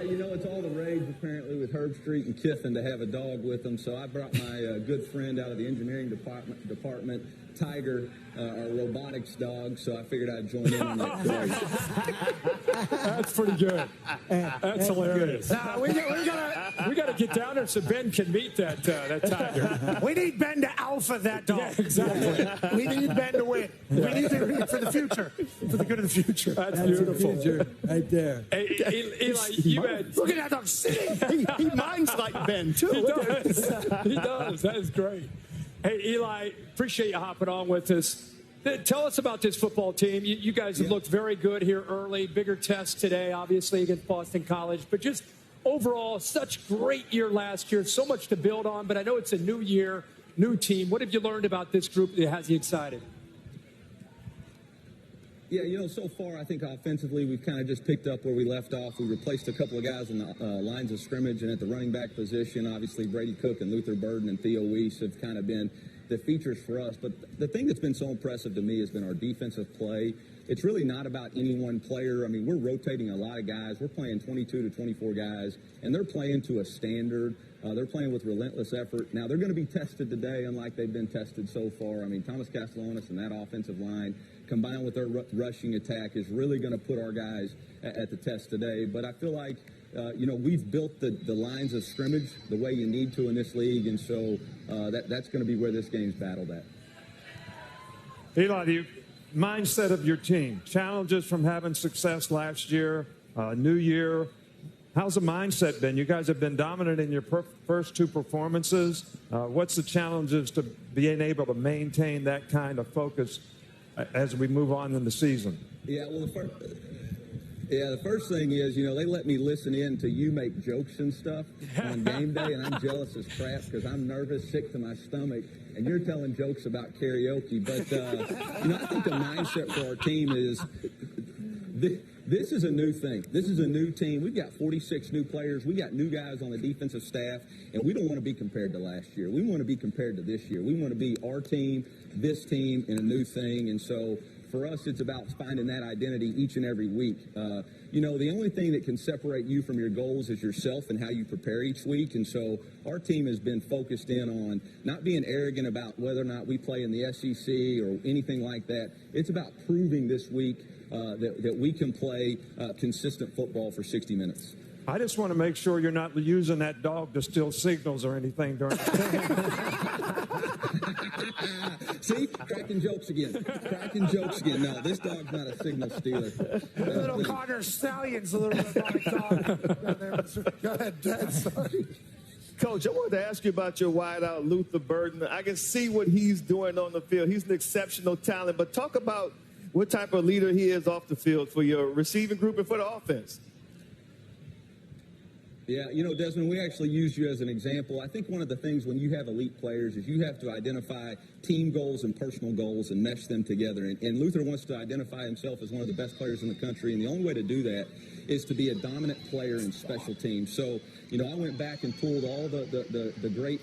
you know, it's all the rage, apparently, with Herb Street and Kiffin to have a dog with them. So I brought my good friend out of the engineering department, Tiger, our robotics dog. So I figured I'd join in on that. That's pretty good. That's hilarious. We got to get down there so Ben can meet that Tiger. We need Ben to alpha that dog. Yeah, exactly. We need Ben to win. We need to for the future, for the good of the future. That's beautiful. Right there. Hey, Eli, you had... Look at that dog sitting. He minds like Ben, too. He does. That is great. Hey, Eli, appreciate you hopping on with us. Tell us about this football team. You guys have looked very good here early. Bigger test today, obviously, against Boston College. But just overall, such great year last year. So much to build on. But I know it's a new year, new team. What have you learned about this group that has you excited? Yeah, you know, so far I think offensively we've kind of just picked up where we left off. We replaced a couple of guys in the lines of scrimmage, and at the running back position, obviously Brady Cook and Luther Burden and Theo Weiss have kind of been the features for us. But the thing that's been so impressive to me has been our defensive play. It's really not about any one player. I mean, we're rotating a lot of guys. We're playing 22 to 24 guys, and they're playing to a standard. They're playing with relentless effort. Now, they're going to be tested today, unlike they've been tested so far. I mean, Thomas Castellanos and that offensive line, combined with their rushing attack, is really going to put our guys at the test today. But I feel like, you know, we've built the lines of scrimmage the way you need to in this league, and so that's going to be where this game's battled at. Eli, the mindset of your team, challenges from having success last year, new year. How's the mindset been? You guys have been dominant in your first 2 performances. What's the challenges to being able to maintain that kind of focus as we move on in the season? Yeah, well, the first thing is, you know, they let me listen in to you make jokes and stuff on game day, and I'm jealous as crap because I'm nervous, sick to my stomach, and you're telling jokes about karaoke. But, you know, I think the mindset for our team is This is a new thing. This is a new team. We've got 46 new players. We got new guys on the defensive staff, and we don't want to be compared to last year. We want to be compared to this year. We want to be our team, this team, and a new thing. And so for us, it's about finding that identity each and every week. You know, the only thing that can separate you from your goals is yourself and how you prepare each week. And so our team has been focused in on not being arrogant about whether or not we play in the SEC or anything like that. It's about proving this week that we can play consistent football for 60 minutes. I just want to make sure you're not using that dog to steal signals or anything during the game. See? Cracking jokes again. Cracking jokes again. No, this dog's not a signal stealer. Little Connor Stallion's a little robotic dog. Go ahead, Dad. Sorry. Coach, I wanted to ask you about your wideout, Luther Burden. I can see what he's doing on the field. He's an exceptional talent, but talk about what type of leader he is off the field for your receiving group and for the offense. Yeah, you know, Desmond, we actually use you as an example. I think one of the things when you have elite players is you have to identify team goals and personal goals and mesh them together. And Luther wants to identify himself as one of the best players in the country, and the only way to do that is to be a dominant player in special teams. So, you know, I went back and pulled all the great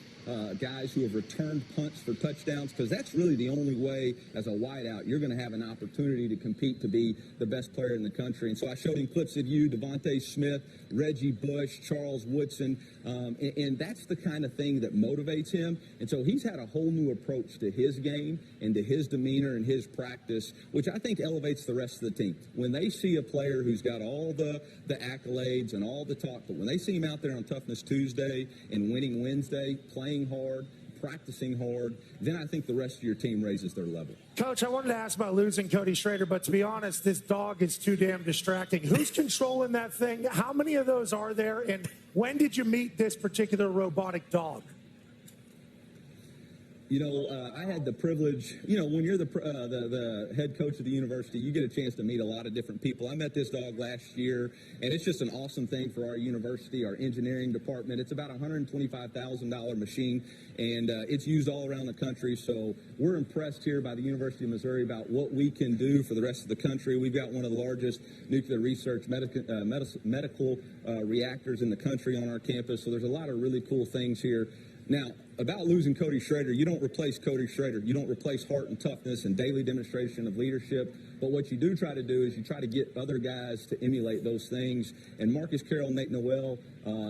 guys who have returned punts for touchdowns, because that's really the only way as a wideout you're going to have an opportunity to compete to be the best player in the country. And so I showed him clips of you, Devontae Smith, Reggie Bush, Charles Woodson, and that's the kind of thing that motivates him. And so he's had a whole new approach to his game and to his demeanor and his practice, which I think elevates the rest of the team. When they see a player who's got all the accolades and all the talk, but when they see him out there on Toughness Tuesday and Winning Wednesday, playing hard, practicing hard, then I think the rest of your team raises their level. Coach, I wanted to ask about losing Cody Schrader, but to be honest, this dog is too damn distracting. Who's controlling that thing? How many of those are there? And when did you meet this particular robotic dog? You know, I had the privilege, you know, when you're the head coach of the university, you get a chance to meet a lot of different people. I met this dog last year, and it's just an awesome thing for our university, our engineering department. It's about a $125,000 machine, and it's used all around the country. So we're impressed here by the University of Missouri about what we can do for the rest of the country. We've got one of the largest nuclear research medical reactors in the country on our campus. So there's a lot of really cool things here. Now, about losing Cody Schrader, you don't replace Cody Schrader. You don't replace heart and toughness and daily demonstration of leadership. But what you do try to do is you try to get other guys to emulate those things. And Marcus Carroll, Nate Noel,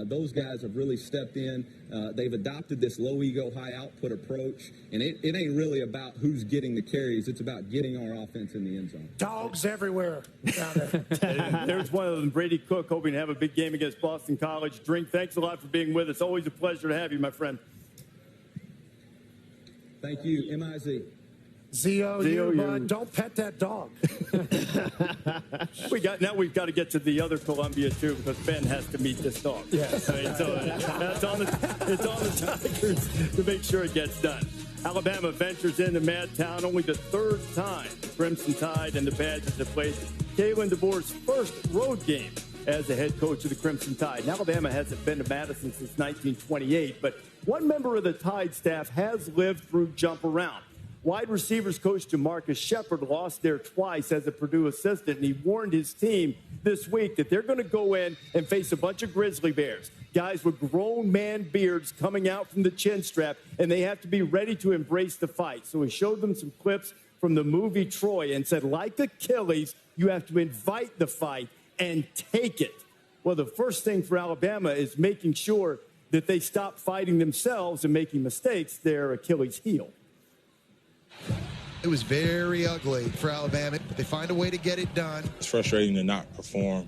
those guys have really stepped in. They've adopted this low ego, high output approach. And it ain't really about who's getting the carries. It's about getting our offense in the end zone. Dogs everywhere down there. There's one of them, Brady Cook, hoping to have a big game against Boston College. Drink, thanks a lot for being with us. Always a pleasure to have you, my friend. Thank you, M-I-Z. Z-O-U, bud. Don't pet that dog. Now we've got to get to the other Columbia, too, because Ben has to meet this dog. Yes. I mean, so it's on the Tigers to make sure it gets done. Alabama ventures into Madtown, only the third time the Crimson Tide and the Badgers have played Kalen DeBoer's first road game as the head coach of the Crimson Tide. And Alabama hasn't been to Madison since 1928, but one member of the Tide staff has lived through jump around. Wide receivers coach DeMarcus Shepard lost there twice as a Purdue assistant, and he warned his team this week that they're going to go in and face a bunch of grizzly bears, guys with grown man beards coming out from the chin strap, and they have to be ready to embrace the fight. So he showed them some clips from the movie Troy and said, like Achilles, you have to invite the fight and take it. Well, the first thing for Alabama is making sure that they stop fighting themselves and making mistakes, their Achilles heel. It was very ugly for Alabama, but they find a way to get it done. It's frustrating to not perform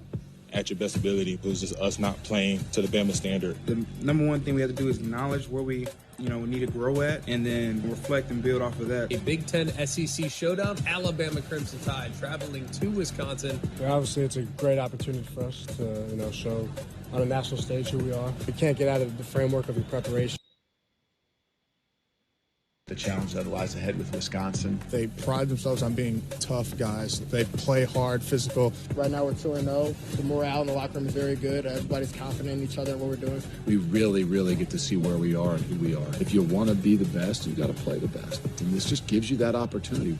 at your best ability. It was just us not playing to the Bama standard. The number one thing we have to do is acknowledge where we need to grow at, and then reflect and build off of that. A Big Ten SEC showdown, Alabama Crimson Tide traveling to Wisconsin. Obviously, it's a great opportunity for us to show on a national stage who we are. We can't get out of the framework of the preparation. The challenge that lies ahead with Wisconsin. They pride themselves on being tough guys. They play hard, physical. Right now we're 2-0. The morale in the locker room is very good. Everybody's confident in each other and what we're doing. We really, really get to see where we are and who we are. If you want to be the best, you've got to play the best. And this just gives you that opportunity.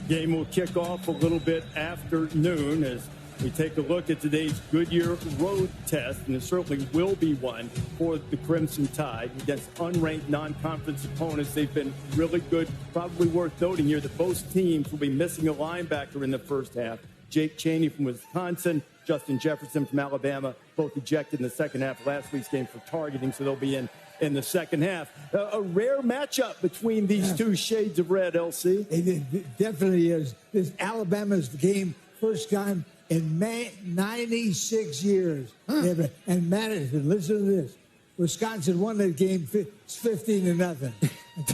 Game will kick off a little bit after noon as we take a look at today's Goodyear road test, and it certainly will be one for the Crimson Tide against unranked non-conference opponents. They've been really good. Probably worth noting here that both teams will be missing a linebacker in the first half. Jake Chaney from Wisconsin, Justin Jefferson from Alabama, both ejected in the second half of last week's game for targeting, so they'll be in the second half. A rare matchup between these two shades of red, LC. It definitely is. This Alabama's game, first time in 96 years. And Madison, listen to this. Wisconsin won that game 15-0.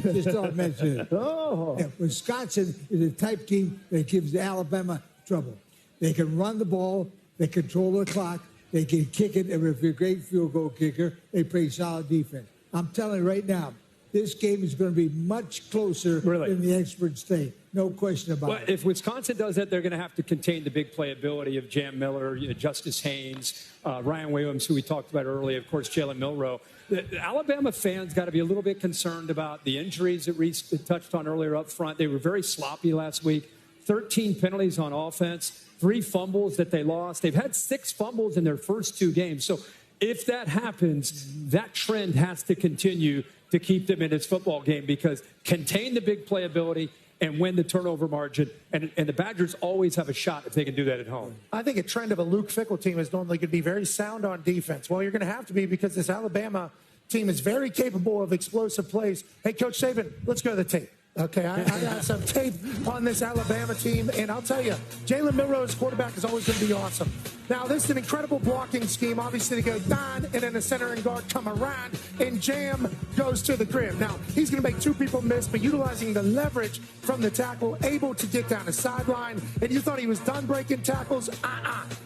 Just thought I'd mention it. Yeah, Wisconsin is a type team that gives Alabama trouble. They can run the ball. They control the clock. They can kick it. And if you're a great field goal kicker, they play solid defense. I'm telling you right now, this game is going to be much closer than the experts say. No question about it. If Wisconsin does that, they're going to have to contain the big playability of Jam Miller, Justice Haynes, Ryan Williams, who we talked about earlier, of course, Jalen Milroe. The Alabama fans got to be a little bit concerned about the injuries that Reese touched on earlier up front. They were very sloppy last week. 13 penalties on offense, 3 fumbles that they lost. They've had 6 fumbles in their first 2 games. So if that happens, that trend has to continue to keep them in this football game, because contain the big playability and win the turnover margin. And the Badgers always have a shot if they can do that at home. I think a trend of a Luke Fickell team is normally going to be very sound on defense. Well, you're going to have to be, because this Alabama team is very capable of explosive plays. Hey, Coach Saban, let's go to the tape. Okay, I got some tape on this Alabama team, and I'll tell you, Jalen Milroe's quarterback is always going to be awesome. Now, this is an incredible blocking scheme. Obviously, they go down, and then the center and guard come around, and Jam goes to the crib. Now, he's going to make 2 people miss, but utilizing the leverage from the tackle, able to get down the sideline. And you thought he was done breaking tackles?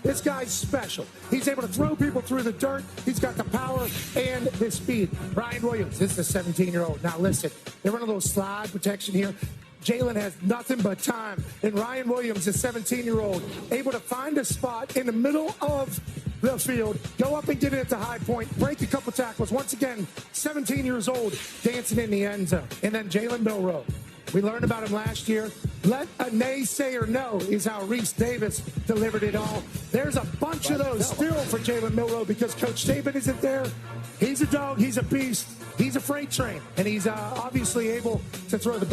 This guy's special. He's able to throw people through the dirt. He's got the power and the speed. Ryan Williams, this is a 17-year-old. Now, listen, they run a little slide protection here. Jalen has nothing but time. And Ryan Williams, a 17-year-old, able to find a spot in the middle of the field, go up and get it at the high point, break a couple tackles. Once again, 17 years old, dancing in the end zone. And then Jalen Milroe. We learned about him last year. Let a naysayer know is how Reese Davis delivered it all. There's a bunch of those still for Jalen Milroe because Coach Saban isn't there. He's a dog. He's a beast. He's a freight train, and he's obviously able to throw the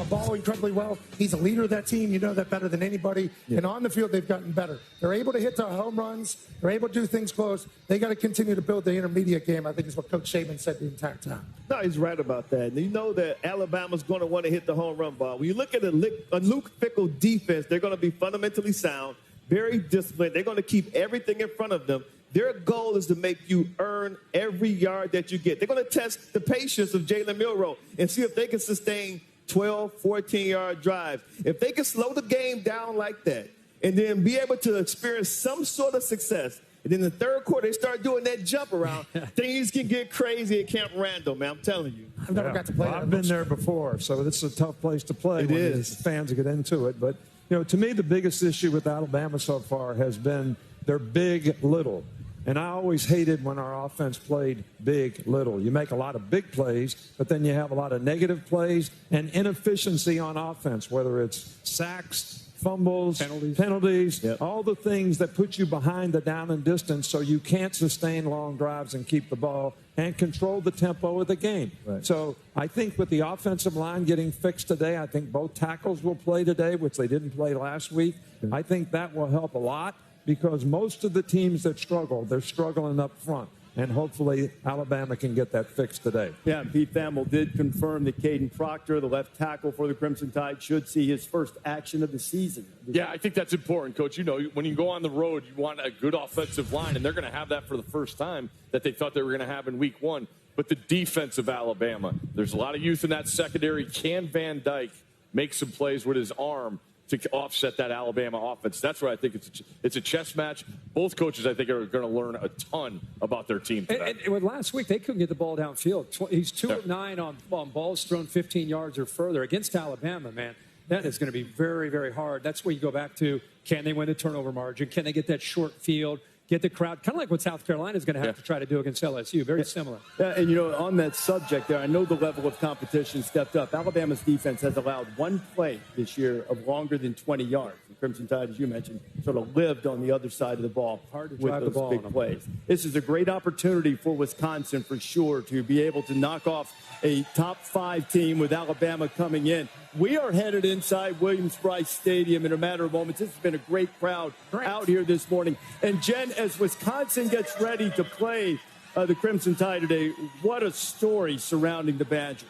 ball incredibly well. He's a leader of that team. You know that better than anybody. Yeah. And on the field, they've gotten better. They're able to hit the home runs. They're able to do things close. They got to continue to build the intermediate game, I think is what Coach Saban said the entire time. No, he's right about that. And you know that Alabama's going to want to hit the home run ball. When you look at a Luke Fickell defense, they're going to be fundamentally sound, very disciplined. They're going to keep everything in front of them. Their goal is to make you earn every yard that you get. They're going to test the patience of Jalen Milroe and see if they can sustain 12, 14-yard drives. If they can slow the game down like that and then be able to experience some sort of success, and then in the third quarter, they start doing that jump around, things can get crazy at Camp Randall, man. I'm telling you. I've never got to play that. I've been there before, so this is a tough place to play. It is. Fans get into it. But, you know, to me, the biggest issue with Alabama so far has been their big, little. And I always hated when our offense played big, little. You make a lot of big plays, but then you have a lot of negative plays and inefficiency on offense, whether it's sacks, fumbles, penalties, all the things that put you behind the down and distance so you can't sustain long drives and keep the ball and control the tempo of the game. Right. So I think with the offensive line getting fixed today, I think both tackles will play today, which they didn't play last week. I think that will help a lot. Because most of the teams that struggle, they're struggling up front. And hopefully Alabama can get that fixed today. Yeah, Pete Thamel did confirm that Caden Proctor, the left tackle for the Crimson Tide, should see his first action of the season. Yeah, I think that's important, Coach. You know, when you go on the road, you want a good offensive line, and they're going to have that for the first time that they thought they were going to have in week 1. But the defense of Alabama, there's a lot of youth in that secondary. Can Van Dyke make some plays with his arm to offset that Alabama offense? That's where I think it's a chess match. Both coaches, I think, are going to learn a ton about their team today. And with last week, they couldn't get the ball downfield. He's 2 of 9 on balls thrown 15 yards or further against Alabama, man. That is going to be very, very hard. That's where you go back to, can they win the turnover margin? Can they get that short field? get the crowd, kind of like what South Carolina is going to have to try to do against LSU. Very similar. And, you know, on that subject there, I know the level of competition stepped up. Alabama's defense has allowed one play this year of longer than 20 yards. The Crimson Tide, as you mentioned, sort of lived on the other side of the ball. Hard to drive with those big plays. This is a great opportunity for Wisconsin, for sure, to be able to knock off a top 5 team with Alabama coming in. We are headed inside Williams-Brice Stadium in a matter of moments. This has been a great crowd out here this morning. And Jen, as Wisconsin gets ready to play the Crimson Tide today, what a story surrounding the Badgers.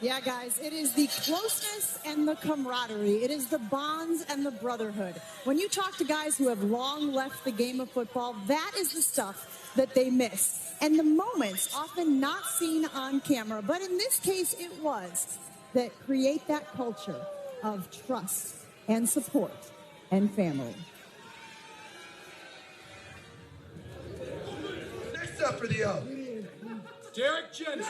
Yeah, guys, it is the closeness and the camaraderie. It is the bonds and the brotherhood. When you talk to guys who have long left the game of football, that is the stuff that they miss. And the moments often not seen on camera, but in this case it was, that create that culture of trust and support and family. Next up for the O. Derek Jensen.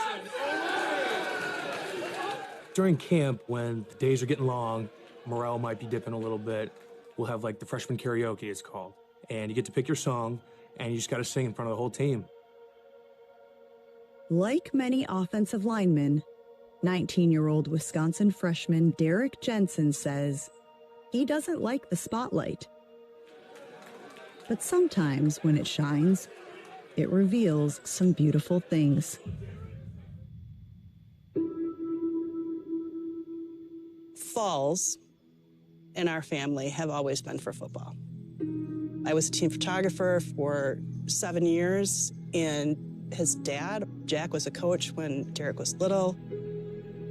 During camp, when the days are getting long, morale might be dipping a little bit, we'll have like the freshman karaoke, it's called. And you get to pick your song, and you just got to sing in front of the whole team. Like many offensive linemen, 19-year-old Wisconsin freshman Derek Jensen says he doesn't like the spotlight. But sometimes when it shines, it reveals some beautiful things. Falls in our family have always been for football. I was a team photographer for 7 years, and his dad, Jack, was a coach when Derek was little.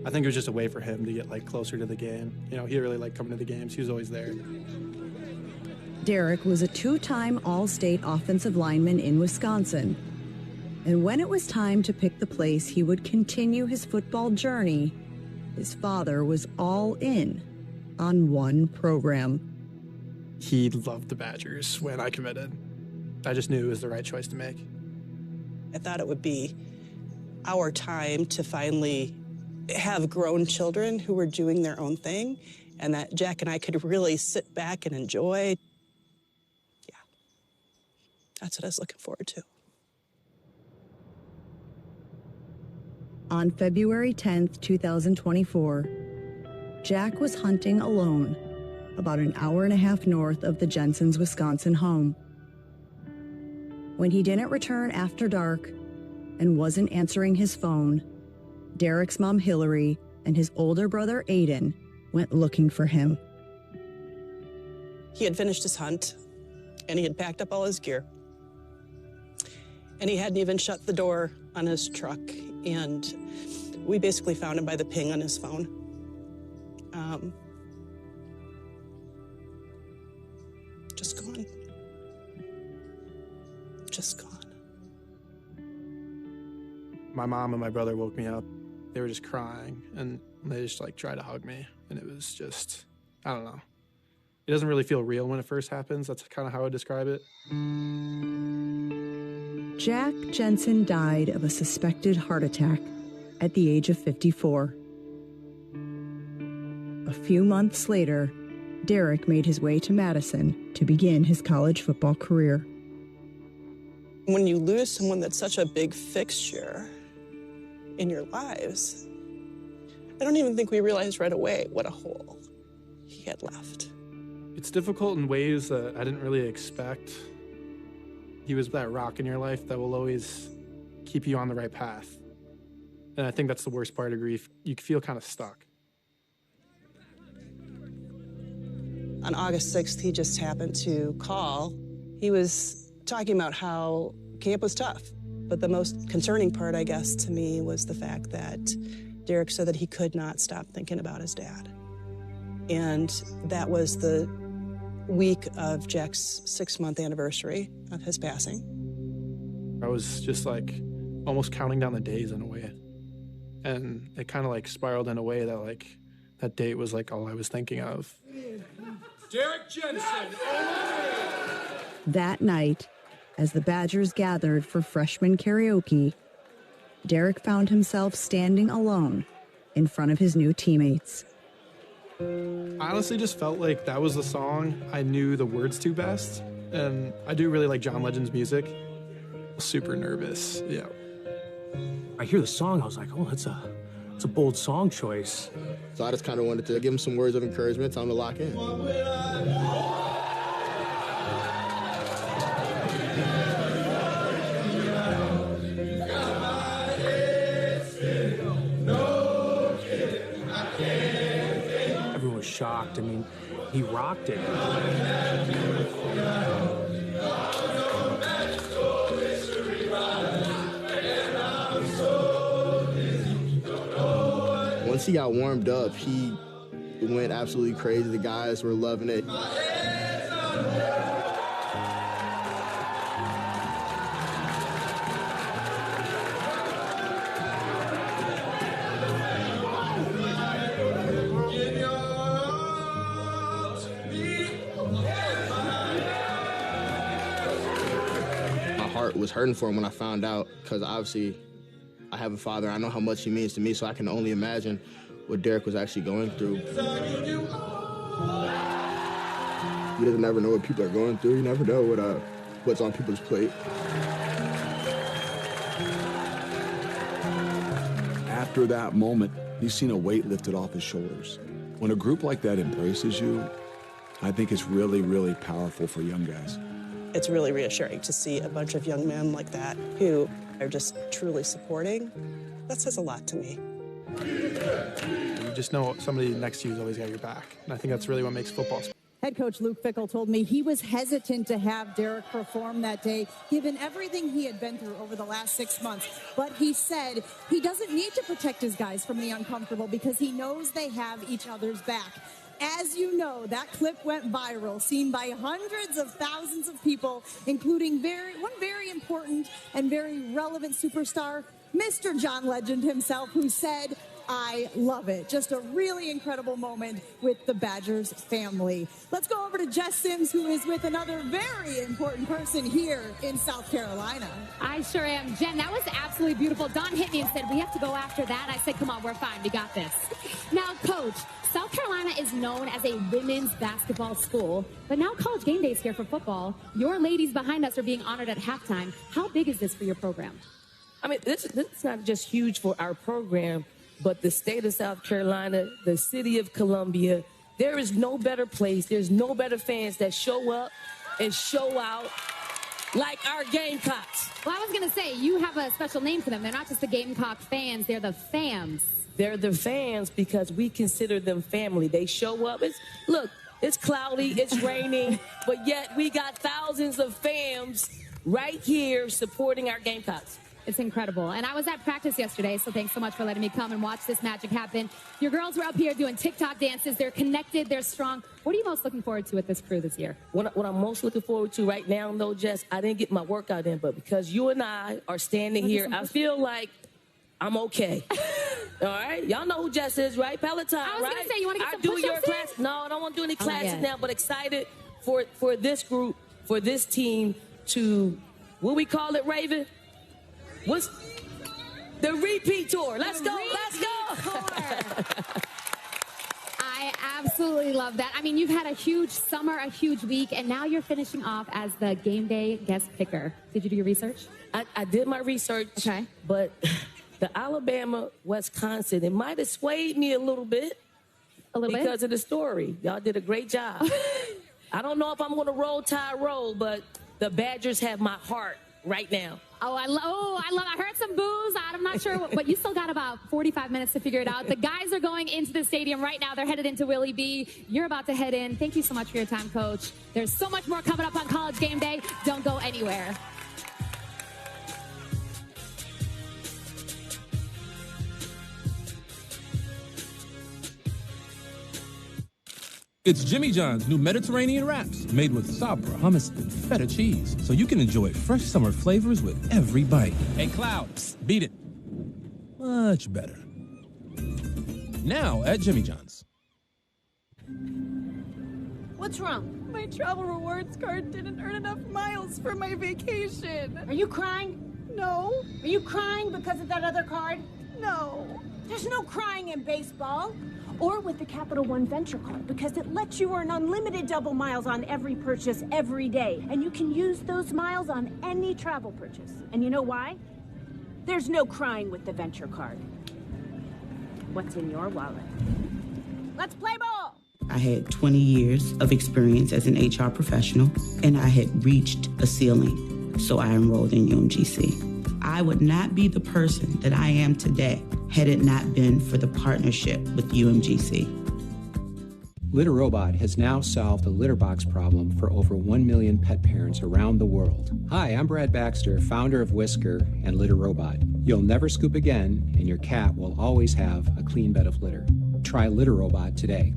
I think it was just a way for him to get like closer to the game. You know, he really liked coming to the games. He was always there. Derek was a 2-time All-State offensive lineman in Wisconsin. And when it was time to pick the place he would continue his football journey, his father was all in on one program. He loved the Badgers when I committed. I just knew it was the right choice to make. I thought it would be our time to finally have grown children who were doing their own thing, and that Jack and I could really sit back and enjoy. Yeah, that's what I was looking forward to. On February 10th, 2024, Jack was hunting alone about an hour and a half north of the Jensens' Wisconsin home. When he didn't return after dark and wasn't answering his phone, Derek's mom Hillary and his older brother Aiden went looking for him. He had finished his hunt, and he had packed up all his gear. And he hadn't even shut the door on his truck, and we basically found him by the ping on his phone. Just gone. Just gone. My mom and my brother woke me up. They were just crying, and they just like tried to hug me, and it was just, I don't know. It doesn't really feel real when it first happens. That's kind of how I describe it. Jack Jensen died of a suspected heart attack at the age of 54. A few months later, Derek made his way to Madison to begin his college football career. When you lose someone that's such a big fixture in your lives, I don't even think we realized right away what a hole he had left. It's difficult in ways that I didn't really expect. He was that rock in your life that will always keep you on the right path. And I think that's the worst part of grief. You feel kind of stuck. On August 6th, he just happened to call. He was talking about how camp was tough. But the most concerning part, I guess, to me was the fact that Derek said that he could not stop thinking about his dad. And that was the week of Jack's 6-month anniversary of his passing. I was just like almost counting down the days in a way. And it kind of like spiraled in a way that like that date was like all I was thinking of. Derek Jensen. That night, as the Badgers gathered for freshman karaoke, Derek found himself standing alone in front of his new teammates. I honestly just felt like that was the song I knew the words to best. and I do really like John Legend's music. Super nervous, yeah. I hear the song, I was like, oh, it's a bold song choice. So I just kind of wanted to give him some words of encouragement, tell him to lock in. Everyone was shocked. I mean, he rocked it. Once he got warmed up, he went absolutely crazy. The guys were loving it. My heart was hurting for him when I found out, because obviously I have a father. I know how much he means to me, so I can only imagine what Derek was actually going through. You just never know what people are going through. You never know what's on people's plate. After that moment, he's seen a weight lifted off his shoulders. When a group like that embraces you, I think it's really, really powerful for young guys. It's really reassuring to see a bunch of young men like that who are just truly supporting. That says a lot to me. You just know somebody next to you has always got your back. And I think that's really what makes football special. Head coach Luke Fickell told me he was hesitant to have Derek perform that day, given everything he had been through over the last 6 months. But he said he doesn't need to protect his guys from the uncomfortable because he knows they have each other's back. As you know, that clip went viral, seen by hundreds of thousands of people, including one very important and very relevant superstar, Mr. John Legend himself, who said, "I love it." Just a really incredible moment with the Badgers family. Let's go over to Jess Sims, who is with another very important person here in South Carolina. I sure am. Jen, that was absolutely beautiful. Don hit me and said, we have to go after that. I said, come on, we're fine. We got this. Now, Coach, South Carolina is known as a women's basketball school, but now College Gameday is here for football. Your ladies behind us are being honored at halftime. How big is this for your program? I mean, this is not just huge for our program, but the state of South Carolina, the city of Columbia. There is no better place, there's no better fans that show up and show out like our Gamecocks. Well, I was going to say, you have a special name for them. They're not just the Gamecock fans, they're the fams. They're the fans because we consider them family. They show up. Look, it's cloudy, it's raining, but yet we got thousands of fans right here supporting our Gamecocks. It's incredible. And I was at practice yesterday, so thanks so much for letting me come and watch this magic happen. Your girls were up here doing TikTok dances. They're connected. They're strong. What are you most looking forward to with this crew this year? What I'm most looking forward to right now, though, Jess, I didn't get my workout in, but because you and I are standing here, I feel like I'm okay. All right? Y'all know who Jess is, right? Peloton, right? I was going to say, you want to get some do push-ups your in? class. No, I don't want to do any classes yet. now, but excited for this group, for this team to, what we call it, Raven? What's the repeat tour? Let's go. I absolutely love that. I mean, you've had a huge summer, a huge week, and now you're finishing off as the Game Day guest picker. Did you do your research? I did my research, okay, but the Alabama-Wisconsin, it might have swayed me a little bit. Because of the story. Y'all did a great job. I don't know if I'm going to roll Tide roll, but the Badgers have my heart right now. I heard some boos. I'm not sure, but you still got about 45 minutes to figure it out. The guys are going into the stadium right now. They're headed into Willie B. You're about to head in. Thank you so much for your time, Coach. There's so much more coming up on College Game Day. Don't go anywhere. It's Jimmy John's new Mediterranean wraps, made with Sabra, hummus, and feta cheese, so you can enjoy fresh summer flavors with every bite. Hey, Cloud, beat it. Much better. Now at Jimmy John's. What's wrong? My travel rewards card didn't earn enough miles for my vacation. Are you crying? No. Are you crying because of that other card? No. There's no crying in baseball. Or with the Capital One Venture Card, because it lets you earn unlimited double miles on every purchase every day. And you can use those miles on any travel purchase. And you know why? There's no crying with the Venture Card. What's in your wallet? Let's play ball! I had 20 years of experience as an HR professional, and I had reached a ceiling, so I enrolled in UMGC. I would not be the person that I am today had it not been for the partnership with UMGC. Litter Robot has now solved the litter box problem for over 1 million pet parents around the world. Hi, I'm Brad Baxter, founder of Whisker and Litter Robot. You'll never scoop again, and your cat will always have a clean bed of litter. Try Litter Robot today.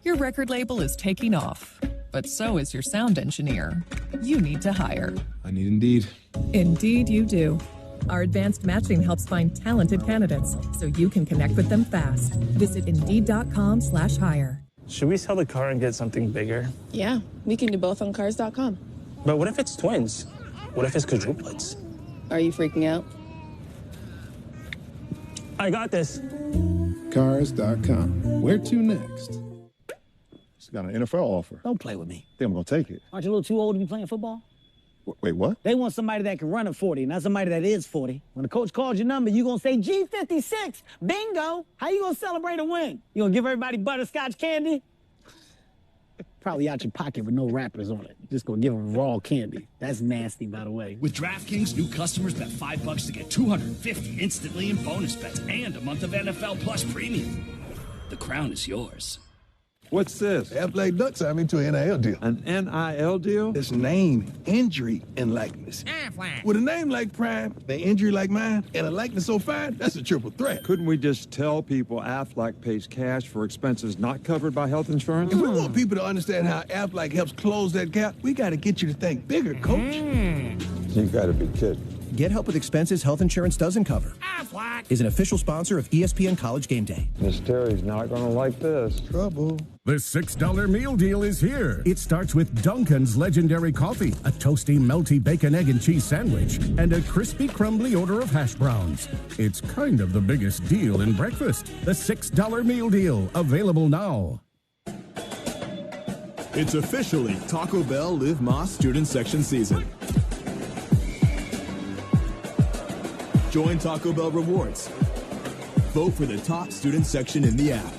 Your record label is taking off, but so is your sound engineer. You need to hire. I need Indeed. Indeed you do. Our advanced matching helps find talented candidates so you can connect with them fast. Visit Indeed.com/hire. Should we sell the car and get something bigger? Yeah, we can do both on Cars.com. But what if it's twins? What if it's quadruplets? Are you freaking out? I got this. Cars.com. Where to next? It's got an NFL offer. Don't play with me. I think I'm going to take it. Aren't you a little too old to be playing football? Wait, what? They want somebody that can run at 40, not somebody that is 40. When the coach calls your number, you going to say G56. Bingo. How you going to celebrate a win? You going to give everybody butterscotch candy? Probably out your pocket with no wrappers on it. Just going to give them raw candy. That's nasty, by the way. With DraftKings, new customers bet $5 to get $250 instantly in bonus bets and a month of NFL Plus Premium. The crown is yours. What's this? Aflac Duck signed me to an NIL deal. An NIL deal? It's name, injury, and likeness. Aflac. With a name like Prime, an injury like mine, and a likeness so fine, that's a triple threat. Couldn't we just tell people Aflac pays cash for expenses not covered by health insurance? If we want people to understand how Aflac helps close that gap, we got to get you to think bigger, Coach. You got to be kidding. Get help with expenses health insurance doesn't cover. Aflac is an official sponsor of ESPN College Game Day. Miss Terry's not going to like this. Trouble. The $6 meal deal is here. It starts with Dunkin's legendary coffee, a toasty, melty bacon, egg, and cheese sandwich, and a crispy, crumbly order of hash browns. It's kind of the biggest deal in breakfast. The $6 meal deal, available now. It's officially Taco Bell Live Más student section season. Join Taco Bell Rewards. Vote for the top student section in the app.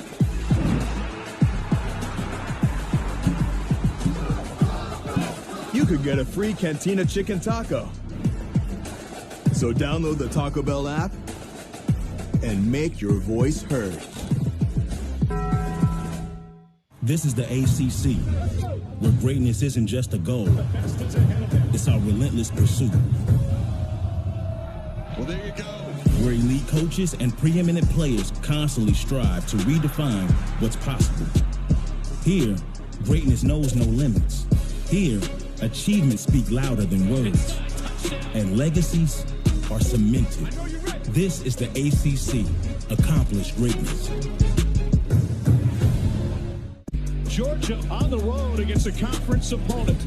You could get a free Cantina chicken taco. So download the Taco Bell app and make your voice heard. This is the ACC, where greatness isn't just a goal. It's our relentless pursuit. Well, there you go. Where elite coaches and preeminent players constantly strive to redefine what's possible. Here, greatness knows no limits. Here, achievements speak louder than words. And legacies are cemented. This is the ACC, accomplished greatness. Georgia on the road against a conference opponent.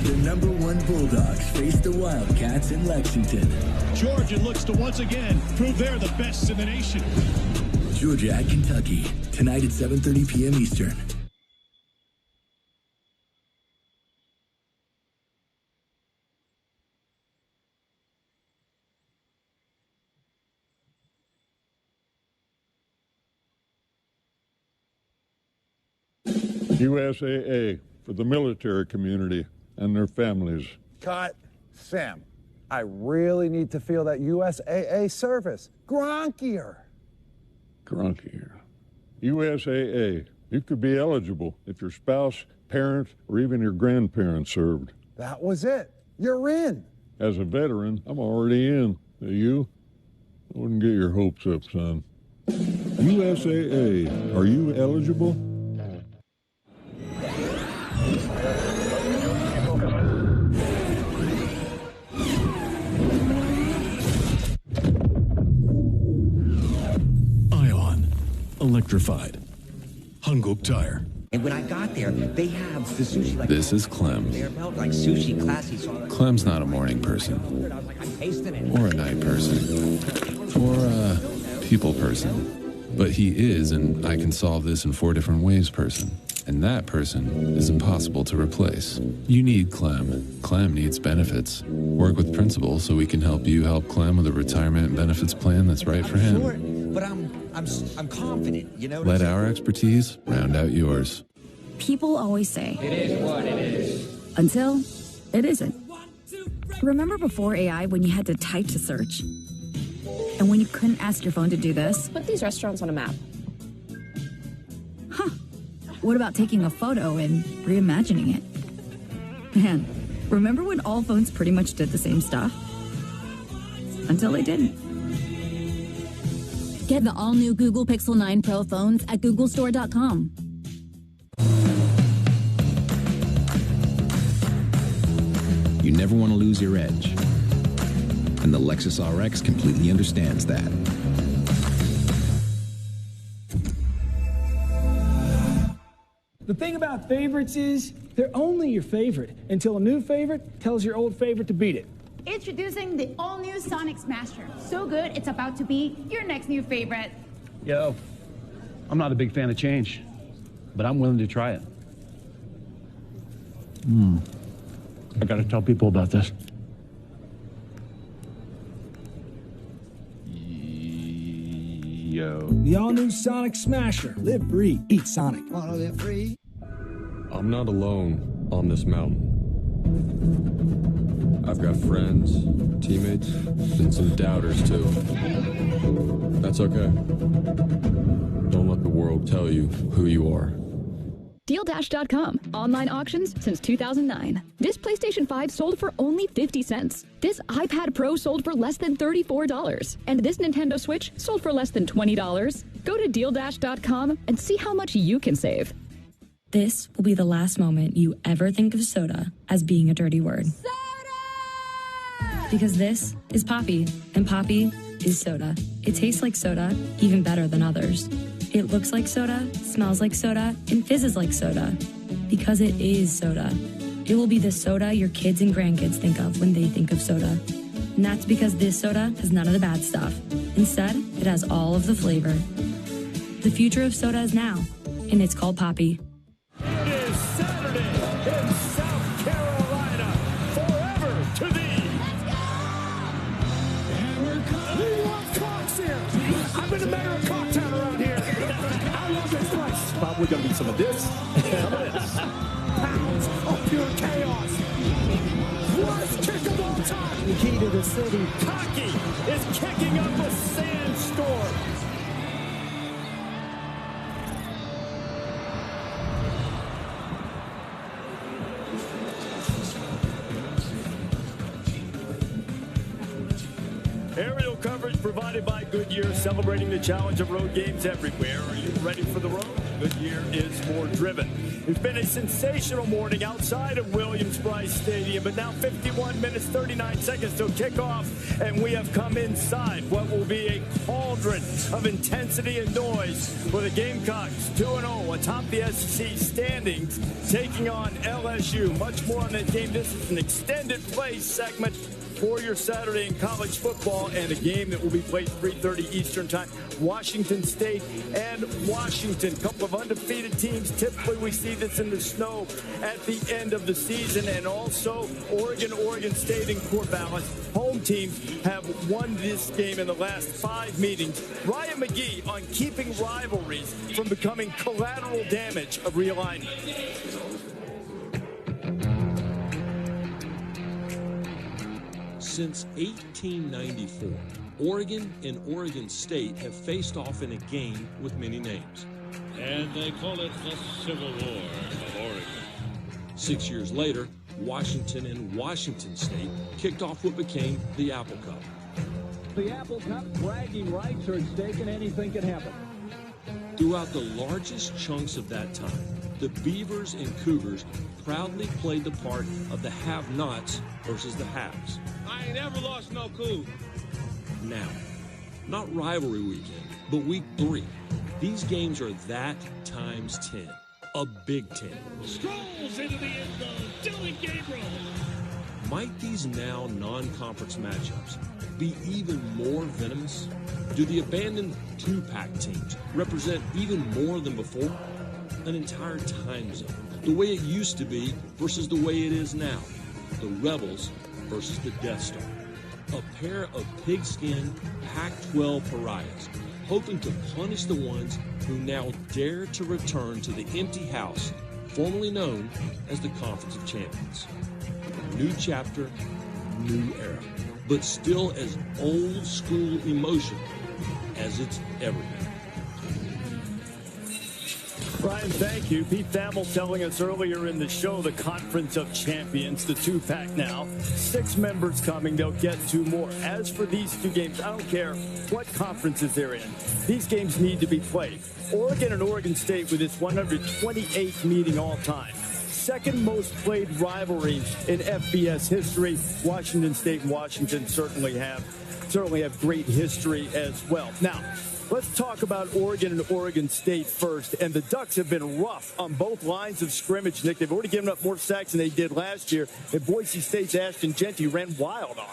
The #1 Bulldogs face the Wildcats in Lexington. Georgia looks to once again prove they're the best in the nation. Georgia at Kentucky, tonight at 7:30 p.m. Eastern. USAA for the military community and their families. Cut. Sam, I really need to feel that USAA service. Gronkier. Grunkier. USAA. You could be eligible if your spouse, parent, or even your grandparents served. That was it. You're in. As a veteran, I'm already in. You? I wouldn't get your hopes up, son. USAA. Are you eligible? Electrified. Hanguk Tire. And when I got there, they have the sushi like... This is Clem. They're about like sushi, classy. So Clem's not a morning person. I'm tasting it. Or a night person. Or a people person, but he is an I can solve this in 4 different ways person. And that person is impossible to replace. You need Clem. Clem needs benefits. Work with Principal so we can help you help Clem with a retirement and benefits plan that's right for him. Sure, but I'm confident, you know. Let our expertise round out yours. People always say, it is what it is. Until it isn't. Remember before AI when you had to type to search? And when you couldn't ask your phone to do this? Put these restaurants on a map. Huh. What about taking a photo and reimagining it? Man, remember when all phones pretty much did the same stuff? Until they didn't. Get the all-new Google Pixel 9 Pro phones at googlestore.com. You never want to lose your edge. And the Lexus RX completely understands that. The thing about favorites is they're only your favorite until a new favorite tells your old favorite to beat it. Introducing the all-new Sonic Smasher. So good, it's about to be your next new favorite. Yo, I'm not a big fan of change, but I'm willing to try it. I gotta tell people about this. Yo. The all-new Sonic Smasher. Live free, eat Sonic. Wanna live free? I'm not alone on this mountain. I've got friends, teammates, and some doubters too. That's okay. Don't let the world tell you who you are. DealDash.com. Online auctions since 2009. This PlayStation 5 sold for only 50 cents. This iPad Pro sold for less than $34. And this Nintendo Switch sold for less than $20. Go to DealDash.com and see how much you can save. This will be the last moment you ever think of soda as being a dirty word. Soda! Because this is Poppy, and Poppy is soda. It tastes like soda, even better than others. It looks like soda, smells like soda, and fizzes like soda. Because it is soda. It will be the soda your kids and grandkids think of when they think of soda. And that's because this soda has none of the bad stuff. Instead, it has all of the flavor. The future of soda is now, and it's called Poppy. It is Saturday in South Carolina. Forever to thee. Let's go! We want Cox here. I've been the mayor of Cocktown around here. I love this place. Probably going to be some of this. Some of this. Pounds of pure chaos. Worst kick of all time. The key to the city. Cocky is kicking up a sandstorm. Aerial coverage provided by Goodyear, celebrating the challenge of road games everywhere. Are you ready for the road? Goodyear is more driven. It's been a sensational morning outside of Williams-Brice Stadium, but now 51 minutes, 39 seconds till kickoff, and we have come inside what will be a cauldron of intensity and noise for the Gamecocks 2-0 atop the SEC standings, taking on LSU. Much more on that game. This is an extended play segment for your Saturday in college football, and a game that will be played 3:30 Eastern time. Washington State and Washington, couple of undefeated teams. Typically we see this in the snow at the end of the season, and also Oregon State and Corvallis. Home teams have won this game in the last 5 meetings. Ryan McGee on keeping rivalries from becoming collateral damage of realignment. Since 1894, Oregon and Oregon State have faced off in a game with many names. And they call it the Civil War of Oregon. 6 years later, Washington and Washington State kicked off what became the Apple Cup. The Apple's not bragging rights are at stake and anything can happen. Throughout the largest chunks of that time, the Beavers and Cougars proudly played the part of the have-nots versus the haves. I ain't ever lost no coup. Now, not rivalry weekend, but week 3. These games are that times 10. A Big 10. Strolls into the end zone. Dylan Gabriel. Might these now non-conference matchups be even more venomous? Do the abandoned two-pack teams represent even more than before? An entire time zone, the way it used to be versus the way it is now. The Rebels versus the Death Star. A pair of pigskin Pac-12 pariahs, hoping to punish the ones who now dare to return to the empty house, formerly known as the Conference of Champions. New chapter, new era, but still as old school emotion as it's ever been. Brian, thank you. Pete Thamel telling us earlier in the show, the Conference of Champions, the two-pack now. 6 members coming. They'll get 2 more. As for these 2 games, I don't care what conferences they're in. These games need to be played. Oregon and Oregon State with its 128th meeting all time. Second most played rivalry in FBS history. Washington State and Washington certainly have great history as well. Now, let's talk about Oregon and Oregon State first. And the Ducks have been rough on both lines of scrimmage, Nick. They've already given up more sacks than they did last year. And Boise State's Ashton Jeanty ran wild on them.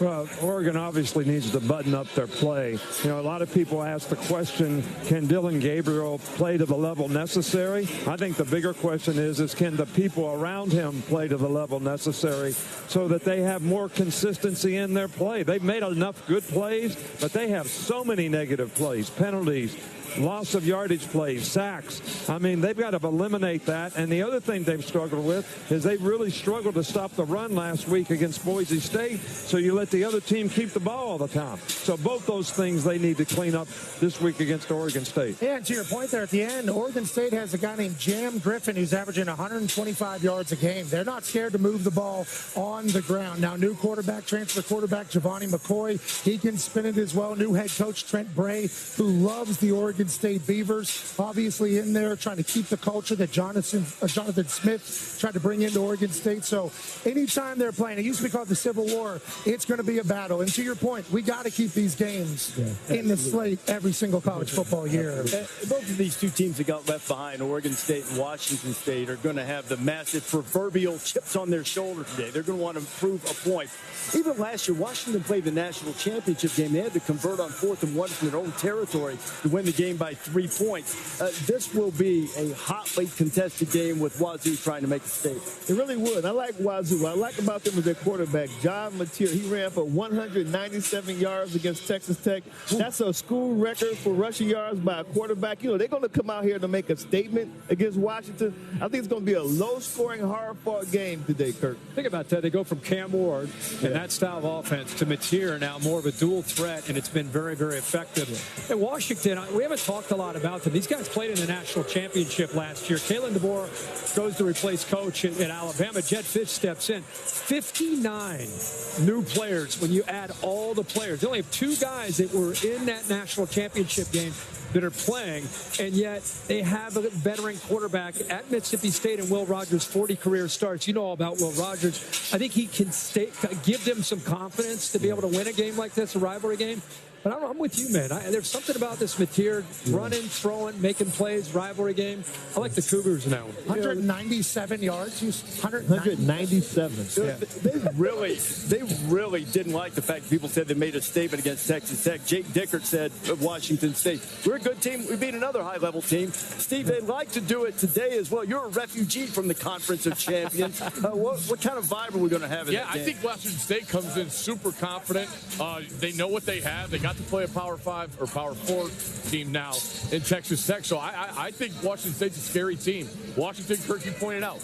Well, Oregon obviously needs to button up their play. You know, a lot of people ask the question, can Dylan Gabriel play to the level necessary? I think the bigger question is can the people around him play to the level necessary so that they have more consistency in their play? They've made enough good plays, but they have so many negative plays, penalties, loss of yardage plays, sacks. I mean, they've got to eliminate that. And the other thing they've struggled with is they really struggled to stop the run last week against Boise State. So you let the other team keep the ball all the time. So both those things they need to clean up this week against Oregon State. Yeah, and to your point there at the end, Oregon State has a guy named Jam Griffin who's averaging 125 yards a game. They're not scared to move the ball on the ground. Now, new transfer quarterback Giovanni McCoy, he can spin it as well. New head coach Trent Bray, who loves the Oregon State Beavers, obviously in there trying to keep the culture that Jonathan Smith tried to bring into Oregon State. So anytime they're playing, it used to be called the Civil War, it's going to be a battle. And to your point, we got to keep these games in the slate every single college football year. Both of these 2 teams that got left behind, Oregon State and Washington State, are going to have the massive proverbial chips on their shoulder today. They're going to want to prove a point. Even last year, Washington played the national championship game. They had to convert on 4th and 1 from their own territory to win the game by 3 points. This will be a hotly contested game with Wazoo trying to make a statement. It really would. I like Wazoo. What I like about them is their quarterback, John Mateer. He ran for 197 yards against Texas Tech. That's a school record for rushing yards by a quarterback. You know, they're going to come out here to make a statement against Washington. I think it's going to be a low-scoring, hard-fought game today, Kirk. Think about that. They go from Cam Ward and that style of offense to Mateer, now more of a dual threat, and it's been very, very effective. And Washington, we haven't talked a lot about them. These guys played in the national championship last year. Kalen DeBoer goes to replace coach at Alabama. Jed Fish steps in. 59 new players when you add all the players. They only have 2 guys that were in that national championship game that are playing, and yet they have a veteran quarterback at Mississippi State and Will Rogers, 40 career starts. You know all about Will Rogers. I think he can give them some confidence to be able to win a game like this, a rivalry game. But I'm with you, man. There's something about this Mateer running, throwing, making plays, rivalry game. I like the Cougars now. 197 yards. 197. Yeah. They really didn't like the fact that people said they made a statement against Texas Tech. Jake Dickert said of Washington State, we're a good team. We beat another high-level team. Steve, they'd like to do it today as well. You're a refugee from the Conference of Champions. What kind of vibe are we going to have in that game? I think Washington State comes in super confident. They know what they have. They got to play a Power 5 or Power 4 team now in Texas Tech. So I think Washington State's a scary team. Washington, Kirk, you pointed out.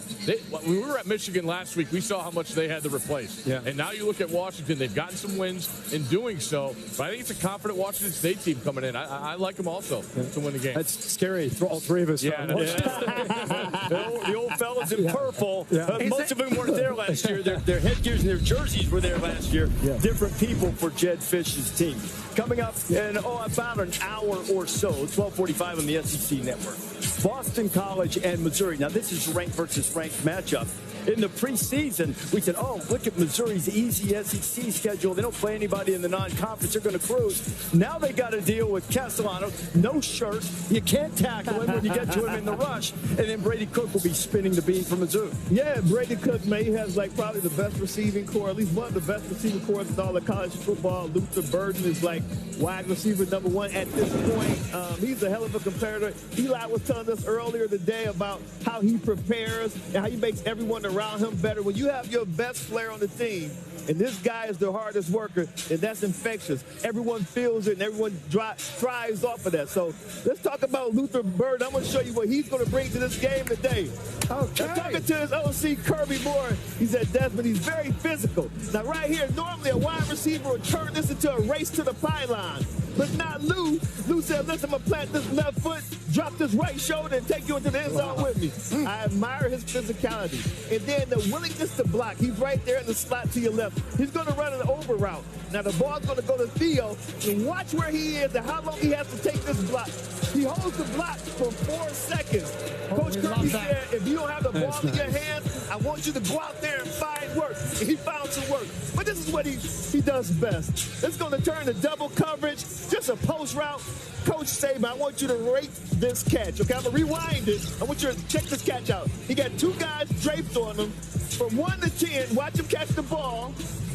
When we were at Michigan last week, we saw how much they had to replace. Yeah. And now you look at Washington, they've gotten some wins in doing so. But I think it's a confident Washington State team coming in. I like them also to win the game. That's scary. All 3 of us. Yeah. The old fellas in purple. Yeah. Most of them weren't there last year. Their headgears and their jerseys were there last year. Yeah. Different people for Jed Fish's team. Coming up in about an hour or so, 12:45 on the SEC Network. Boston College and Missouri. Now, this is ranked versus ranked matchup. In the preseason, we said, oh, look at Missouri's easy SEC schedule. They don't play anybody in the non-conference. They're going to cruise. Now they got to deal with Castellanos, no shirt. You can't tackle him when you get to him in the rush. And then Brady Cook will be spinning the beam for Mizzou. Yeah, Brady Cook, man, he has like probably the best receiving core, at least one of the best receiving cores in all of college football. Luther Burden is like wide receiver number one at this point. He's a hell of a competitor. Eli was telling us earlier today about how he prepares and how he makes everyone around him better. When you have your best player on the team, and this guy is the hardest worker, and that's infectious. Everyone feels it, and everyone thrives off of that. So let's talk about Luther Bird. I'm going to show you what he's going to bring to this game today. Okay. I'm talking to his OC, Kirby Moore. He said, Desmond, he's very physical. Now, right here, normally a wide receiver would turn this into a race to the pylon. But not Lou. Lou said, listen, I'm going to plant this left foot, drop this right shoulder, and take you into the end zone with me. I admire his physicality. And then the willingness to block. He's right there in the slot to your left. He's going to run an over route. Now, the ball's going to go to Theo. And watch where he is and how long he has to take this block. He holds the block for 4 seconds. Coach Kirby said, if you don't have the ball in your hand, I want you to go out there and find work. And he found some work. But this is what he does best. It's going to turn to double coverage, just a post route. Coach Saban, I want you to rate this catch. Okay, I'm going to rewind it. I want you to check this catch out. He got 2 guys draped on him. From 1 to 10, watch him catch the ball.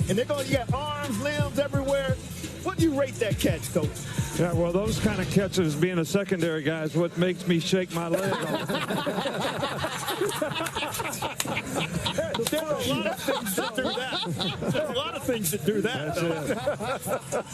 And you got arms, limbs everywhere. What do you rate that catch, Coach? Yeah, well, those kind of catches, being a secondary guy, is what makes me shake my leg. There are a lot of things that do that. There are a lot of things that do that.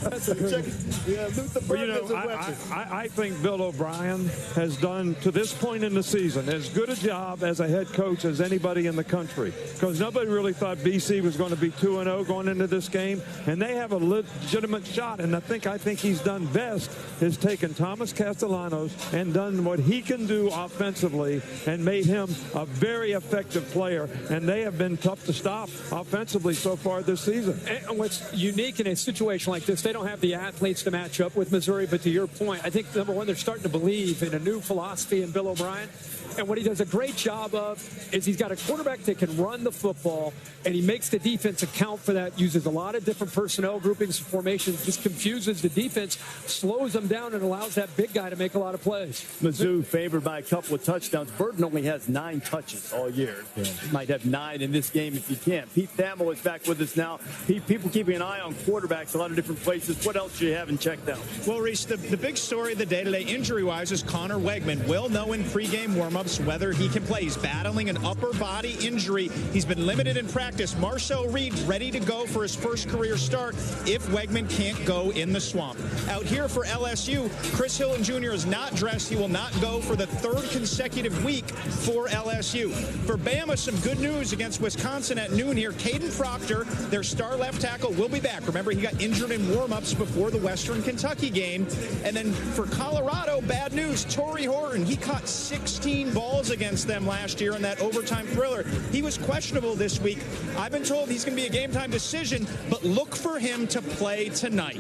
That's it. Yeah, Luther Well, you is a know, weapon. I think Bill O'Brien has done, to this point in the season, as good a job as a head coach as anybody in the country. Because nobody really thought BC was going to be 2-0 going into this game. And they have a legitimate shot. And I think he's done best is taken Thomas Castellanos and done what he can do offensively and made him a very effective player. And they have been tough to stop offensively so far this season. And what's unique in a situation like this, they don't have the athletes to match up with Missouri. But to your point, I think, number one, they're starting to believe in a new philosophy in Bill O'Brien. And what he does a great job of is he's got a quarterback that can run the football, and he makes the defense account for that, uses a lot of different personnel groupings and formations, just confuses the defense, slows them down, and allows that big guy to make a lot of plays. Mizzou favored by a couple of touchdowns. Burden only has 9 touches all year. Yeah. He might have 9 in this game if he can. Pete Thamel is back with us now. Pete, people keeping an eye on quarterbacks a lot of different places. What else do you haven't checked out? Well, Reese, the big story of the day today, injury-wise, is Connor Wegman. We'll know in pregame warm-ups whether he can play. He's battling an upper body injury. He's been limited in practice. Marcel Reed ready to go for his first career start if Wegman can't go in the swamp. Out here for LSU, Chris Hillen Jr. is not dressed. He will not go for the 3rd consecutive week for LSU. For Bama, some good news against Wisconsin at noon here. Caden Proctor, their star left tackle, will be back. Remember, he got injured in warm-ups before the Western Kentucky game. And then for Colorado, bad news. Torrey Horton, he caught 16 balls against them last year in that overtime thriller. He was questionable this week. I've been told he's going to be a game-time decision, but look for him to play tonight.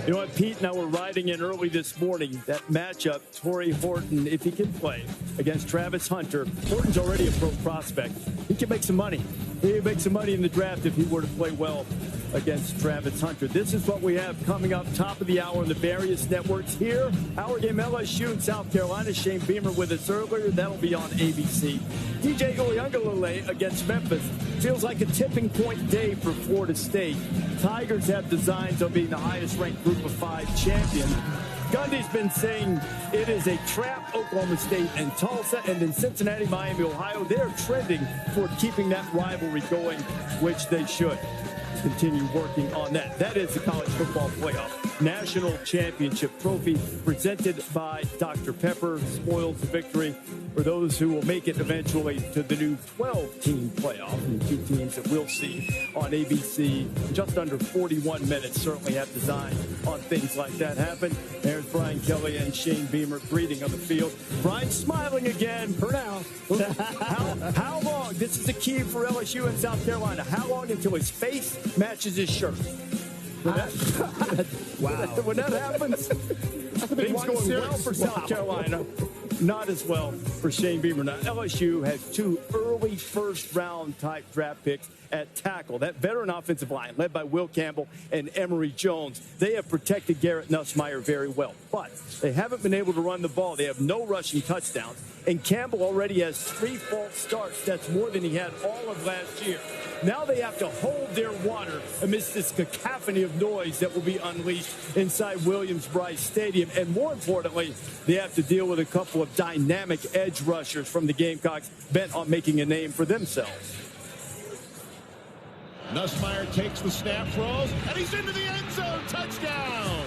You know what, Pete and I were riding in early this morning. That matchup, Torrey Horton, if he can play against Travis Hunter. Horton's already a pro prospect. He can make some money. He can make some money in the draft if he were to play well against Travis Hunter. This is what we have coming up top of the hour on the various networks here. Our game, LSU in South Carolina. Shane Beamer with us earlier. That'll be on ABC. DJ Uiagalelei against Memphis. Feels like a tipping point day for Florida State. Tigers have designs on being the highest ranked group of 5 champion. Gundy's been saying it is a trap. Oklahoma State and Tulsa, and then Cincinnati, Miami, Ohio. They're trending toward keeping that rivalry going, which they should continue working on that. That is the college football playoff national championship trophy presented by Dr. Pepper. Spoils the victory for those who will make it eventually to the new 12-team playoff. And the 2 teams that we'll see on ABC in just under 41 minutes certainly have designed on things like that happen. There's Brian Kelly and Shane Beamer greeting on the field. Brian smiling again for now. How long? This is the key for LSU in South Carolina. How long until his face matches his shirt? Wow. When that happens, things going well for South Carolina. not as well for Shane Beamer. Now, LSU has 2 early first-round type draft picks at tackle. That veteran offensive line, led by Will Campbell and Emory Jones, they have protected Garrett Nussmeier very well. But they haven't been able to run the ball. They have no rushing touchdowns. And Campbell already has 3 false starts. That's more than he had all of last year. Now they have to hold their water amidst this cacophony of noise that will be unleashed inside Williams-Brice Stadium. And more importantly, they have to deal with a couple of dynamic edge rushers from the Gamecocks bent on making a name for themselves. Nussmeier takes the snap, throws, and he's into the end zone. Touchdown!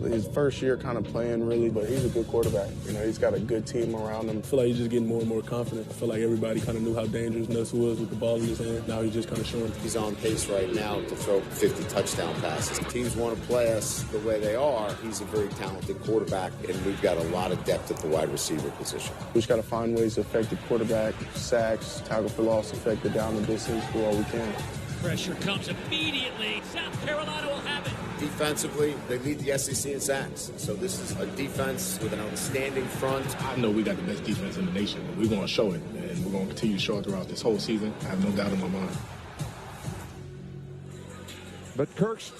His first year kind of playing, really, but he's a good quarterback. You know, he's got a good team around him. I feel like he's just getting more and more confident. I feel like everybody kind of knew how dangerous Nuss was with the ball in his hand. Now he's just kind of showing. He's on pace right now to throw 50 touchdown passes. Teams want to play us the way they are. He's a very talented quarterback, and we've got a lot of depth at the wide receiver position. We just got to find ways to affect the quarterback, sacks, tackle for loss, affect the down and distance, do all we can. Pressure comes immediately. South Carolina will have it. Defensively, they lead the SEC in sacks. So this is a defense with an outstanding front. I know we got the best defense in the nation, but we want to show it, and we're going to continue to show it throughout this whole season. I have no doubt in my mind. But Kirk's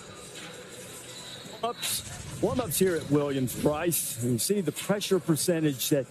warm-ups here at Williams-Brice. And you see the pressure percentage that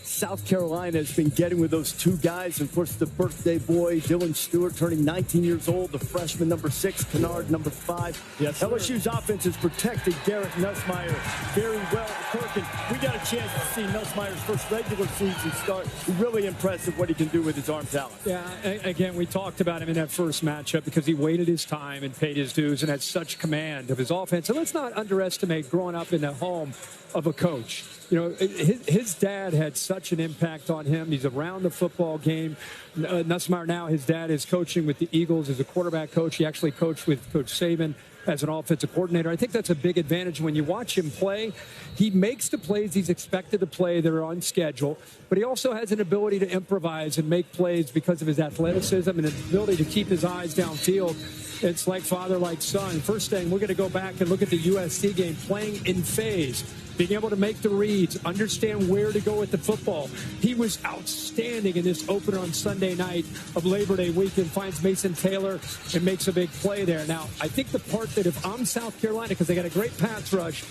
South Carolina has been getting with those 2 guys. And of course, the birthday boy, Dylan Stewart, turning 19 years old. The freshman, number 6, Kennard, number 5. Yes, LSU's offense has protected Garrett Nussmeier very well. Kirk, we got a chance to see Nussmeier's first regular season start. Really impressive what he can do with his arm talent. Yeah, again, we talked about him in that first matchup because he waited his time and paid his dues and had such command of his offense. And let's not underestimate growing up in the home of a coach. You know, his dad had such an impact on him. He's around the football game. Nussmeier now, his dad is coaching with the Eagles as a quarterback coach. He actually coached with Coach Saban as an offensive coordinator. I think that's a big advantage when you watch him play. He makes the plays he's expected to play that are on schedule, but he also has an ability to improvise and make plays because of his athleticism and his ability to keep his eyes downfield. It's like father, like son. First thing, we're going to go back and look at the USC game, playing in phase, being able to make the reads, understand where to go with the football. He was outstanding in this opener on Sunday night of Labor Day weekend, finds Mason Taylor and makes a big play there. Now, I think the part that if I'm South Carolina, because they got a great pass rush,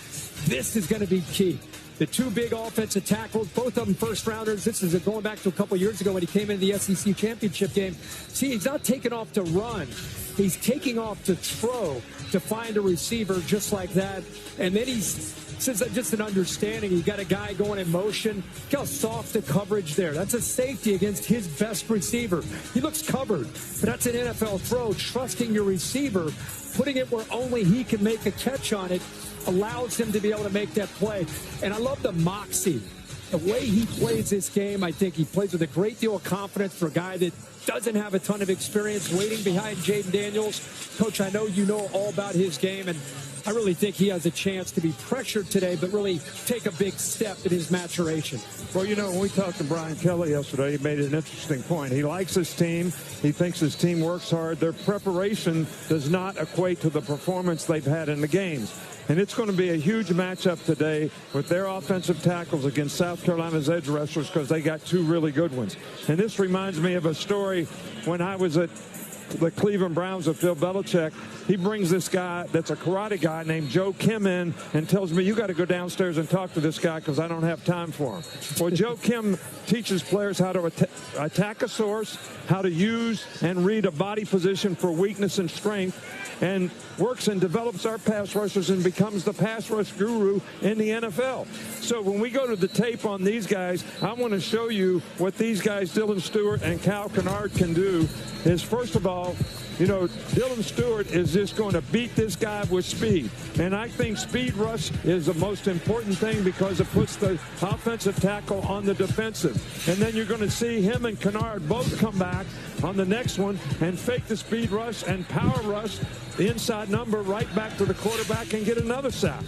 this is going to be key. The 2 big offensive tackles, both of them first-rounders. This is going back to a couple years ago when he came into the SEC championship game. See, he's not taking off to run. He's taking off to throw, to find a receiver just like that. And then since just an understanding, you got a guy going in motion. Look how soft the coverage there. That's a safety against his best receiver. He looks covered, but that's an NFL throw. Trusting your receiver, putting it where only he can make a catch on it, allows him to be able to make that play. And I love the moxie. The way he plays this game, I think he plays with a great deal of confidence for a guy that doesn't have a ton of experience waiting behind Jaden Daniels. Coach, I know you know all about his game, and I really think he has a chance to be pressured today, but really take a big step in his maturation. Well, you know, when we talked to Brian Kelly yesterday, he made an interesting point. He likes his team. He thinks his team works hard. Their preparation does not equate to the performance they've had in the games. And it's going to be a huge matchup today with their offensive tackles against South Carolina's edge rushers because they got 2 really good ones. And this reminds me of a story when I was at the Cleveland Browns with Bill Belichick. He brings this guy that's a karate guy named Joe Kim in and tells me, you got to go downstairs and talk to this guy because I don't have time for him. Well, Joe Kim teaches players how to attack a source, how to use and read a body position for weakness and strength, and works and develops our pass rushers and becomes the pass rush guru in the NFL. So when we go to the tape on these guys, I want to show you what these guys, Dylan Stewart and Cal Kennard, can do. Is first of all, you know, Dylan Stewart is just going to beat this guy with speed. And I think speed rush is the most important thing because it puts the offensive tackle on the defensive. And then you're going to see him and Kennard both come back on the next one and fake the speed rush and power rush the inside number right back to the quarterback and get another sack.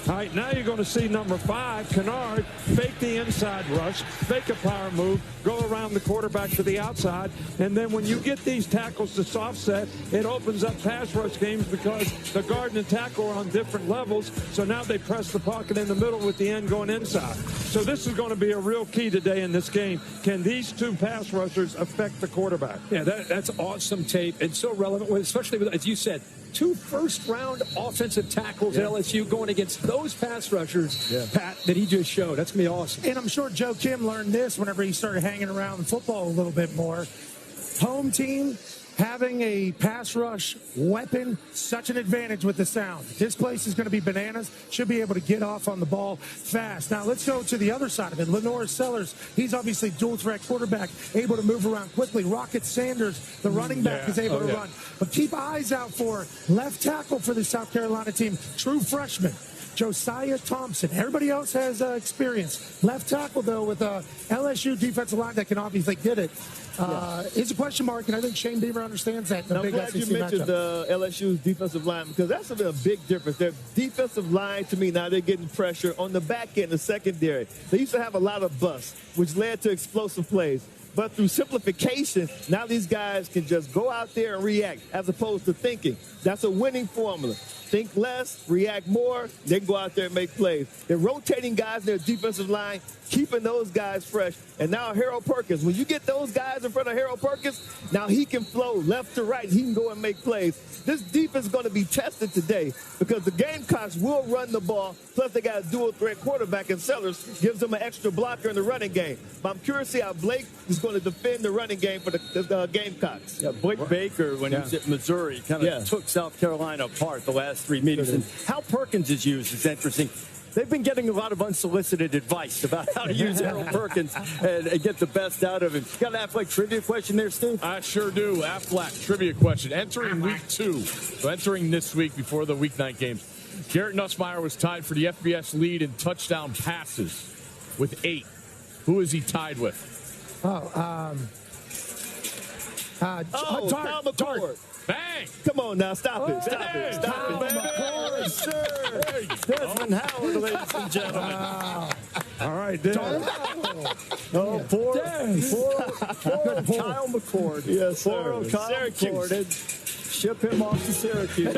All right, now you're going to see number 5, Kennard, fake the inside rush, fake a power move, go around the quarterback to the outside, and then when you get these tackles to soft offset, it opens up pass rush games because the guard and tackle are on different levels. So now they press the pocket in the middle with the end going inside. So this is going to be a real key today in this game. Can these two pass rushers affect the quarterback? Yeah, that's awesome tape and so relevant, especially with, as you said, 2 first-round offensive tackles at LSU going against those pass rushers, Pat, that he just showed. That's going to be awesome. And I'm sure Joe Kim learned this whenever he started hanging around football a little bit more. Home team having a pass rush weapon, such an advantage with the sound. This place is going to be bananas. Should be able to get off on the ball fast. Now, let's go to the other side of it. Lenore Sellers, he's obviously dual-threat quarterback, able to move around quickly. Rocket Sanders, the running back, is able to run. But keep eyes out for left tackle for the South Carolina team, true freshman, Josiah Thompson. Everybody else has experience. Left tackle, though, with a LSU defensive line that can obviously get it. It's a question mark, and I think Shane Beamer understands that. I'm glad you mentioned LSU's defensive line because that's a big difference. Their defensive line, to me, now they're getting pressure on the back end, the secondary. They used to have a lot of busts, which led to explosive plays. But through simplification, now these guys can just go out there and react as opposed to thinking. That's a winning formula. Think less, react more, they can go out there and make plays. They're rotating guys in their defensive line, keeping those guys fresh. And now Harold Perkins, when you get those guys in front of Harold Perkins, now he can flow left to right. He can go and make plays. This defense is going to be tested today because the Gamecocks will run the ball, plus they got a dual-threat quarterback in Sellers, gives them an extra blocker in the running game. But I'm curious to see how Blake is going to defend the running game for the Gamecocks. Yeah, Blake Baker, when he was at Missouri, kind of took South Carolina apart the last 3 meetings. And how Perkins is used is interesting. They've been getting a lot of unsolicited advice about how to use Harold Perkins and get the best out of him. Got an Aflac trivia question there, Steve? I sure do. Aflac trivia question. Entering week 2, so entering this week before the week 9 games, Garrett Nussmeier was tied for the FBS lead in touchdown passes with 8. Who is he tied with? Tom McCord. Bang! Come on now, stop it. Stop it. Stop it. Yes, sir. Desmond Howard, ladies and gentlemen. All right, Dan. Poor Kyle McCord. Yes, sir. Poor Kyle McCord. Ship him off to Syracuse.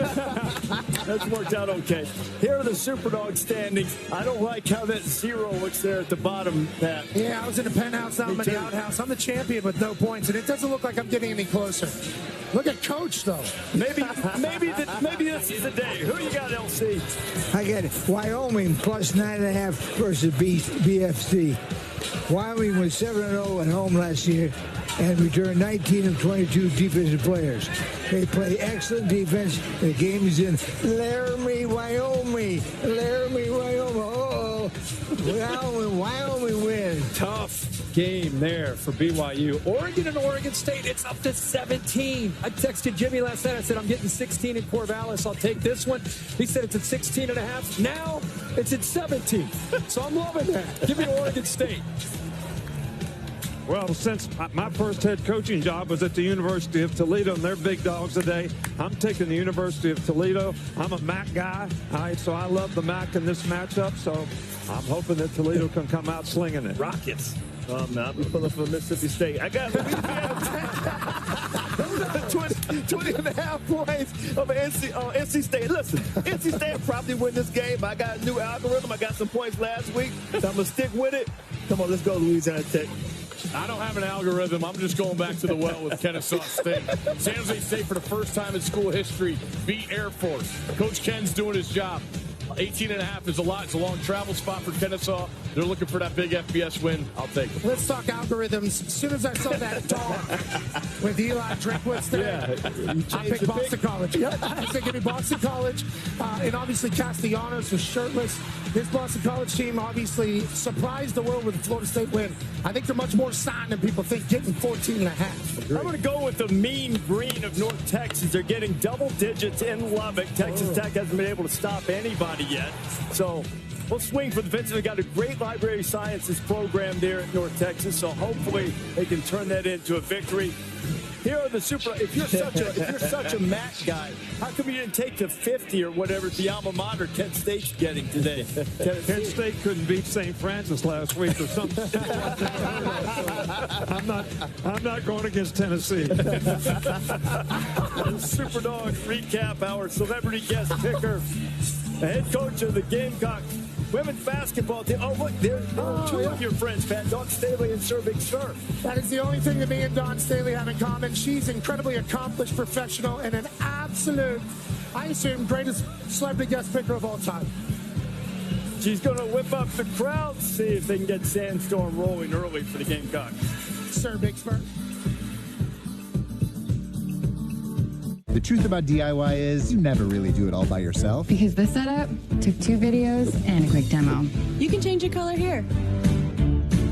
That's worked out okay. Here are the Superdog standings. I don't like how that 0 looks there at the bottom, Pat. Yeah, I was in the penthouse, now I'm in the outhouse. I'm the champion with no points, and it doesn't look like I'm getting any closer. Look at Coach, though. Maybe this is the day. Who you got, LC? I got Wyoming plus 9.5 versus BFC. Wyoming was 7-0 at home last year and returned 19 of 22 defensive players. They play excellent defense. The game is in Laramie, Wyoming. Laramie, Wyoming. Wyoming wins. Tough game there for BYU. Oregon and Oregon State, it's up to 17. I texted Jimmy last night. I said, I'm getting 16 in Corvallis. I'll take this one. He said it's at 16.5. Now it's at 17. So I'm loving that. Give me Oregon State. Well, since my first head coaching job was at the University of Toledo, and they're big dogs today, I'm taking the University of Toledo. I'm a MAC guy, all right, so I love the MAC in this matchup, so I'm hoping that Toledo can come out slinging it. Rockets. Now we pulling for Mississippi State. I got 20.5 points over NC State. Listen, NC State will probably win this game. I got a new algorithm. I got some points last week, so I'm going to stick with it. Come on, let's go, Louisiana Tech. I don't have an algorithm. I'm just going back to the well with Kennesaw State. San Jose State, for the first time in school history, beat Air Force. Coach Ken's doing his job. 18.5 is a lot. It's a long travel spot for Kennesaw. They're looking for that big FBS win. I'll take it. Let's talk algorithms. As soon as I saw that dog with Eli Drinkwitz there, I picked Boston College. I said, give me Boston College. And obviously Castellanos was shirtless. This Boston College team obviously surprised the world with the Florida State win. I think they're much more signed than people think, getting 14.5. I'm going to go with the mean green of North Texas. They're getting double digits in Lubbock. Texas Tech hasn't been able to stop anybody yet. So we'll swing for the fence. They've got a great library sciences program there at North Texas, so hopefully they can turn that into a victory. Here are the super. If you're such a Mac guy, how come you didn't take the 50 or whatever the alma mater Kent State's getting today? Kent State couldn't beat St. Francis last week or something. I'm not going against Tennessee. Superdog recap, our celebrity guest picker, the head coach of the Gamecock women's basketball team. Oh, look, there are two of your friends, Pat. Dawn Staley and Sir Big Sir. That is the only thing that me and Dawn Staley have in common. She's incredibly accomplished professional and an absolute, I assume, greatest celebrity guest picker of all time. She's going to whip up the crowd, see if they can get Sandstorm rolling early for the Gamecock. Sir Big Sir. The truth about DIY is you never really do it all by yourself. Because this setup took 2 videos and a quick demo. You can change your color here.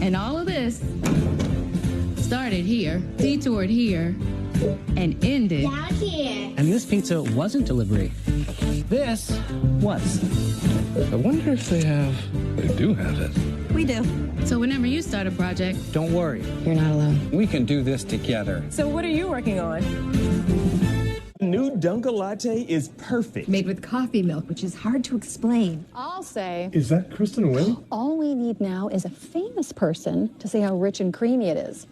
And all of this started here, detoured here, and ended down here. And this pizza wasn't delivery. This was. I wonder if they do have it. We do. So whenever you start a project, don't worry. You're not alone. We can do this together. So what are you working on? New Dunkin' Latte is perfect. Made with coffee milk, which is hard to explain. I'll say. Is that Kristen Wiig? All we need now is a famous person to say how rich and creamy it is.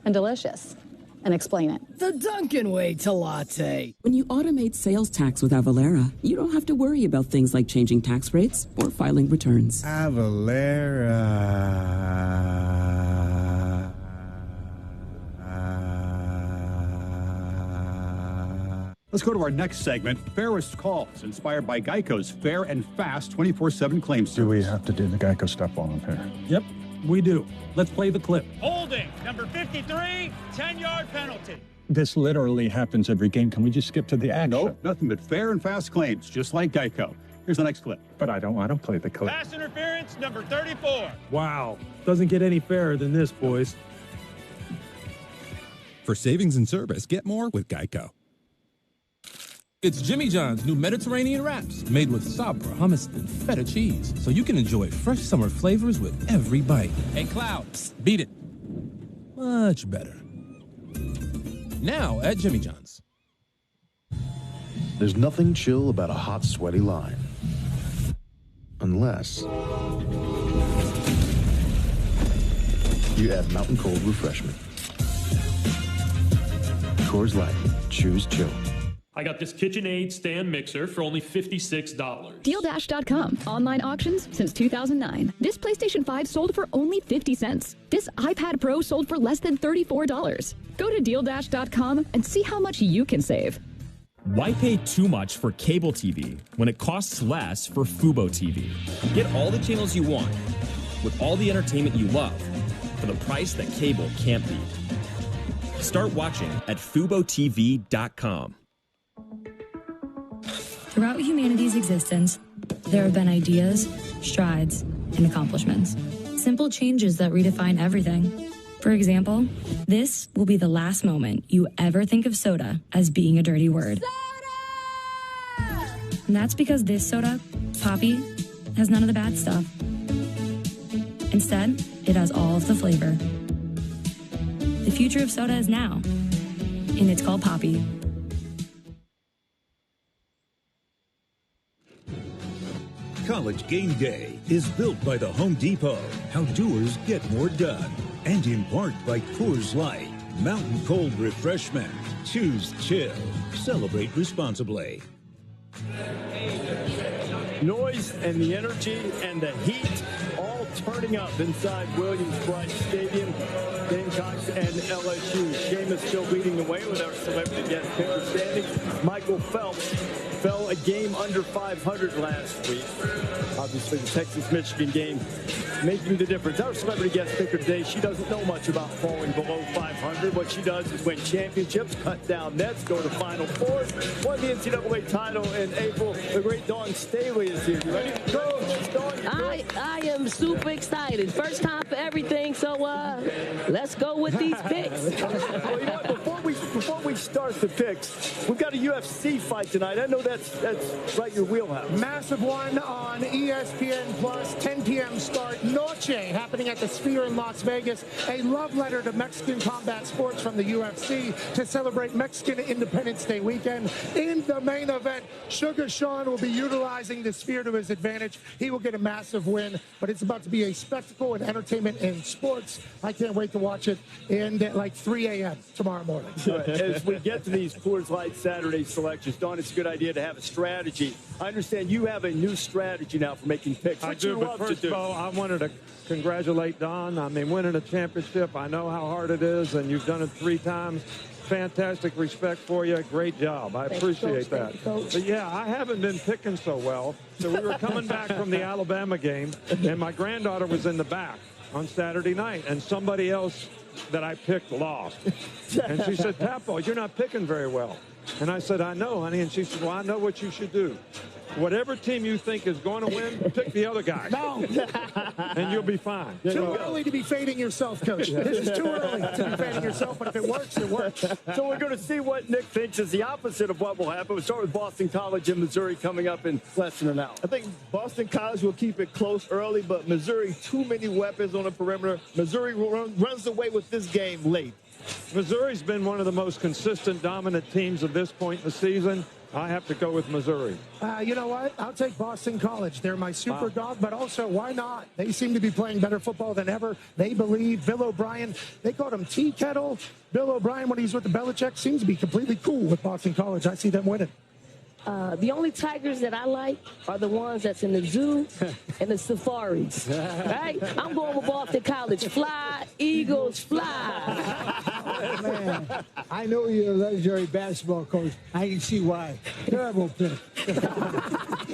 And delicious. And explain it. The Dunkin' way to latte. When you automate sales tax with Avalara, you don't have to worry about things like changing tax rates or filing returns. Avalara. Let's go to our next segment, Fairest Calls, inspired by Geico's fair and fast 24/7 claims service. Do we have to do the Geico step on here? Yep, we do. Let's play the clip. Holding, number 53, 10-yard penalty. This literally happens every game. Can we just skip to the action? Nope, nothing but fair and fast claims, just like Geico. Here's the next clip. But I don't play the clip. Pass interference, number 34. Wow, doesn't get any fairer than this, boys. For savings and service, get more with Geico. It's Jimmy John's new Mediterranean wraps, made with Sabra, hummus, and feta cheese, so you can enjoy fresh summer flavors with every bite. Hey, Cloud, beat it. Much better. Now at Jimmy John's. There's nothing chill about a hot, sweaty line. Unless you add mountain cold refreshment. Coors Light, choose chill. I got this KitchenAid stand mixer for only $56. DealDash.com. Online auctions since 2009. This PlayStation 5 sold for only 50 cents. This iPad Pro sold for less than $34. Go to DealDash.com and see how much you can save. Why pay too much for cable TV when it costs less for Fubo TV? Get all the channels you want with all the entertainment you love for the price that cable can't beat. Start watching at FuboTV.com. Throughout humanity's existence, there have been ideas, strides, and accomplishments. Simple changes that redefine everything. For example, this will be the last moment you ever think of soda as being a dirty word. Soda! And that's because this soda, Poppy, has none of the bad stuff. Instead, it has all of the flavor. The future of soda is now, and it's called Poppy. College Game Day is built by the Home Depot. How doers get more done. And in part by Coors Light. Mountain cold refreshment. Choose chill. Celebrate responsibly. Noise and the energy and the heat all turning up inside Williams-Brice Stadium. Gamecocks and LSU. Seamus still leading the way with our celebrity guest picker standings. Michael Phelps fell a game under 500 last week. Obviously, the Texas-Michigan game making the difference. Our celebrity guest picker today, she doesn't know much about falling below 500. What she does is win championships, cut down nets, go to Final Fours, won the NCAA title in April. The great Dawn Staley is here. You ready, Coach? Dawn, I am super excited. First time for everything, so let's go with these picks. Well, you know what? Before we start the picks, we've got a UFC fight tonight. I know that's that's right your wheelhouse. Massive one on ESPN Plus, 10 p.m. start. Noche happening at the Sphere in Las Vegas. A love letter to Mexican combat sports from the UFC to celebrate Mexican Independence Day weekend. In the main event, Sugar Sean will be utilizing the Sphere to his advantage. He will get a massive win, but it's about to be a spectacle and entertainment and sports. I can't wait to watch it in at like 3 a.m. tomorrow morning. As we get to these Coors Light Saturday selections, Don, it's a good idea to have a strategy. I understand you have a new strategy now for making picks. I do, but first of all, I wanted to congratulate Don. I mean, winning a championship, I know how hard it is, and you've done it 3 times. Fantastic respect for you. Great job. I appreciate that. But yeah, I haven't been picking so well. So we were coming back from the Alabama game, and my granddaughter was in the back on Saturday night, and somebody else that I picked lost. And she said, Papo, you're not picking very well. And I said, I know, honey. And she said, well, I know what you should do. Whatever team you think is going to win, pick the other guy. No. And you'll be fine. Too early to be fading yourself, Coach. This is too early to be fading yourself, but if it works, it works. So we're going to see what Nick thinks is the opposite of what will happen. We'll start with Boston College in Missouri coming up in less than an hour. I think Boston College will keep it close early, but Missouri, too many weapons on the perimeter. Missouri runs away with this game late. Missouri's been one of the most consistent, dominant teams at this point in the season. I have to go with Missouri. You know what? I'll take Boston College. They're my super dog, but also, why not? They seem to be playing better football than ever. They believe. Bill O'Brien, they called him Tea Kettle. Bill O'Brien, when he's with the Belichick, seems to be completely cool with Boston College. I see them winning. The only tigers that I like are the ones that's in the zoo and the safaris. Right? I'm going with Boston College. Fly, Eagles, fly. Oh, man, I know you're a legendary basketball coach. I can see why. Terrible pick.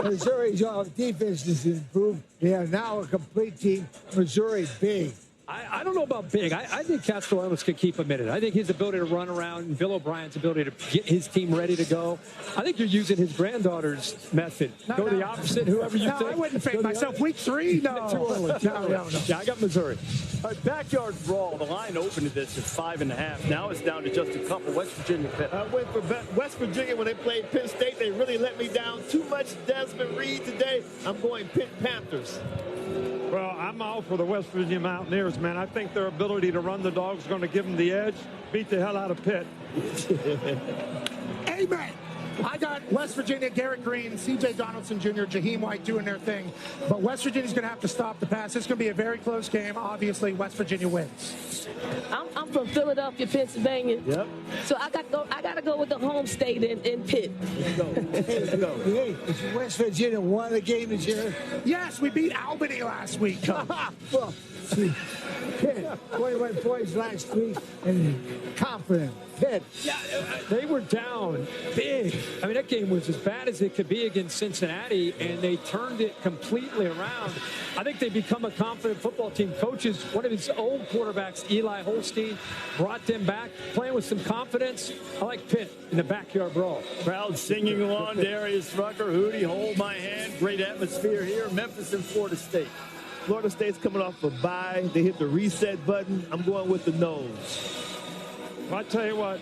Missouri's defense has improved. They are now a complete team. Missouri, big. I don't know about big. I think Castellanos could keep him in it. I think his ability to run around and Bill O'Brien's ability to get his team ready to go. I think you're using his granddaughter's method. Go the opposite, whoever you think. I wouldn't fade myself. Week 3? No. Too early. No. Yeah, I got Missouri. Backyard brawl. The line opened to this at 5.5. Now it's down to just a couple. West Virginia Pitt. I went for West Virginia when they played Penn State. They really let me down. Too much Desmond Reed today. I'm going Pitt Panthers. Well, I'm all for the West Virginia Mountaineers, man. I think their ability to run the dog is going to give them the edge. Beat the hell out of Pitt. Amen. I got West Virginia, Garrett Green, C.J. Donaldson Jr., Jaheim White doing their thing. But West Virginia's going to have to stop the pass. It's going to be a very close game. Obviously, West Virginia wins. I'm from Philadelphia, Pennsylvania. Yep. So I got to go with the home state in Pitt. Hey, West Virginia won the game this year. Yes, we beat Albany last week. Well, see, Pitt, 21 points last week, and confident. Pitt. Yeah, they were down big. I mean, that game was as bad as it could be against Cincinnati, and they turned it completely around. I think they become a confident football team. Coaches, one of his old quarterbacks, Eli Holstein, brought them back, playing with some confidence. I like Pitt in the backyard brawl. Crowd singing along. Darius Rucker, Hootie, hold my hand. Great atmosphere here. Memphis and Florida State. Florida State's coming off a bye. They hit the reset button. I'm going with the nose. I tell you what,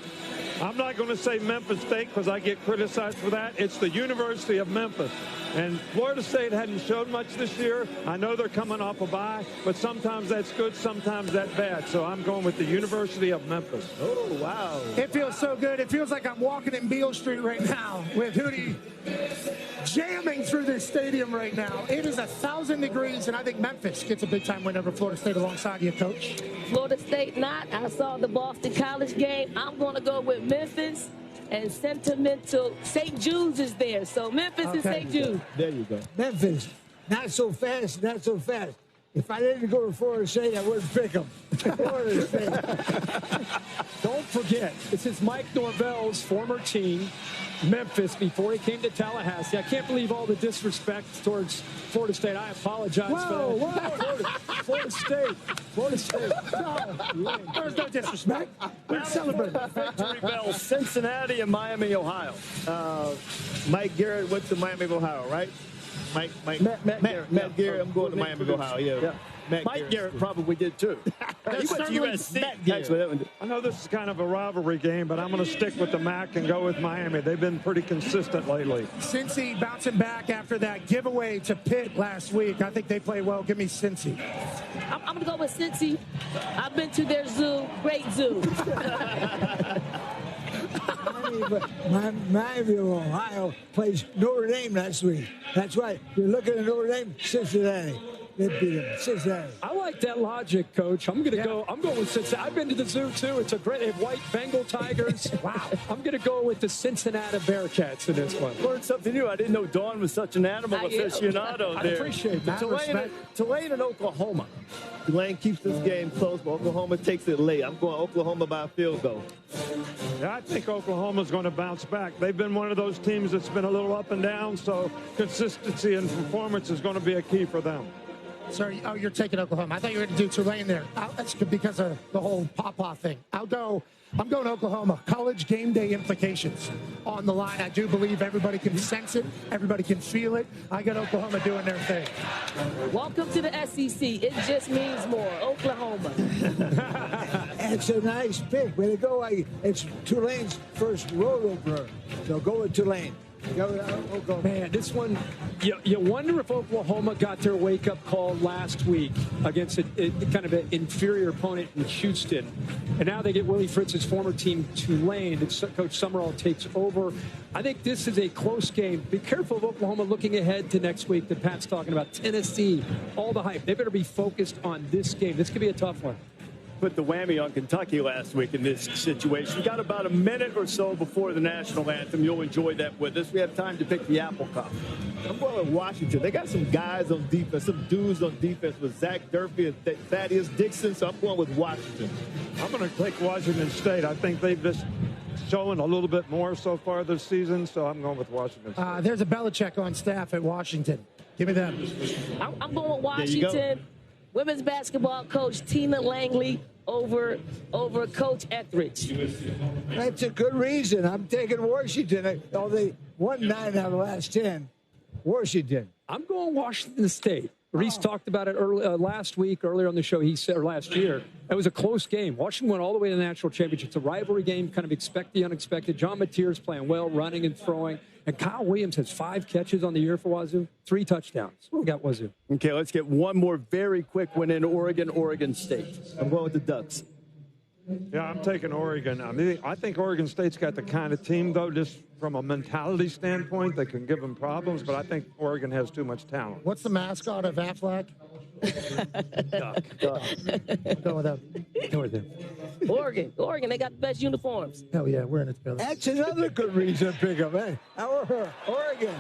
I'm not going to say Memphis State because I get criticized for that. It's the University of Memphis. And Florida State hadn't showed much this year. I know they're coming off a bye, but sometimes that's good, sometimes that's bad. So I'm going with the University of Memphis. Oh, wow. It feels so good. It feels like I'm walking in Beale Street right now with Hootie jamming through this stadium right now. It is 1,000 degrees, and I think Memphis gets a big-time win over Florida State alongside you, Coach. Florida State not. I saw the Boston College game. I'm going to go with Memphis. And sentimental St. Jude's is there. So Memphis and St. Jude. There you go. Memphis, not so fast, not so fast. If I didn't go to Florida State, I wouldn't pick them. Florida State. Don't forget, this is Mike Norvell's former team, Memphis, before he came to Tallahassee. I can't believe all the disrespect towards Florida State. I apologize for that. Florida State. No, there's no disrespect. We're celebrating. Victory Bell, Cincinnati and Miami, Ohio. Mike Garrett went to Miami, Ohio, right? Matt Garrett. I'm going to Miami, Ohio. Yeah. Mike Garrett probably did too. He went to USC. Actually, I know this is kind of a rivalry game, but I'm going to stick with the MAC and go with Miami. They've been pretty consistent lately. Cincy bouncing back after that giveaway to Pitt last week. I think they play well. Give me Cincy. I'm going to go with Cincy. I've been to their zoo. Great zoo. Miami of Ohio plays Notre Dame last week. That's right. You're looking at Notre Dame, Cincinnati. They beat them, Cincinnati. I like that logic, Coach. I'm going to go. I'm going with Cincinnati. I've been to the zoo too. It's a great. They have white Bengal tigers. Wow. I'm going to go with the Cincinnati Bearcats in this one. Learned something new. I didn't know Dawn was such an animal aficionado there. I appreciate that. Tulane and Oklahoma. Tulane keeps this game close, but Oklahoma takes it late. I'm going Oklahoma by a field goal. Yeah, I think Oklahoma's going to bounce back. They've been one of those teams that's been a little up and down, so consistency and performance is going to be a key for them. Sorry, oh, you're taking Oklahoma. I thought you were going to do Tulane there. That's because of the whole Pawpaw thing. I'm going Oklahoma. College game day implications on the line. I do believe everybody can sense it. Everybody can feel it. I got Oklahoma doing their thing. Welcome to the SEC. It just means more. Oklahoma. It's a nice pick. Way to go. It's Tulane's first road opener. So go with Tulane. Man, this one, you wonder if Oklahoma got their wake-up call last week against a kind of an inferior opponent in Houston. And now they get Willie Fritz's former team, Tulane, and Coach Summerall takes over. I think this is a close game. Be careful of Oklahoma looking ahead to next week that Pat's talking about. Tennessee, all the hype. They better be focused on this game. This could be a tough one. Put the whammy on Kentucky last week in this situation. Got about a minute or so before the national anthem. You'll enjoy that with us. We have time to pick the Apple Cup. I'm going with Washington. They got some guys on defense, some dudes on defense with Zach Durfee and Thaddeus Dixon, so I'm going with Washington. I'm going to take Washington State. I think they've just shown a little bit more so far this season, so I'm going with Washington State. There's a Belichick on staff at Washington. Give me them. I'm going with Washington. Women's basketball coach Tina Langley over Coach Etheridge. That's a good reason. I'm taking Washington. They won 9 out of the last 10. Washington. I'm going Washington State. Reese talked about it last week, earlier on the show. He said, or last year, it was a close game. Washington went all the way to the national championship. It's a rivalry game, kind of expect the unexpected. John Mateer's playing well, running and throwing. And Kyle Williams has 5 catches on the year for Wazoo, 3 touchdowns. What we got, Wazoo? Okay, let's get one more very quick one in Oregon State. I'm going with the Ducks. Yeah, I'm taking Oregon. I think Oregon State's got the kind of team, though, just from a mentality standpoint, that can give them problems, but I think Oregon has too much talent. What's the mascot of Aflac? Duck. Go with them. Go with them. Oregon, they got the best uniforms. Hell yeah, we're in it together. That's another good reason to pick up, eh? Oregon.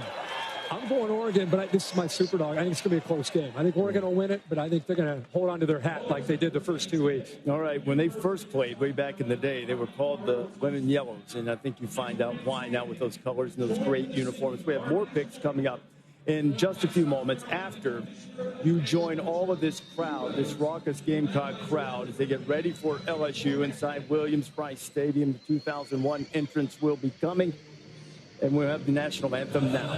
I'm going Oregon, but this is my super dog. I think it's going to be a close game. I think Oregon will win it, but I think they're going to hold on to their hat like they did the first 2 weeks. All right, when they first played way back in the day, they were called the Lemon Yellows, and I think you find out why now with those colors and those great uniforms. We have more picks coming up in just a few moments after you join all of this crowd, this raucous Gamecock crowd, as they get ready for LSU inside Williams-Brice Stadium. The 2001 entrance will be coming, and we'll have the national anthem now.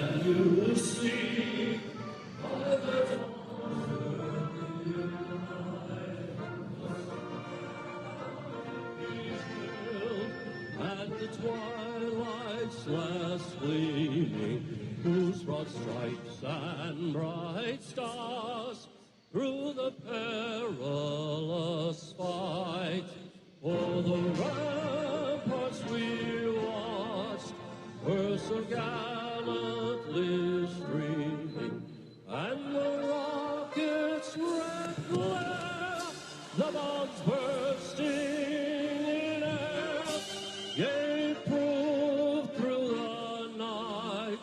At the twilight's last gleaming, whose broad stripes and bright stars through the perilous fight for the ramparts we watched were so gallantly streaming, and the rockets' red glare, the bombs bursting in air, gave proof through the night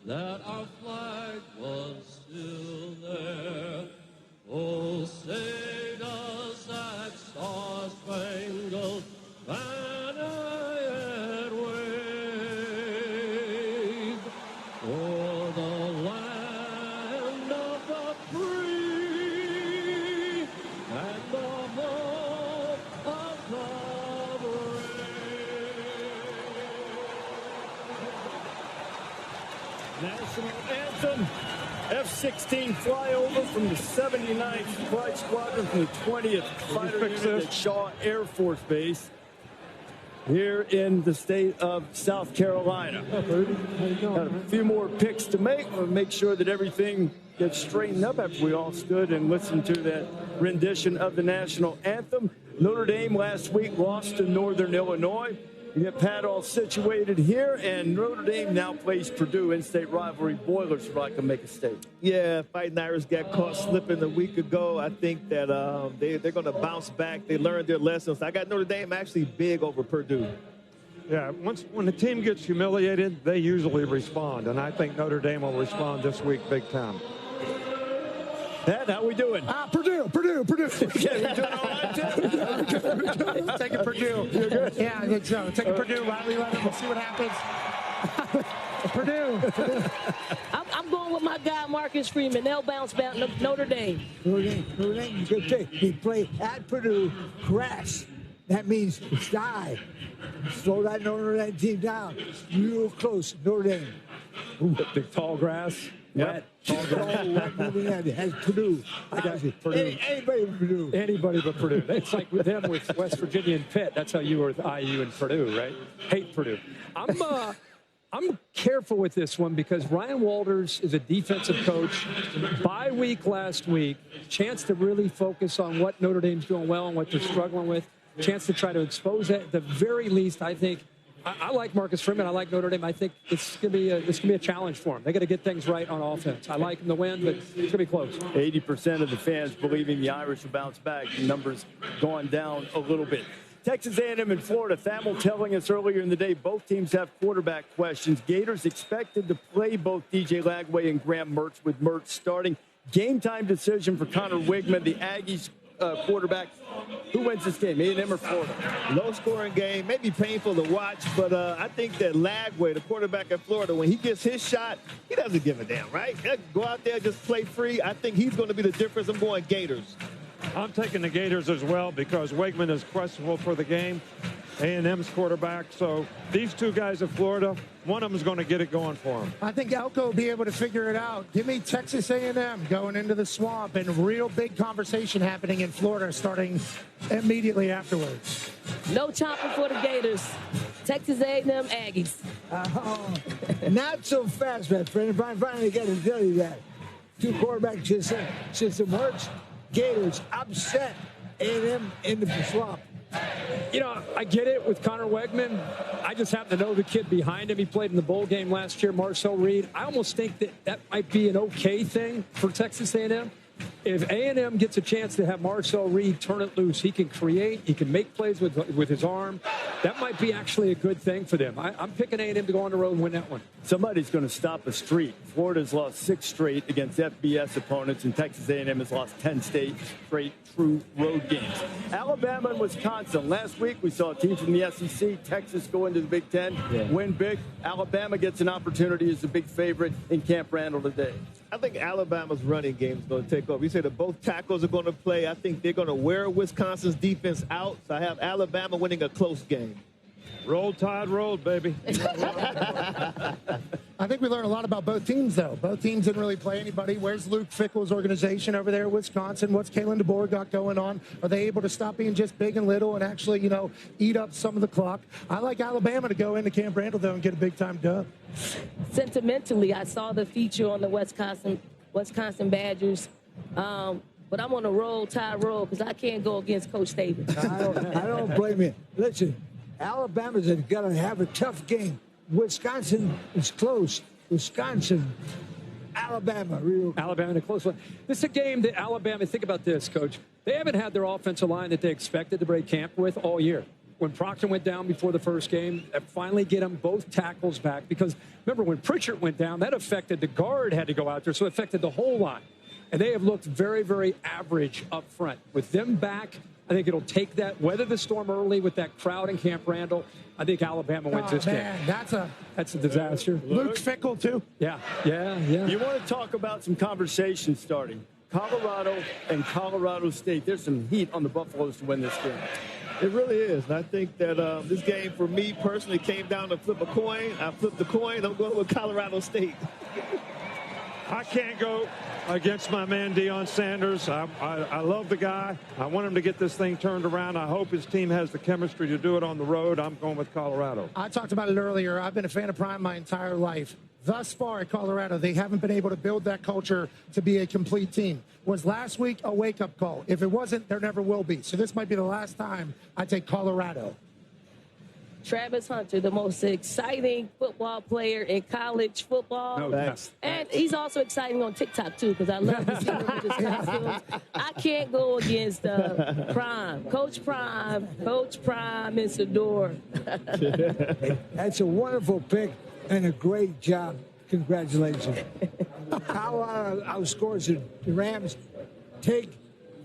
that our flag was still there. Oh, say does that star-spangled banner yet wave o'er the land of the free National anthem. F-16 flyover from the 79th Flight Squadron from the 20th Fighter Unit at Shaw Air Force Base here in the state of South Carolina. Got a few more picks to make. We'll make sure that everything gets straightened up after we all stood and listened to that rendition of the national anthem. Notre Dame last week lost to Northern Illinois. We get Pat all situated here, and Notre Dame now plays Purdue in-state rivalry. Boilers would like to make a statement. Yeah, Fighting Irish got caught slipping a week ago. I think that they're going to bounce back. They learned their lessons. I got Notre Dame actually big over Purdue. Yeah, when the team gets humiliated, they usually respond, and I think Notre Dame will respond this week big time. Pat, how we doing? Purdue. Yeah, you doing all right, Tim? Taking Purdue. You're good? Yeah, I think so. Taking Purdue. Riley Leonard. We'll see what happens. Purdue. I'm going with my guy, Marcus Freeman. They'll bounce back. Notre Dame. Notre Dame, good pick. They play at Purdue, grass. That means die. Slow that Notre Dame team down. Real close, Notre Dame. Ooh, big tall grass. Yep. Moving at it has Purdue. I got you. Purdue. Anybody but Purdue. Anybody but Purdue. It's like with them with West Virginia and Pitt. That's how you were with IU and Purdue, right? Hate Purdue. I'm careful with this one because Ryan Walters is a defensive coach. Bye week last week, chance to really focus on what Notre Dame's doing well and what they're struggling with. Chance to try to expose that. At the very least, I think. I like Marcus Freeman. I like Notre Dame. I think it's gonna be a challenge for them. They got to get things right on offense. I like them to win, but it's gonna be close. 80% of the fans believing the Irish will bounce back. The numbers gone down a little bit. Texas A&M and Florida. Thamel telling us earlier in the day both teams have quarterback questions. Gators expected to play both DJ Lagway and Graham Mertz, with Mertz starting. Game time decision for Connor Wigman, the Aggies quarterback. Who wins this game, A&M or Florida? Low-scoring game, maybe painful to watch, but I think that Lagway, the quarterback at Florida, when he gets his shot, he doesn't give a damn, right? Go out there, just play free. I think he's going to be the difference. I'm going Gators. I'm taking the Gators as well because Wigman is questionable for the game. A&M's quarterback. So these two guys at Florida, one of them is going to get it going for them. I think Elko will be able to figure it out. Give me Texas A&M going into the swamp, and real big conversation happening in Florida starting immediately afterwards. No chopping for the Gators. Texas A&M Aggies. Not so fast, my friend. I finally got to tell you that. Two quarterback system works. Gators upset A&M into the swamp. You know, I get it with Connor Wegman. I just happen to know the kid behind him. He played in the bowl game last year, Marcel Reed. I almost think that might be an okay thing for Texas A&M. If A&M gets a chance to have Marcel Reed turn it loose, he can create, he can make plays with his arm. That might be actually a good thing for them. I'm picking A&M to go on the road and win that one. Somebody's going to stop a streak. Florida's lost 6 straight against FBS opponents, and Texas A&M has lost 10 straight true road games. Alabama and Wisconsin. Last week we saw teams from the SEC, Texas go into the Big Ten, win big. Alabama gets an opportunity as a big favorite in Camp Randall today. I think Alabama's running game is going to take over. You said that both tackles are going to play. I think they're going to wear Wisconsin's defense out. So I have Alabama winning a close game. Roll Tide, roll, baby. I think we learned a lot about both teams, though. Both teams didn't really play anybody. Where's Luke Fickell's organization over there in Wisconsin? What's Kalen DeBoer got going on? Are they able to stop being just big and little and actually, you know, eat up some of the clock? I like Alabama to go into Camp Randall, though, and get a big-time dub. Sentimentally, I saw the feature on the Wisconsin Badgers. But I'm on a roll, Tide roll, because I can't go against Coach Davis. I don't blame you. Listen, Alabama's going to have a tough game. Wisconsin is close. Wisconsin, Alabama, Alabama in a close one. This is a game that Alabama, think about this, Coach. They haven't had their offensive line that they expected to break camp with all year. When Proctor went down before the first game, that finally get them both tackles back. Because remember, when Pritchard went down, that affected the guard had to go out there, so it affected the whole line. And they have looked very, very average up front. With them back, I think it'll take that, weather the storm early with that crowd in Camp Randall. I think Alabama wins this game. That's a disaster. Luke Fickell, too. Yeah. You want to talk about some conversation starting. Colorado and Colorado State. There's some heat on the Buffaloes to win this game. It really is. And I think that this game, for me personally, came down to flip a coin. I flipped the coin. I'm going with Colorado State. I can't go against my man Deion Sanders. I love the guy. I want him to get this thing turned around. I hope his team has the chemistry to do it on the road. I'm going with Colorado. I talked about it earlier. I've been a fan of Prime my entire life. Thus far at Colorado, they haven't been able to build that culture to be a complete team. Was last week a wake-up call? If it wasn't, there never will be. So this might be the last time I take Colorado. Travis Hunter, the most exciting football player in college football. No, that's, and he's also exciting on TikTok, too, because I love to see him with his costumes. I can't go against Prime. Coach Prime is the door. That's a wonderful pick and a great job. Congratulations. Colorado outscores the Rams. Take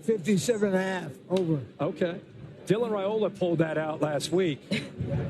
57.5 over. Okay. Dylan Raiola pulled that out last week.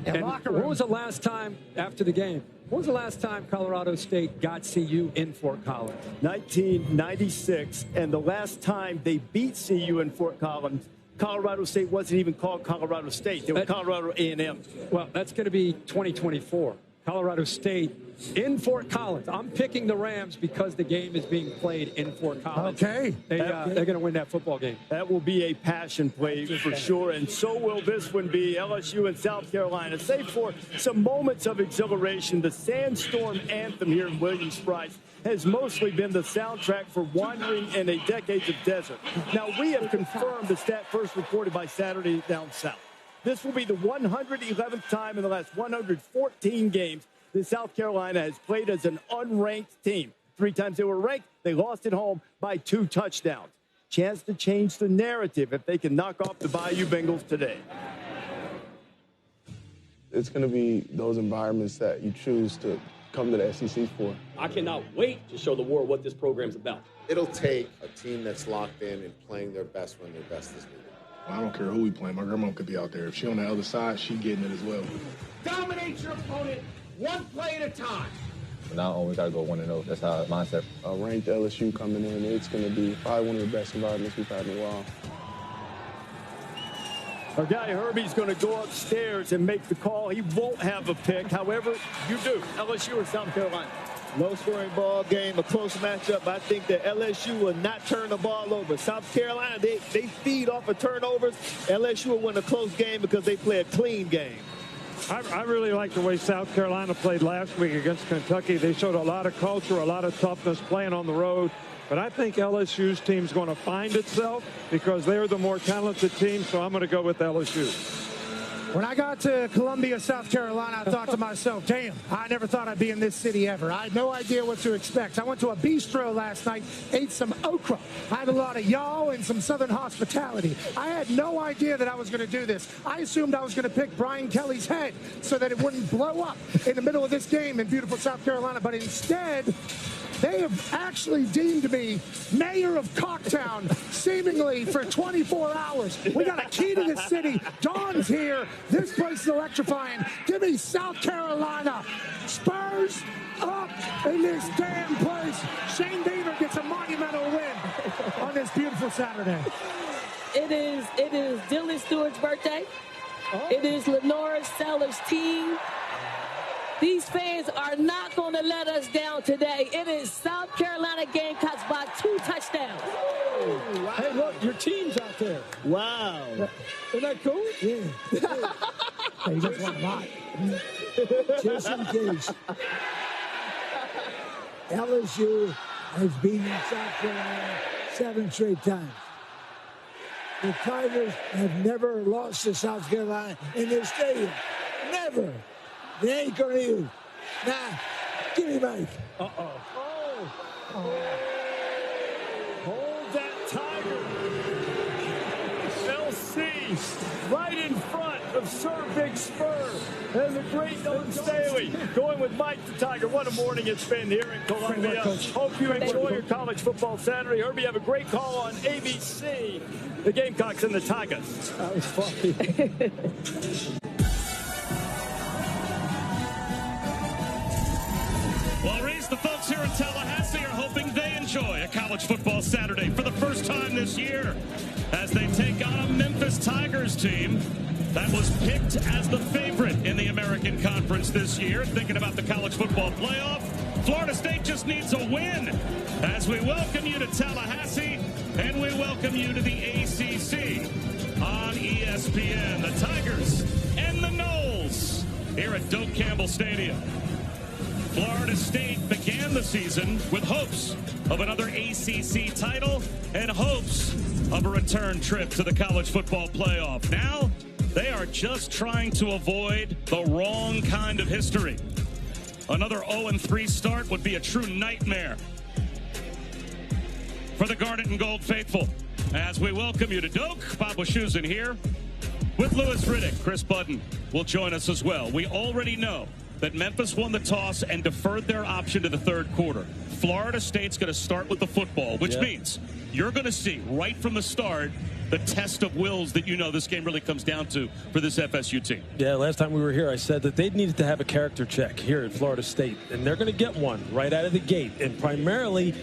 And when was the last time after the game? When was the last time Colorado State got CU in Fort Collins? 1996, and the last time they beat CU in Fort Collins, Colorado State wasn't even called Colorado State. They were Colorado A&M. Well, that's going to be 2024. Colorado State in Fort Collins. I'm picking the Rams because the game is being played in Fort Collins. Okay. They're going to win that football game. That will be a passion play for sure, and so will this one be. LSU and South Carolina. Save for some moments of exhilaration, the Sandstorm Anthem here in Williams-Brice has mostly been the soundtrack for wandering in a decades of desert. Now, we have confirmed the stat first reported by Saturday Down South. This will be the 111th time in the last 114 games that South Carolina has played as an unranked team. 3 times they were ranked, they lost at home by 2 touchdowns. Chance to change the narrative if they can knock off the Bayou Bengals today. It's going to be those environments that you choose to come to the SEC for. I cannot wait to show the world what this program's about. It'll take a team that's locked in and playing their best when their best is needed. I don't care who we play. My grandma could be out there. If she on the other side, she getting it as well. Dominate your opponent one play at a time. Not only got to go 1-0. That's how mindset. A ranked LSU coming in, it's going to be probably one of the best environments we've had in a while. Our guy Herbie's going to go upstairs and make the call. He won't have a pick. However, you do. LSU or South Carolina? Low-scoring ball game, a close matchup. I think that LSU will not turn the ball over. South Carolina, they feed off of turnovers. LSU will win a close game because they play a clean game. I really like the way South Carolina played last week against Kentucky. They showed a lot of culture, a lot of toughness playing on the road. But I think LSU's team's going to find itself because they're the more talented team, so I'm going to go with LSU. When I got to Columbia, South Carolina, I thought to myself, damn, I never thought I'd be in this city ever. I had no idea what to expect. I went to a bistro last night, ate some okra. I had a lot of y'all and some Southern hospitality. I had no idea that I was going to do this. I assumed I was going to pick Brian Kelly's head so that it wouldn't blow up in the middle of this game in beautiful South Carolina. But instead, they have actually deemed me mayor of Cocktown, seemingly for 24 hours. We got a key to the city. Dawn's here. This place is electrifying. Give me South Carolina. Spurs up in this damn place. Shane Beaver gets a monumental win on this beautiful Saturday. It is Dylan Stewart's birthday. It is Lenora Sellers' team. These fans are not going to let us down today. It is South Carolina Gamecocks by 2 touchdowns. Oh, wow. Hey, look, your team's out there. Wow. Isn't that cool? Yeah. Hey, you just want a lot. Just in case. LSU has beaten South Carolina 7 straight times. The Tigers have never lost to South Carolina in their stadium. Never. They ain't going to use. Nah, give me Mike. Uh-oh. Oh. Hold that Tiger. LC right in front of Sir Big Spur and the great Nolan Staley. Going with Mike the Tiger. What a morning it's been here in Columbia. Hope you enjoy your college football Saturday. Herbie, have a great call on ABC. The Gamecocks and the Tigers. That was funny. Well, Reese, the folks here in Tallahassee are hoping they enjoy a college football Saturday for the first time this year as they take on a Memphis Tigers team that was picked as the favorite in the American Conference this year. Thinking about the college football playoff, Florida State just needs a win. As we welcome you to Tallahassee, and we welcome you to the ACC on ESPN. The Tigers and the Noles here at Doak Campbell Stadium. Florida State began the season with hopes of another ACC title and hopes of a return trip to the college football playoff. Now, they are just trying to avoid the wrong kind of history. Another 0-3 start would be a true nightmare for the Garnet and Gold faithful. As we welcome you to Doak, Bob Wischusen here with Louis Riddick. Chris Budden will join us as well. We already know that Memphis won the toss and deferred their option to the third quarter. Florida State's going to start with the football, which means you're going to see right from the start the test of wills that you know this game really comes down to for this FSU team. Yeah, last time we were here, I said that they needed to have a character check here at Florida State, and they're going to get one right out of the gate. And primarily,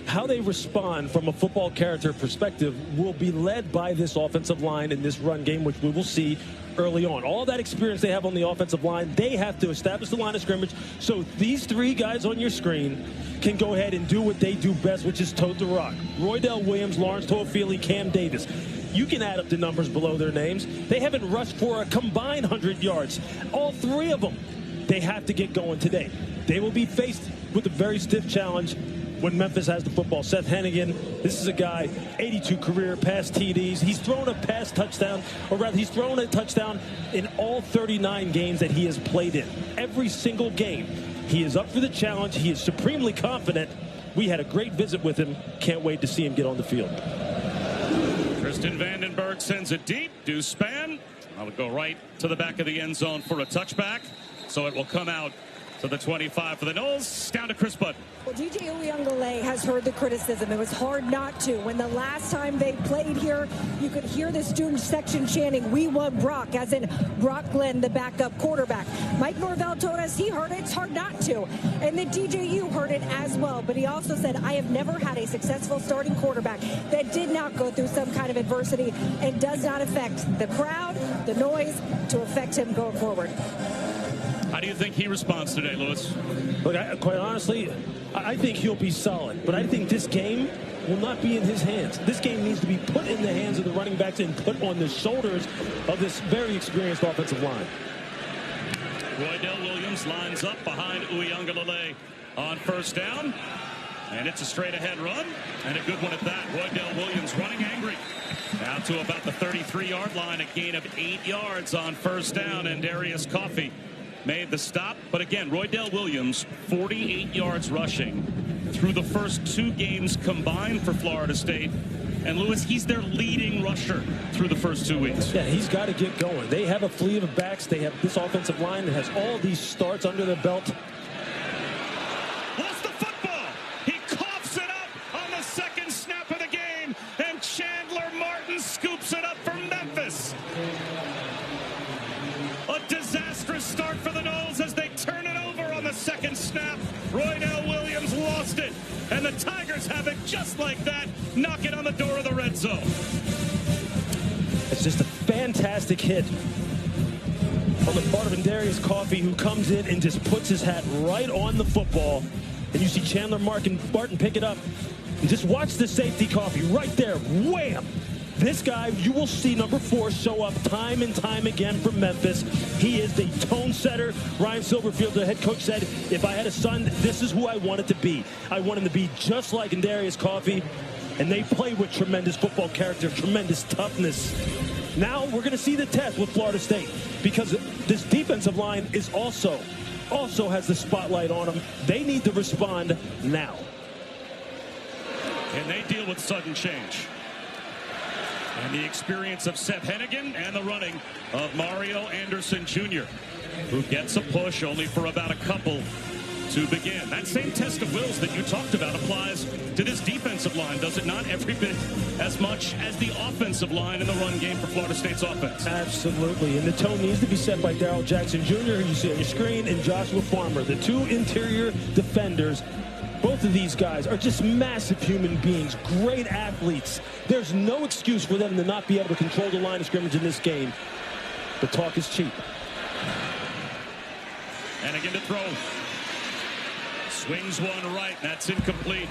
how they respond from a football character perspective will be led by this offensive line in this run game, which we will see early on. All that experience they have on the offensive line, they have to establish the line of scrimmage so these three guys on your screen can go ahead and do what they do best, which is tote the rock. Roydell Williams, Lawrence Toafili, Cam Davis. You can add up the numbers below their names. They haven't rushed for a combined 100 yards. All three of them, they have to get going today. They will be faced with a very stiff challenge when Memphis has the football. Seth Hennigan, this is a guy, 82 career pass TDs. He's thrown a pass touchdown, or rather he's thrown a touchdown in all 39 games that he has played in. Every single game. He is up for the challenge. He is supremely confident. We had a great visit with him. Can't wait to see him get on the field. Tristan Vandenberg sends it deep. Deuce Spann. I'll go right to the back of the end zone for a touchback. So it will come out to the 25 for the Noles. Down to Chris Budden. Well, DJ Uyunglele has heard the criticism. It was hard not to. When the last time they played here, you could hear the student section chanting, "We want Brock," as in Brock Glenn, the backup quarterback. Mike Norvell told us he heard it. It's hard not to. And the DJU heard it as well. But he also said, "I have never had a successful starting quarterback that did not go through some kind of adversity and does not affect the crowd, the noise, to affect him going forward." How do you think he responds today, Louis? Look, quite honestly, I think he'll be solid. But I think this game will not be in his hands. This game needs to be put in the hands of the running backs and put on the shoulders of this very experienced offensive line. Roydell Williams lines up behind Uyunglele on first down. And it's a straight-ahead run, and a good one at that. Roydell Williams running angry. Now to about the 33-yard line, a gain of 8 yards on first down, and Darius Coffey made the stop. But again, Roydell Williams, 48 yards rushing through the first 2 games combined for Florida State. And Louis, he's their leading rusher through the first 2 weeks. Yeah, he's got to get going. They have a fleet of backs. They have this offensive line that has all these starts under their belt. Lost the football. He coughs it up on the second snap of the game. And Chandler Martin scoops it up for Memphis. A disastrous start for the Noles as they turn it over on the second snap. Roydell Williams lost it, and the Tigers have it just like that, knocking on the door of the red zone. It's just a fantastic hit on the part of Darius Coffey, who comes in and just puts his hat right on the football. And you see Chandler Martin pick it up. And just watch the safety, Coffey, right there. Wham! This guy, you will see number 4 show up time and time again for Memphis. He is the tone setter. Ryan Silverfield, the head coach, said, if I had a son, this is who I wanted to be. I want him to be just like Darius Coffey. And they play with tremendous football character, tremendous toughness. Now we're going to see the test with Florida State, because this defensive line is also has the spotlight on them. They need to respond now. And they deal with sudden change. And the experience of Seth Hennigan and the running of Mario Anderson Jr., who gets a push only for about a couple to begin. That same test of wills that you talked about applies to this defensive line, does it not? Every bit as much as the offensive line in the run game for Florida State's offense. Absolutely. And the tone needs to be set by Darrell Jackson Jr., who you see on your screen, and Joshua Farmer, the 2 interior defenders. Both of these guys are just massive human beings, great athletes. There's no excuse for them to not be able to control the line of scrimmage in this game. but talk is cheap. And again to throw. Swings one right. That's incomplete.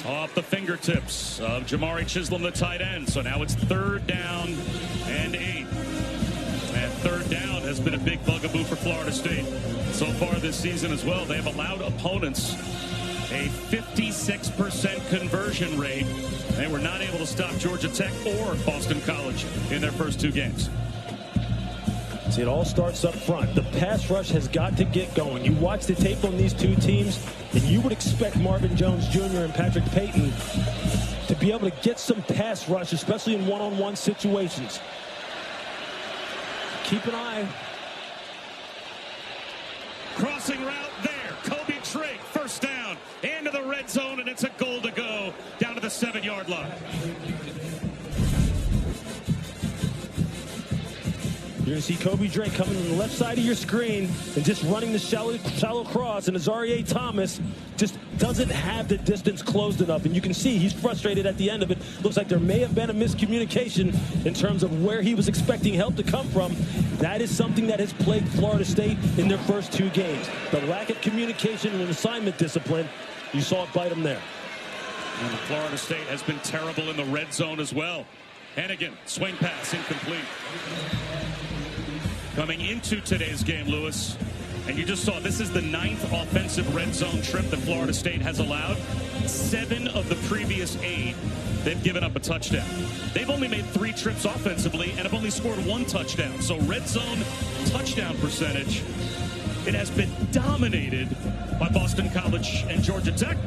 Off the fingertips of Jamari Chisholm, the tight end. So now it's 3rd down and 8. And 3rd down has been a big bugaboo for Florida State. So far this season as well, they have allowed opponents a 56% conversion rate. They were not able to stop Georgia Tech or Boston College in their first 2 games. See, it all starts up front. The pass rush has got to get going. You watch the tape on these 2 teams, and you would expect Marvin Jones Jr. and Patrick Payton to be able to get some pass rush, especially in one-on-one situations. Keep an eye. Crossing route there. Kobe Drake, 1st down, into the red zone, and it's a goal to go down to the 7-yard line. You're going to see Kobe Drake coming on the left side of your screen and just running the shallow cross, and Azareye'h Thomas just doesn't have the distance closed enough. And you can see he's frustrated at the end of it. Looks like there may have been a miscommunication in terms of where he was expecting help to come from. That is something that has plagued Florida State in their first 2 games. The lack of communication and assignment discipline, you saw it bite them there. And Florida State has been terrible in the red zone as well. Hannigan, swing pass, incomplete. Coming into today's game, Lewis, and you just saw this is the 9th offensive red zone trip that Florida State has allowed. 7 of the previous 8, they've given up a touchdown. They've only made 3 trips offensively and have only scored 1 touchdown. So red zone touchdown percentage, it has been dominated by Boston College and Georgia Tech.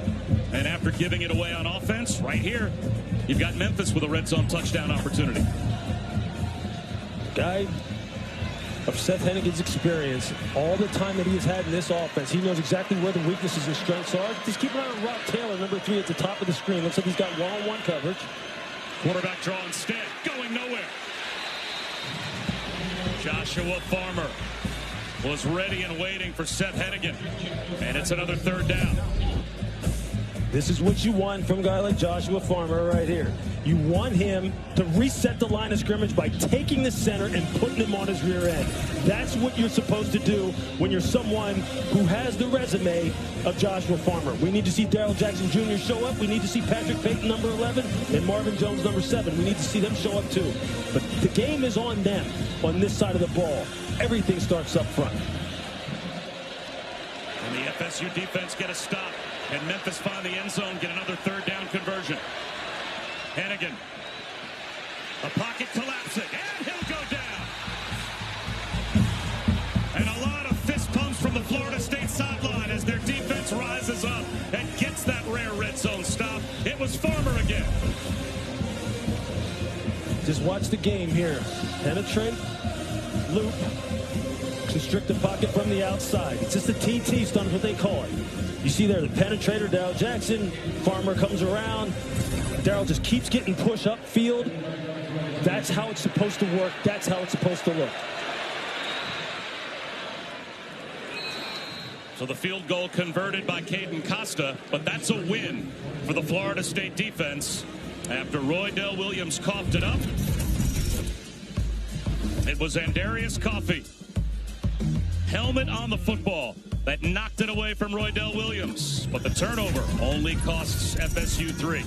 And after giving it away on offense, right here, you've got Memphis with a red zone touchdown opportunity. Guy of Seth Hennigan's experience, all the time that he has had in this offense, he knows exactly where the weaknesses and strengths are. Just keep an eye on Rob Taylor, number 3 at the top of the screen. Looks like he's got one-on-one coverage. Quarterback draw instead, going nowhere. Joshua Farmer was ready and waiting for Seth Hennigan, and it's another 3rd down. This is what you want from a guy like Joshua Farmer right here. You want him to reset the line of scrimmage by taking the center and putting him on his rear end. That's what you're supposed to do when you're someone who has the resume of Joshua Farmer. We need to see Darrell Jackson Jr. show up. We need to see Patrick Payton, number 11, and Marvin Jones, number 7. We need to see them show up too. But the game is on them on this side of the ball. Everything starts up front. And the FSU defense get a stop. And Memphis find the end zone, get another 3rd down conversion. Hannigan. A pocket collapsing, and he'll go down. And a lot of fist pumps from the Florida State sideline as their defense rises up and gets that rare red zone stop. It was Farmer again. Just watch the game here. Penetrate, loop, constrict the pocket from the outside. It's just a TT stunt, what they call it. You see there the penetrator, Darrell Jackson. Farmer comes around. Darrell just keeps getting push upfield. That's how it's supposed to work. That's how it's supposed to look. So the field goal converted by Caden Costa, but that's a win for the Florida State defense after Roydell Williams coughed it up. It was Andarius Coffey. Helmet on the football that knocked it away from Roydell Williams, but the turnover only costs FSU 3.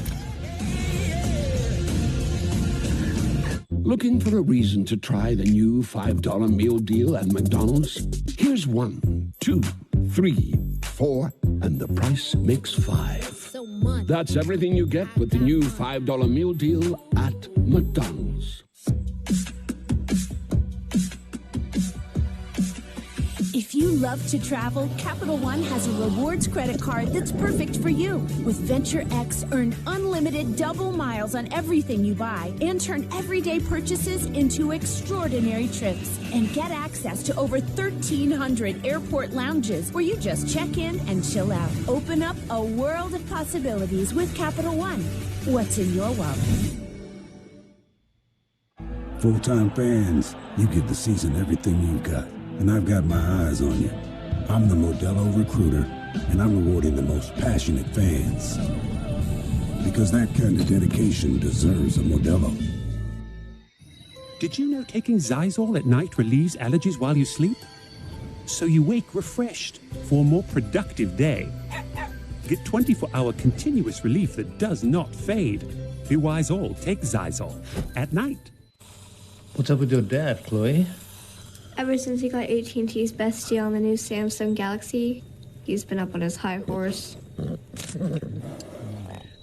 Looking for a reason to try the new $5 meal deal at McDonald's? Here's 1, 2, 3, 4, and the price makes 5. So much. That's everything you get with the new $5 meal deal at McDonald's. If you love to travel, Capital One has a rewards credit card that's perfect for you. With Venture X, earn unlimited double miles on everything you buy and turn everyday purchases into extraordinary trips. And get access to over 1,300 airport lounges where you just check in and chill out. Open up a world of possibilities with Capital One. What's in your wallet? Full-time fans, you get the season everything you've got. And I've got my eyes on you. I'm the Modelo Recruiter, and I'm rewarding the most passionate fans. Because that kind of dedication deserves a Modelo. Did you know taking Zysol at night relieves allergies while you sleep? So you wake refreshed for a more productive day. Get 24-hour continuous relief that does not fade. Be wise all, take Zysol at night. What's up with your dad, Chloe? Ever since he got AT&T's best deal on the new Samsung Galaxy, he's been up on his high horse.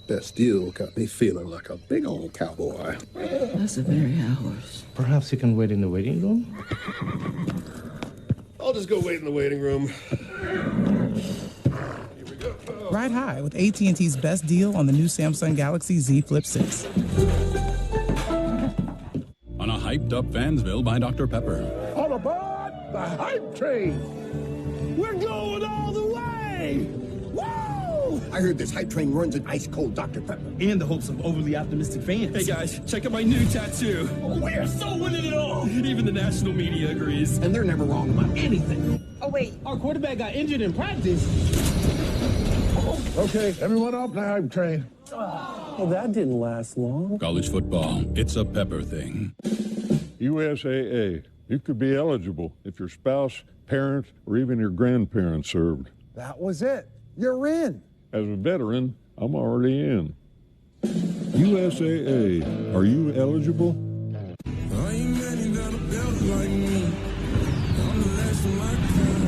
Best deal got me feeling like a big old cowboy. That's a very hours. Perhaps you can wait in the waiting room? I'll just go wait in the waiting room. Ride high with AT&T's best deal on the new Samsung Galaxy Z Flip 6. On a hyped-up Fansville by Dr. Pepper. All aboard the hype train! We're going all the way! Woo! I heard this hype train runs an ice-cold Dr. Pepper. And the hopes of overly optimistic fans. Hey guys, check out my new tattoo. We're so winning it all! Even the national media agrees. And they're never wrong about anything. Oh, wait. Our quarterback got injured in practice. Okay, everyone off the hype train. Well, that didn't last long. College football, it's a Pepper thing. USAA. You could be eligible if your spouse, parent, or even your grandparents served. That was it. You're in. As a veteran, I'm already in. USAA. Are you eligible? I ain't many got a belt like me. I'm the last of my kind.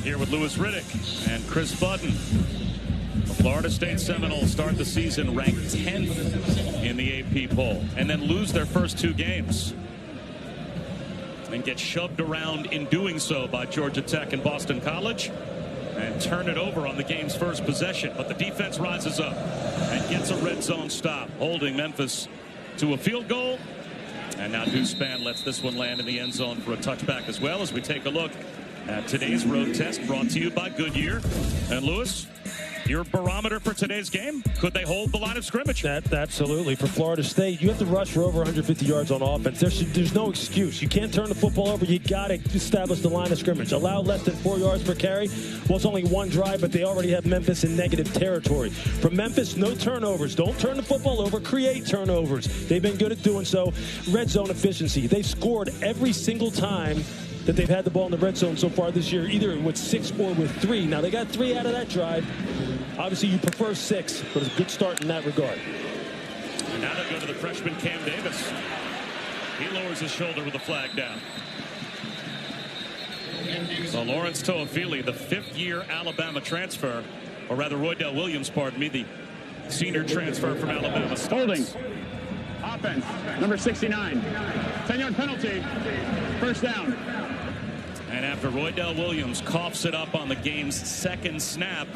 Here with Louis Riddick and Chris Budden. The Florida State Seminoles start the season ranked 10th in the AP poll and then lose their first two games and get shoved around in doing so by Georgia Tech and Boston College and turn it over on the game's first possession. But the defense rises up and gets a red zone stop, holding Memphis to a field goal. And now Deuce-Spann lets this one land in the end zone for a touchback as well, as we take a look at today's road test, brought to you by Goodyear. And Louis, your barometer for today's game, could they hold the line of scrimmage? Absolutely. For Florida State, you have to rush for over 150 yards on offense. There's no excuse. You can't turn the football over. You got to establish the line of scrimmage. Allow less than 4 yards per carry. Well, it's only one drive, but they already have Memphis in negative territory. For Memphis, no turnovers. Don't turn the football over. Create turnovers. They've been good at doing so. Red zone efficiency. They've scored every single time that they've had the ball in the red zone so far this year, either with 6 or with 3. Now, they got 3 out of that drive. Obviously, you prefer 6, but it's a good start in that regard. And now they go to the freshman Cam Davis. He lowers his shoulder with the flag down. So Lawrence Toafili, the 5th-year Alabama transfer, or rather Roydell Williams, pardon me, the senior transfer from Alabama. Holding. Offense, number 69. 10-yard penalty. First down. And after Roydell Williams coughs it up on the game's second snap,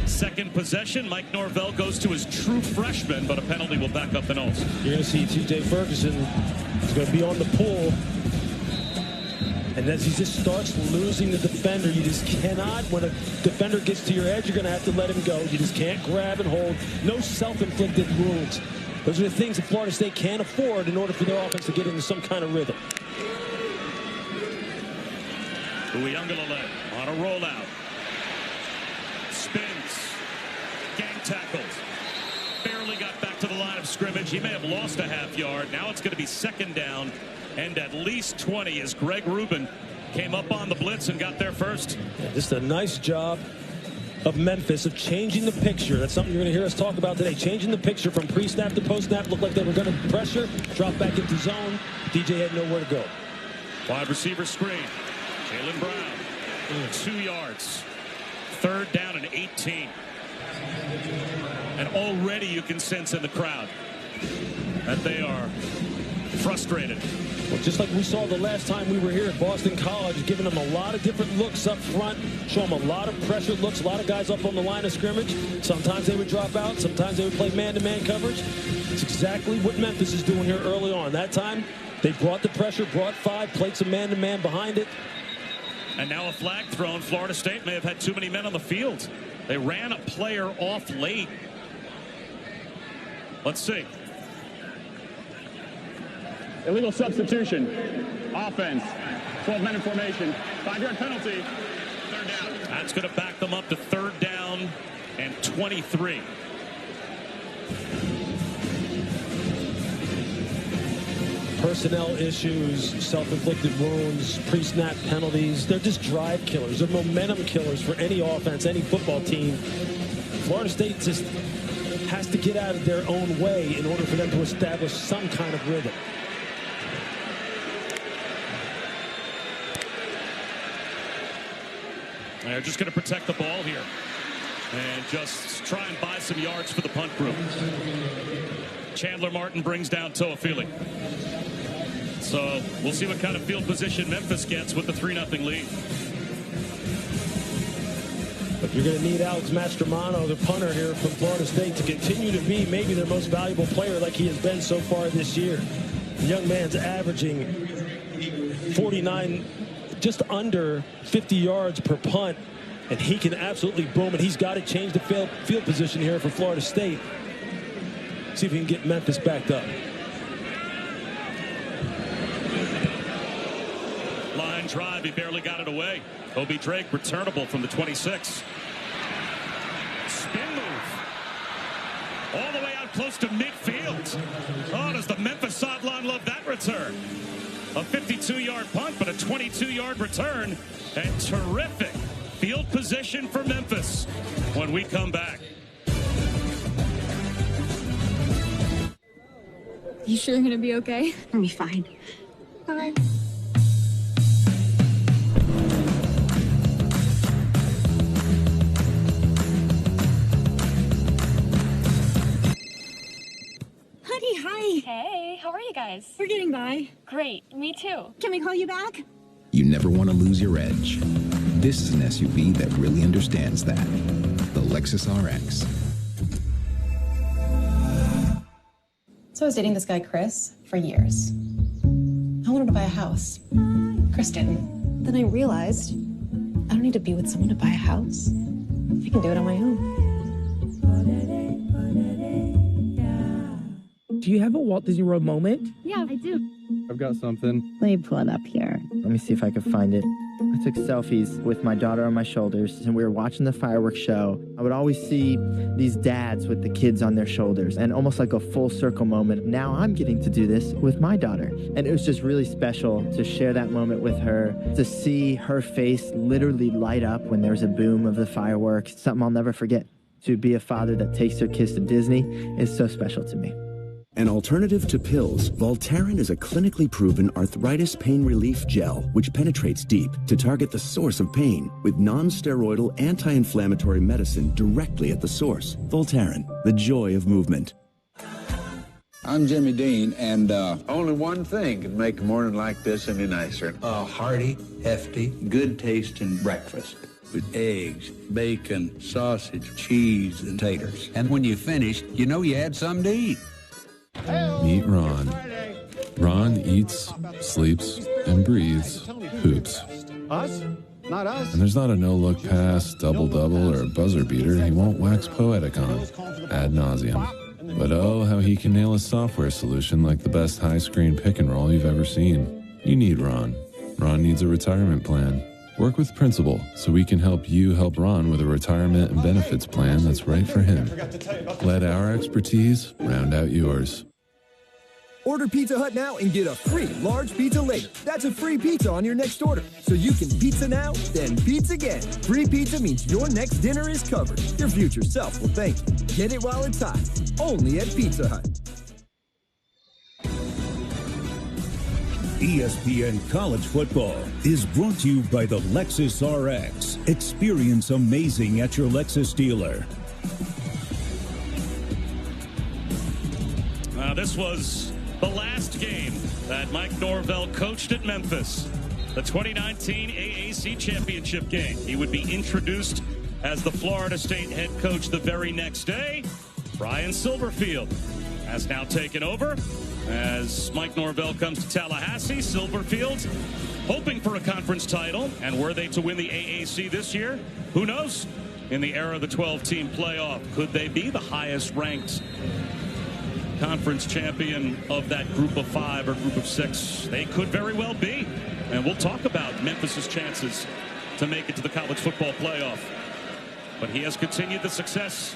second possession, Mike Norvell goes to his true freshman, but a penalty will back up the Noles. You're going to see T.J. Ferguson is going to be on the pull. And as he just starts losing the defender, you just cannot, when a defender gets to your edge, you're going to have to let him go. You just can't grab and hold. No self-inflicted wounds. Those are the things that Florida State can't afford in order for their offense to get into some kind of rhythm. Uyunglele on a rollout. Spins. Gang tackles. Barely got back to the line of scrimmage. He may have lost a half yard. Now it's going to be second down and at least 20 as Greg Rubin came up on the blitz and got there first. Yeah, just a nice job of Memphis of changing the picture. That's something you're going to hear us talk about today. Changing the picture from pre-snap to post-snap. Looked like they were going to pressure, drop back into zone. DJ had nowhere to go. Wide receiver screen. Jaylen Brown, 2 yards. Third down and 18. And already you can sense in the crowd that they are frustrated. Well, just like we saw the last time we were here at Boston College, giving them a lot of different looks up front, show them a lot of pressure looks, a lot of guys up on the line of scrimmage. Sometimes they would drop out. Sometimes they would play man-to-man coverage. It's exactly what Memphis is doing here early on. That time, they brought the pressure, brought 5, played some man-to-man behind it. And now a flag thrown. Florida State may have had too many men on the field. They ran a player off late. Let's see. Illegal substitution. Offense. 12 men in formation. 5-yard penalty. Third down. That's going to back them up to 3rd down and 23. Personnel issues, self-inflicted wounds, pre-snap penalties. They're just drive killers. They're momentum killers for any offense, any football team. Florida State just has to get out of their own way in order for them to establish some kind of rhythm. They're just going to protect the ball here and just try and buy some yards for the punt group. Chandler Martin brings down Toafili. So we'll see what kind of field position Memphis gets with the 3-0 lead. But you're going to need Alex Mastromano, the punter here from Florida State, to continue to be maybe their most valuable player like he has been so far this year. The young man's averaging 49, just under 50 yards per punt, and he can absolutely boom it. He's got to change the field position here for Florida State. See if he can get Memphis backed up. Line drive, he barely got it away. Obi Drake returnable from the 26. Spin move. All the way out close to midfield. Oh, does the Memphis sideline love that return? A 52-yard punt, but a 22-yard return. And terrific field position for Memphis when we come back. You sure you're going to be okay? I'll be fine. Bye. Honey, hi. Hey, how are you guys? We're getting by. Great, me too. Can we call you back? You never want to lose your edge. This is an SUV that really understands that. The Lexus RX. So I was dating this guy, Chris, for years. I wanted to buy a house. Chris didn't. Then I realized I don't need to be with someone to buy a house. I can do it on my own. Do you have a Walt Disney World moment? Yeah, I do. I've got something. Let me pull it up here. Let me see if I can find it. I took selfies with my daughter on my shoulders, and we were watching the fireworks show. I would always see these dads with the kids on their shoulders, and almost like a full circle moment. Now I'm getting to do this with my daughter. And it was just really special to share that moment with her, to see her face literally light up when there's a boom of the fireworks, something I'll never forget. To be a father that takes their kids to Disney is so special to me. An alternative to pills, Voltaren is a clinically proven arthritis pain relief gel which penetrates deep to target the source of pain with non-steroidal anti-inflammatory medicine directly at the source. Voltaren, the joy of movement. I'm Jimmy Dean, and only one thing can make a morning like this any nicer. A hearty, hefty, good-tasting breakfast with eggs, bacon, sausage, cheese, and taters. And when you finish, you know you had something to eat. Meet Ron. Ron eats, sleeps, and breathes poops. Us? Not us. And there's not a no-look pass, double-double, or buzzer beater he won't wax poetic on, ad nauseum. But oh, how he can nail a software solution like the best high-screen pick-and-roll you've ever seen. You need Ron. Ron needs a retirement plan. Work with Principal so we can help you help Ron with a retirement and benefits plan that's right for him. Let our expertise round out yours. Order Pizza Hut now and get a free large pizza later. That's a free pizza on your next order. So you can pizza now, then pizza again. Free pizza means your next dinner is covered. Your future self will thank you. Get it while it's hot. Only at Pizza Hut. ESPN College Football is brought to you by the Lexus RX. Experience amazing at your Lexus dealer. This was the last game that Mike Norvell coached at Memphis, the 2019 AAC championship game. He would be introduced as the Florida State head coach the very next day. Brian Silverfield has now taken over as Mike Norvell comes to Tallahassee. Silverfield hoping for a conference title, and were they to win the AAC this year, who knows? In the era of the 12-team playoff, could they be the highest ranked conference champion of that group of 5 or group of 6? They could very well be. And we'll talk about Memphis's chances to make it to the college football playoff. But he has continued the success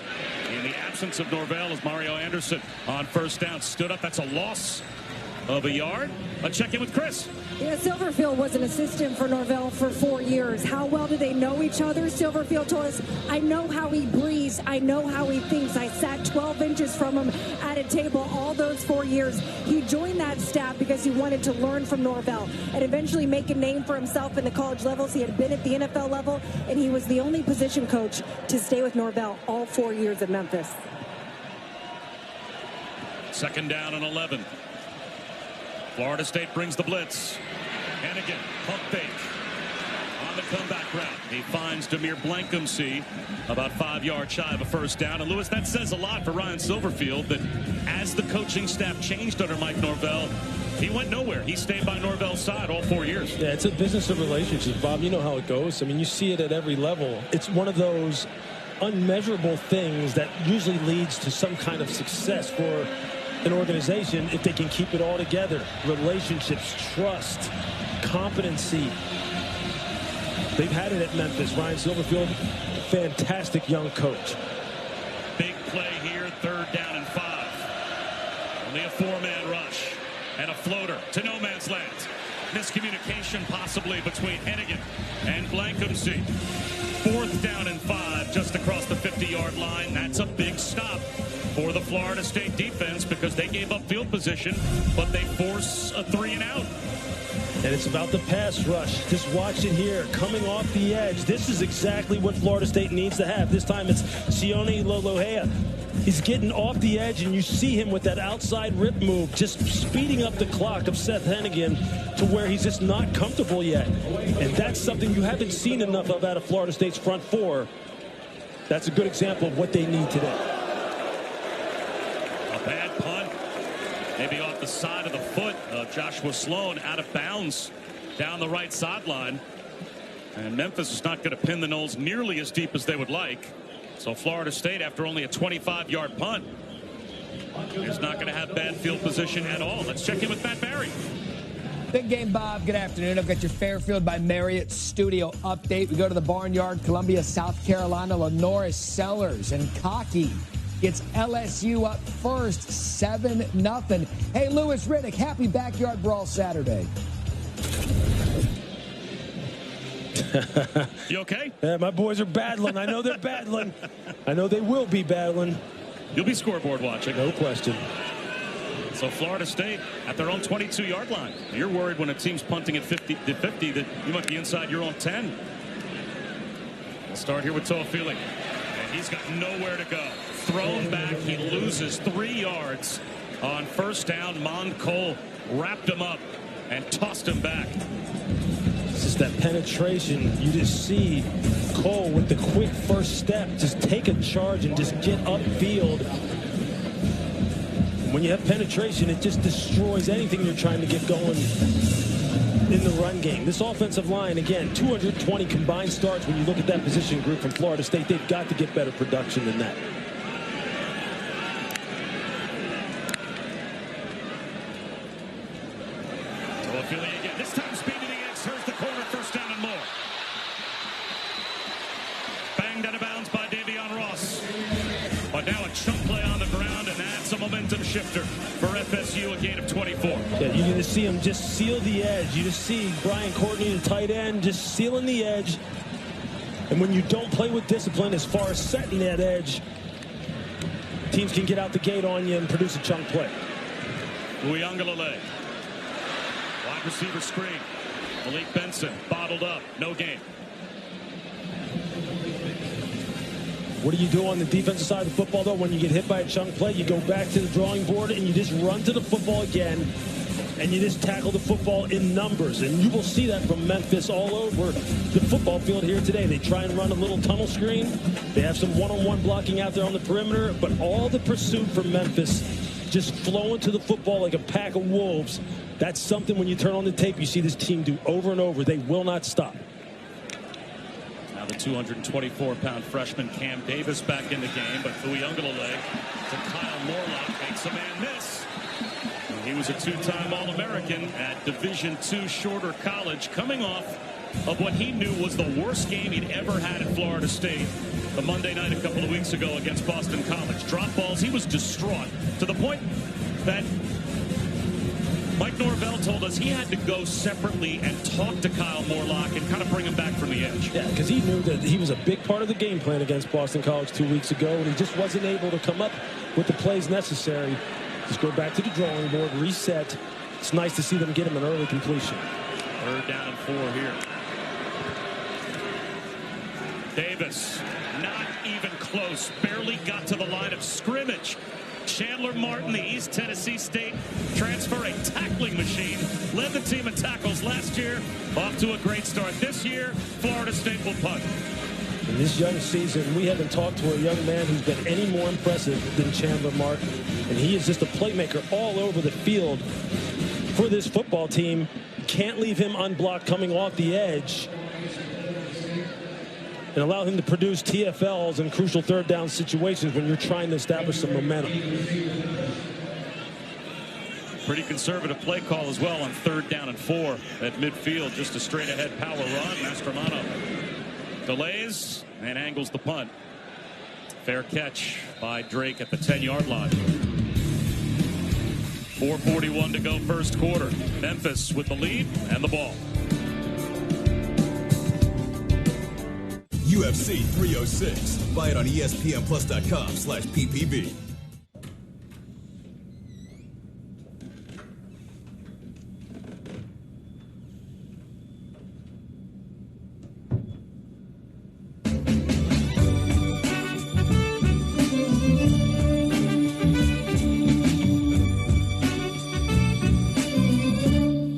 in the absence of Norvell as Mario Anderson on first down stood up. That's a loss of a yard. A check-in with Chris. Yeah, Silverfield was an assistant for Norvell for 4 years. How well do they know each other? Silverfield told us, I know how he breathes. I know how he thinks. I sat 12 inches from him at a table all those 4 years. He joined that staff because he wanted to learn from Norvell and eventually make a name for himself in the college levels. He had been at the NFL level, and he was the only position coach to stay with Norvell all 4 years at Memphis. Second down and 11. Florida State brings the blitz. Hennigan, pump fake. On the comeback route, he finds Demir Blankumsey about 5 yards shy of a first down. And Lewis, that says a lot for Ryan Silverfield that as the coaching staff changed under Mike Norvell, he went nowhere. He stayed by Norvell's side all 4 years. Yeah, it's a business of relationships, Bob. You know how it goes. I mean, you see it at every level. It's one of those unmeasurable things that usually leads to some kind of success for an organization if they can keep it all together. Relationships, trust, competency. They've had it at Memphis. Ryan Silverfield, fantastic young coach. Big play here, third down and 5. Only a 4-man rush and a floater to no man's land. Miscommunication possibly between Hennigan and Blankumsey. 4th down and 5 just across the 50-yard line. That's a big stop for the Florida State defense because they gave up field position, but they force a 3-and-out. And it's about the pass rush. Just watch it here, coming off the edge. This is exactly what Florida State needs to have. This time it's Sione Lolohea. He's getting off the edge, and you see him with that outside rip move, just speeding up the clock of Seth Hennigan to where he's just not comfortable yet. And that's something you haven't seen enough of out of Florida State's front four. That's a good example of what they need today. Bad punt, maybe off the side of the foot of Joshua Sloan, out of bounds down the right sideline. And Memphis is not going to pin the Noles nearly as deep as they would like. So Florida State, after only a 25-yard punt, is not going to have bad field position at all. Let's check in with Matt Barry. Big game, Bob. Good afternoon. I've got your Fairfield by Marriott studio update. We go to the Barnyard, Columbia, South Carolina. Lenoris Sellers and Cocky gets LSU up first, 7-0. Hey, Lewis Riddick, happy Backyard Brawl Saturday. You okay? Yeah, my boys are battling. I know they're battling. I know they will be battling. You'll be scoreboard watching. No question. So Florida State at their own 22-yard line. You're worried when a team's punting at 50 that you might be inside your own 10. We'll start here with Toafili. And he's got nowhere to go. Thrown back, he loses 3 yards on first down. Mond Cole wrapped him up and tossed him back. It's just that penetration. You just see Cole with the quick first step just take a charge and just get upfield. When you have penetration, it just destroys anything you're trying to get going in the run game. This offensive line, again, 220 combined starts. When you look at that position group from Florida State, they've got to get better production than that. Again. This time speed to the edge, turns the corner, first down and more. Banged out of bounds by Davion Ross. But now a chunk play on the ground, and that's a momentum shifter for FSU, a gain of 24. Yeah, you just see him just seal the edge. You just see Brian Courtney, the tight end, just sealing the edge. And when you don't play with discipline as far as setting that edge, teams can get out the gate on you and produce a chunk play. Uiagalelei. Wide receiver screen. Malik Benson bottled up. No gain. What do you do on the defensive side of the football, though? When you get hit by a chunk play, you go back to the drawing board and you just run to the football again, and you just tackle the football in numbers. And you will see that from Memphis all over the football field here today. They try and run a little tunnel screen. They have some one-on-one blocking out there on the perimeter, but all the pursuit from Memphis just flowing to the football like a pack of wolves. That's something when you turn on the tape, you see this team do over and over. They will not stop. Now the 224-pound freshman Cam Davis back in the game, but Uiagalelei to Kyle Morlock makes a man miss. He was a two-time All-American at Division II Shorter College, coming off of what he knew was the worst game he'd ever had at Florida State, the Monday night a couple of weeks ago against Boston College. Drop balls, he was distraught to the point that Mike Norvell told us he had to go separately and talk to Kyle Morlock and kind of bring him back from the edge. Yeah, because he knew that he was a big part of the game plan against Boston College 2 weeks ago, and he just wasn't able to come up with the plays necessary. Just go back to the drawing board, reset. It's nice to see them get him an early completion. 3rd down and 4 here. Davis, not even close, barely got to the line of scrimmage. Chandler Martin, the East Tennessee State transfer, a tackling machine, led the team in tackles last year, off to a great start. This year, Florida State will punt. In this young season, we haven't talked to a young man who's been any more impressive than Chandler Martin. And he is just a playmaker all over the field for this football team. Can't leave him unblocked coming off the edge and allow him to produce TFLs in crucial 3rd down situations when you're trying to establish some momentum. Pretty conservative play call as well on 3rd down and 4 at midfield. Just a straight ahead power run. Mastromano delays and angles the punt. Fair catch by Drake at the 10-yard line. 4:41 to go, first quarter. Memphis with the lead and the ball. UFC 306. Buy it on ESPNplus.com/PPV.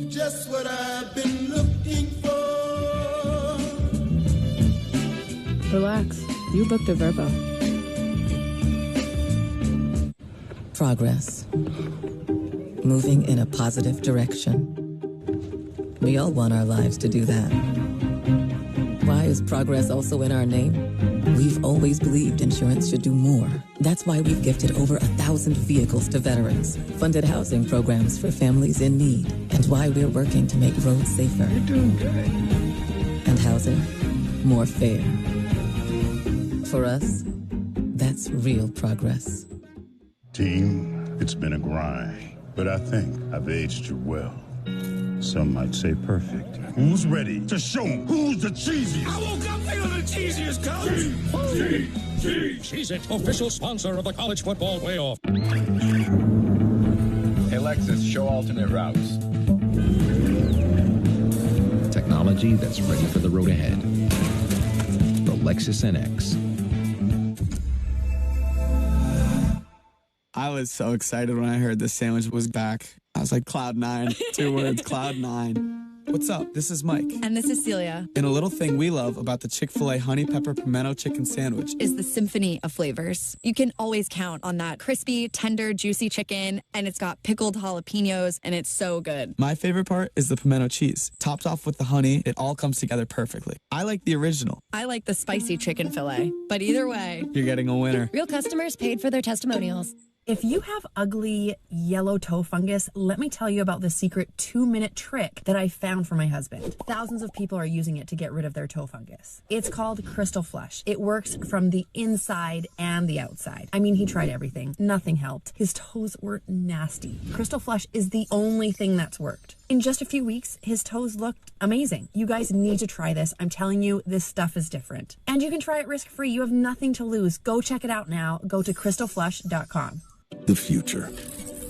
Just what I've been looking for. Relax. You booked a Verbo. Progress. Moving in a positive direction. We all want our lives to do that. Why is progress also in our name? We've always believed insurance should do more. That's why we've gifted over 1,000 vehicles to veterans, funded housing programs for families in need, and why we're working to make roads safer. You're doing good. And housing more fair. For us, that's real progress. Team, it's been a grind, but I think I've aged you well. Some might say perfect. Who's ready to show 'em who's the cheesiest? I woke up feeling the cheesiest, coach. Cheez-It, official sponsor of the college football playoff. Hey, Lexus, show alternate routes. Technology that's ready for the road ahead. The Lexus NX. I was so excited when I heard this sandwich was back. I was like, Cloud 9. 2 words, Cloud 9. What's up? This is Mike. And this is Celia. And a little thing we love about the Chick-fil-A Honey Pepper Pimento Chicken Sandwich is the symphony of flavors. You can always count on that crispy, tender, juicy chicken, and it's got pickled jalapenos, and it's so good. My favorite part is the pimento cheese. Topped off with the honey, it all comes together perfectly. I like the original. I like the spicy chicken fillet. But either way, you're getting a winner. Real customers paid for their testimonials. If you have ugly yellow toe fungus, let me tell you about the secret 2-minute trick that I found for my husband. Thousands of people are using it to get rid of their toe fungus. It's called Crystal Flush. It works from the inside and the outside. I mean, he tried everything. Nothing helped. His toes were nasty. Crystal Flush is the only thing that's worked. In just a few weeks, his toes looked amazing. You guys need to try this. I'm telling you, this stuff is different. And you can try it risk-free. You have nothing to lose. Go check it out now. Go to crystalflush.com. The future.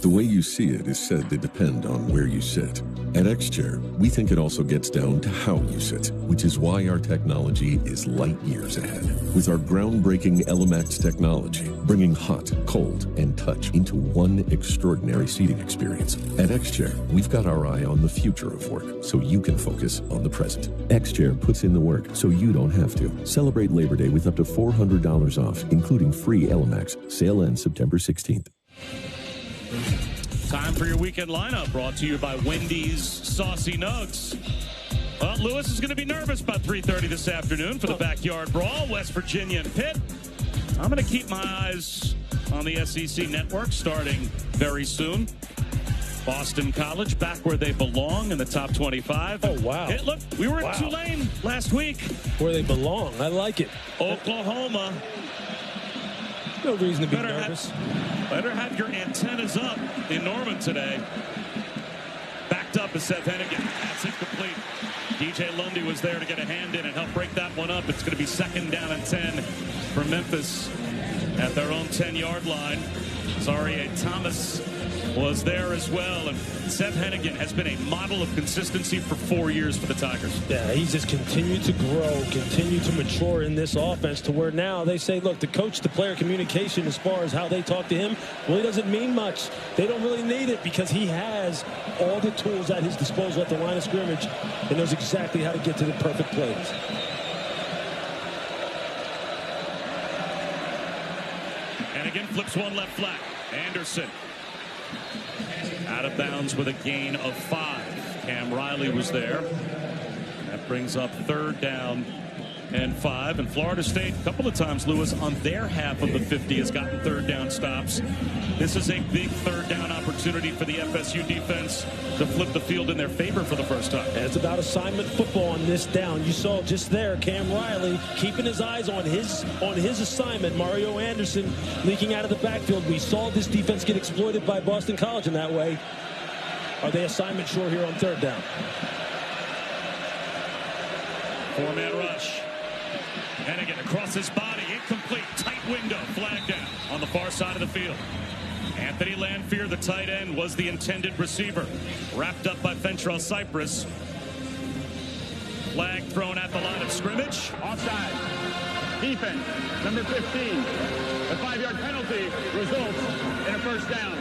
The way you see it is said to depend on where you sit. At X-Chair, we think it also gets down to how you sit, which is why our technology is light years ahead. With our groundbreaking LMX technology, bringing hot, cold, and touch into one extraordinary seating experience. At X-Chair, we've got our eye on the future of work, so you can focus on the present. X-Chair puts in the work, so you don't have to. Celebrate Labor Day with up to $400 off, including free LMX. Sale ends September 16th. Time for your weekend lineup, brought to you by Wendy's Saucy Nugs. Well, Lewis is going to be nervous about 3:30 this afternoon for the backyard brawl, West Virginia and Pitt. I'm going to keep my eyes on the SEC network starting very soon. Boston College back where they belong in the top 25. Oh, wow. Hey, look, we were in Tulane last week. Where they belong. I like it. Oklahoma. No reason to be nervous. Better have your antennas up in Norman today. Backed up is Seth Hennigan. That's incomplete. DJ Lundy was there to get a hand in and help break that one up. It's going to be 2nd down and 10 for Memphis at their own 10-yard line. Zaire Thomas was there as well, and Seth Hennigan has been a model of consistency for 4 years for the Tigers. Yeah, he's just continued to grow, continued to mature in this offense to where now they say, look, the coach-to-player communication as far as how they talk to him really doesn't mean much. They don't really need it because he has all the tools at his disposal at the line of scrimmage and knows exactly how to get to the perfect plays. Hennigan flips one left flat. Anderson out of bounds with a gain of 5. Cam Riley was there. That brings up 3rd down and 5. And Florida State, a couple of times, Lewis, on their half of the 50 has gotten 3rd down stops. This is a big 3rd down opportunity for the FSU defense to flip the field in their favor for the first time. And it's about assignment football on this down. You saw just there Cam Riley keeping his eyes on his assignment. Mario Anderson leaking out of the backfield. We saw this defense get exploited by Boston College in that way. Are they assignment sure here on 3rd down? 4-man rush. Hennigan across his body, incomplete, tight window, flag down on the far side of the field. Anthony Lanphier, the tight end, was the intended receiver. Wrapped up by Fentrell Cypress. Flag thrown at the line of scrimmage. Offside. Defense, number 15. The 5-yard penalty results in a 1st down.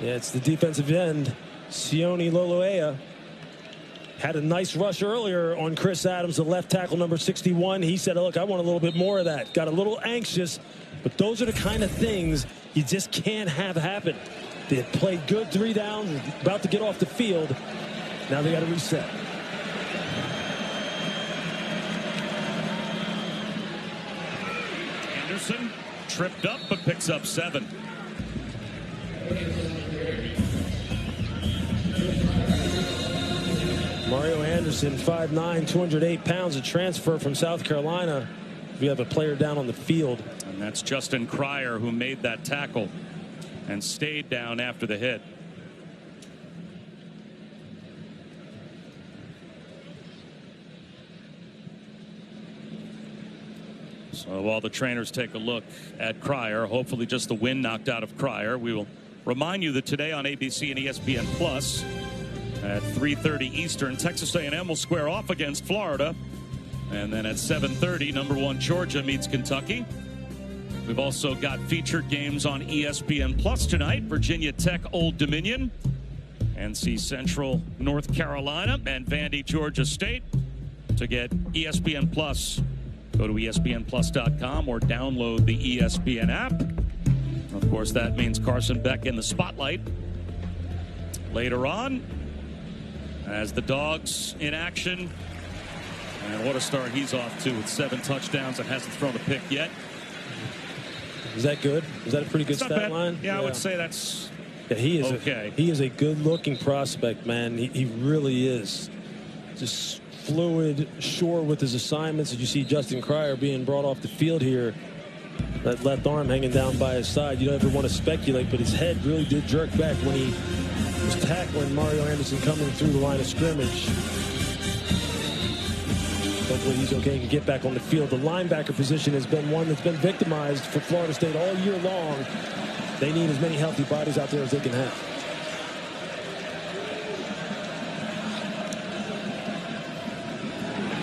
Yeah, it's the defensive end, Sione Loloea. Had a nice rush earlier on Chris Adams, the left tackle, number 61. He said, look, I want a little bit more of that. Got a little anxious, but those are the kind of things you just can't have happen. They had played good 3 downs, about to get off the field. Now they got to reset. Anderson tripped up but picks up 7. Mario Anderson, 5'9", 208 pounds, a transfer from South Carolina. We have a player down on the field. And that's Justin Cryer, who made that tackle and stayed down after the hit. So while the trainers take a look at Cryer, hopefully just the wind knocked out of Cryer, we will remind you that today on ABC and ESPN Plus at 3:30 Eastern, Texas A&M will square off against Florida. And then at 7:30, number 1 Georgia meets Kentucky. We've also got featured games on ESPN Plus tonight. Virginia Tech, Old Dominion. NC Central, North Carolina. And Vandy, Georgia State. To get ESPN Plus, go to ESPNplus.com or download the ESPN app. Of course, that means Carson Beck in the spotlight later on as the Dogs in action. And what a start he's off to with 7 touchdowns and hasn't thrown a pick yet. Is that good? Is that a pretty good stat line? Yeah, I would say that's he is okay. He is a good-looking prospect, man. He really is. Just fluid, sure with his assignments. As you see Justin Cryer being brought off the field here, that left arm hanging down by his side. You don't ever want to speculate, but his head really did jerk back when he was tackling Mario Anderson coming through the line of scrimmage. Hopefully he's okay and can get back on the field. The linebacker position has been one that's been victimized for Florida State all year long. They need as many healthy bodies out there as they can have.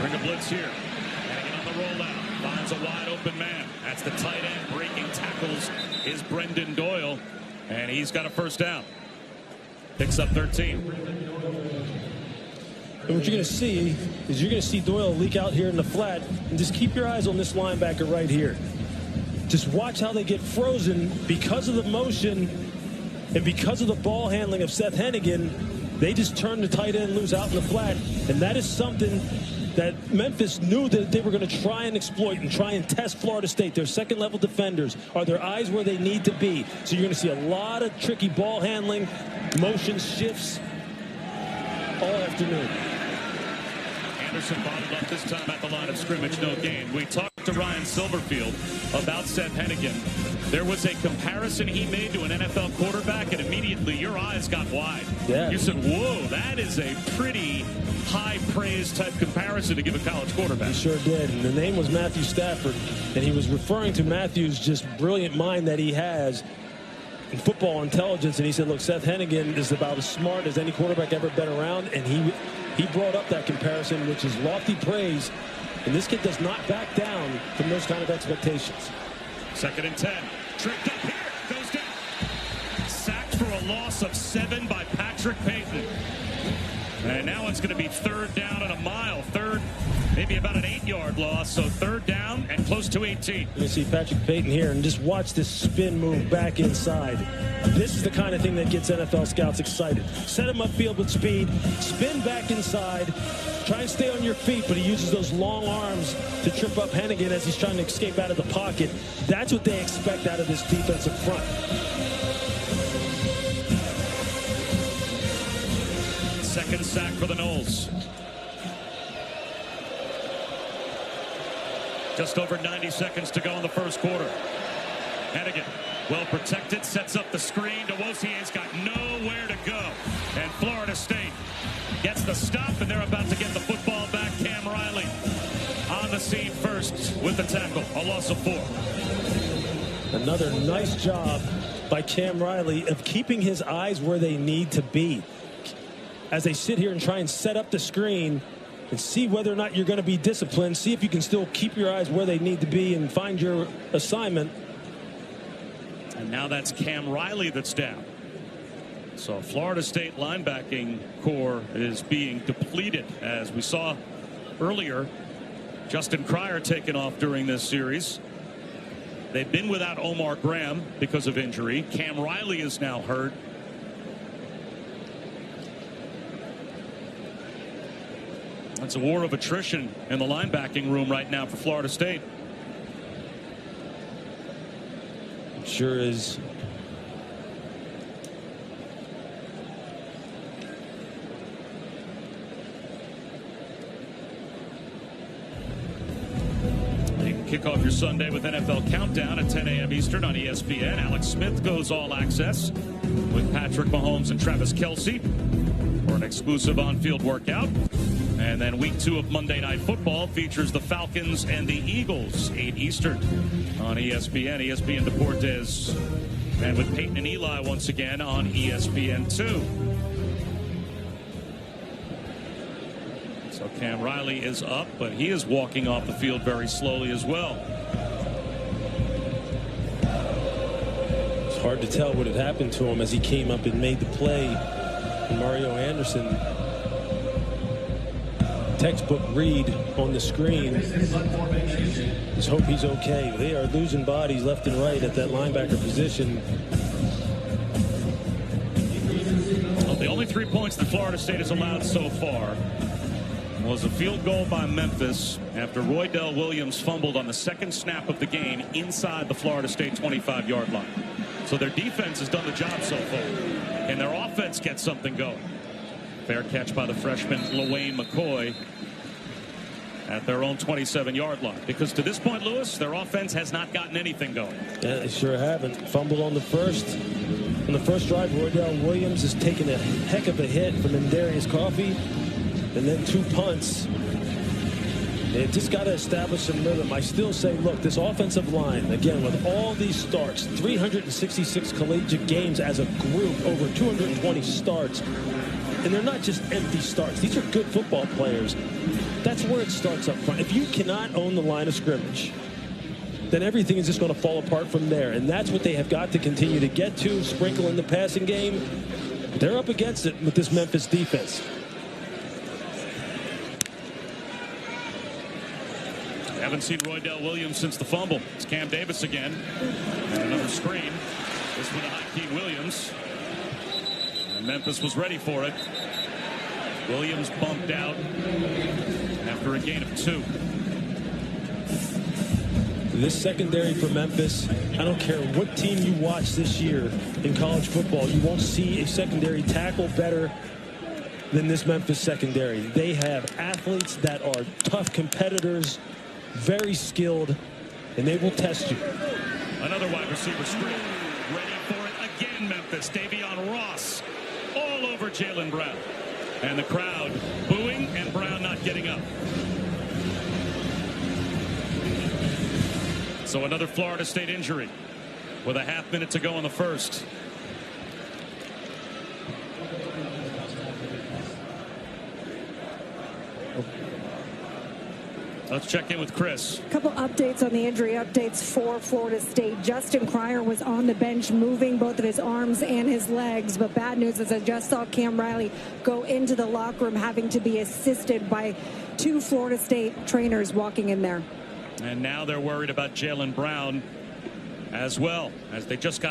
Bring a blitz here. Hennigan on the rollout. Finds a wide open man. That's the tight end. Breaking tackles is Brendan Doyle. And he's got a 1st down. Picks up 13. And what you're going to see is you're going to see Doyle leak out here in the flat. And just keep your eyes on this linebacker right here. Just watch how they get frozen because of the motion and because of the ball handling of Seth Hennigan. They just turn the tight end loose out in the flat, and that is something that Memphis knew that they were going to try and exploit and try and test Florida State. Their second-level defenders. Are their eyes where they need to be? So you're going to see a lot of tricky ball handling, motion shifts all afternoon. Anderson bottled up this time at the line of scrimmage, no gain. We talked to Ryan Silverfield about Seth Hennigan. There was a comparison he made to an NFL quarterback, and immediately your eyes got wide. Yeah. You said, whoa, that is a pretty high praise type comparison to give a college quarterback. He sure did. And the name was Matthew Stafford, and he was referring to Matthew's just brilliant mind that he has in football intelligence. And he said, look, Seth Hennigan is about as smart as any quarterback ever been around, and he brought up that comparison, which is lofty praise, and this kid does not back down from those kind of expectations. 2nd and 10. Tripped up here. Goes down. Sacked for a loss of 7 by Patrick Payton. And now it's going to be 3rd down and a mile. Third, maybe about an 8-yard loss. So 3rd down and close to 18. You see Patrick Payton here, and just watch this spin move back inside. This is the kind of thing that gets NFL scouts excited. Set him upfield with speed, spin back inside, try and stay on your feet, but he uses those long arms to trip up Hennigan as he's trying to escape out of the pocket. That's what they expect out of this defensive front. Second sack for the Noles. Just over 90 seconds to go in the first quarter. Hennigan, well protected, sets up the screen. DeWosier's got nowhere to go. And Florida State gets the stop, and they're about to get the football back. Cam Riley on the scene first with the tackle. A loss of 4. Another nice job by Cam Riley of keeping his eyes where they need to be as they sit here and try and set up the screen and see whether or not you're going to be disciplined. See if you can still keep your eyes where they need to be and find your assignment. And now that's Cam Riley that's down. So Florida State linebacking core is being depleted, as we saw earlier. Justin Cryer taken off during this series. They've been without Omar Graham because of injury. Cam Riley is now hurt. It's a war of attrition in the linebacking room right now for Florida State. It sure is. You can kick off your Sunday with NFL Countdown at 10 a.m. Eastern on ESPN. Alex Smith goes all access with Patrick Mahomes and Travis Kelce for an exclusive on-field workout. And then week 2 of Monday Night Football features the Falcons and the Eagles, 8 Eastern on ESPN. ESPN Deportes, and with Peyton and Eli once again on ESPN2. So Cam Riley is up, but he is walking off the field very slowly as well. It's hard to tell what had happened to him as he came up and made the play. And Mario Anderson, textbook read on the screen. Just hope he's okay. They are losing bodies left and right at that linebacker position. Well, the only 3 points that Florida State has allowed so far was a field goal by Memphis after Roydell Williams fumbled on the 2nd snap of the game inside the Florida State 25-yard line. So their defense has done the job so far, and their offense gets something going. Fair catch by the freshman LaWayne McCoy at their own 27-yard line. Because to this point, Lewis, their offense has not gotten anything going. Yeah, they sure haven't. Fumbled on the first. On the first drive, Roydell Williams has taken a heck of a hit from Darius Coffey. And then 2 punts. They've just got to establish some rhythm. I still say, look, this offensive line, again, with all these starts, 366 collegiate games as a group, over 220 starts. And they're not just empty starts. These are good football players. That's where it starts up front. If you cannot own the line of scrimmage, then everything is just going to fall apart from there. And that's what they have got to continue to get to, sprinkle in the passing game. They're up against it with this Memphis defense. Haven't seen Roydell Williams since the fumble. It's Cam Davis again. And another screen. This one to Hakeem Williams. And Memphis was ready for it. Williams bumped out after a gain of 2. This secondary for Memphis, I don't care what team you watch this year in college football, you won't see a secondary tackle better than this Memphis secondary. They have athletes that are tough competitors, very skilled, and they will test you. Another wide receiver screen. Ready for it again, Memphis. Davion Ross all over Jaylen Brown. And the crowd booing and Brown not getting up. So another Florida State injury with a half minute to go in the first. Let's check in with Chris. A couple updates on the injury updates for Florida State. Justin Cryer was on the bench moving both of his arms and his legs. But bad news is I just saw Cam Riley go into the locker room having to be assisted by 2 Florida State trainers walking in there. And now they're worried about Jaylen Brown as well, as they just got